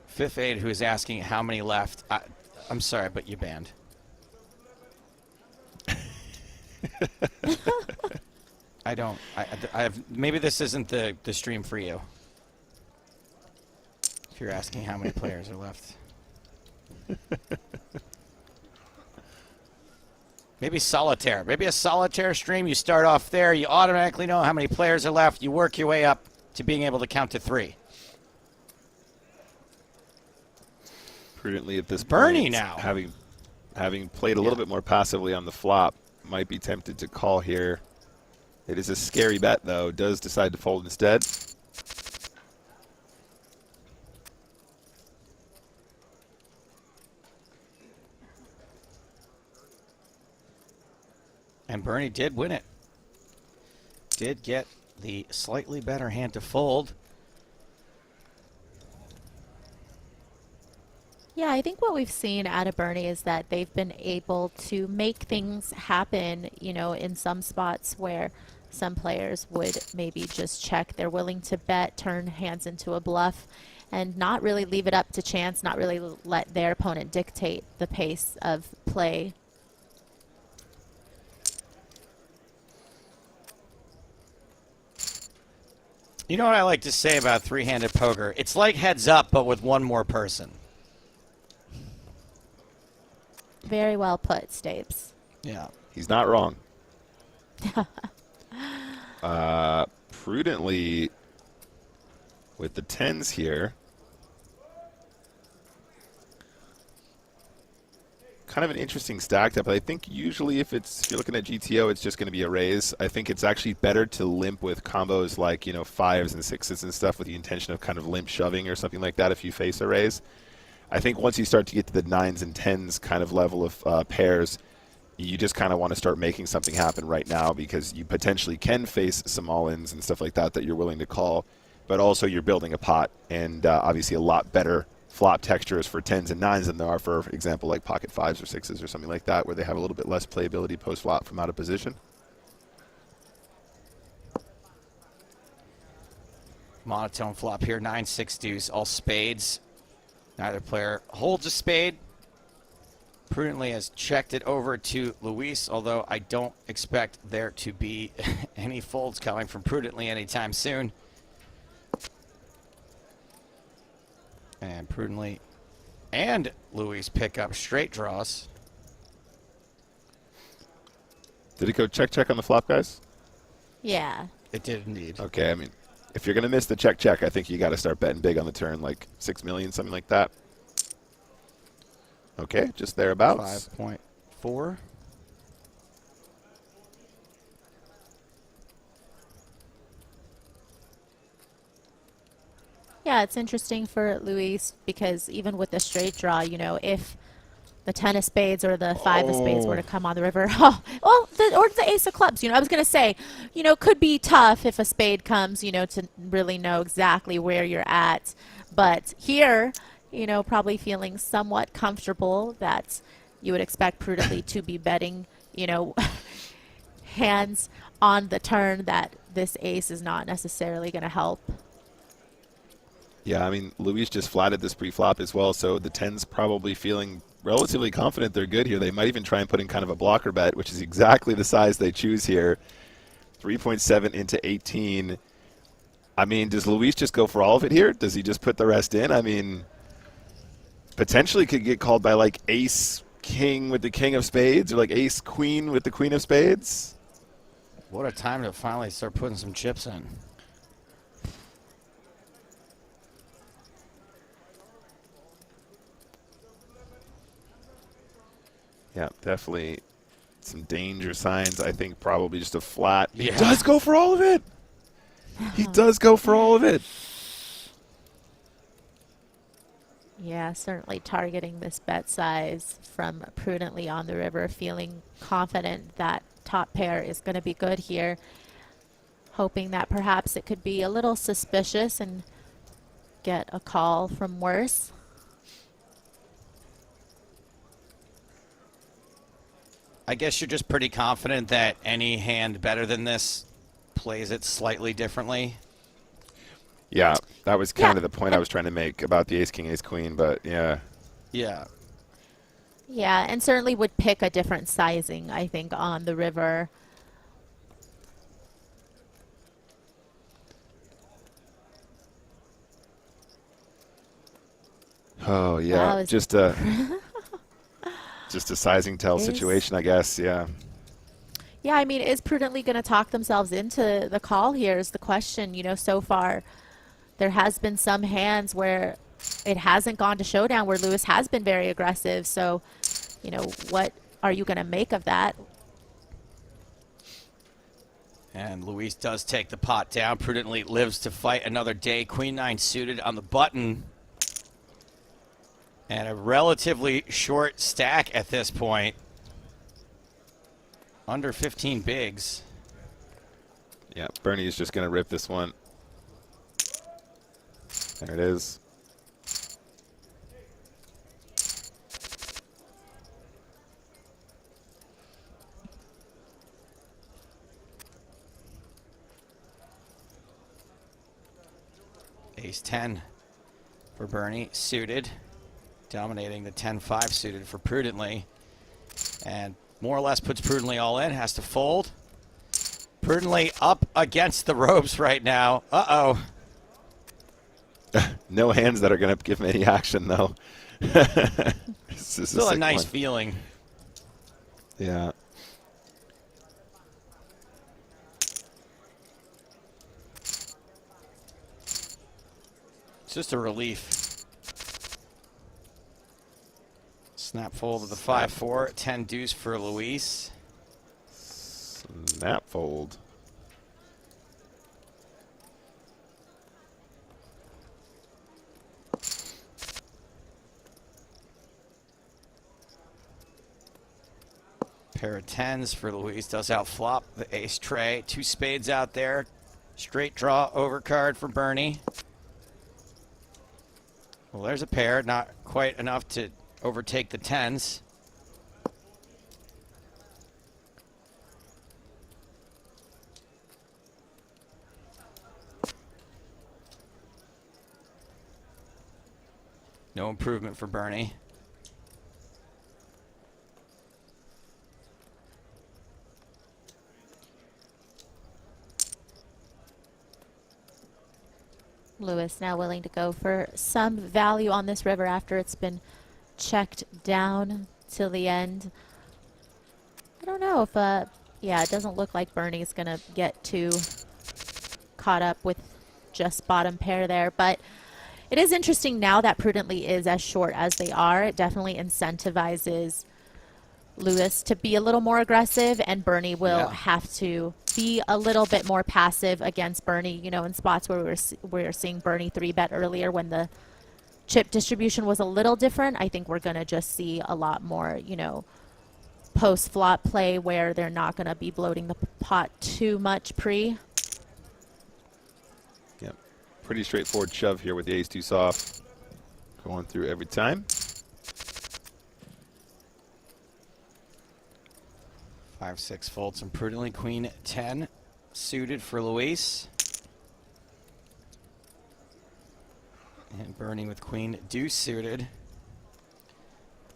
Fifth Aid, who is asking how many left. I'm sorry, but you banned. I don't. I have. Maybe this isn't the stream for you. If you're asking how many players are left. Maybe solitaire. Maybe a solitaire stream. You start off there. You automatically know how many players are left. You work your way up to being able to count to 3. Prudently at this Bernie point, now. having played a little bit more passively on the flop, might be tempted to call here. It is a scary bet, though. Does decide to fold instead. And Bernie did win it. Did get the slightly better hand to fold. Yeah, I think what we've seen out of Bernie is that they've been able to make things happen, you know, in some spots where some players would maybe just check. They're willing to bet, turn hands into a bluff, and not really leave it up to chance, not really let their opponent dictate the pace of play. You know what I like to say about three-handed poker? It's like heads up, but with one more person. Very well put, Stapes. Yeah. He's not wrong. Prudently, with the 10s here, kind of an interesting stack up. I think usually if you're looking at GTO, it's just going to be a raise. I think it's actually better to limp with combos like, you know, 5s and 6s and stuff with the intention of kind of limp shoving or something like that if you face a raise. I think once you start to get to the 9s and 10s kind of level of pairs, you just kind of want to start making something happen right now because you potentially can face some all-ins and stuff like that that you're willing to call, but also you're building a pot and obviously a lot better flop textures for 10s and 9s than there are, for example, like pocket 5s or 6s or something like that, where they have a little bit less playability post-flop from out of position. Monotone flop here, 9-6 deuce, all spades. Neither player holds a spade. Prudently has checked it over to Luis, although I don't expect there to be any folds coming from Prudently anytime soon. And Prudently and Luis pick up straight draws. Did it go check on the flop, guys? Yeah. It did indeed. Okay, I mean, if you're going to miss the check, I think you got to start betting big on the turn, like 6 million, something like that. Okay, just thereabouts. 5.4. Yeah, it's interesting for Luis because even with the straight draw, you know, if the 10 of spades or the 5 of spades were to come on the river, or the ace of clubs, you know, I was going to say, you know, could be tough if a spade comes, you know, to really know exactly where you're at. But here, you know, probably feeling somewhat comfortable that you would expect Prudently to be betting, you know, hands on the turn that this ace is not necessarily going to help. Yeah, I mean, Luis just flatted this pre-flop as well, so the 10's probably feeling relatively confident they're good here. They might even try and put in kind of a blocker bet, which is exactly the size they choose here. 3.7 into 18. I mean, does Luis just go for all of it here? Does he just put the rest in? I mean, potentially could get called by like ace-king with the king of spades or like ace-queen with the queen of spades. What a time to finally start putting some chips in. Yeah, definitely some danger signs. I think probably just a flat. He Yeah. does go for all of it. He does go for all of it. Yeah, certainly targeting this bet size from Prudently on the river, feeling confident that top pair is going to be good here, hoping that perhaps it could be a little suspicious and get a call from worse. I guess you're just pretty confident that any hand better than this plays it slightly differently. Yeah, that was kind of the point I was trying to make about the ace-king, ace-queen, but yeah. Yeah. Yeah, and certainly would pick a different sizing, I think, on the river. Oh, yeah, was just a just a sizing tell Ace. situation, I guess, yeah. Yeah, I mean, is Prudently going to talk themselves into the call here is the question. You know, so far there has been some hands where it hasn't gone to showdown, where Lewis has been very aggressive. So, you know, what are you going to make of that? And Luis does take the pot down. Prudently lives to fight another day. Queen 9 suited on the button. And a relatively short stack at this point. Under 15 bigs. Yeah, Bernie is just going to rip this one. There it is. Ace-10 for Bernie, suited. Dominating the 10-5 suited for Prudently. And more or less puts Prudently all in, has to fold. Prudently up against the ropes right now. Uh-oh. No hands that are going to give him any action, though. Still a nice feeling. Yeah. It's just a relief. Snap fold of the 5-4, 10 deuce for Luis. Snap fold. Pair of 10s for Luis. Does outflop the ace tray. 2 spades out there. Straight draw overcard for Bernie. Well, there's a pair. Not quite enough to overtake the 10s. No improvement for Bernie. Lewis now willing to go for some value on this river after it's been checked down till the end. I don't know if, yeah, it doesn't look like Bernie's going to get too caught up with just bottom pair there, but it is interesting now that Prudently is as short as they are. It definitely incentivizes Lewis to be a little more aggressive, and Bernie will have to be a little bit more passive against Bernie, you know, in spots where we were seeing Bernie 3-bet earlier when the chip distribution was a little different. I think we're going to just see a lot more, you know, post-flop play where they're not going to be bloating the pot too much pre. Yep. Pretty straightforward shove here with the ace-2 soft. Going through every time. 5-6 folds and Prudently queen 10 suited for Luis. And Bernie with queen deuce suited.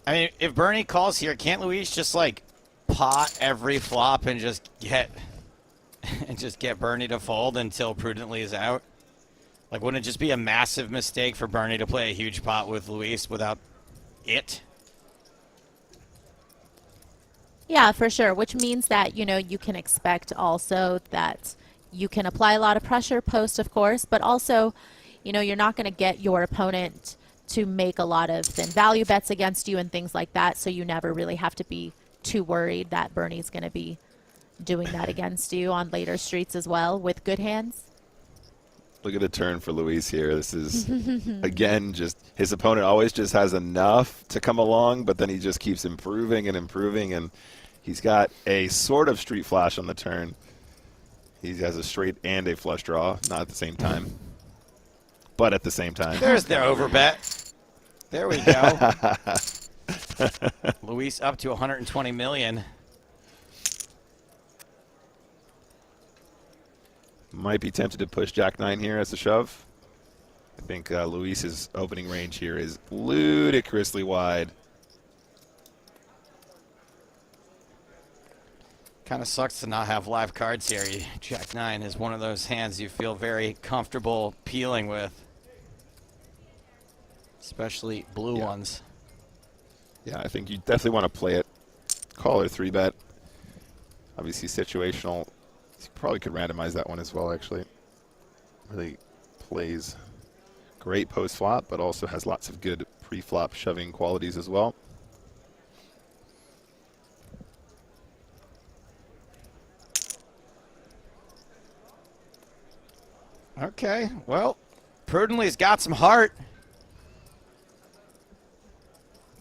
I mean, if Bernie calls here, can't Luis just like pot every flop and just get Bernie to fold until Prudently is out? Like, wouldn't it just be a massive mistake for Bernie to play a huge pot with Luis without it? Yeah, for sure, which means that, you know, you can expect also that you can apply a lot of pressure post, of course, but also, you know, you're not going to get your opponent to make a lot of thin value bets against you and things like that, so you never really have to be too worried that Bernie's going to be doing that against you on later streets as well with good hands. Look at the turn for Luis here. This is, again, just his opponent always just has enough to come along, but then he just keeps improving and improving, and he's got a sort of street flash on the turn. He has a straight and a flush draw, not at the same time, but at the same time. There's the overbet. There we go. Luis up to 120 million. Might be tempted to push Jack-9 here as a shove. I think Luis's opening range here is ludicrously wide. Kind of sucks to not have live cards here. Jack-9 is one of those hands you feel very comfortable peeling with. Especially blue ones. Yeah, I think you definitely want to play it. Call or 3-bet. Obviously situational. You probably could randomize that one as well, actually. Really plays great post-flop, but also has lots of good pre-flop shoving qualities as well. Okay, well, Prudently's got some heart.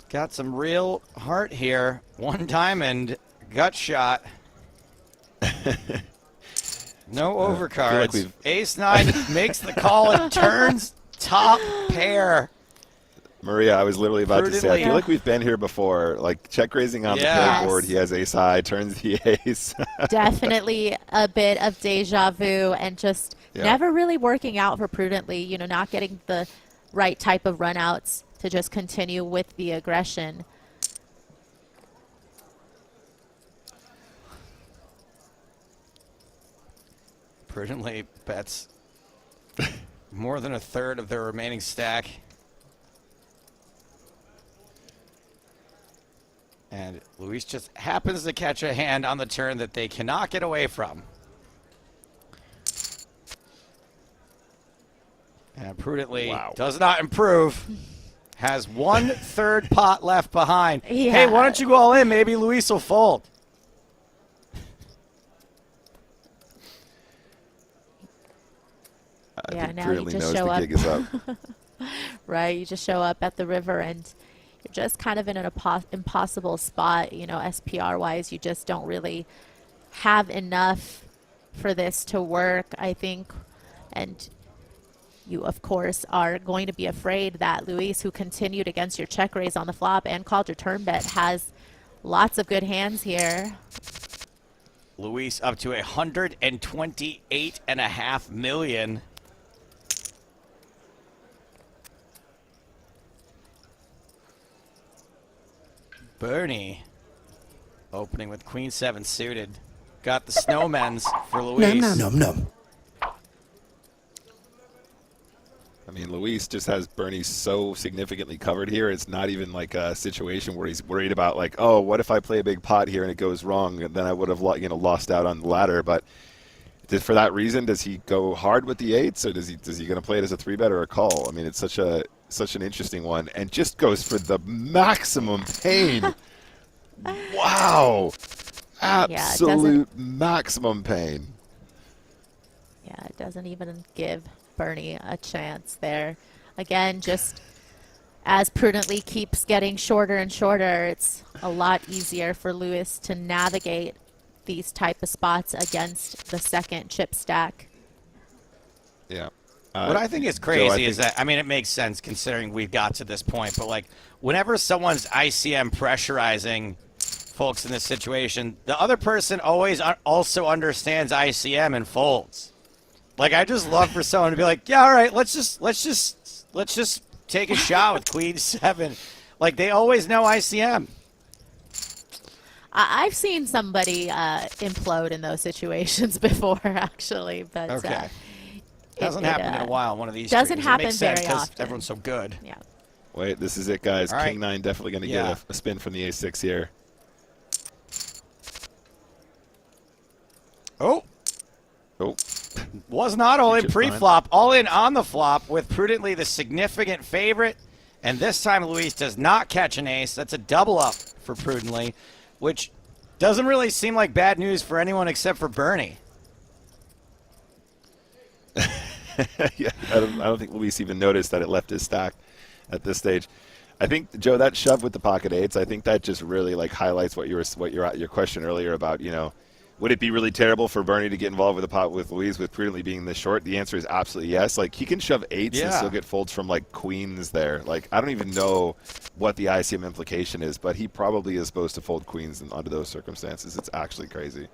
Got some real heart here. One diamond, gut shot. No overcards. Like Ace-9 makes the call and turns top pair. Maria, I was literally about to say, I Prudently. feel like we've been here before. Like, check raising on the Yes. pair board. He has ace high, turns the ace. Definitely a bit of deja vu and just Yeah. never really working out for Prudently, you know, not getting the right type of runouts to just continue with the aggression. Prudently bets more than a third of their remaining stack. And Luis just happens to catch a hand on the turn that they cannot get away from. And Prudently does not improve. Has 1/3 pot left behind. Yeah. Hey, why don't you go all in? Maybe Luis will fold. I Yeah, think now you Prudently just knows show the up. gig is up. Right, you just show up at the river and you're just kind of in an impossible spot, you know, SPR wise. You just don't really have enough for this to work, I think. And you, of course, are going to be afraid that Luis, who continued against your check raise on the flop and called your turn bet, has lots of good hands here. Luis up to 128.5 million. Bernie opening with Queen 7 suited. Got the snowmen's for Luis. Num num. I mean, Luis just has Bernie so significantly covered here. It's not even like a situation where he's worried about like, oh, what if I play a big pot here and it goes wrong? Then I would have lost out on the ladder. But for that reason, does he go hard with the eights, or does he going to play it as a 3-bet or a call? I mean, it's such an interesting one, and just goes for the maximum pain. Wow, absolute maximum pain. Yeah, it doesn't even give Bernie a chance there. Again, just as Prudently keeps getting shorter and shorter, it's a lot easier for Luis to navigate these type of spots against the second chip stack. Yeah. What I think is crazy is that, I mean, it makes sense considering we've got to this point, but like whenever someone's ICM pressurizing folks in this situation, the other person always also understands ICM and folds. Like, I just love for someone to be like, yeah, all right, let's just take a shot with Queen 7. Like, they always know ICM. I've seen somebody implode in those situations before, actually, but Okay. Hasn't happened in a while. One of these doesn't streams. happen It makes sense very 'cause often. everyone's so good. Yeah. Wait, this is it, guys. All right. King 9 definitely going to get a spin from the ace-6 here. Oh. Oh. Was not all in Chip pre-flop, all in on the flop with Prudently the significant favorite. And this time Luis does not catch an ace. That's a double up for Prudently, which doesn't really seem like bad news for anyone except for Bernie. Yeah, I don't think Luis even noticed that it left his stack at this stage. I think, Joe, that shove with the pocket eights, I think that just really like highlights your question earlier about, you know, would it be really terrible for Bernie to get involved with the pot with Luis with Prudently being this short? The answer is absolutely yes. Like, he can shove eights and still get folds from like queens there. Like, I don't even know what the ICM implication is, but he probably is supposed to fold queens under those circumstances. It's actually crazy.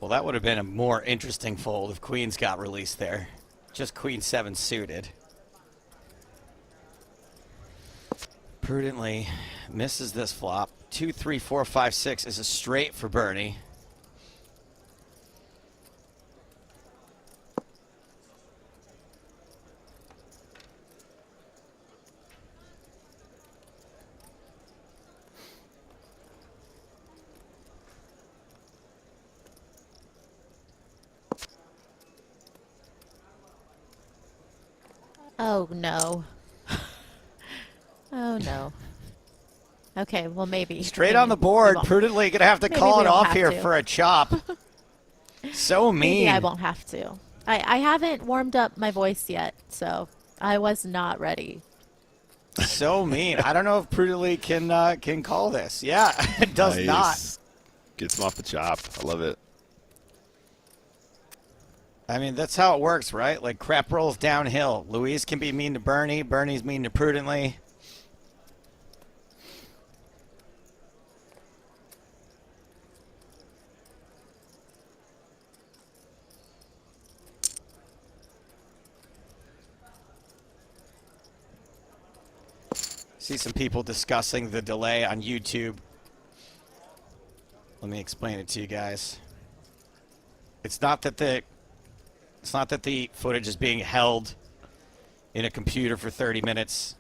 Well, that would have been a more interesting fold if queens got released there. Just Queen 7 suited. Prudently misses this flop. 2, 3, 4, 5, 6 is a straight for Bernie. Oh, no. Oh, no. Okay, well, maybe. Straight on the board. Prudently going to have to Maybe call we it don't off have here to. for a chop. So mean. Maybe I won't have to. I haven't warmed up my voice yet, so I was not ready. So mean. I don't know if Prudently can call this. Yeah, it does not. Gets him off the chop. I love it. I mean, that's how it works, right? Like, crap rolls downhill. Luis can be mean to Bernie. Bernie's mean to Prudently. See some people discussing the delay on YouTube. Let me explain it to you guys. It's not that the footage is being held in a computer for 30 minutes.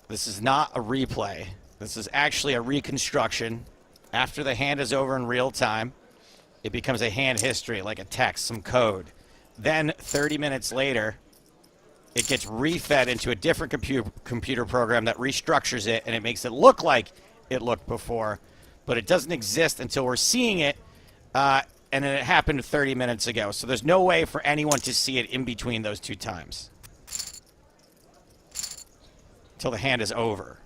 This is not a replay. This is actually a reconstruction. After the hand is over in real time, it becomes a hand history, like a text, some code. Then 30 minutes later, it gets refed into a different computer program that restructures it, and it makes it look like it looked before, but it doesn't exist until we're seeing it, and then it happened 30 minutes ago. So there's no way for anyone to see it in between those two times until the hand is over.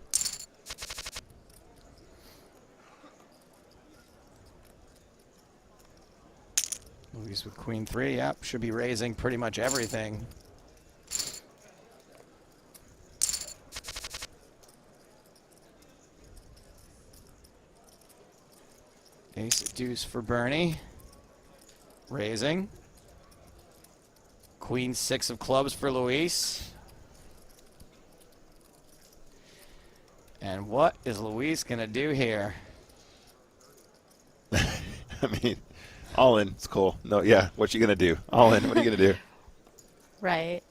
Luis with queen 3, yep, should be raising pretty much everything. Ace deuce for Bernie. Raising. Queen 6 of clubs for Luis. And what is Luis going to do here? I mean, all in. It's cool. No, yeah. What you going to do? All in. What are you going to do? Right.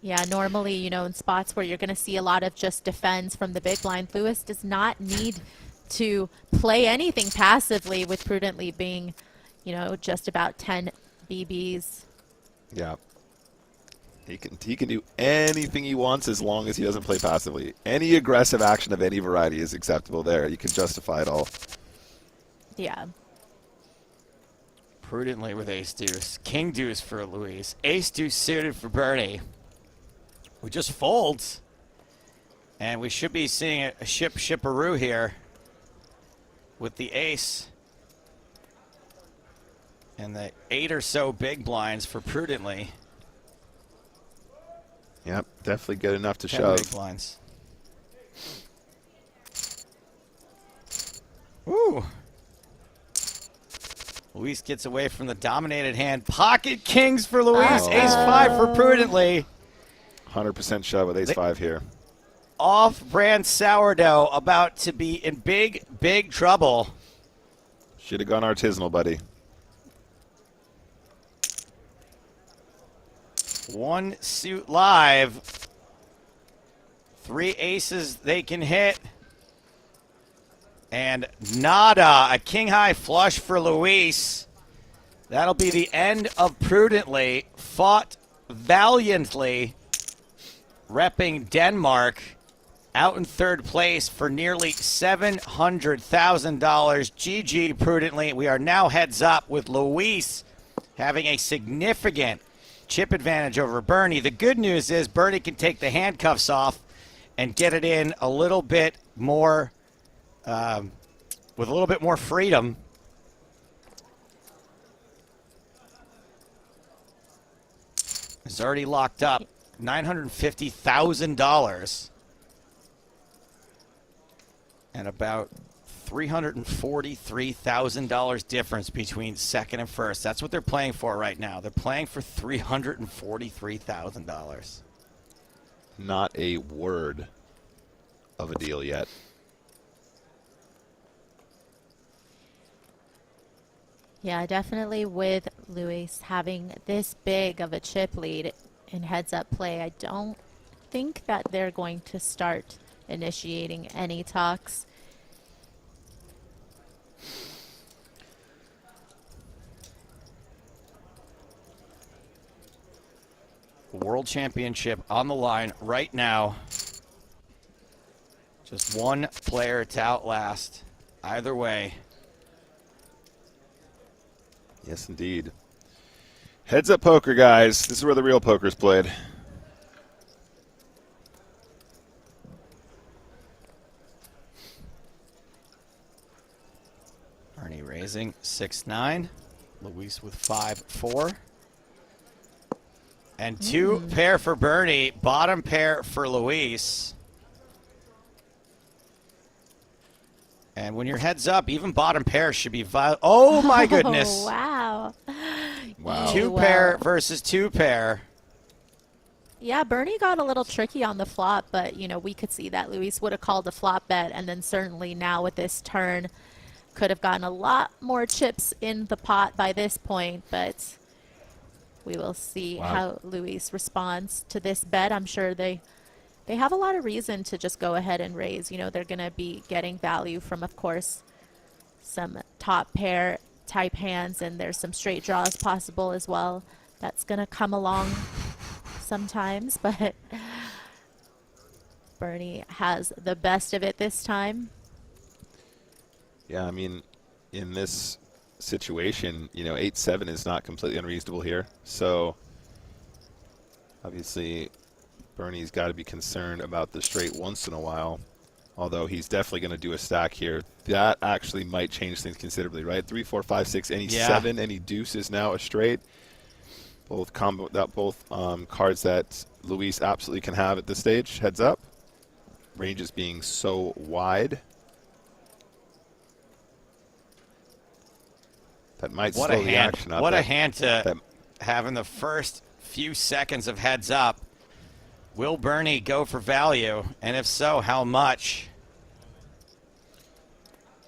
Yeah, normally, you know, in spots where you're going to see a lot of just defense from the big blind, Lewis does not need to play anything passively, with Prudently being, you know, just about 10 BBs. Yeah. He can do anything he wants as long as he doesn't play passively. Any aggressive action of any variety is acceptable there. You can justify it all. Yeah. Prudently with ace deuce. King deuce for Luis. Ace deuce suited for Bernie. We just folds. And we should be seeing a shipperoo here with the ace. And the 8 or so big blinds for Prudently. Yep, definitely good enough to 10 shove. big blinds. Ooh. Luis gets away from the dominated hand. Pocket kings for Luis. Oh. Ace 5 for Prudently. 100% shove with ace 5 here. Off-brand sourdough about to be in big, big trouble. Should have gone artisanal, buddy. One suit live. 3 aces they can hit. And nada. A king-high flush for Luis. That'll be the end of Prudently. Fought valiantly. Repping Denmark. Out in 3rd place for nearly $700,000. GG Prudently. We are now heads up with Luis having a significant chip advantage over Bernie. The good news is Bernie can take the handcuffs off and get it in a little bit more, with a little bit more freedom. It's already locked up. $950,000. And about $343,000 difference between second and first. That's what they're playing for right now. They're playing for $343,000. Not a word of a deal yet. Yeah, definitely with Luis having this big of a chip lead in heads-up play, I don't think that they're going to start initiating any talks. World Championship on the line right now. Just one player to outlast. Either way. Yes, indeed. Heads up poker, guys. This is where the real poker's played. Bernie Raising 6-9. Luis with 5-4. And 2 pair for Bernie. Bottom pair for Luis. And when your head's up, even bottom pair should be oh my goodness. Oh, wow. Wow. 2 pair versus 2 pair. Yeah, Bernie got a little tricky on the flop, but, you know, we could see that Luis would have called a flop bet, and then certainly now with this turn could have gotten a lot more chips in the pot by this point, but we will see how Luis responds to this bet. I'm sure they have a lot of reason to just go ahead and raise. You know, they're going to be getting value from, of course, some top pair type hands, and there's some straight draws possible as well. That's going to come along sometimes, but Bernie has the best of it this time. Yeah, I mean, in this situation, you know, 8-7 is not completely unreasonable here. So obviously Bernie's got to be concerned about the straight once in a while, although he's definitely going to do a stack here. That actually might change things considerably, right? 3, 4, 5, 6, any 7, any deuce is now a straight. Both cards that Luis absolutely can have at this stage. Heads up. Ranges being so wide. That might slow the action up. What a hand to have in the first few seconds of heads up. Will Bernie go for value? And if so, how much?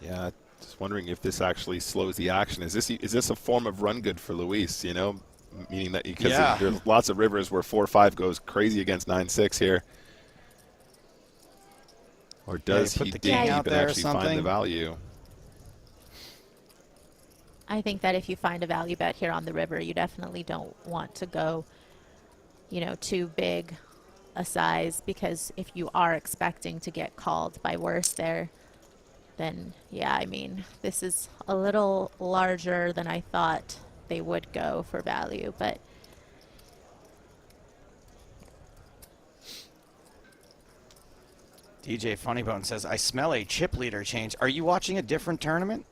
Yeah, just wondering if this actually slows the action. Is this a form of run good for Luis, you know? Meaning that because there's lots of rivers where 4-5 goes crazy against 9-6 here. Or does he dig deep and actually find the value? I think that if you find a value bet here on the river, you definitely don't want to go, you know, too big a size, because if you are expecting to get called by worse there, then yeah, I mean, this is a little larger than I thought they would go for value, but DJ Funnybone says, I smell a chip leader change. Are you watching a different tournament?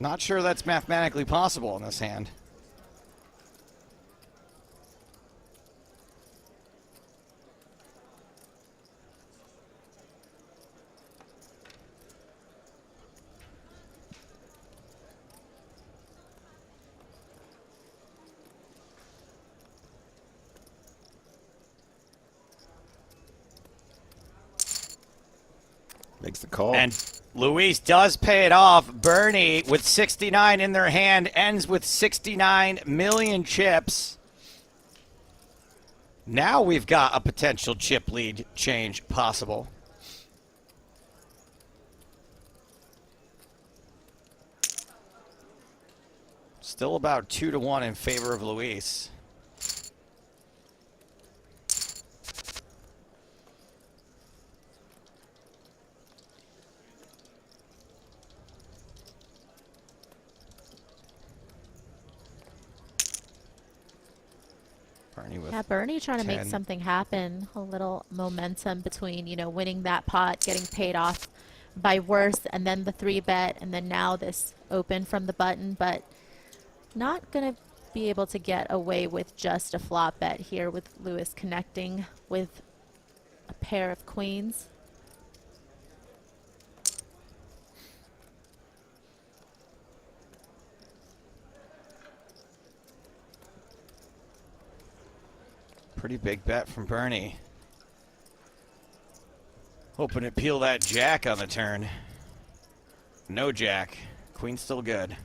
Not sure that's mathematically possible in this hand. Makes the call. And Luis does pay it off. Bernie, with 69 in their hand, ends with 69 million chips. Now we've got a potential chip lead change possible. Still about 2-1 in favor of Luis. yeah, Bernie trying to make something happen. A little momentum between, you know, winning that pot, getting paid off by worse, and then the 3-bet, and then now this open from the button, but not going to be able to get away with just a flop bet here with Luis connecting with a pair of queens. Pretty big bet from Bernie. Hoping to peel that jack on the turn. No jack. Queen's still good.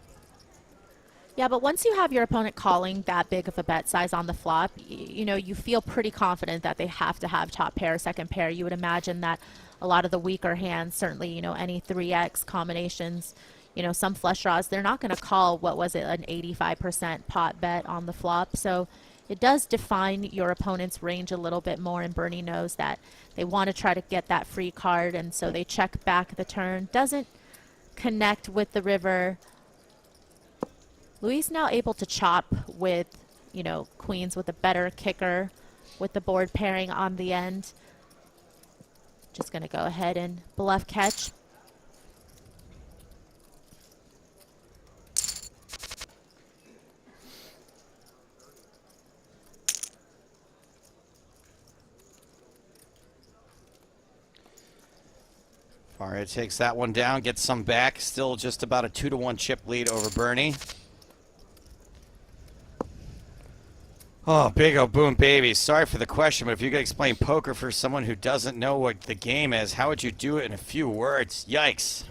Yeah, but once you have your opponent calling that big of a bet size on the flop, you know, you feel pretty confident that they have to have top pair, second pair. You would imagine that a lot of the weaker hands, certainly, you know, any 3x combinations, you know, some flush draws, they're not going to call, what was it, an 85% pot bet on the flop. So it does define your opponent's range a little bit more, and Bernie knows that they want to try to get that free card, and so they check back the turn. Doesn't connect with the river. Luis now able to chop with, you know, queens with a better kicker with the board pairing on the end. Just going to go ahead and bluff catch. Faria takes that one down, gets some back. Still just about a 2-1 chip lead over Bernie. Oh, big oh boom baby. Sorry for the question, but if you could explain poker for someone who doesn't know what the game is, how would you do it in a few words? Yikes.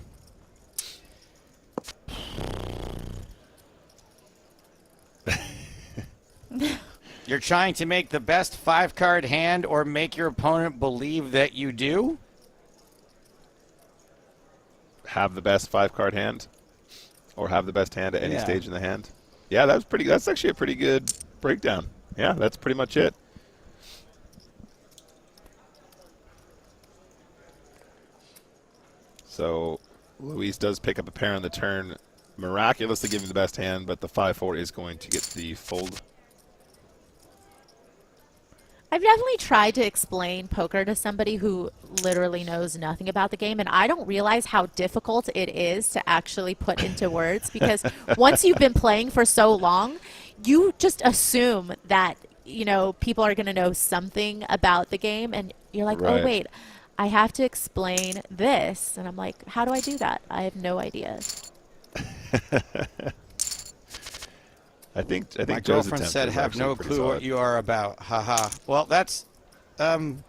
You're trying to make the best 5-card hand or make your opponent believe that you do? Have the best 5-card hand, or have the best hand at any Yeah. stage in the hand. Yeah, that's actually a pretty good breakdown. Yeah, that's pretty much it. So Luis does pick up a pair on the turn, miraculously giving the best hand, but the 5-4 is going to get the fold. I've definitely tried to explain poker to somebody who literally knows nothing about the game, and I don't realize how difficult it is to actually put into words, because once you've been playing for so long, you just assume that, you know, people are going to know something about the game, and you're like, Right. oh, wait, I have to explain this. And I'm like, how do I do that? I have no idea. I think My Joe's girlfriend attempt said, was have actually no pretty clue solid. what you are about. Haha. Well, that's, it's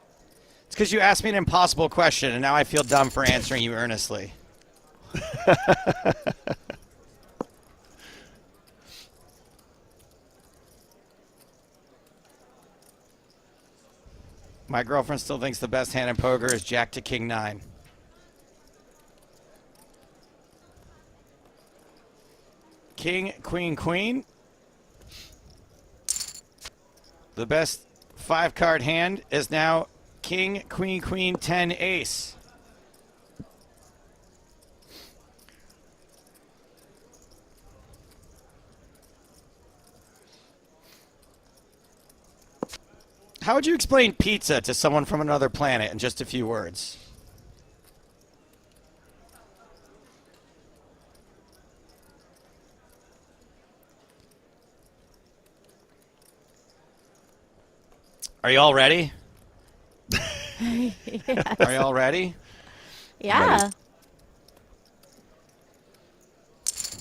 because you asked me an impossible question, and now I feel dumb for answering you earnestly. My girlfriend still thinks the best hand in poker is Jack to King 9. King, Queen, Queen. The best 5-card hand is now King, Queen, Queen, 10, Ace. How would you explain pizza to someone from another planet in just a few words? Are you all ready? Are you all ready? Yeah.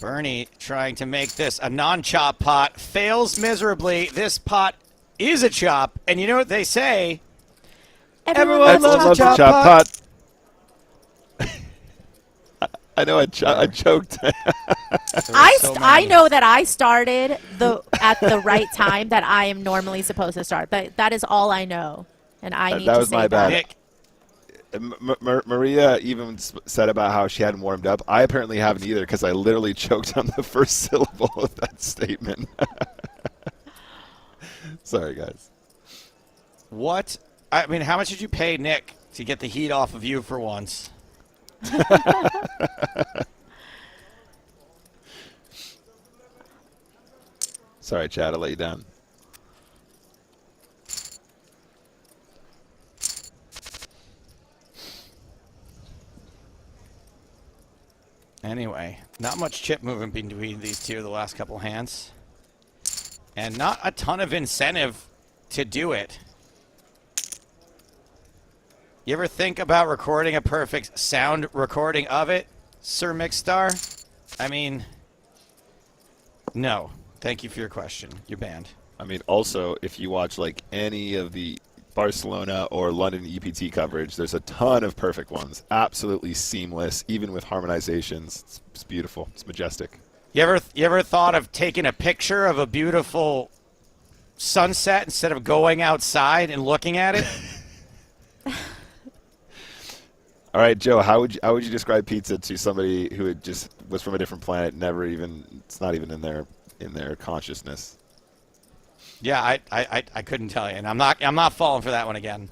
Bernie trying to make this a non-chop pot, fails miserably. This pot is a chop, and you know what they say? Everyone Everyone loves a chop chop pot. pot. I know I choked. I know that I started at the right time that I am normally supposed to start. That is all I know, and I need that to was say my bad. Nick, Maria even said about how she hadn't warmed up. I apparently haven't either, because I literally choked on the first syllable of that statement. Sorry, guys. what? I mean, how much did you pay Nick to get the heat off of you for once? Sorry, Chad, I let you down. Anyway, not much chip movement between these two the last couple hands. And not a ton of incentive to do it. You ever think about recording a perfect sound recording of it, Sir Mixstar? I mean, no. Thank you for your question. You're banned. I mean, also, if you watch like any of the Barcelona or London EPT coverage, there's a ton of perfect ones. Absolutely seamless, even with harmonizations. It's beautiful. It's majestic. You ever thought of taking a picture of a beautiful sunset instead of going outside and looking at it? All right, Joe, how would you describe pizza to somebody who had just was from a different planet, it's not even in their consciousness? Yeah, I couldn't tell you, and I'm not falling for that one again.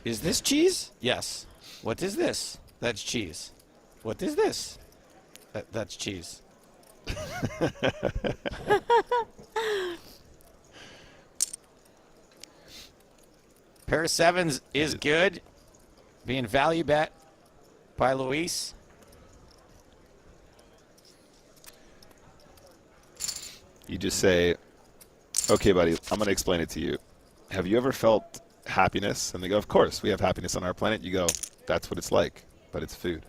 Is this cheese? Yes. What is this? That's cheese. What is this? That's cheese. Pair of sevens is good. Being value bet by Luis. You just say, okay, buddy, I'm going to explain it to you. have you ever felt happiness? And they go, of course, we have happiness on our planet. You go, that's what it's like, but it's food.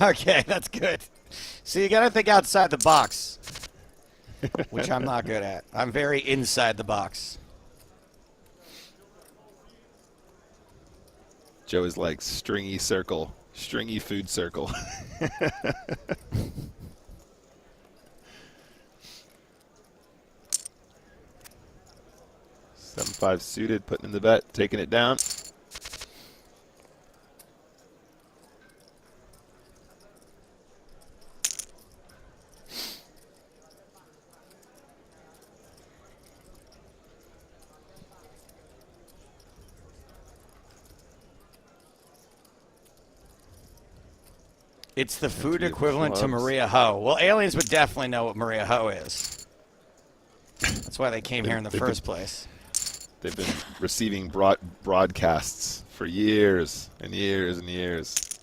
Okay, that's good. So you got to think outside the box, which I'm not good at. I'm very inside the box. Joe is like stringy circle, stringy food circle. 7-5 suited, putting in the bet, taking it down. It's the food Three of equivalent to clubs. Maria Ho. Well, aliens would definitely know what Maria Ho is. That's why they came here in the first place. They've been receiving broadcasts for years and years and years.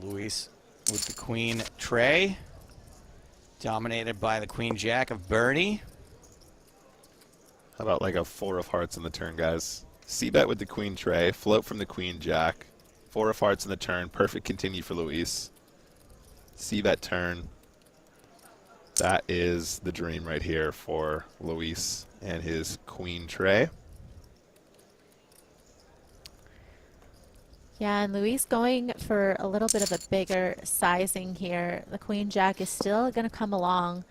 Luis with the queen tray, dominated by the queen jack of Bernie. How about like a 4 of hearts in the turn, guys? C-bet with the queen tray, float from the queen jack, 4 of hearts in the turn, perfect continue for Luis. C-bet turn. That is the dream right here for Luis and his queen tray. Yeah, and Luis going for a little bit of a bigger sizing here. The queen jack is still going to come along,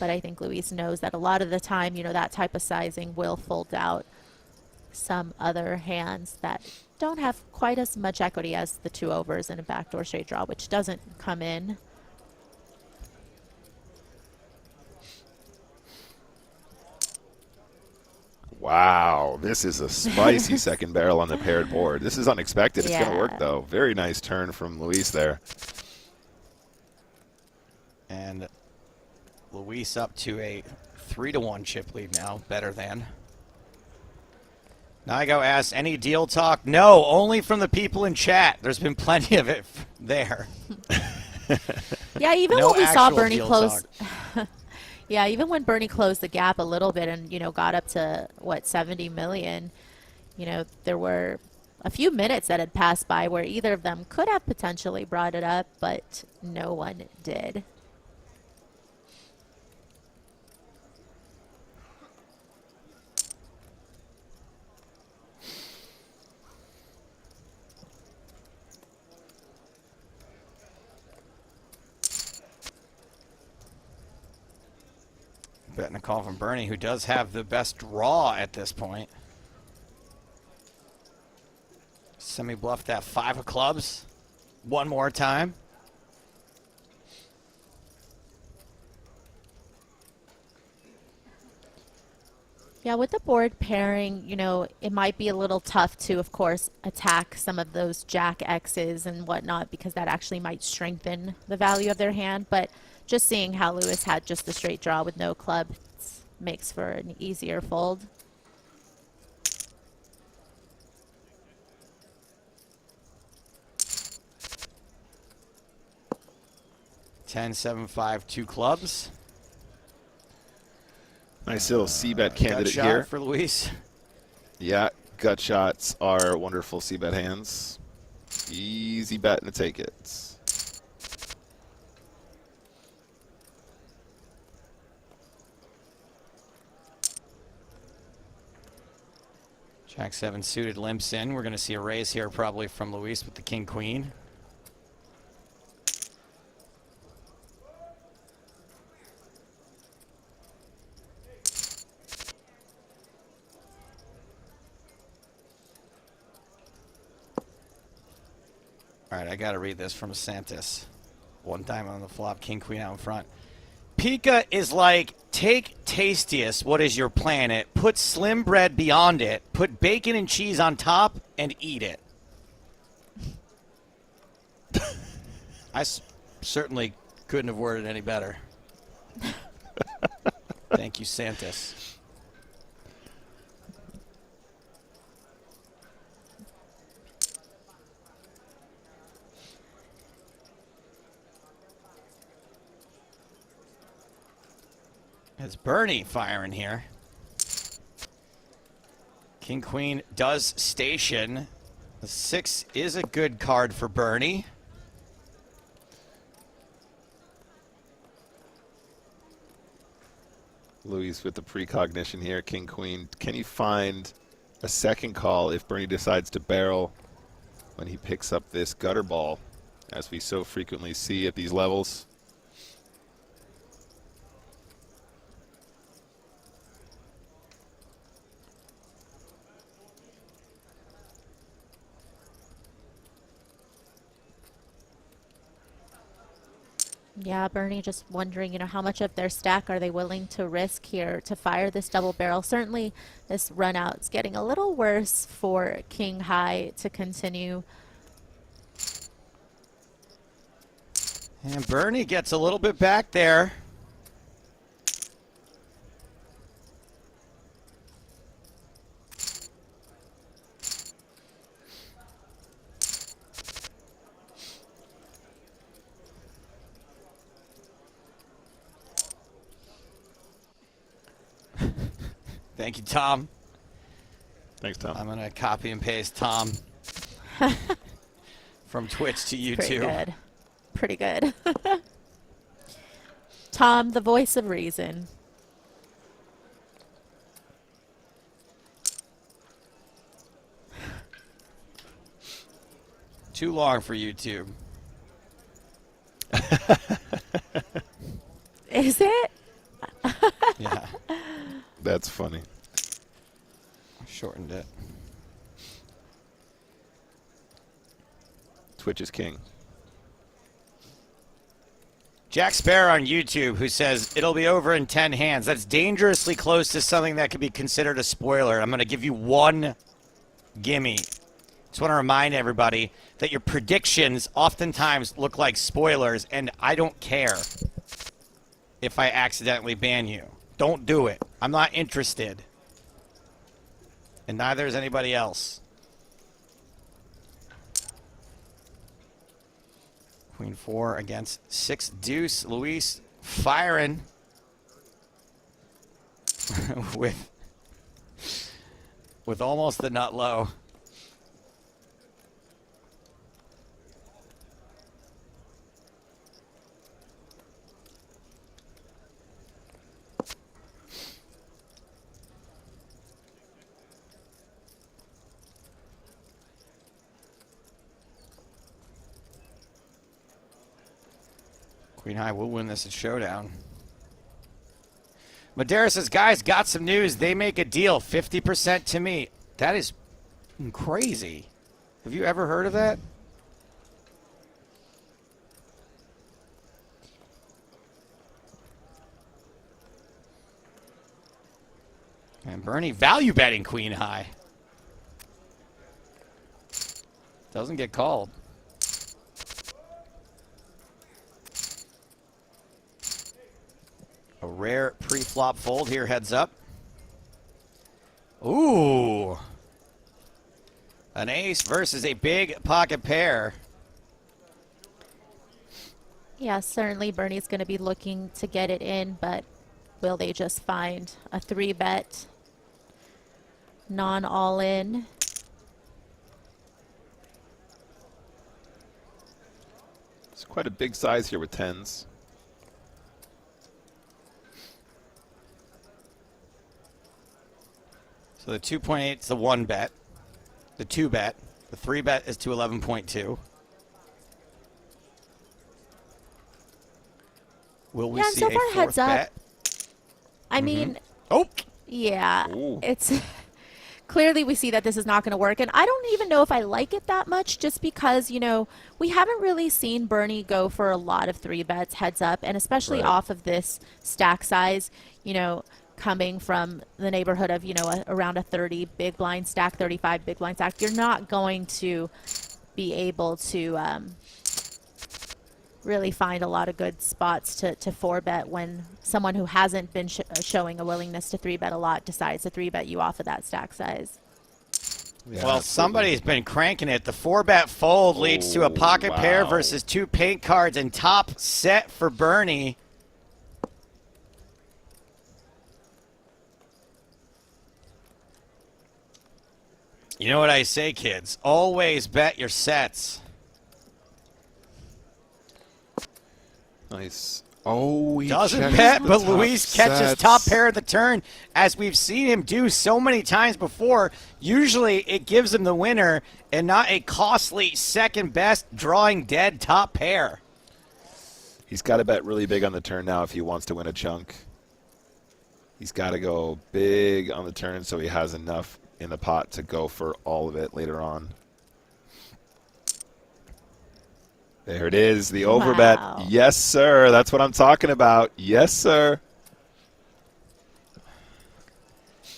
but I think Luis knows that a lot of the time, you know, that type of sizing will fold out some other hands that don't have quite as much equity as the 2 overs and a backdoor straight draw, which doesn't come in. Wow, this is a spicy second barrel on the paired board. This is unexpected. It's going to work, Yeah. though. Very nice turn from Luis there. And Luis up to a 3-1 chip lead now, better than. Nigo asks, any deal talk? No, only from the people in chat. There's been plenty of it there. Yeah, even No when we saw actual Bernie deal close. Yeah, even when Bernie closed the gap a little bit and, you know, got up to, what, 70 million, you know, there were a few minutes that had passed by where either of them could have potentially brought it up, but no one did. Betting a call from Bernie, who does have the best draw at this point. Semi-bluff that 5 of clubs one more time. Yeah, with the board pairing, you know, it might be a little tough to, of course, attack some of those jack X's and whatnot because that actually might strengthen the value of their hand. But just seeing how Lewis had just the straight draw with no club makes for an easier fold. Ten, 7, 5, 2 clubs. Nice little C-bet candidate Gut shot here. for Luis. Yeah, gut shots are wonderful C-bet hands. Easy bet and take it. Jack 7 suited limps in. We're going to see a raise here probably from Luis with the king queen. All right, I got to read this from Santis. One time on the flop, king queen out in front. Pika is like, take tastiest, what is your planet, put slim bread beyond it, put bacon and cheese on top, and eat it. I certainly couldn't have worded any better. Thank you, Santis. It's Bernie firing here. King Queen does station. The 6 is a good card for Bernie. Luis with the precognition here, King Queen. Can he find a second call if Bernie decides to barrel when he picks up this gutter ball, as we so frequently see at these levels? Yeah, Bernie just wondering, how much of their stack are they willing to risk here to fire this double barrel? Certainly, this run out is getting a little worse for King High to continue. And Bernie gets a little bit back there. Thank you, Tom. Thanks, Tom. I'm going to copy and paste Tom from Twitch to YouTube. Pretty good. Tom, the voice of reason. Too long for YouTube. Is it? Yeah. That's funny. Shortened it. Twitch is king. Jack Sparrow on YouTube, who says, it'll be over in 10 hands. That's dangerously close to something that could be considered a spoiler. I'm going to give you one gimme. Just want to remind everybody that your predictions oftentimes look like spoilers, and I don't care if I accidentally ban you. Don't do it. I'm not interested. And neither is anybody else. Queen 4 against 6 deuce. Luis firing with almost the nut low. Queen High will win this at Showdown. Madera says, guys, got some news. They make a deal, 50% to me. That is crazy. Have you ever heard of that? And Bernie value betting Queen High. Doesn't get called. A rare pre-flop fold here, heads up. Ooh. An ace versus a big pocket pair. Yeah, certainly Bernie's going to be looking to get it in, but will they just find a 3-bet non-all-in? It's quite a big size here with 10s. So the 2.8 is the 1-bet. The 2-bet. The 3-bet is to 11.2. Will we see so a far, fourth heads up. bet? I mean, Oh! yeah, Ooh. it's clearly we see that this is not going to work. And I don't even know if I like it that much just because, we haven't really seen Bernie go for a lot of 3-bets heads up, and especially Right. off of this stack size, coming from the neighborhood of, around a 30 big blind stack, 35 big blind stack. You're not going to be able to really find a lot of good spots to 4-bet when someone who hasn't been showing a willingness to 3-bet a lot decides to 3-bet you off of that stack size. Yeah, Well, absolutely. somebody's been cranking it. The 4-bet fold leads to a pocket pair wow. versus 2 paint cards and top set for Bernie. You know what I say, kids? Always bet your sets. Nice. Oh, he Doesn't checks bet, the but top Luis catches sets. top pair of the turn, as we've seen him do so many times before. Usually it gives him the winner and not a costly second best drawing dead top pair. He's got to bet really big on the turn now if he wants to win a chunk. He's got to go big on the turn so he has enough in the pot to go for all of it later on. There it is, the overbet. Wow. Yes, sir. That's what I'm talking about. Yes, sir.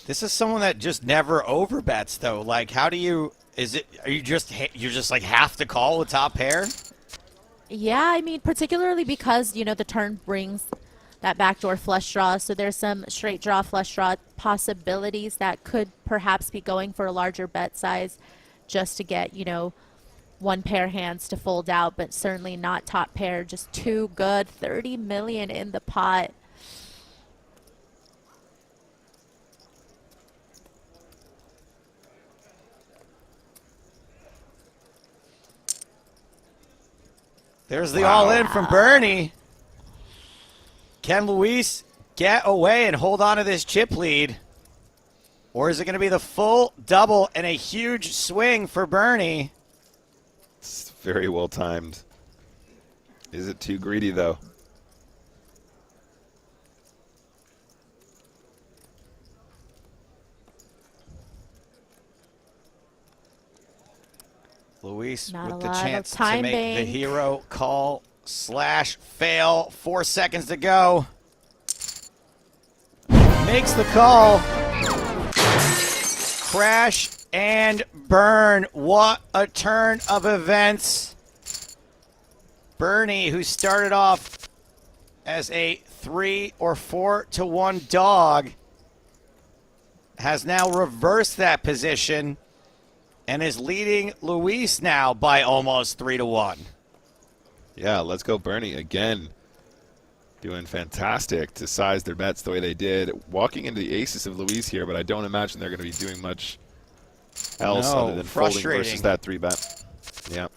This is someone that just never overbets, though. Like, how do you? Are you just like have to call with top pair? Yeah, I mean, particularly because, you know, the turn brings that backdoor flush draw. So there's some straight draw, flush draw possibilities that could perhaps be going for a larger bet size just to get, you know, one pair hands to fold out, but certainly not top pair. Just too good. 30 million in the pot. There's the all-in from Bernie. Can Luis get away and hold on to this chip lead? Or is it going to be the full double and a huge swing for Bernie? It's very well timed. Is it too greedy, though? Luis Not with a the lot of chance to time make the bank. hero call / fail. 4 seconds to go. Makes the call. Crash and burn. What a turn of events. Bernie, who started off as a 3 or 4 to 1 dog, has now reversed that position and is leading Luis now by almost 3 to 1. Yeah, let's go Bernie again. Doing fantastic to size their bets the way they did. Walking into the aces of Luis here, but I don't imagine they're going to be doing much else No, other than folding frustrating. versus that 3-bet. Yeah.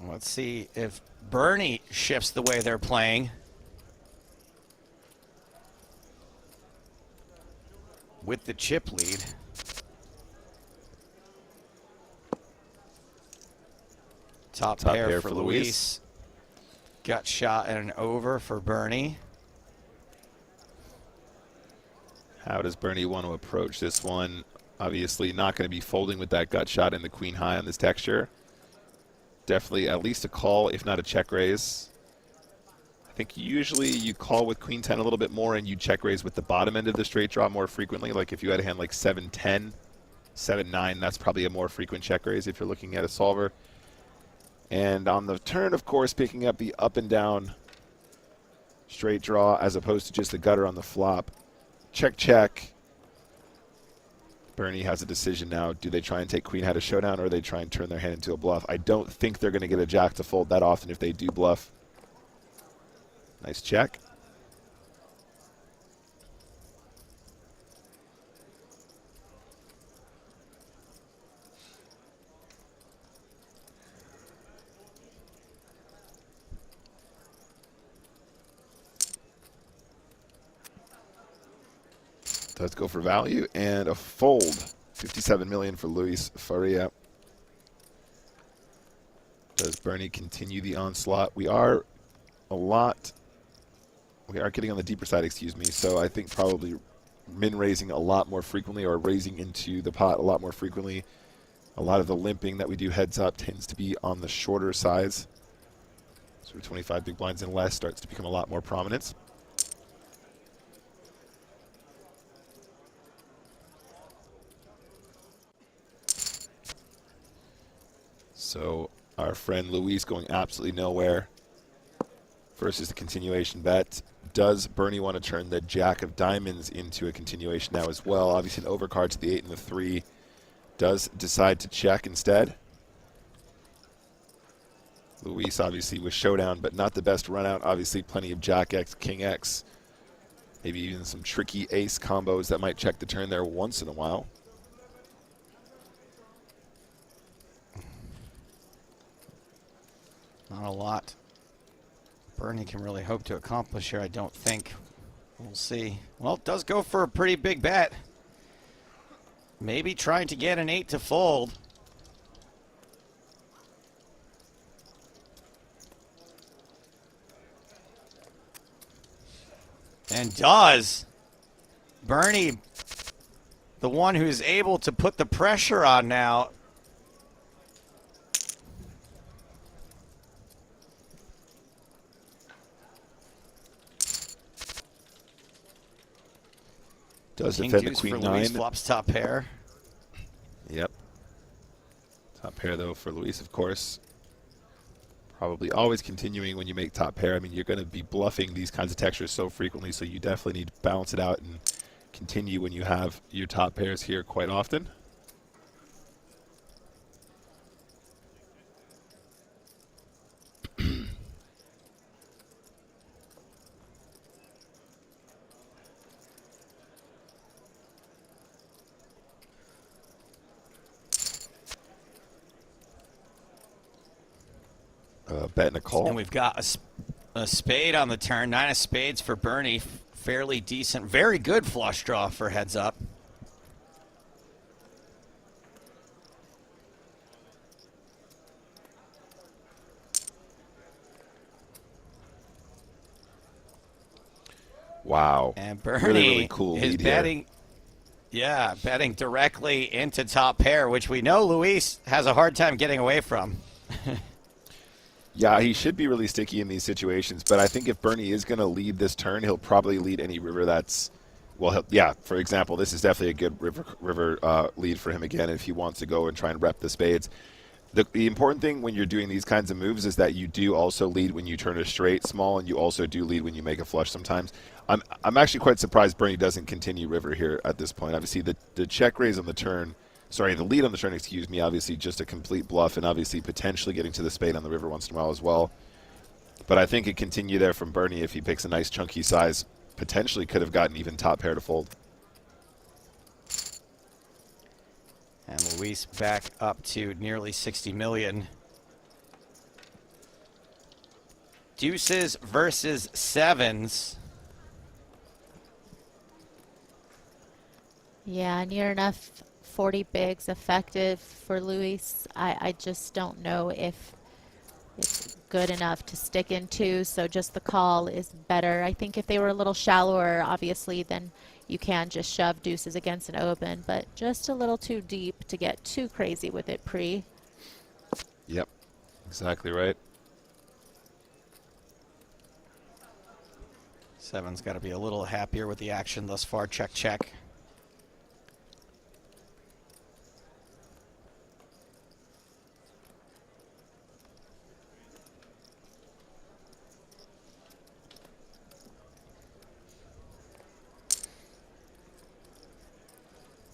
Let's see if Bernie shifts the way they're playing. With the chip lead. Top pair for Luis. Gut shot and an over for Bernie. How does Bernie want to approach this one? Obviously not going to be folding with that gut shot and the queen high on this texture. Definitely at least a call, if not a check raise. I think usually you call with queen 10 a little bit more and you check raise with the bottom end of the straight draw more frequently. Like if you had a hand like 7-10, 7-9, that's probably a more frequent check raise if you're looking at a solver. And on the turn, of course, picking up the up and down straight draw as opposed to just the gutter on the flop. Check, check. Bernie has a decision now. Do they try and take queen high to showdown or do they try and turn their hand into a bluff? I don't think they're going to get a jack to fold that often if they do bluff. Nice check. Does go for value and a fold. 57 million for Luis Faria. Does Bernie continue the onslaught? We are getting on the deeper side, excuse me, so I think probably min raising a lot more frequently or raising into the pot a lot more frequently. A lot of the limping that we do heads up tends to be on the shorter sides. So 25 big blinds and less starts to become a lot more prominent. So our friend Luis going absolutely nowhere versus the continuation bet. Does Bernie want to turn the jack of diamonds into a continuation now as well? Obviously an overcard to the 8 and the 3. Does decide to check instead. Luis obviously with showdown, but not the best run out. Obviously plenty of jack X, king X, Maybe even some tricky ace combos that might check the turn there once in a while. Not a lot Bernie can really hope to accomplish here, I don't think. We'll see. Well, it does go for a pretty big bet. Maybe trying to get an 8 to fold. And does. Bernie, the one who's able to put the pressure on now. Does King defend the deuce queen for Luis, 9. flops top pair. Yep. Top pair, though, for Luis, of course. Probably always continuing when you make top pair. I mean, you're going to be bluffing these kinds of textures so frequently, so you definitely need to balance it out and continue when you have your top pairs here quite often. Bet and a call. And we've got a spade on the turn. 9 of spades for Bernie. Fairly decent. Very good flush draw for heads up. Wow. And Bernie really cool is lead betting. here. Yeah, betting directly into top pair, which we know Luis has a hard time getting away from. Yeah, he should be really sticky in these situations, but I think if Bernie is going to lead this turn, he'll probably lead any river that's, well, yeah, for example, this is definitely a good river lead for him again if he wants to go and try and rep the spades. The important thing when you're doing these kinds of moves is that you do also lead when you turn a straight small, and you also do lead when you make a flush sometimes. I'm actually quite surprised Bernie doesn't continue river here at this point. Obviously, the check raise on the turn, sorry, the lead on the turn, excuse me, obviously just a complete bluff, and obviously potentially getting to the spade on the river once in a while as well. But I think it continue there from Bernie if he picks a nice chunky size. Potentially could have gotten even top pair to fold. And Luis back up to nearly 60 million. Deuces versus sevens. Yeah, near enough 40 bigs effective for Luis. I just don't know if it's good enough to stick into, so just the call is better. I think if they were a little shallower, obviously, then you can just shove deuces against an open, but just a little too deep to get too crazy with it pre. Yep, exactly right. Seven's got to be a little happier with the action thus far. Check, check.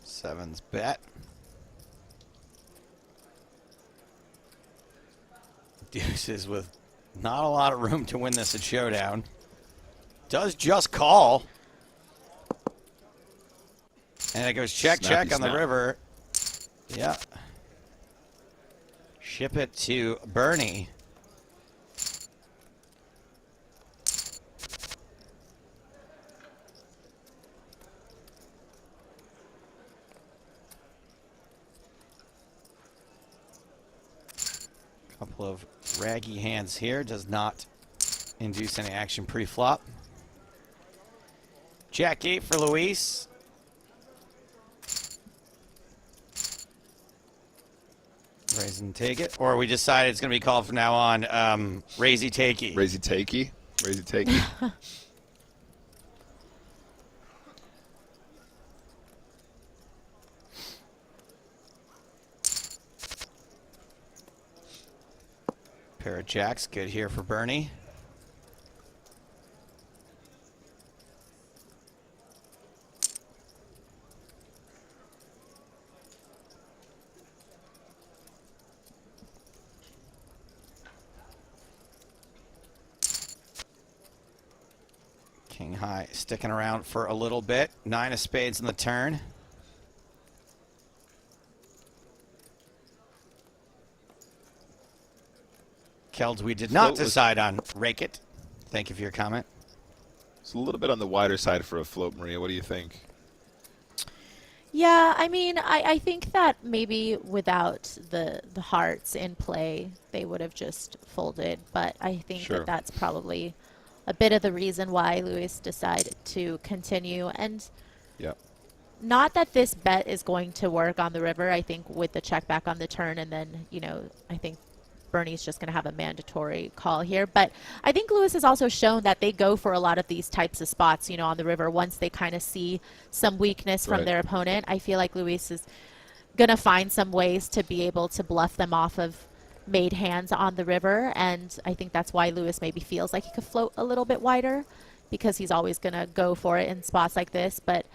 Sevens bet. Deuces with not a lot of room to win this at showdown. Does just call. And it goes check, Snappy check on the snap. river. Yeah. Ship it to Bernie. Couple of raggy hands here. Does not induce any action pre-flop. Jack 8 for Luis. Raise and take it. Or we decided it's going to be called from now on raisey takey. Raisey takey. Raisey takey. Pair of jacks. Good here for Bernie. King high sticking around for a little bit. 9 of spades in the turn. Kelds, we did not decide on rake it. Thank you for your comment. It's a little bit on the wider side for a float, Maria. What do you think? Yeah, I mean, I think that maybe without the hearts in play, they would have just folded. But I think that that's probably a bit of the reason why Lewis decided to continue. And not that this bet is going to work on the river. I think with the check back on the turn, and then, you know, I think Bernie's just going to have a mandatory call here. But I think Lewis has also shown that they go for a lot of these types of spots, you know, on the river once they kind of see some weakness from their opponent. I feel like Lewis is going to find some ways to be able to bluff them off of made hands on the river. And I think that's why Lewis maybe feels like he could float a little bit wider, because he's always going to go for it in spots like this. But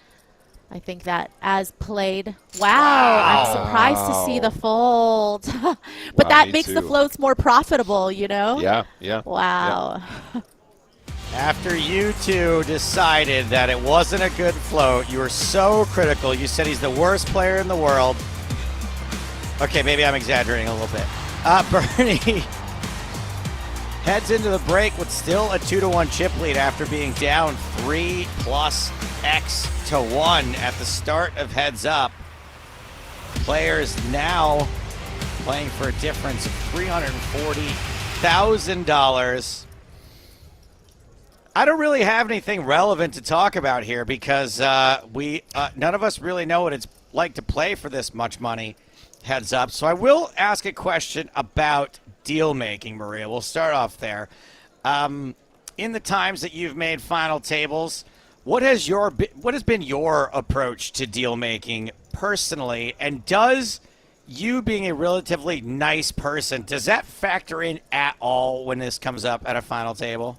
I think that as played, I'm surprised to see the fold. But that makes the floats more profitable, you know? Yeah. Wow. Yeah. After you two decided that it wasn't a good float, you were so critical. You said he's the worst player in the world. Okay, maybe I'm exaggerating a little bit. Bernie heads into the break with still a 2-1 chip lead after being down 3+X to 1 at the start of Heads Up. Players now playing for a difference of $340,000. I don't really have anything relevant to talk about here because none of us really know what it's like to play for this much money Heads Up. So I will ask a question about deal making, Maria. We'll start off there. In the times that you've made final tables, what has been your approach to deal making personally? And does you being a relatively nice person, does that factor in at all when this comes up at a final table?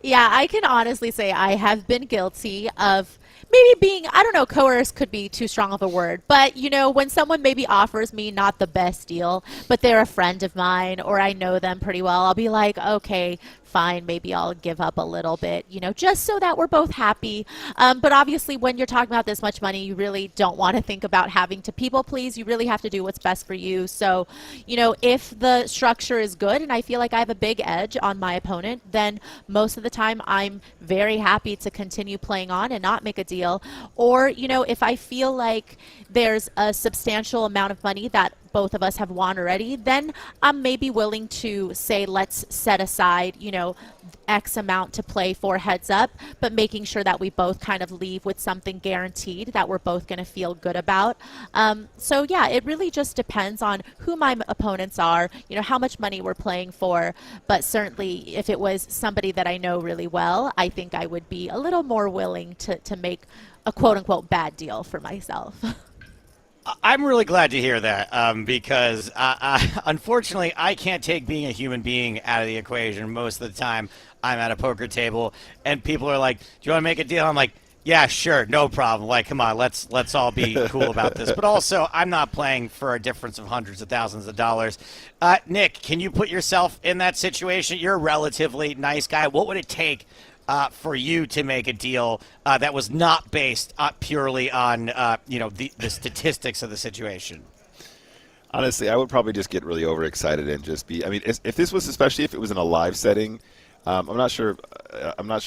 Yeah, I can honestly say I have been guilty of maybe being, I don't know, coerced could be too strong of a word, but, you know, when someone maybe offers me not the best deal, but they're a friend of mine or I know them pretty well, I'll be like, okay, fine, maybe I'll give up a little bit, you know, just so that we're both happy. But obviously when you're talking about this much money, you really don't want to think about having to people please. You really have to do what's best for you. So, you know, if the structure is good and I feel like I have a big edge on my opponent, then most of the time I'm very happy to continue playing on and not make a deal. Or, you know, if I feel like there's a substantial amount of money that both of us have won already, then I'm maybe willing to say, let's set aside, you know, X amount to play for Heads Up, but making sure that we both kind of leave with something guaranteed that we're both going to feel good about. So yeah, it really just depends on who my opponents are, you know, how much money we're playing for. But certainly if it was somebody that I know really well, I think I would be a little more willing to make a quote unquote bad deal for myself. I'm really glad to hear that because unfortunately I can't take being a human being out of the equation. Most of the time I'm at a poker table and people are like, do you want to make a deal? I'm like, yeah, sure, no problem. Like, come on, let's all be cool about this. But also, I'm not playing for a difference of hundreds of thousands of dollars. Nick, can you put yourself in that situation? You're a relatively nice guy. What would it take for you to make a deal that was not based purely on you know, the statistics of the situation? Honestly, I would probably just get really overexcited and just be. I mean, if this was, especially if it was in a live setting, I'm not sure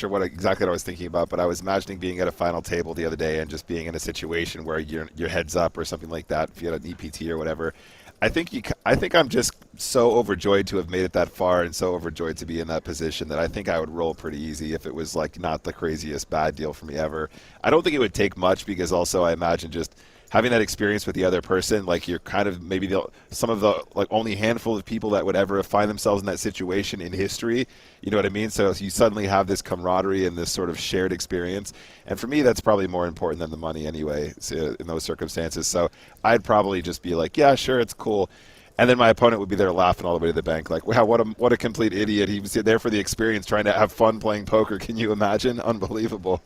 what exactly I was thinking about, but I was imagining being at a final table the other day and just being in a situation where your heads up or something like that. If you had an EPT or whatever. I think I'm just so overjoyed to have made it that far and so overjoyed to be in that position that I think I would roll pretty easy if it was like not the craziest bad deal for me ever. I don't think it would take much because also I imagine just having that experience with the other person, like you're kind of maybe some of the like only handful of people that would ever find themselves in that situation in history. You know what I mean? So you suddenly have this camaraderie and this sort of shared experience. And for me, that's probably more important than the money anyway in those circumstances. So I'd probably just be like, yeah, sure, it's cool. And then my opponent would be there laughing all the way to the bank, like, wow, what a complete idiot. He was there for the experience, trying to have fun playing poker. Can you imagine? Unbelievable.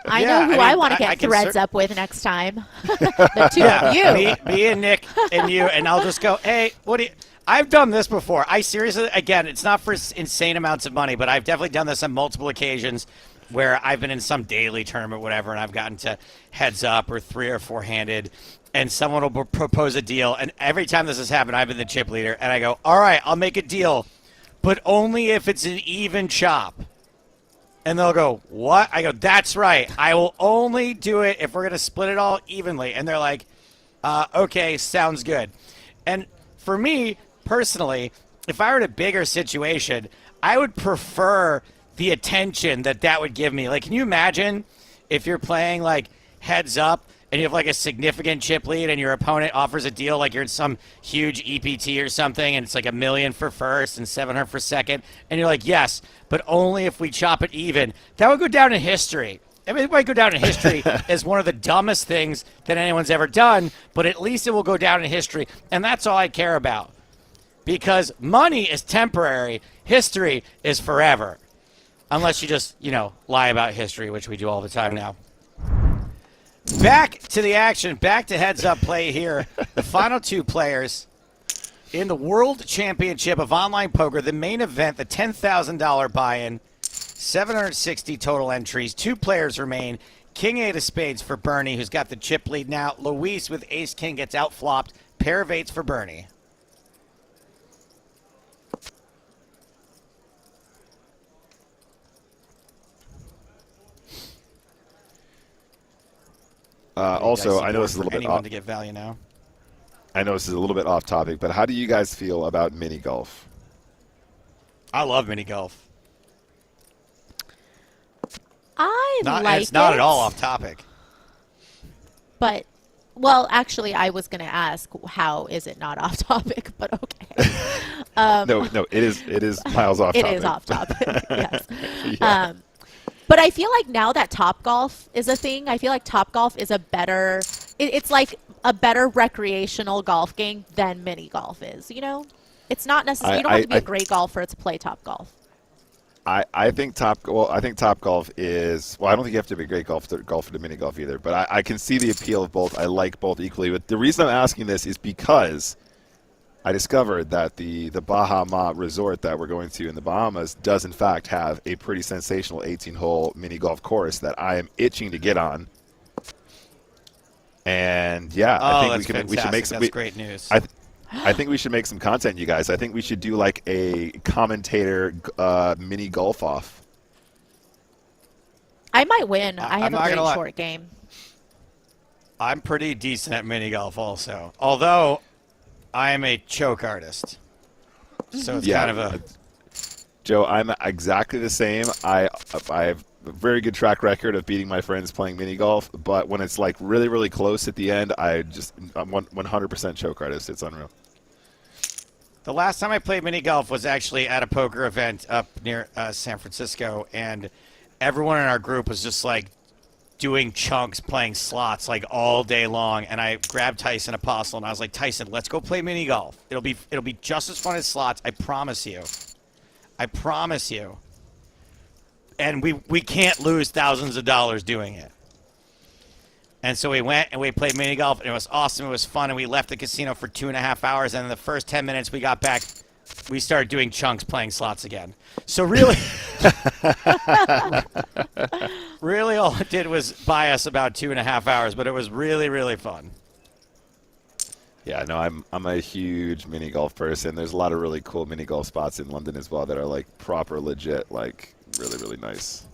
I know who I want to get threads up with next time. The two of you. Me and Nick and you, and I'll just go, hey, I've done this before. I seriously, again, it's not for insane amounts of money, but I've definitely done this on multiple occasions where I've been in some daily tournament, whatever, and I've gotten to heads up or 3 or 4 handed, and someone will propose a deal. And every time this has happened, I've been the chip leader, and I go, all right, I'll make a deal, but only if it's an even chop. And they'll go, what? I go, that's right. I will only do it if we're going to split it all evenly. And they're like, okay, sounds good. And for me, personally, if I were in a bigger situation, I would prefer the attention that would give me. Like, can you imagine if you're playing, like, heads up and you have, like, a significant chip lead and your opponent offers a deal like you're in some huge EPT or something and it's like $1 million for first and 700 for second, and you're like, yes, but only if we chop it even. That would go down in history. I mean, it might go down in history as one of the dumbest things that anyone's ever done, but at least it will go down in history, and that's all I care about. Because money is temporary, history is forever. Unless you just, lie about history, which we do all the time now. Back to the action, back to heads-up play here. The final 2 players in the World Championship of Online Poker, the main event, the $10,000 buy-in, 760 total entries. 2 players remain. King 8 of spades for Bernie, who's got the chip lead now. Luis with ace-king gets outflopped. Pair of 8s for Bernie. Also, I know this is a little bit anyone off. to get value now. I know this is a little bit off topic, but how do you guys feel about mini golf? I love mini golf. It's not at all off topic. But, well, actually, I was going to ask, how is it not off topic? But okay. No, it is miles off topic. It is off topic, yes. Yeah. But I feel like now that Topgolf is a thing, I feel like Topgolf is a better, it's like a better recreational golf game than mini golf is, It's not necessarily, you don't have to be a great golfer to play Topgolf. I think Topgolf is, well, I don't think you have to be a great golfer to mini golf either, but I can see the appeal of both. I like both equally. But the reason I'm asking this is because I discovered that the Bahama resort that we're going to in the Bahamas does in fact have a pretty sensational 18-hole mini golf course that I am itching to get on. And yeah, I think we should make some. That's great news. I think we should make some content, you guys. I think we should do like a commentator mini golf off. I might win. I have a not great short game. I'm pretty decent at mini golf also. Although I am a choke artist. So it's kind of a... Joe, I'm exactly the same. I have a very good track record of beating my friends playing mini golf, but when it's like really, really close at the end, I'm 100% choke artist. It's unreal. The last time I played mini golf was actually at a poker event up near San Francisco, and everyone in our group was just like doing chunks playing slots like all day long, and I grabbed Tyson Apostle and I was like, Tyson, let's go play mini golf. It'll be just as fun as slots, I promise you. I promise you. And we can't lose thousands of dollars doing it. And so we went and we played mini golf, and it was awesome. It was fun, and we left the casino for 2.5 hours, and in the first 10 minutes we got back, we started doing chunks playing slots again. So really, really all it did was buy us about 2.5 hours, but it was really, really fun. Yeah, no, I'm a huge mini golf person. There's a lot of really cool mini golf spots in London as well that are like proper legit, like really, really nice.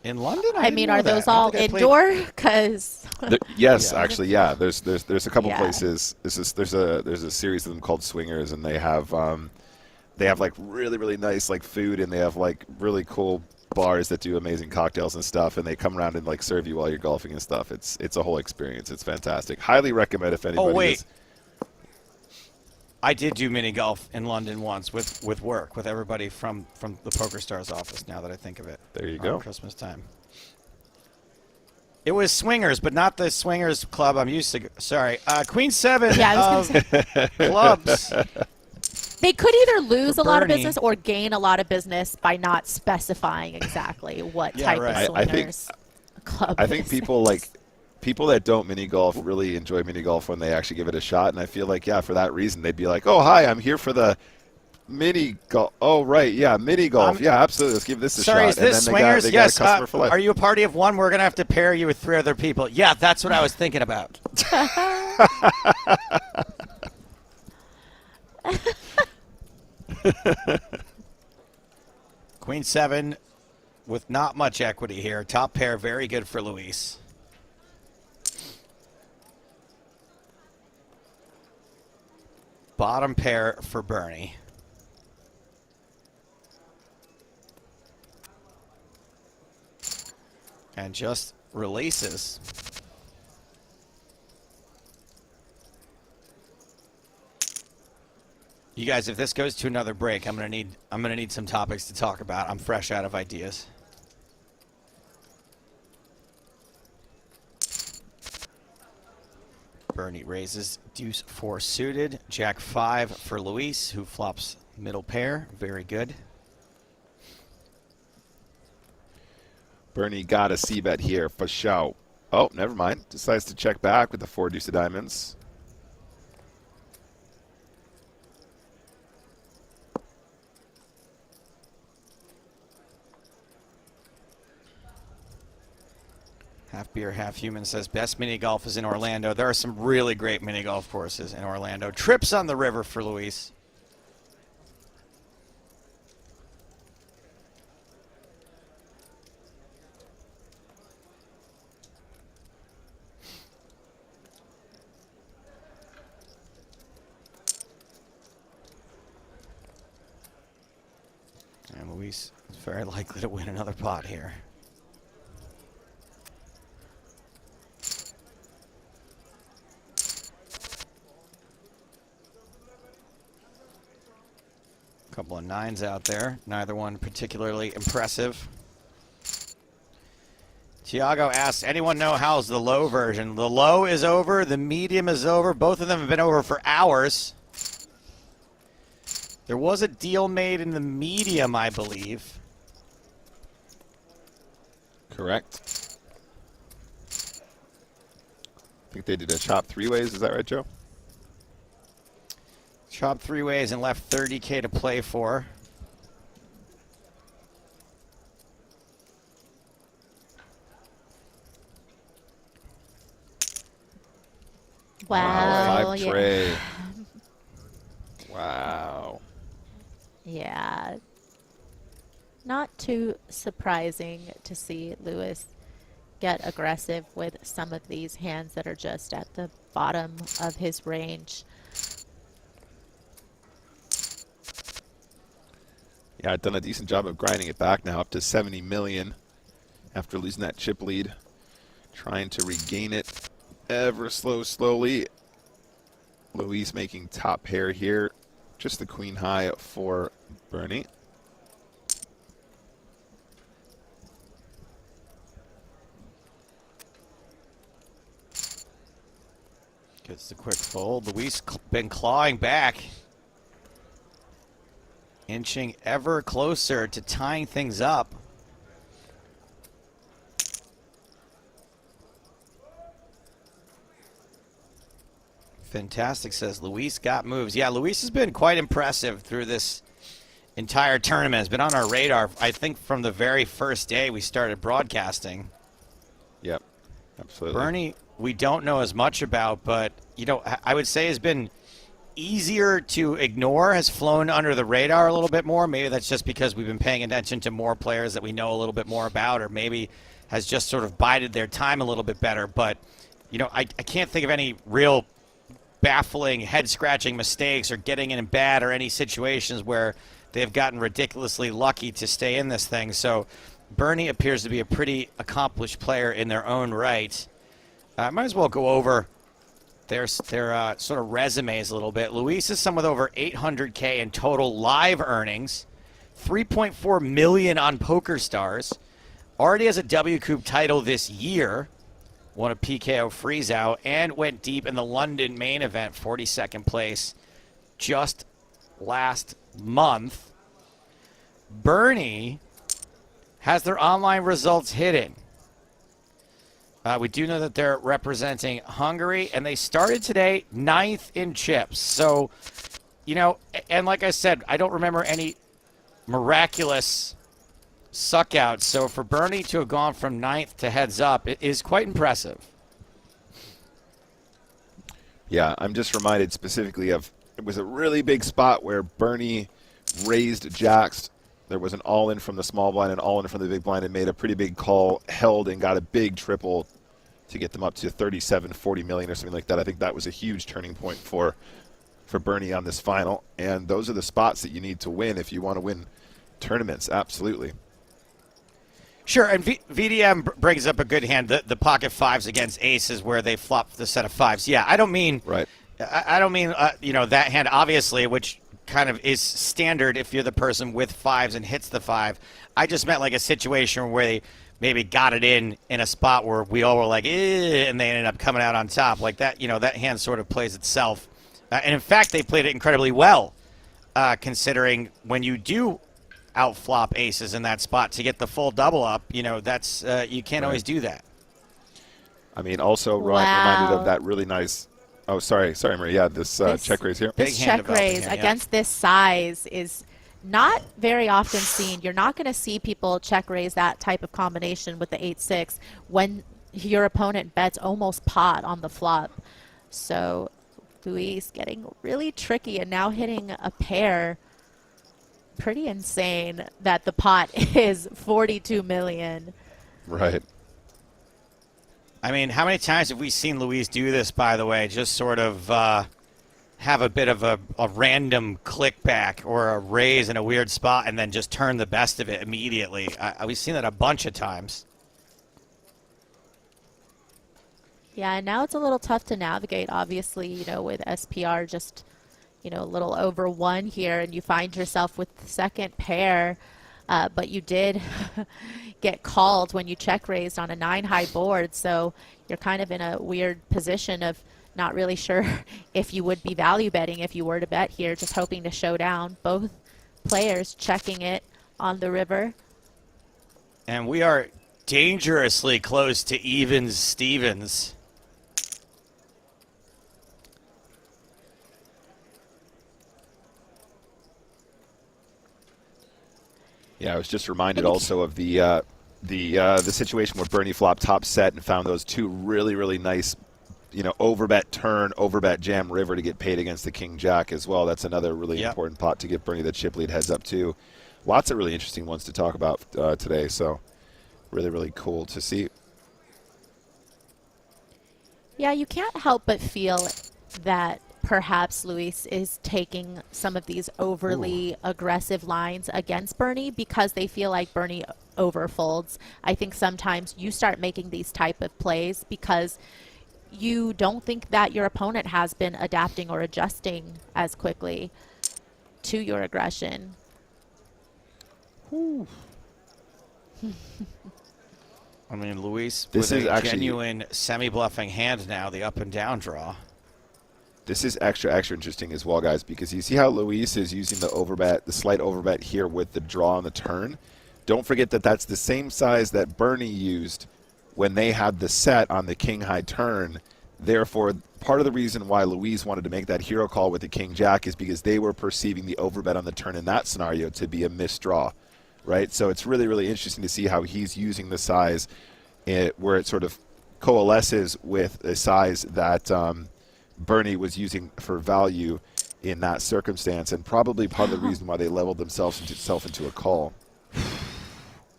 In London? I mean, are those all indoor? Because yes, actually, yeah. There's a couple places. There's a series of them called Swingers, and they have like really, really nice like food, and they have like really cool bars that do amazing cocktails and stuff, and they come around and like serve you while you're golfing and stuff. It's a whole experience. It's fantastic. Highly recommend if anybody. Oh wait. is. I did do mini golf in London once with work, with everybody from the PokerStars office, now that I think of it. There you go. Christmas time. It was Swingers, but not the Swingers club I'm used to. Sorry. Queen 7 clubs. they could either lose a lot of Bernie. business or gain a lot of business by not specifying exactly what type of swingers club. I think people people that don't mini golf really enjoy mini golf when they actually give it a shot, and I feel like, yeah, for that reason, they'd be like, oh, hi, I'm here for the mini golf. Oh, right, yeah, mini golf. Yeah, absolutely. Let's give this a Sorry, shot. is this and then swingers? they got Yes. a customer for life. Are you a party of one? We're going to have to pair you with 3 other people. Yeah, that's what I was thinking about. Queen 7 with not much equity here. Top pair, very good for Luis. Bottom pair for Bernie. And just releases. You guys, if this goes to another break, I'm gonna need some topics to talk about. I'm fresh out of ideas. Bernie raises deuce 4 suited, jack 5 for Luis, who flops middle pair. Very good. Bernie got a C-bet here for show. Oh, never mind. Decides to check back with the 4 deuce of diamonds. Half beer, half human says best mini golf is in Orlando. There are some really great mini golf courses in Orlando. Trips on the river for Luis. And Luis is very likely to win another pot here. Couple of 9s out there. Neither one particularly impressive. Tiago asks, anyone know how's the low version? The low is over. The medium is over. Both of them have been over for hours. There was a deal made in the medium, I believe. Correct. I think they did a chop 3 ways. Is that right, Joe? Chopped 3 ways and left 30K to play for. Wow. 5 tray. Wow. Yeah. Not too surprising to see Lewis get aggressive with some of these hands that are just at the bottom of his range. Yeah, I've done a decent job of grinding it back now up to 70 million after losing that chip lead. Trying to regain it ever slowly. Luis making top pair here. Just the queen high for Bernie. Gets the quick fold. Luis been clawing back. Inching ever closer to tying things up. Fantastic says Luis got moves. Yeah, Luis has been quite impressive through this entire tournament. Has been on our radar, I think, from the very first day we started broadcasting. Yep, absolutely. Bernie, we don't know as much about, but, you know, I would say has been easier to ignore, has flown under the radar a little bit more. Maybe that's just because we've been paying attention to more players that we know a little bit more about, or maybe has just sort of bided their time a little bit better. But, you know, I can't think of any real baffling, head-scratching mistakes or getting in bad or any situations where they've gotten ridiculously lucky to stay in this thing. So Bernie appears to be a pretty accomplished player in their own right. Might as well go over their sort of resumes a little bit. Luis is someone with over 800K in total live earnings, 3.4 million on PokerStars, already has a WCOOP title this year, won a PKO freeze-out, and went deep in the London main event, 42nd place, just last month. Bernie has their online results hidden. We do know that they're representing Hungary, and they started today 9th in chips. So, you know, and like I said, I don't remember any miraculous suckouts. So for Bernie to have gone from 9th to heads up, it is quite impressive. Yeah, I'm just reminded specifically of, it was a really big spot where Bernie raised jacks. There was an all-in from the small blind and all-in from the big blind and made a pretty big call, held and got a big triple to get them up to 37, 40 million or something like that. I think that was a huge turning point for Bernie on this final. And those are the spots that you need to win if you want to win tournaments. Absolutely. Sure, and VDM brings up a good hand, the pocket fives against aces where they flop the set of fives. Yeah, I don't mean right. I don't mean you know, that hand obviously, which kind of is standard if you're the person with fives and hits the five. I just meant like a situation where they maybe got it in a spot where we all were like, eh, and they ended up coming out on top like that. You know, that hand sort of plays itself, and in fact, they played it incredibly well, considering when you do outflop aces in that spot to get the full double up. You know, that's you can't always do that. I mean, also reminded of that really nice. Oh, sorry, Marie. Yeah, this check raise here. This check raise against this size is not very often seen. You're not going to see people check raise that type of combination with the 8-6 when your opponent bets almost pot on the flop. So Luis getting really tricky and now hitting a pair. Pretty insane that the pot is 42 million. Right. I mean, how many times have we seen Luis do this, by the way? Just sort of have a bit of a random click back or a raise in a weird spot and then just turn the best of it immediately. We've seen that a bunch of times. Yeah, and now it's a little tough to navigate, obviously, you know, with SPR just, you know, a little over 1 here, and you find yourself with the second pair, but you did get called when you check raised on a 9-high board, so you're kind of in a weird position of not really sure if you would be value betting if you were to bet here, just hoping to show down. Both players checking it on the river. And we are dangerously close to evens Stevens. Yeah, I was just reminded also of the situation where Bernie flopped top set and found those two really, really nice, you know, overbet turn, overbet jam river to get paid against the king jack as well. That's another really important pot to get Bernie the chip lead heads up to. Lots of really interesting ones to talk about today. So really, really cool to see. Yeah, you can't help but feel that perhaps Luis is taking some of these overly aggressive lines against Bernie because they feel like Bernie overfolds. I think sometimes you start making these type of plays because you don't think that your opponent has been adapting or adjusting as quickly to your aggression. I mean, Luis this with is a actually genuine semi-bluffing hand now, the up and down draw. This is extra interesting as well, guys, because you see how Luis is using the overbet, the slight overbet here with the draw on the turn. Don't forget that that's the same size that Bernie used when they had the set on the king high turn. Therefore, part of the reason why Luis wanted to make that hero call with the king jack is because they were perceiving the overbet on the turn in that scenario to be a misdraw, right? So it's really, really interesting to see how he's using the size where it sort of coalesces with a size that Bernie was using for value in that circumstance, and probably part of the reason why they leveled themselves into a call.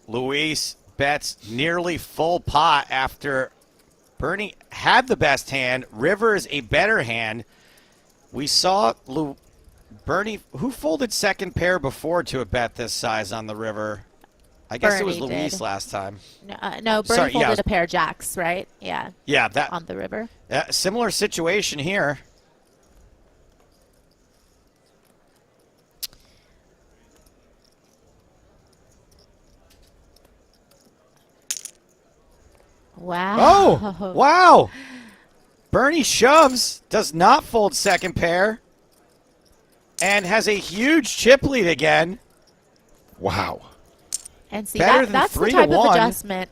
Luis bets nearly full pot after Bernie had the best hand. River is a better hand. We saw Bernie, who folded second pair before to a bet this size on the river? I guess it was Luis last time. No, Bernie folded a pair of jacks, right? Yeah. Yeah, that on the river. Similar situation here. Wow. Oh, wow. Bernie shoves, does not fold second pair, and has a huge chip lead again. Wow. And see, Better that's than the type 3-1. of adjustment.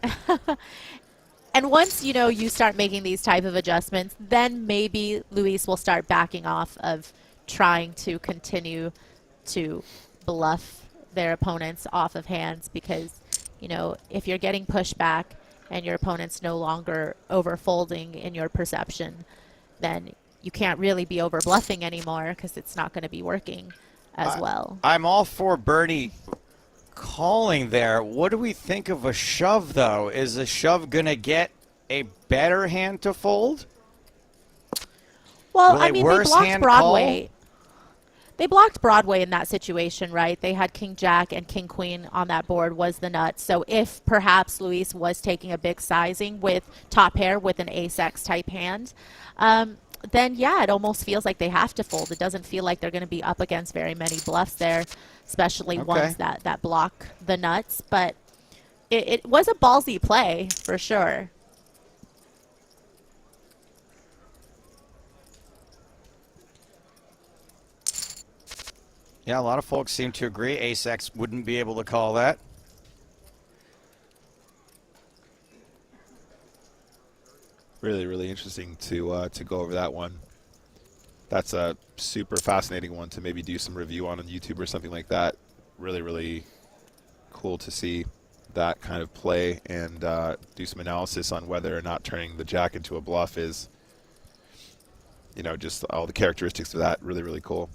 And once, you know, you start making these type of adjustments, then maybe Luis will start backing off of trying to continue to bluff their opponents off of hands, because, you know, if you're getting pushback and your opponent's no longer over folding in your perception, then you can't really be over bluffing anymore, because it's not going to be working as well. I'm all for Bernie calling there. What do we think of a shove, though? Is a shove going to get a better hand to fold? Well, Will I a mean, they worse blocked hand Broadway. They blocked Broadway in that situation, right? They had King Jack and King Queen on that board was the nuts. So if perhaps Luis was taking a big sizing with top pair with an ace-X type hand, then yeah, it almost feels like they have to fold. It doesn't feel like they're going to be up against very many bluffs there, especially ones that block the nuts. But it was a ballsy play for sure. Yeah, a lot of folks seem to agree ace-X wouldn't be able to call that. Really, really interesting to go over that one. That's a super fascinating one to maybe do some review on YouTube or something like that. Really, really cool to see that kind of play and do some analysis on whether or not turning the jack into a bluff is, you know, just all the characteristics of that. Really, really cool.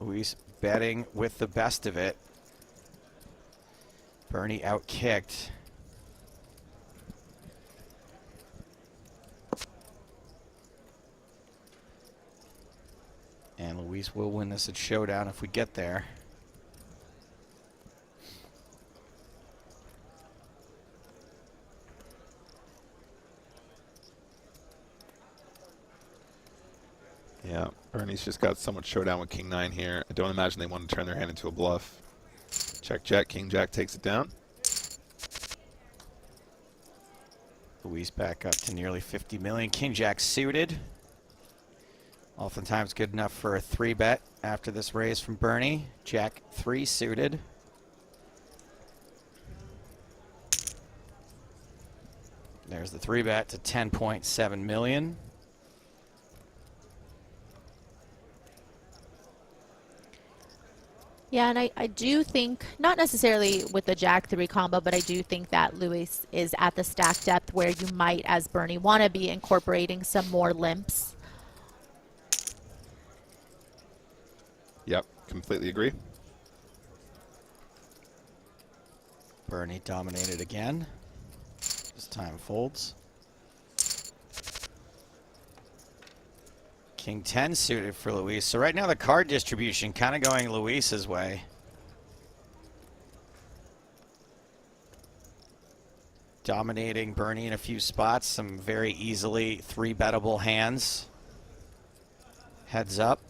Luis betting with the best of it. Bernie outkicked. And Luis will win this at showdown if we get there. Yeah, Bernie's just got so much showdown with King 9 here. I don't imagine they want to turn their hand into a bluff. Check, check. King Jack takes it down. Luis back up to nearly 50 million. King Jack suited. Oftentimes good enough for a 3-bet after this raise from Bernie. Jack 3 suited. There's the 3-bet to 10.7 million. Yeah, and I do think, not necessarily with the Jack-3 combo, but I do think that Luis is at the stack depth where you might, as Bernie, want to be incorporating some more limps. Yep, completely agree. Bernie dominated again. This time folds. King 10 suited for Luis. So right now the card distribution kind of going Luis's way. Dominating Bernie in a few spots. Some very easily 3-bettable hands. Heads up.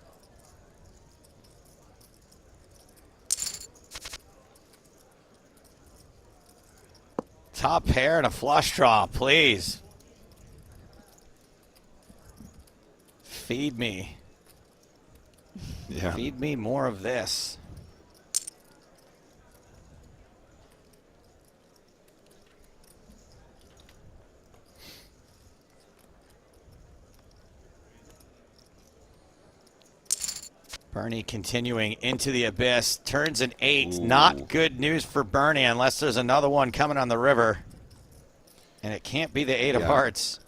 Top pair and a flush draw, please. Feed me. Yeah. Feed me more of this. Bernie continuing into the abyss. Turns an 8. Ooh. Not good news for Bernie unless there's another one coming on the river. And it can't be the 8 of hearts.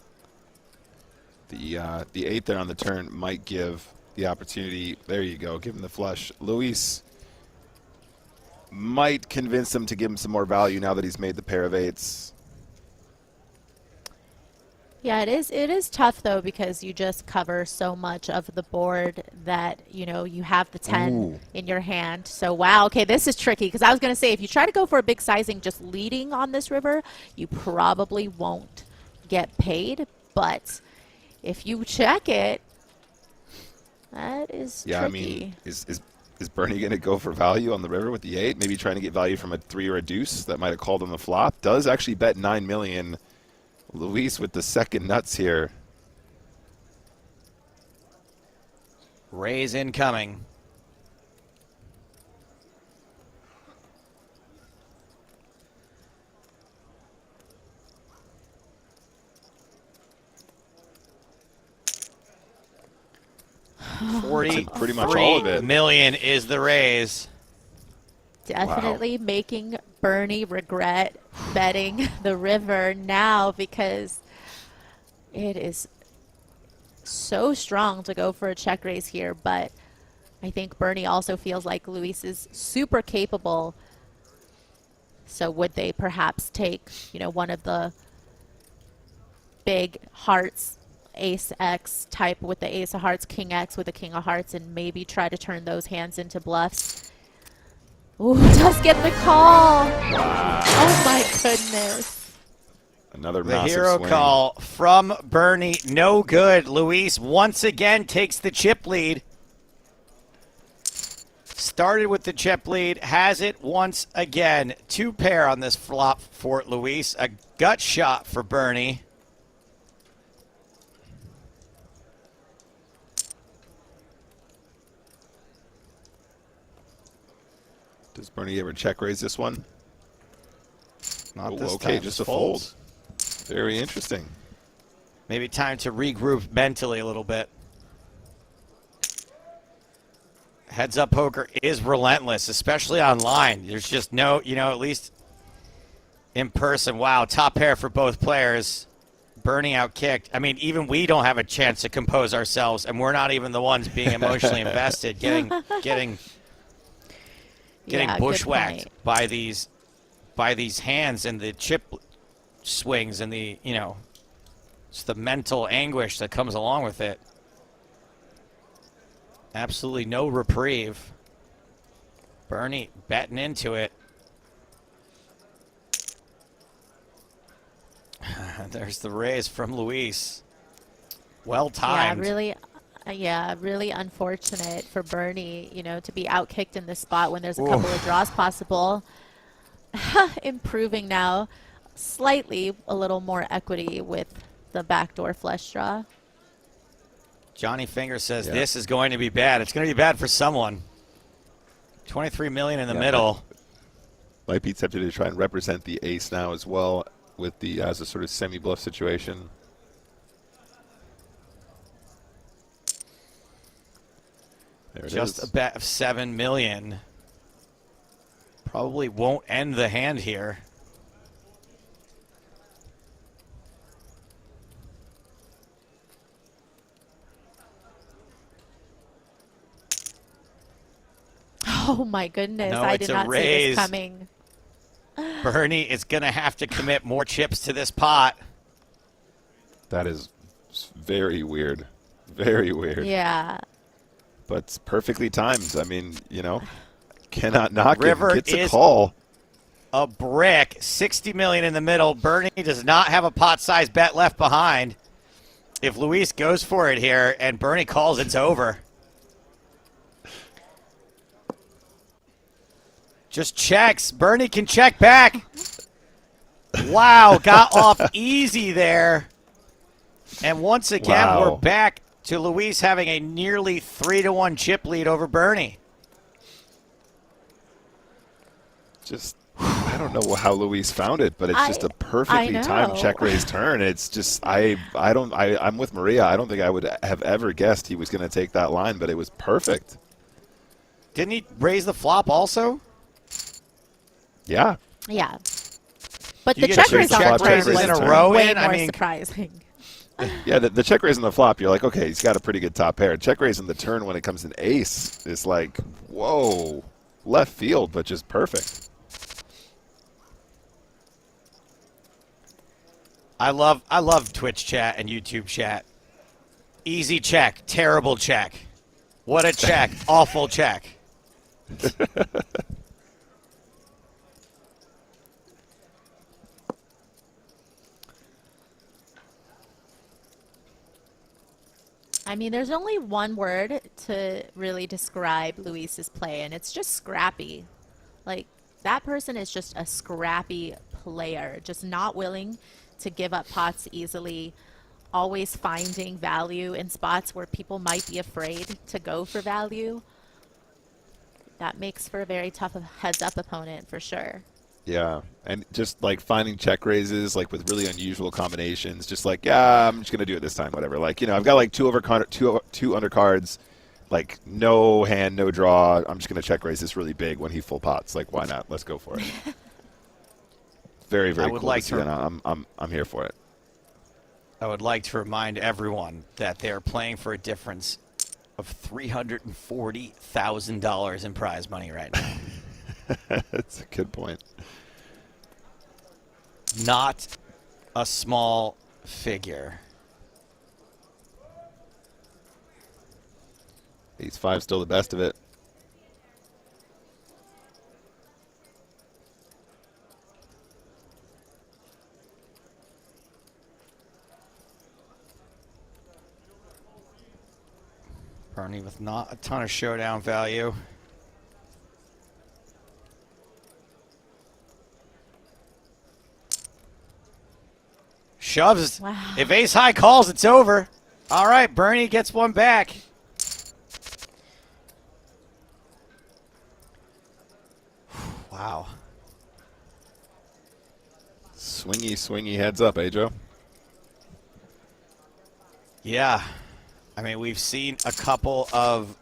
The 8 there on the turn might give the opportunity. There you go. Give him the flush. Luis might convince him to give him some more value now that he's made the pair of 8s. Yeah, it is tough though, because you just cover so much of the board that, you know, you have the 10 in your hand. So wow, okay, this is tricky, because I was going to say if you try to go for a big sizing just leading on this river, you probably won't get paid, but if you check it, that is tricky. I mean, is Bernie going to go for value on the river with the 8? Maybe trying to get value from a 3 or a deuce that might have called on the flop. Does actually bet 9 million. Luis with the second nuts here. Raise incoming. pretty much all of it. $43 million is the raise. Definitely making Bernie regret betting the river now because it is so strong to go for a check raise here, but I think Bernie also feels like Luis is super capable. So would they perhaps take, one of the big hearts, ace X type with the ace of hearts, king X with the king of hearts, and maybe try to turn those hands into bluffs? Ooh, does get the call. Wow. Oh my goodness. Another The massive hero swing. call from Bernie. No good. Luis once again takes the chip lead. Started with the chip lead, has it once again. 2 pair on this flop for Luis. A gut shot for Bernie. Does Bernie ever check raise this one? Not Oh, this okay, time. just a fold. Very interesting. Maybe time to regroup mentally a little bit. Heads up poker is relentless, especially online. There's just no, at least in person. Wow, top pair for both players. Bernie outkicked. I mean, even we don't have a chance to compose ourselves, and we're not even the ones being emotionally invested, getting Yeah, good bushwhacked point. by these hands and the chip swings and the it's the mental anguish that comes along with it. Absolutely no reprieve. Bernie betting into it. There's the raise from Luis. Well timed. Really unfortunate for Bernie, to be outkicked in this spot when there's a couple of draws possible. Improving now slightly, a little more equity with the backdoor flush draw. Johnny Finger says this is going to be bad. It's going to be bad for someone. 23 million in the middle. Might be tempted to try and represent the ace now as well with the as a sort of semi-bluff situation. There it Just is. a bet of 7 million. Probably won't end the hand here. Oh my goodness, No, I it's did a not see raise. this coming. Bernie is going to have to commit more chips to this pot. That is very weird. Very weird. Yeah. But it's perfectly timed. I mean, cannot knock River him. Gets a is call. a brick. 60 million in the middle. Bernie does not have a pot-sized bet left behind. If Luis goes for it here and Bernie calls, it's over. Just checks. Bernie can check back. Wow, got off easy there. And once again, Wow. we're back to Luis having a nearly 3-1 chip lead over Bernie. Just, I don't know how Luis found it, but it's just a perfectly timed check raise turn. It's just, I'm with Maria. I don't think I would have ever guessed he was going to take that line, but it was perfect. Didn't he raise the flop also? Yeah. Yeah. But You the get check raise two on check the turn raises was in a row way in? I more mean- surprising. Yeah, the check raise in the flop, you're like, okay, he's got a pretty good top pair. Check raise in the turn when it comes in ace is like, whoa, left field, but just perfect. I love Twitch chat and YouTube chat. Easy check, terrible check. What a check, awful check. I mean, there's only one word to really describe Luis's play, and it's just scrappy. Like, that person is just a scrappy player, just not willing to give up pots easily, always finding value in spots where people might be afraid to go for value. That makes for a very tough heads-up opponent for sure. Yeah, and just like finding check raises like with really unusual combinations, just like, yeah, I'm just gonna do it this time, whatever. Like, I've got like two undercards, like no hand, no draw. I'm just going to check raise this really big when he full pots. Like, why not? Let's go for it. Very, very cool to see, and I'm here for it. I would like to remind everyone that they're playing for a difference of $340,000 in prize money right now. That's a good point. Not a small figure. Ace 5 still the best of it. Bernie with not a ton of showdown value. Shoves. Wow. If ace high calls, it's over. All right, Bernie gets one back. Wow. Swingy, swingy heads up, Joe? Yeah. I mean, we've seen a couple of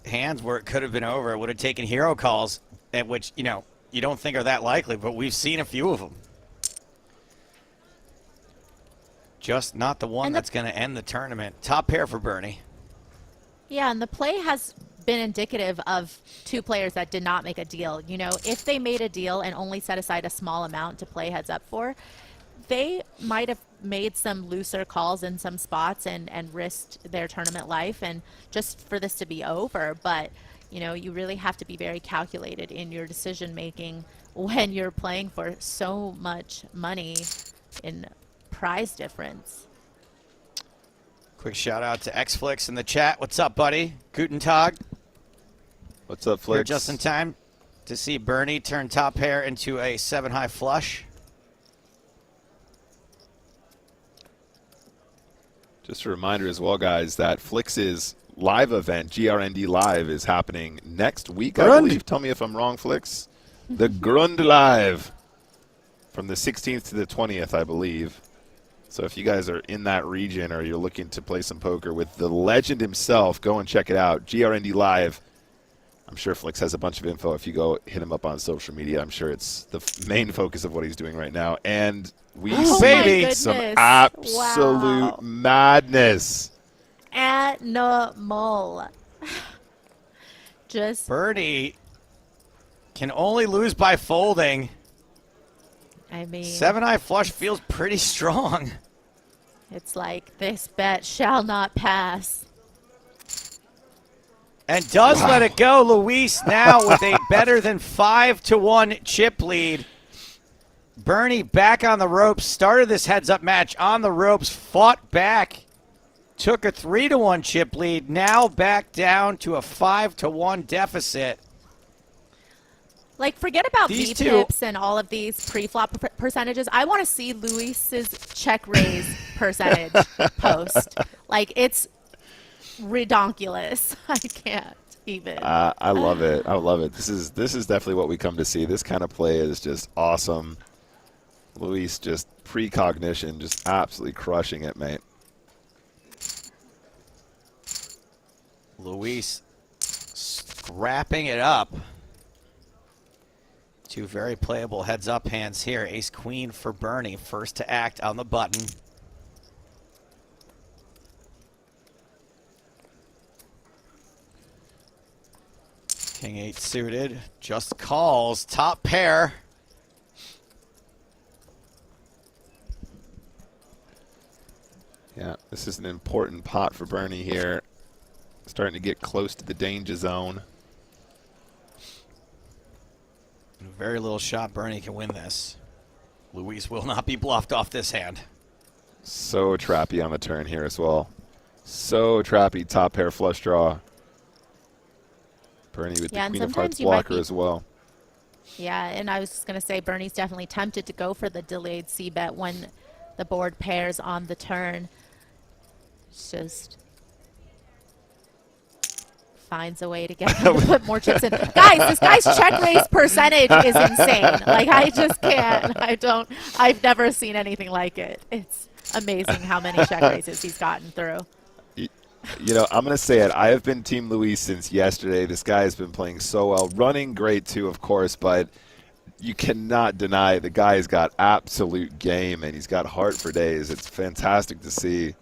hands where it could have been over. It would have taken hero calls, at which, you know, you don't think are that likely, but we've seen a few of them. Just not the one that's going to end the tournament. Top pair for Bernie. Yeah, and the play has been indicative of two players that did not make a deal. You know, if they made a deal and only set aside a small amount to play heads up for, they might have made some looser calls in some spots and risked their tournament life and just for this to be over. But, you know, you really have to be very calculated in your decision making when you're playing for so much money in prize difference. Quick shout out to XFlix in the chat. What's up, buddy? Guten Tag. What's up, Here Flicks? just in time to see Bernie turn top pair into a 7-high flush. Just a reminder as well, guys, that Flix's live event, GRND Live, is happening next week, I believe. Tell me if I'm wrong, Flix. The Grund Live from the 16th to the 20th, I believe. So if you guys are in that region or you're looking to play some poker with the legend himself, go and check it out. GRND Live. I'm sure Flix has a bunch of info. If you go hit him up on social media, I'm sure it's the main focus of what he's doing right now. And we see some absolute madness. Animal. Just Bernie can only lose by folding. I mean, 7-high flush feels pretty strong. it's like this bet shall not pass. And does let it go. Luis now with a better than 5-1 chip lead. Bernie back on the ropes. Started this heads-up match on the ropes. Fought back. Took a 3-1 chip lead. Now back down to a 5-1 deficit. Like, forget about These V-pips and all of these pre-flop percentages. I want to see Luis's check raise percentage post. Like, it's redonkulous. I can't even. I love it. I love it. This is definitely what we come to see. This kind of play is just awesome. Luis just precognition, just absolutely crushing it, mate. Luis scrapping it up. Two very playable heads-up hands here. Ace-queen for Bernie. First to act on the button. King 8 suited. Just calls. Top pair. Yeah, this is an important pot for Bernie here. Starting to get close to the danger zone. Very little shot Bernie can win this. Luis will not be bluffed off this hand. So trappy on the turn here as well. So trappy, top pair flush draw. Bernie with the Queen of Hearts blocker as well. Yeah, and I was just going to say Bernie's definitely tempted to go for the delayed C-bet when the board pairs on the turn. It's just finds a way to get them to put more chips in. Guys, this guy's check raise percentage is insane. Like, I just can't. I've never seen anything like it. It's amazing how many check raises he's gotten through. You know, I'm going to say it. I have been Team Luis since yesterday. This guy has been playing so well. Running great, too, of course, but you cannot deny the guy's got absolute game, and he's got heart for days. It's fantastic to see.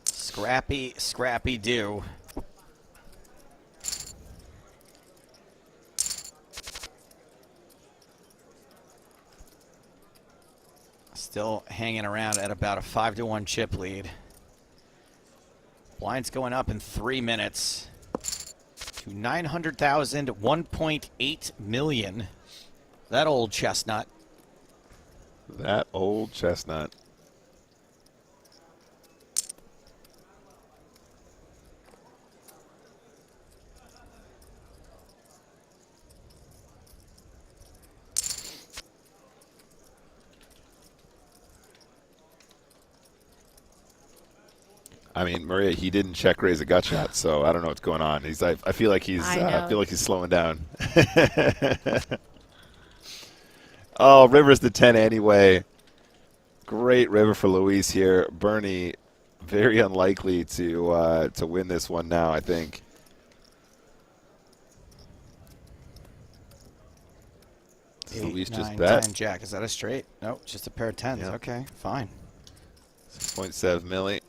Scrappy, scrappy do. Still hanging around at about a 5-1 chip lead. Blinds going up in 3 minutes to 900,000, 1.8 million. That old chestnut. That old chestnut. I mean, Maria, he didn't check raise a gut shot, so I don't know what's going on. He's, I feel like he's, I feel like he's slowing down. Oh, river's the 10 anyway. Great river for Luis here. Bernie, very unlikely to win this one now, I think. Luis just bet. 9, jack. Is that a straight? Nope, just a pair of 10s. Yeah. Okay, fine. 6.7 milli.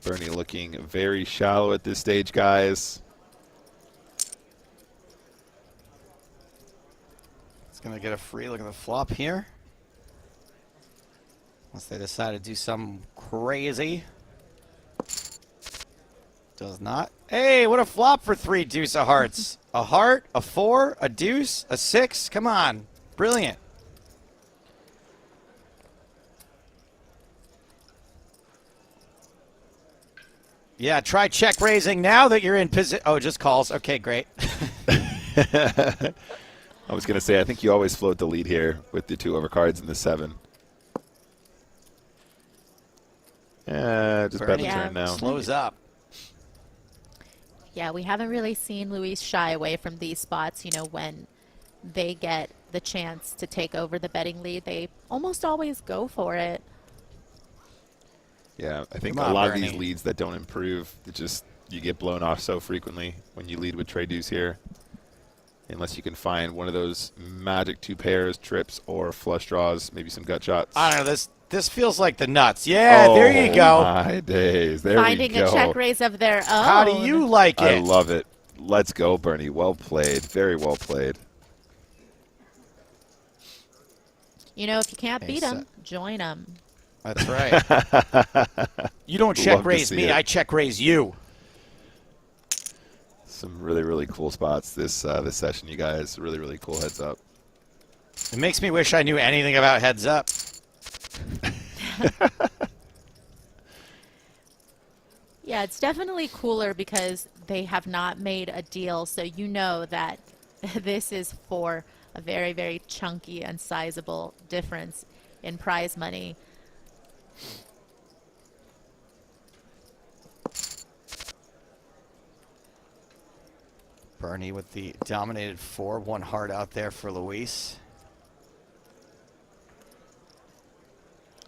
Bernie looking very shallow at this stage, guys. It's going to get a free look at the flop here. Unless they decide to do something crazy. Does not. Hey, what a flop for 3 deuce of hearts. A heart, a 4, a deuce, a 6. Come on. Brilliant. Yeah, try check raising now that you're in position. Oh, just calls. Okay, great. I was going to say, I think you always float the lead here with the 2 overcards and the 7. Yeah, just bet the turn now. Slows up. Yeah, we haven't really seen Luis shy away from these spots. You know, when they get the chance to take over the betting lead, they almost always go for it. Yeah, I think Come on, a lot Bernie. of these leads that don't improve, it just you get blown off so frequently when you lead with trade deuce here. Unless you can find one of those magic 2 pairs, trips, or flush draws, maybe some gut shots. I don't know. This feels like the nuts. Yeah, there you go. Oh, my days. There Finding we go. a check raise of their own. How do you like it? I love it. Let's go, Bernie. Well played. Very well played. You know, if you can't beat Ace them, join them. That's right. You don't Love check to raise see me. it. I check raise you. Some really, really cool spots this this session, you guys. Really, really cool heads up. It makes me wish I knew anything about heads up. Yeah, it's definitely cooler because they have not made a deal, so you know that this is for a very, very chunky and sizable difference in prize money. Bernie with the dominated 4-1 heart out there for Luis.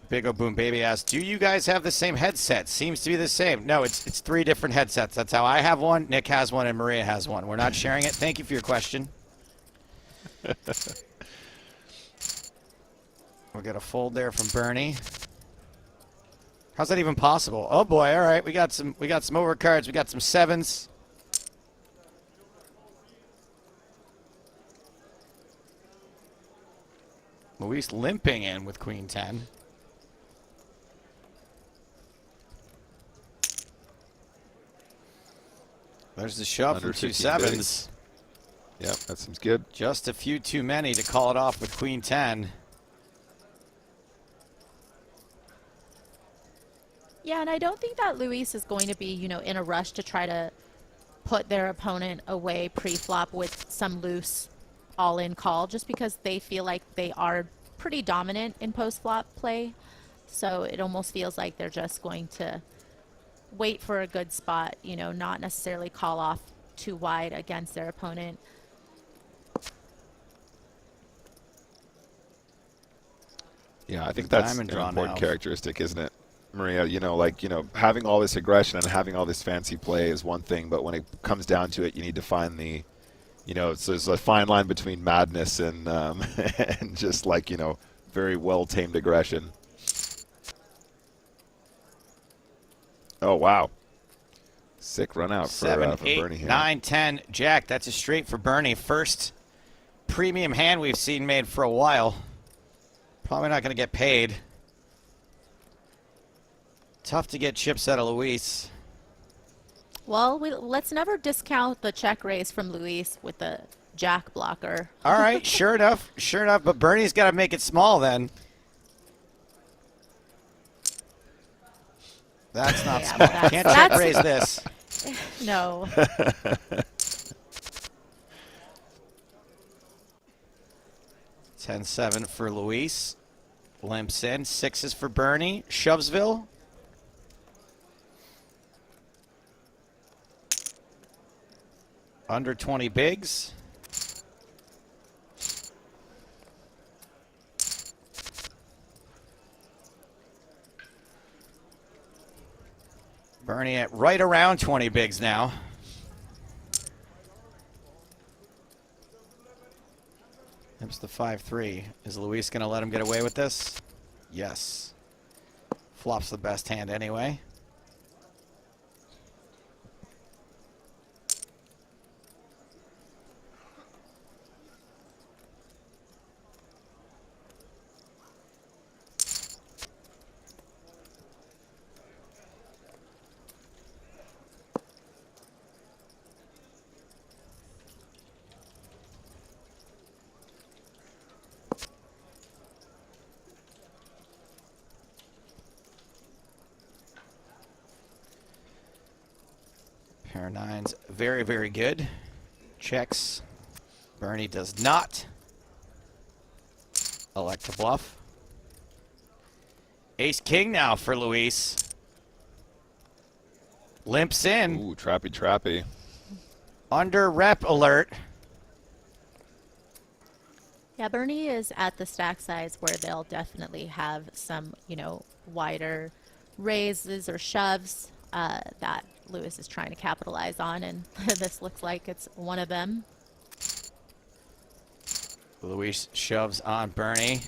Big O Boom Baby asks, do you guys have the same headset? Seems to be the same. No, it's 3 different headsets. That's how I have one, Nick has one, and Maria has one. We're not sharing it. Thank you for your question. We'll get a fold there from Bernie. How's that even possible? Oh boy, all right. We got some overcards. We got some 7s. Luis limping in with Queen 10. There's the shove Under from 2 15 7s. bigs. Yep, that seems good. Just a few too many to call it off with Queen 10. Yeah, and I don't think that Luis is going to be, you know, in a rush to try to put their opponent away pre-flop with some loose all-in call, just because they feel like they are pretty dominant in post-flop play. So it almost feels like they're just going to wait for a good spot, you know, not necessarily call off too wide against their opponent. Yeah, I think that's an Diamond draw important now. characteristic, isn't it, Maria? Having all this aggression and having all this fancy play is one thing, but when it comes down to it, you need to find the, so there's a fine line between madness and and just very well tamed aggression. Oh wow, sick run out for 7, for 8, Bernie here. 9, 10, Jack. That's a straight for Bernie. First premium hand we've seen made for a while. Probably not going to get paid. Tough to get chips out of Luis. Well, let's never discount the check raise from Luis with the jack blocker. All right, sure enough. But Bernie's got to make it small then. That's not Yeah, small. well, Can't check raise this. No. 10-7 for Luis. Limps in. 6s for Bernie. Shovesville. Under 20 bigs. Bernie at right around 20 bigs now. There's the 5-3. Is Luis going to let him get away with this? Yes. Flop's the best hand anyway. Pair of 9s, very, very good. Checks. Bernie does not elect to bluff. Ace-king now for Luis. Limps in. Ooh, trappy. Under rep alert. Yeah, Bernie is at the stack size where they'll definitely have some, wider raises or shoves that Luis is trying to capitalize on, and this looks like it's one of them. Luis shoves on Bernie.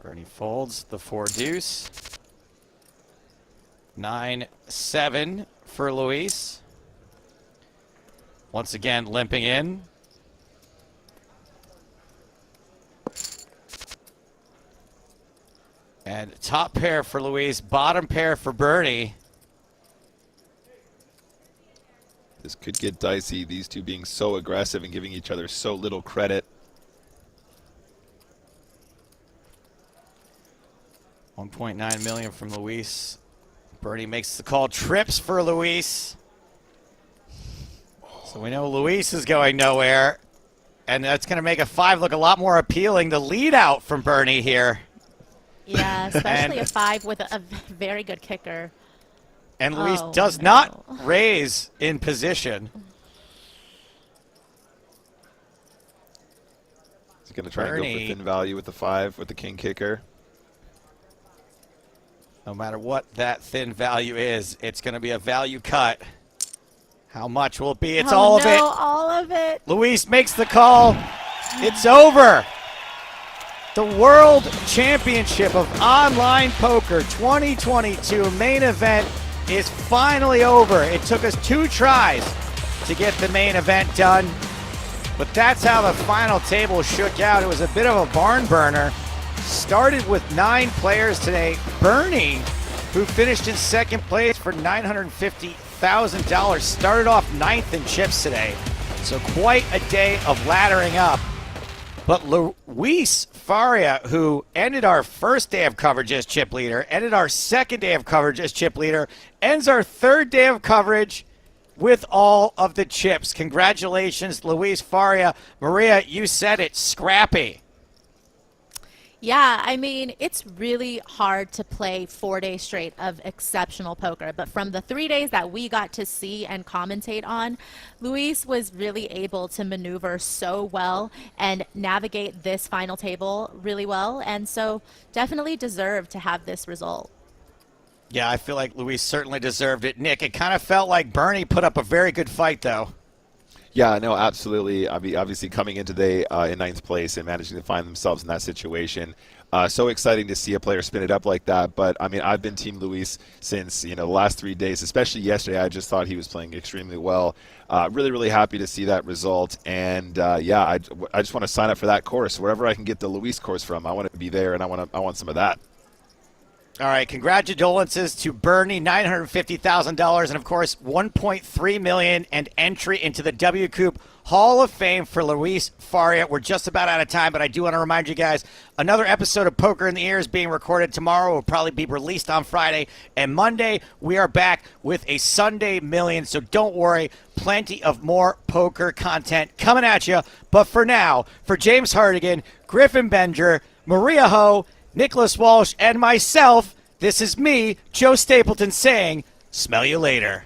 Bernie folds the 4 deuce. 9-7 for Luis. Once again, limping in. And top pair for Luis, bottom pair for Bernie. This could get dicey, these two being so aggressive and giving each other so little credit. $1.9 million from Luis. Bernie makes the call, trips for Luis. So we know Luis is going nowhere. And that's going to make a 5 look a lot more appealing. The lead out from Bernie here. Yeah, especially a 5 with a very good kicker. And Luis Oh, does no. not raise in position. He's going to try and go Bernie. for thin value with the 5 with the king kicker. No matter what that thin value is, it's going to be a value cut. How much will it be? It's all of it. All of it. Luis makes the call. It's over. The World Championship of Online Poker 2022 main event is finally over. It took us 2 tries to get the main event done, but that's how the final table shook out. It was a bit of a barn burner. Started with 9 players today. Bernie, who finished in second place for $950,000, started off 9th in chips today. So quite a day of laddering up. But Luis Faria, who ended our first day of coverage as chip leader, ended our second day of coverage as chip leader, ends our third day of coverage with all of the chips. Congratulations, Luis Faria. Maria, you said it, scrappy. Yeah, I mean, it's really hard to play 4 days straight of exceptional poker. But from the 3 days that we got to see and commentate on, Luis was really able to maneuver so well and navigate this final table really well. And so definitely deserved to have this result. Yeah, I feel like Luis certainly deserved it. Nick, it kind of felt like Bernie put up a very good fight, though. Yeah, no, absolutely. I mean, obviously coming in today in ninth place and managing to find themselves in that situation. So exciting to see a player spin it up like that. But, I mean, I've been Team Luis since, the last 3 days, especially yesterday. I just thought he was playing extremely well. Really, really happy to see that result. And, yeah, I just want to sign up for that course. Wherever I can get the Luis course from, I want to be there, and I want some of that. All right, congratulations to Bernie, $950,000, and of course, $1.3 million and entry into the WCOOP Hall of Fame for Luis Faria. We're just about out of time, but I do want to remind you guys, another episode of Poker in the Ear is being recorded tomorrow. Will probably be released on Friday, and Monday we are back with a Sunday Million. So don't worry, plenty of more poker content coming at you. But for now, for James Hardigan, Griffin Benger, Maria Ho, Nicholas Walsh, and myself, this is me, Joe Stapleton, saying, smell you later.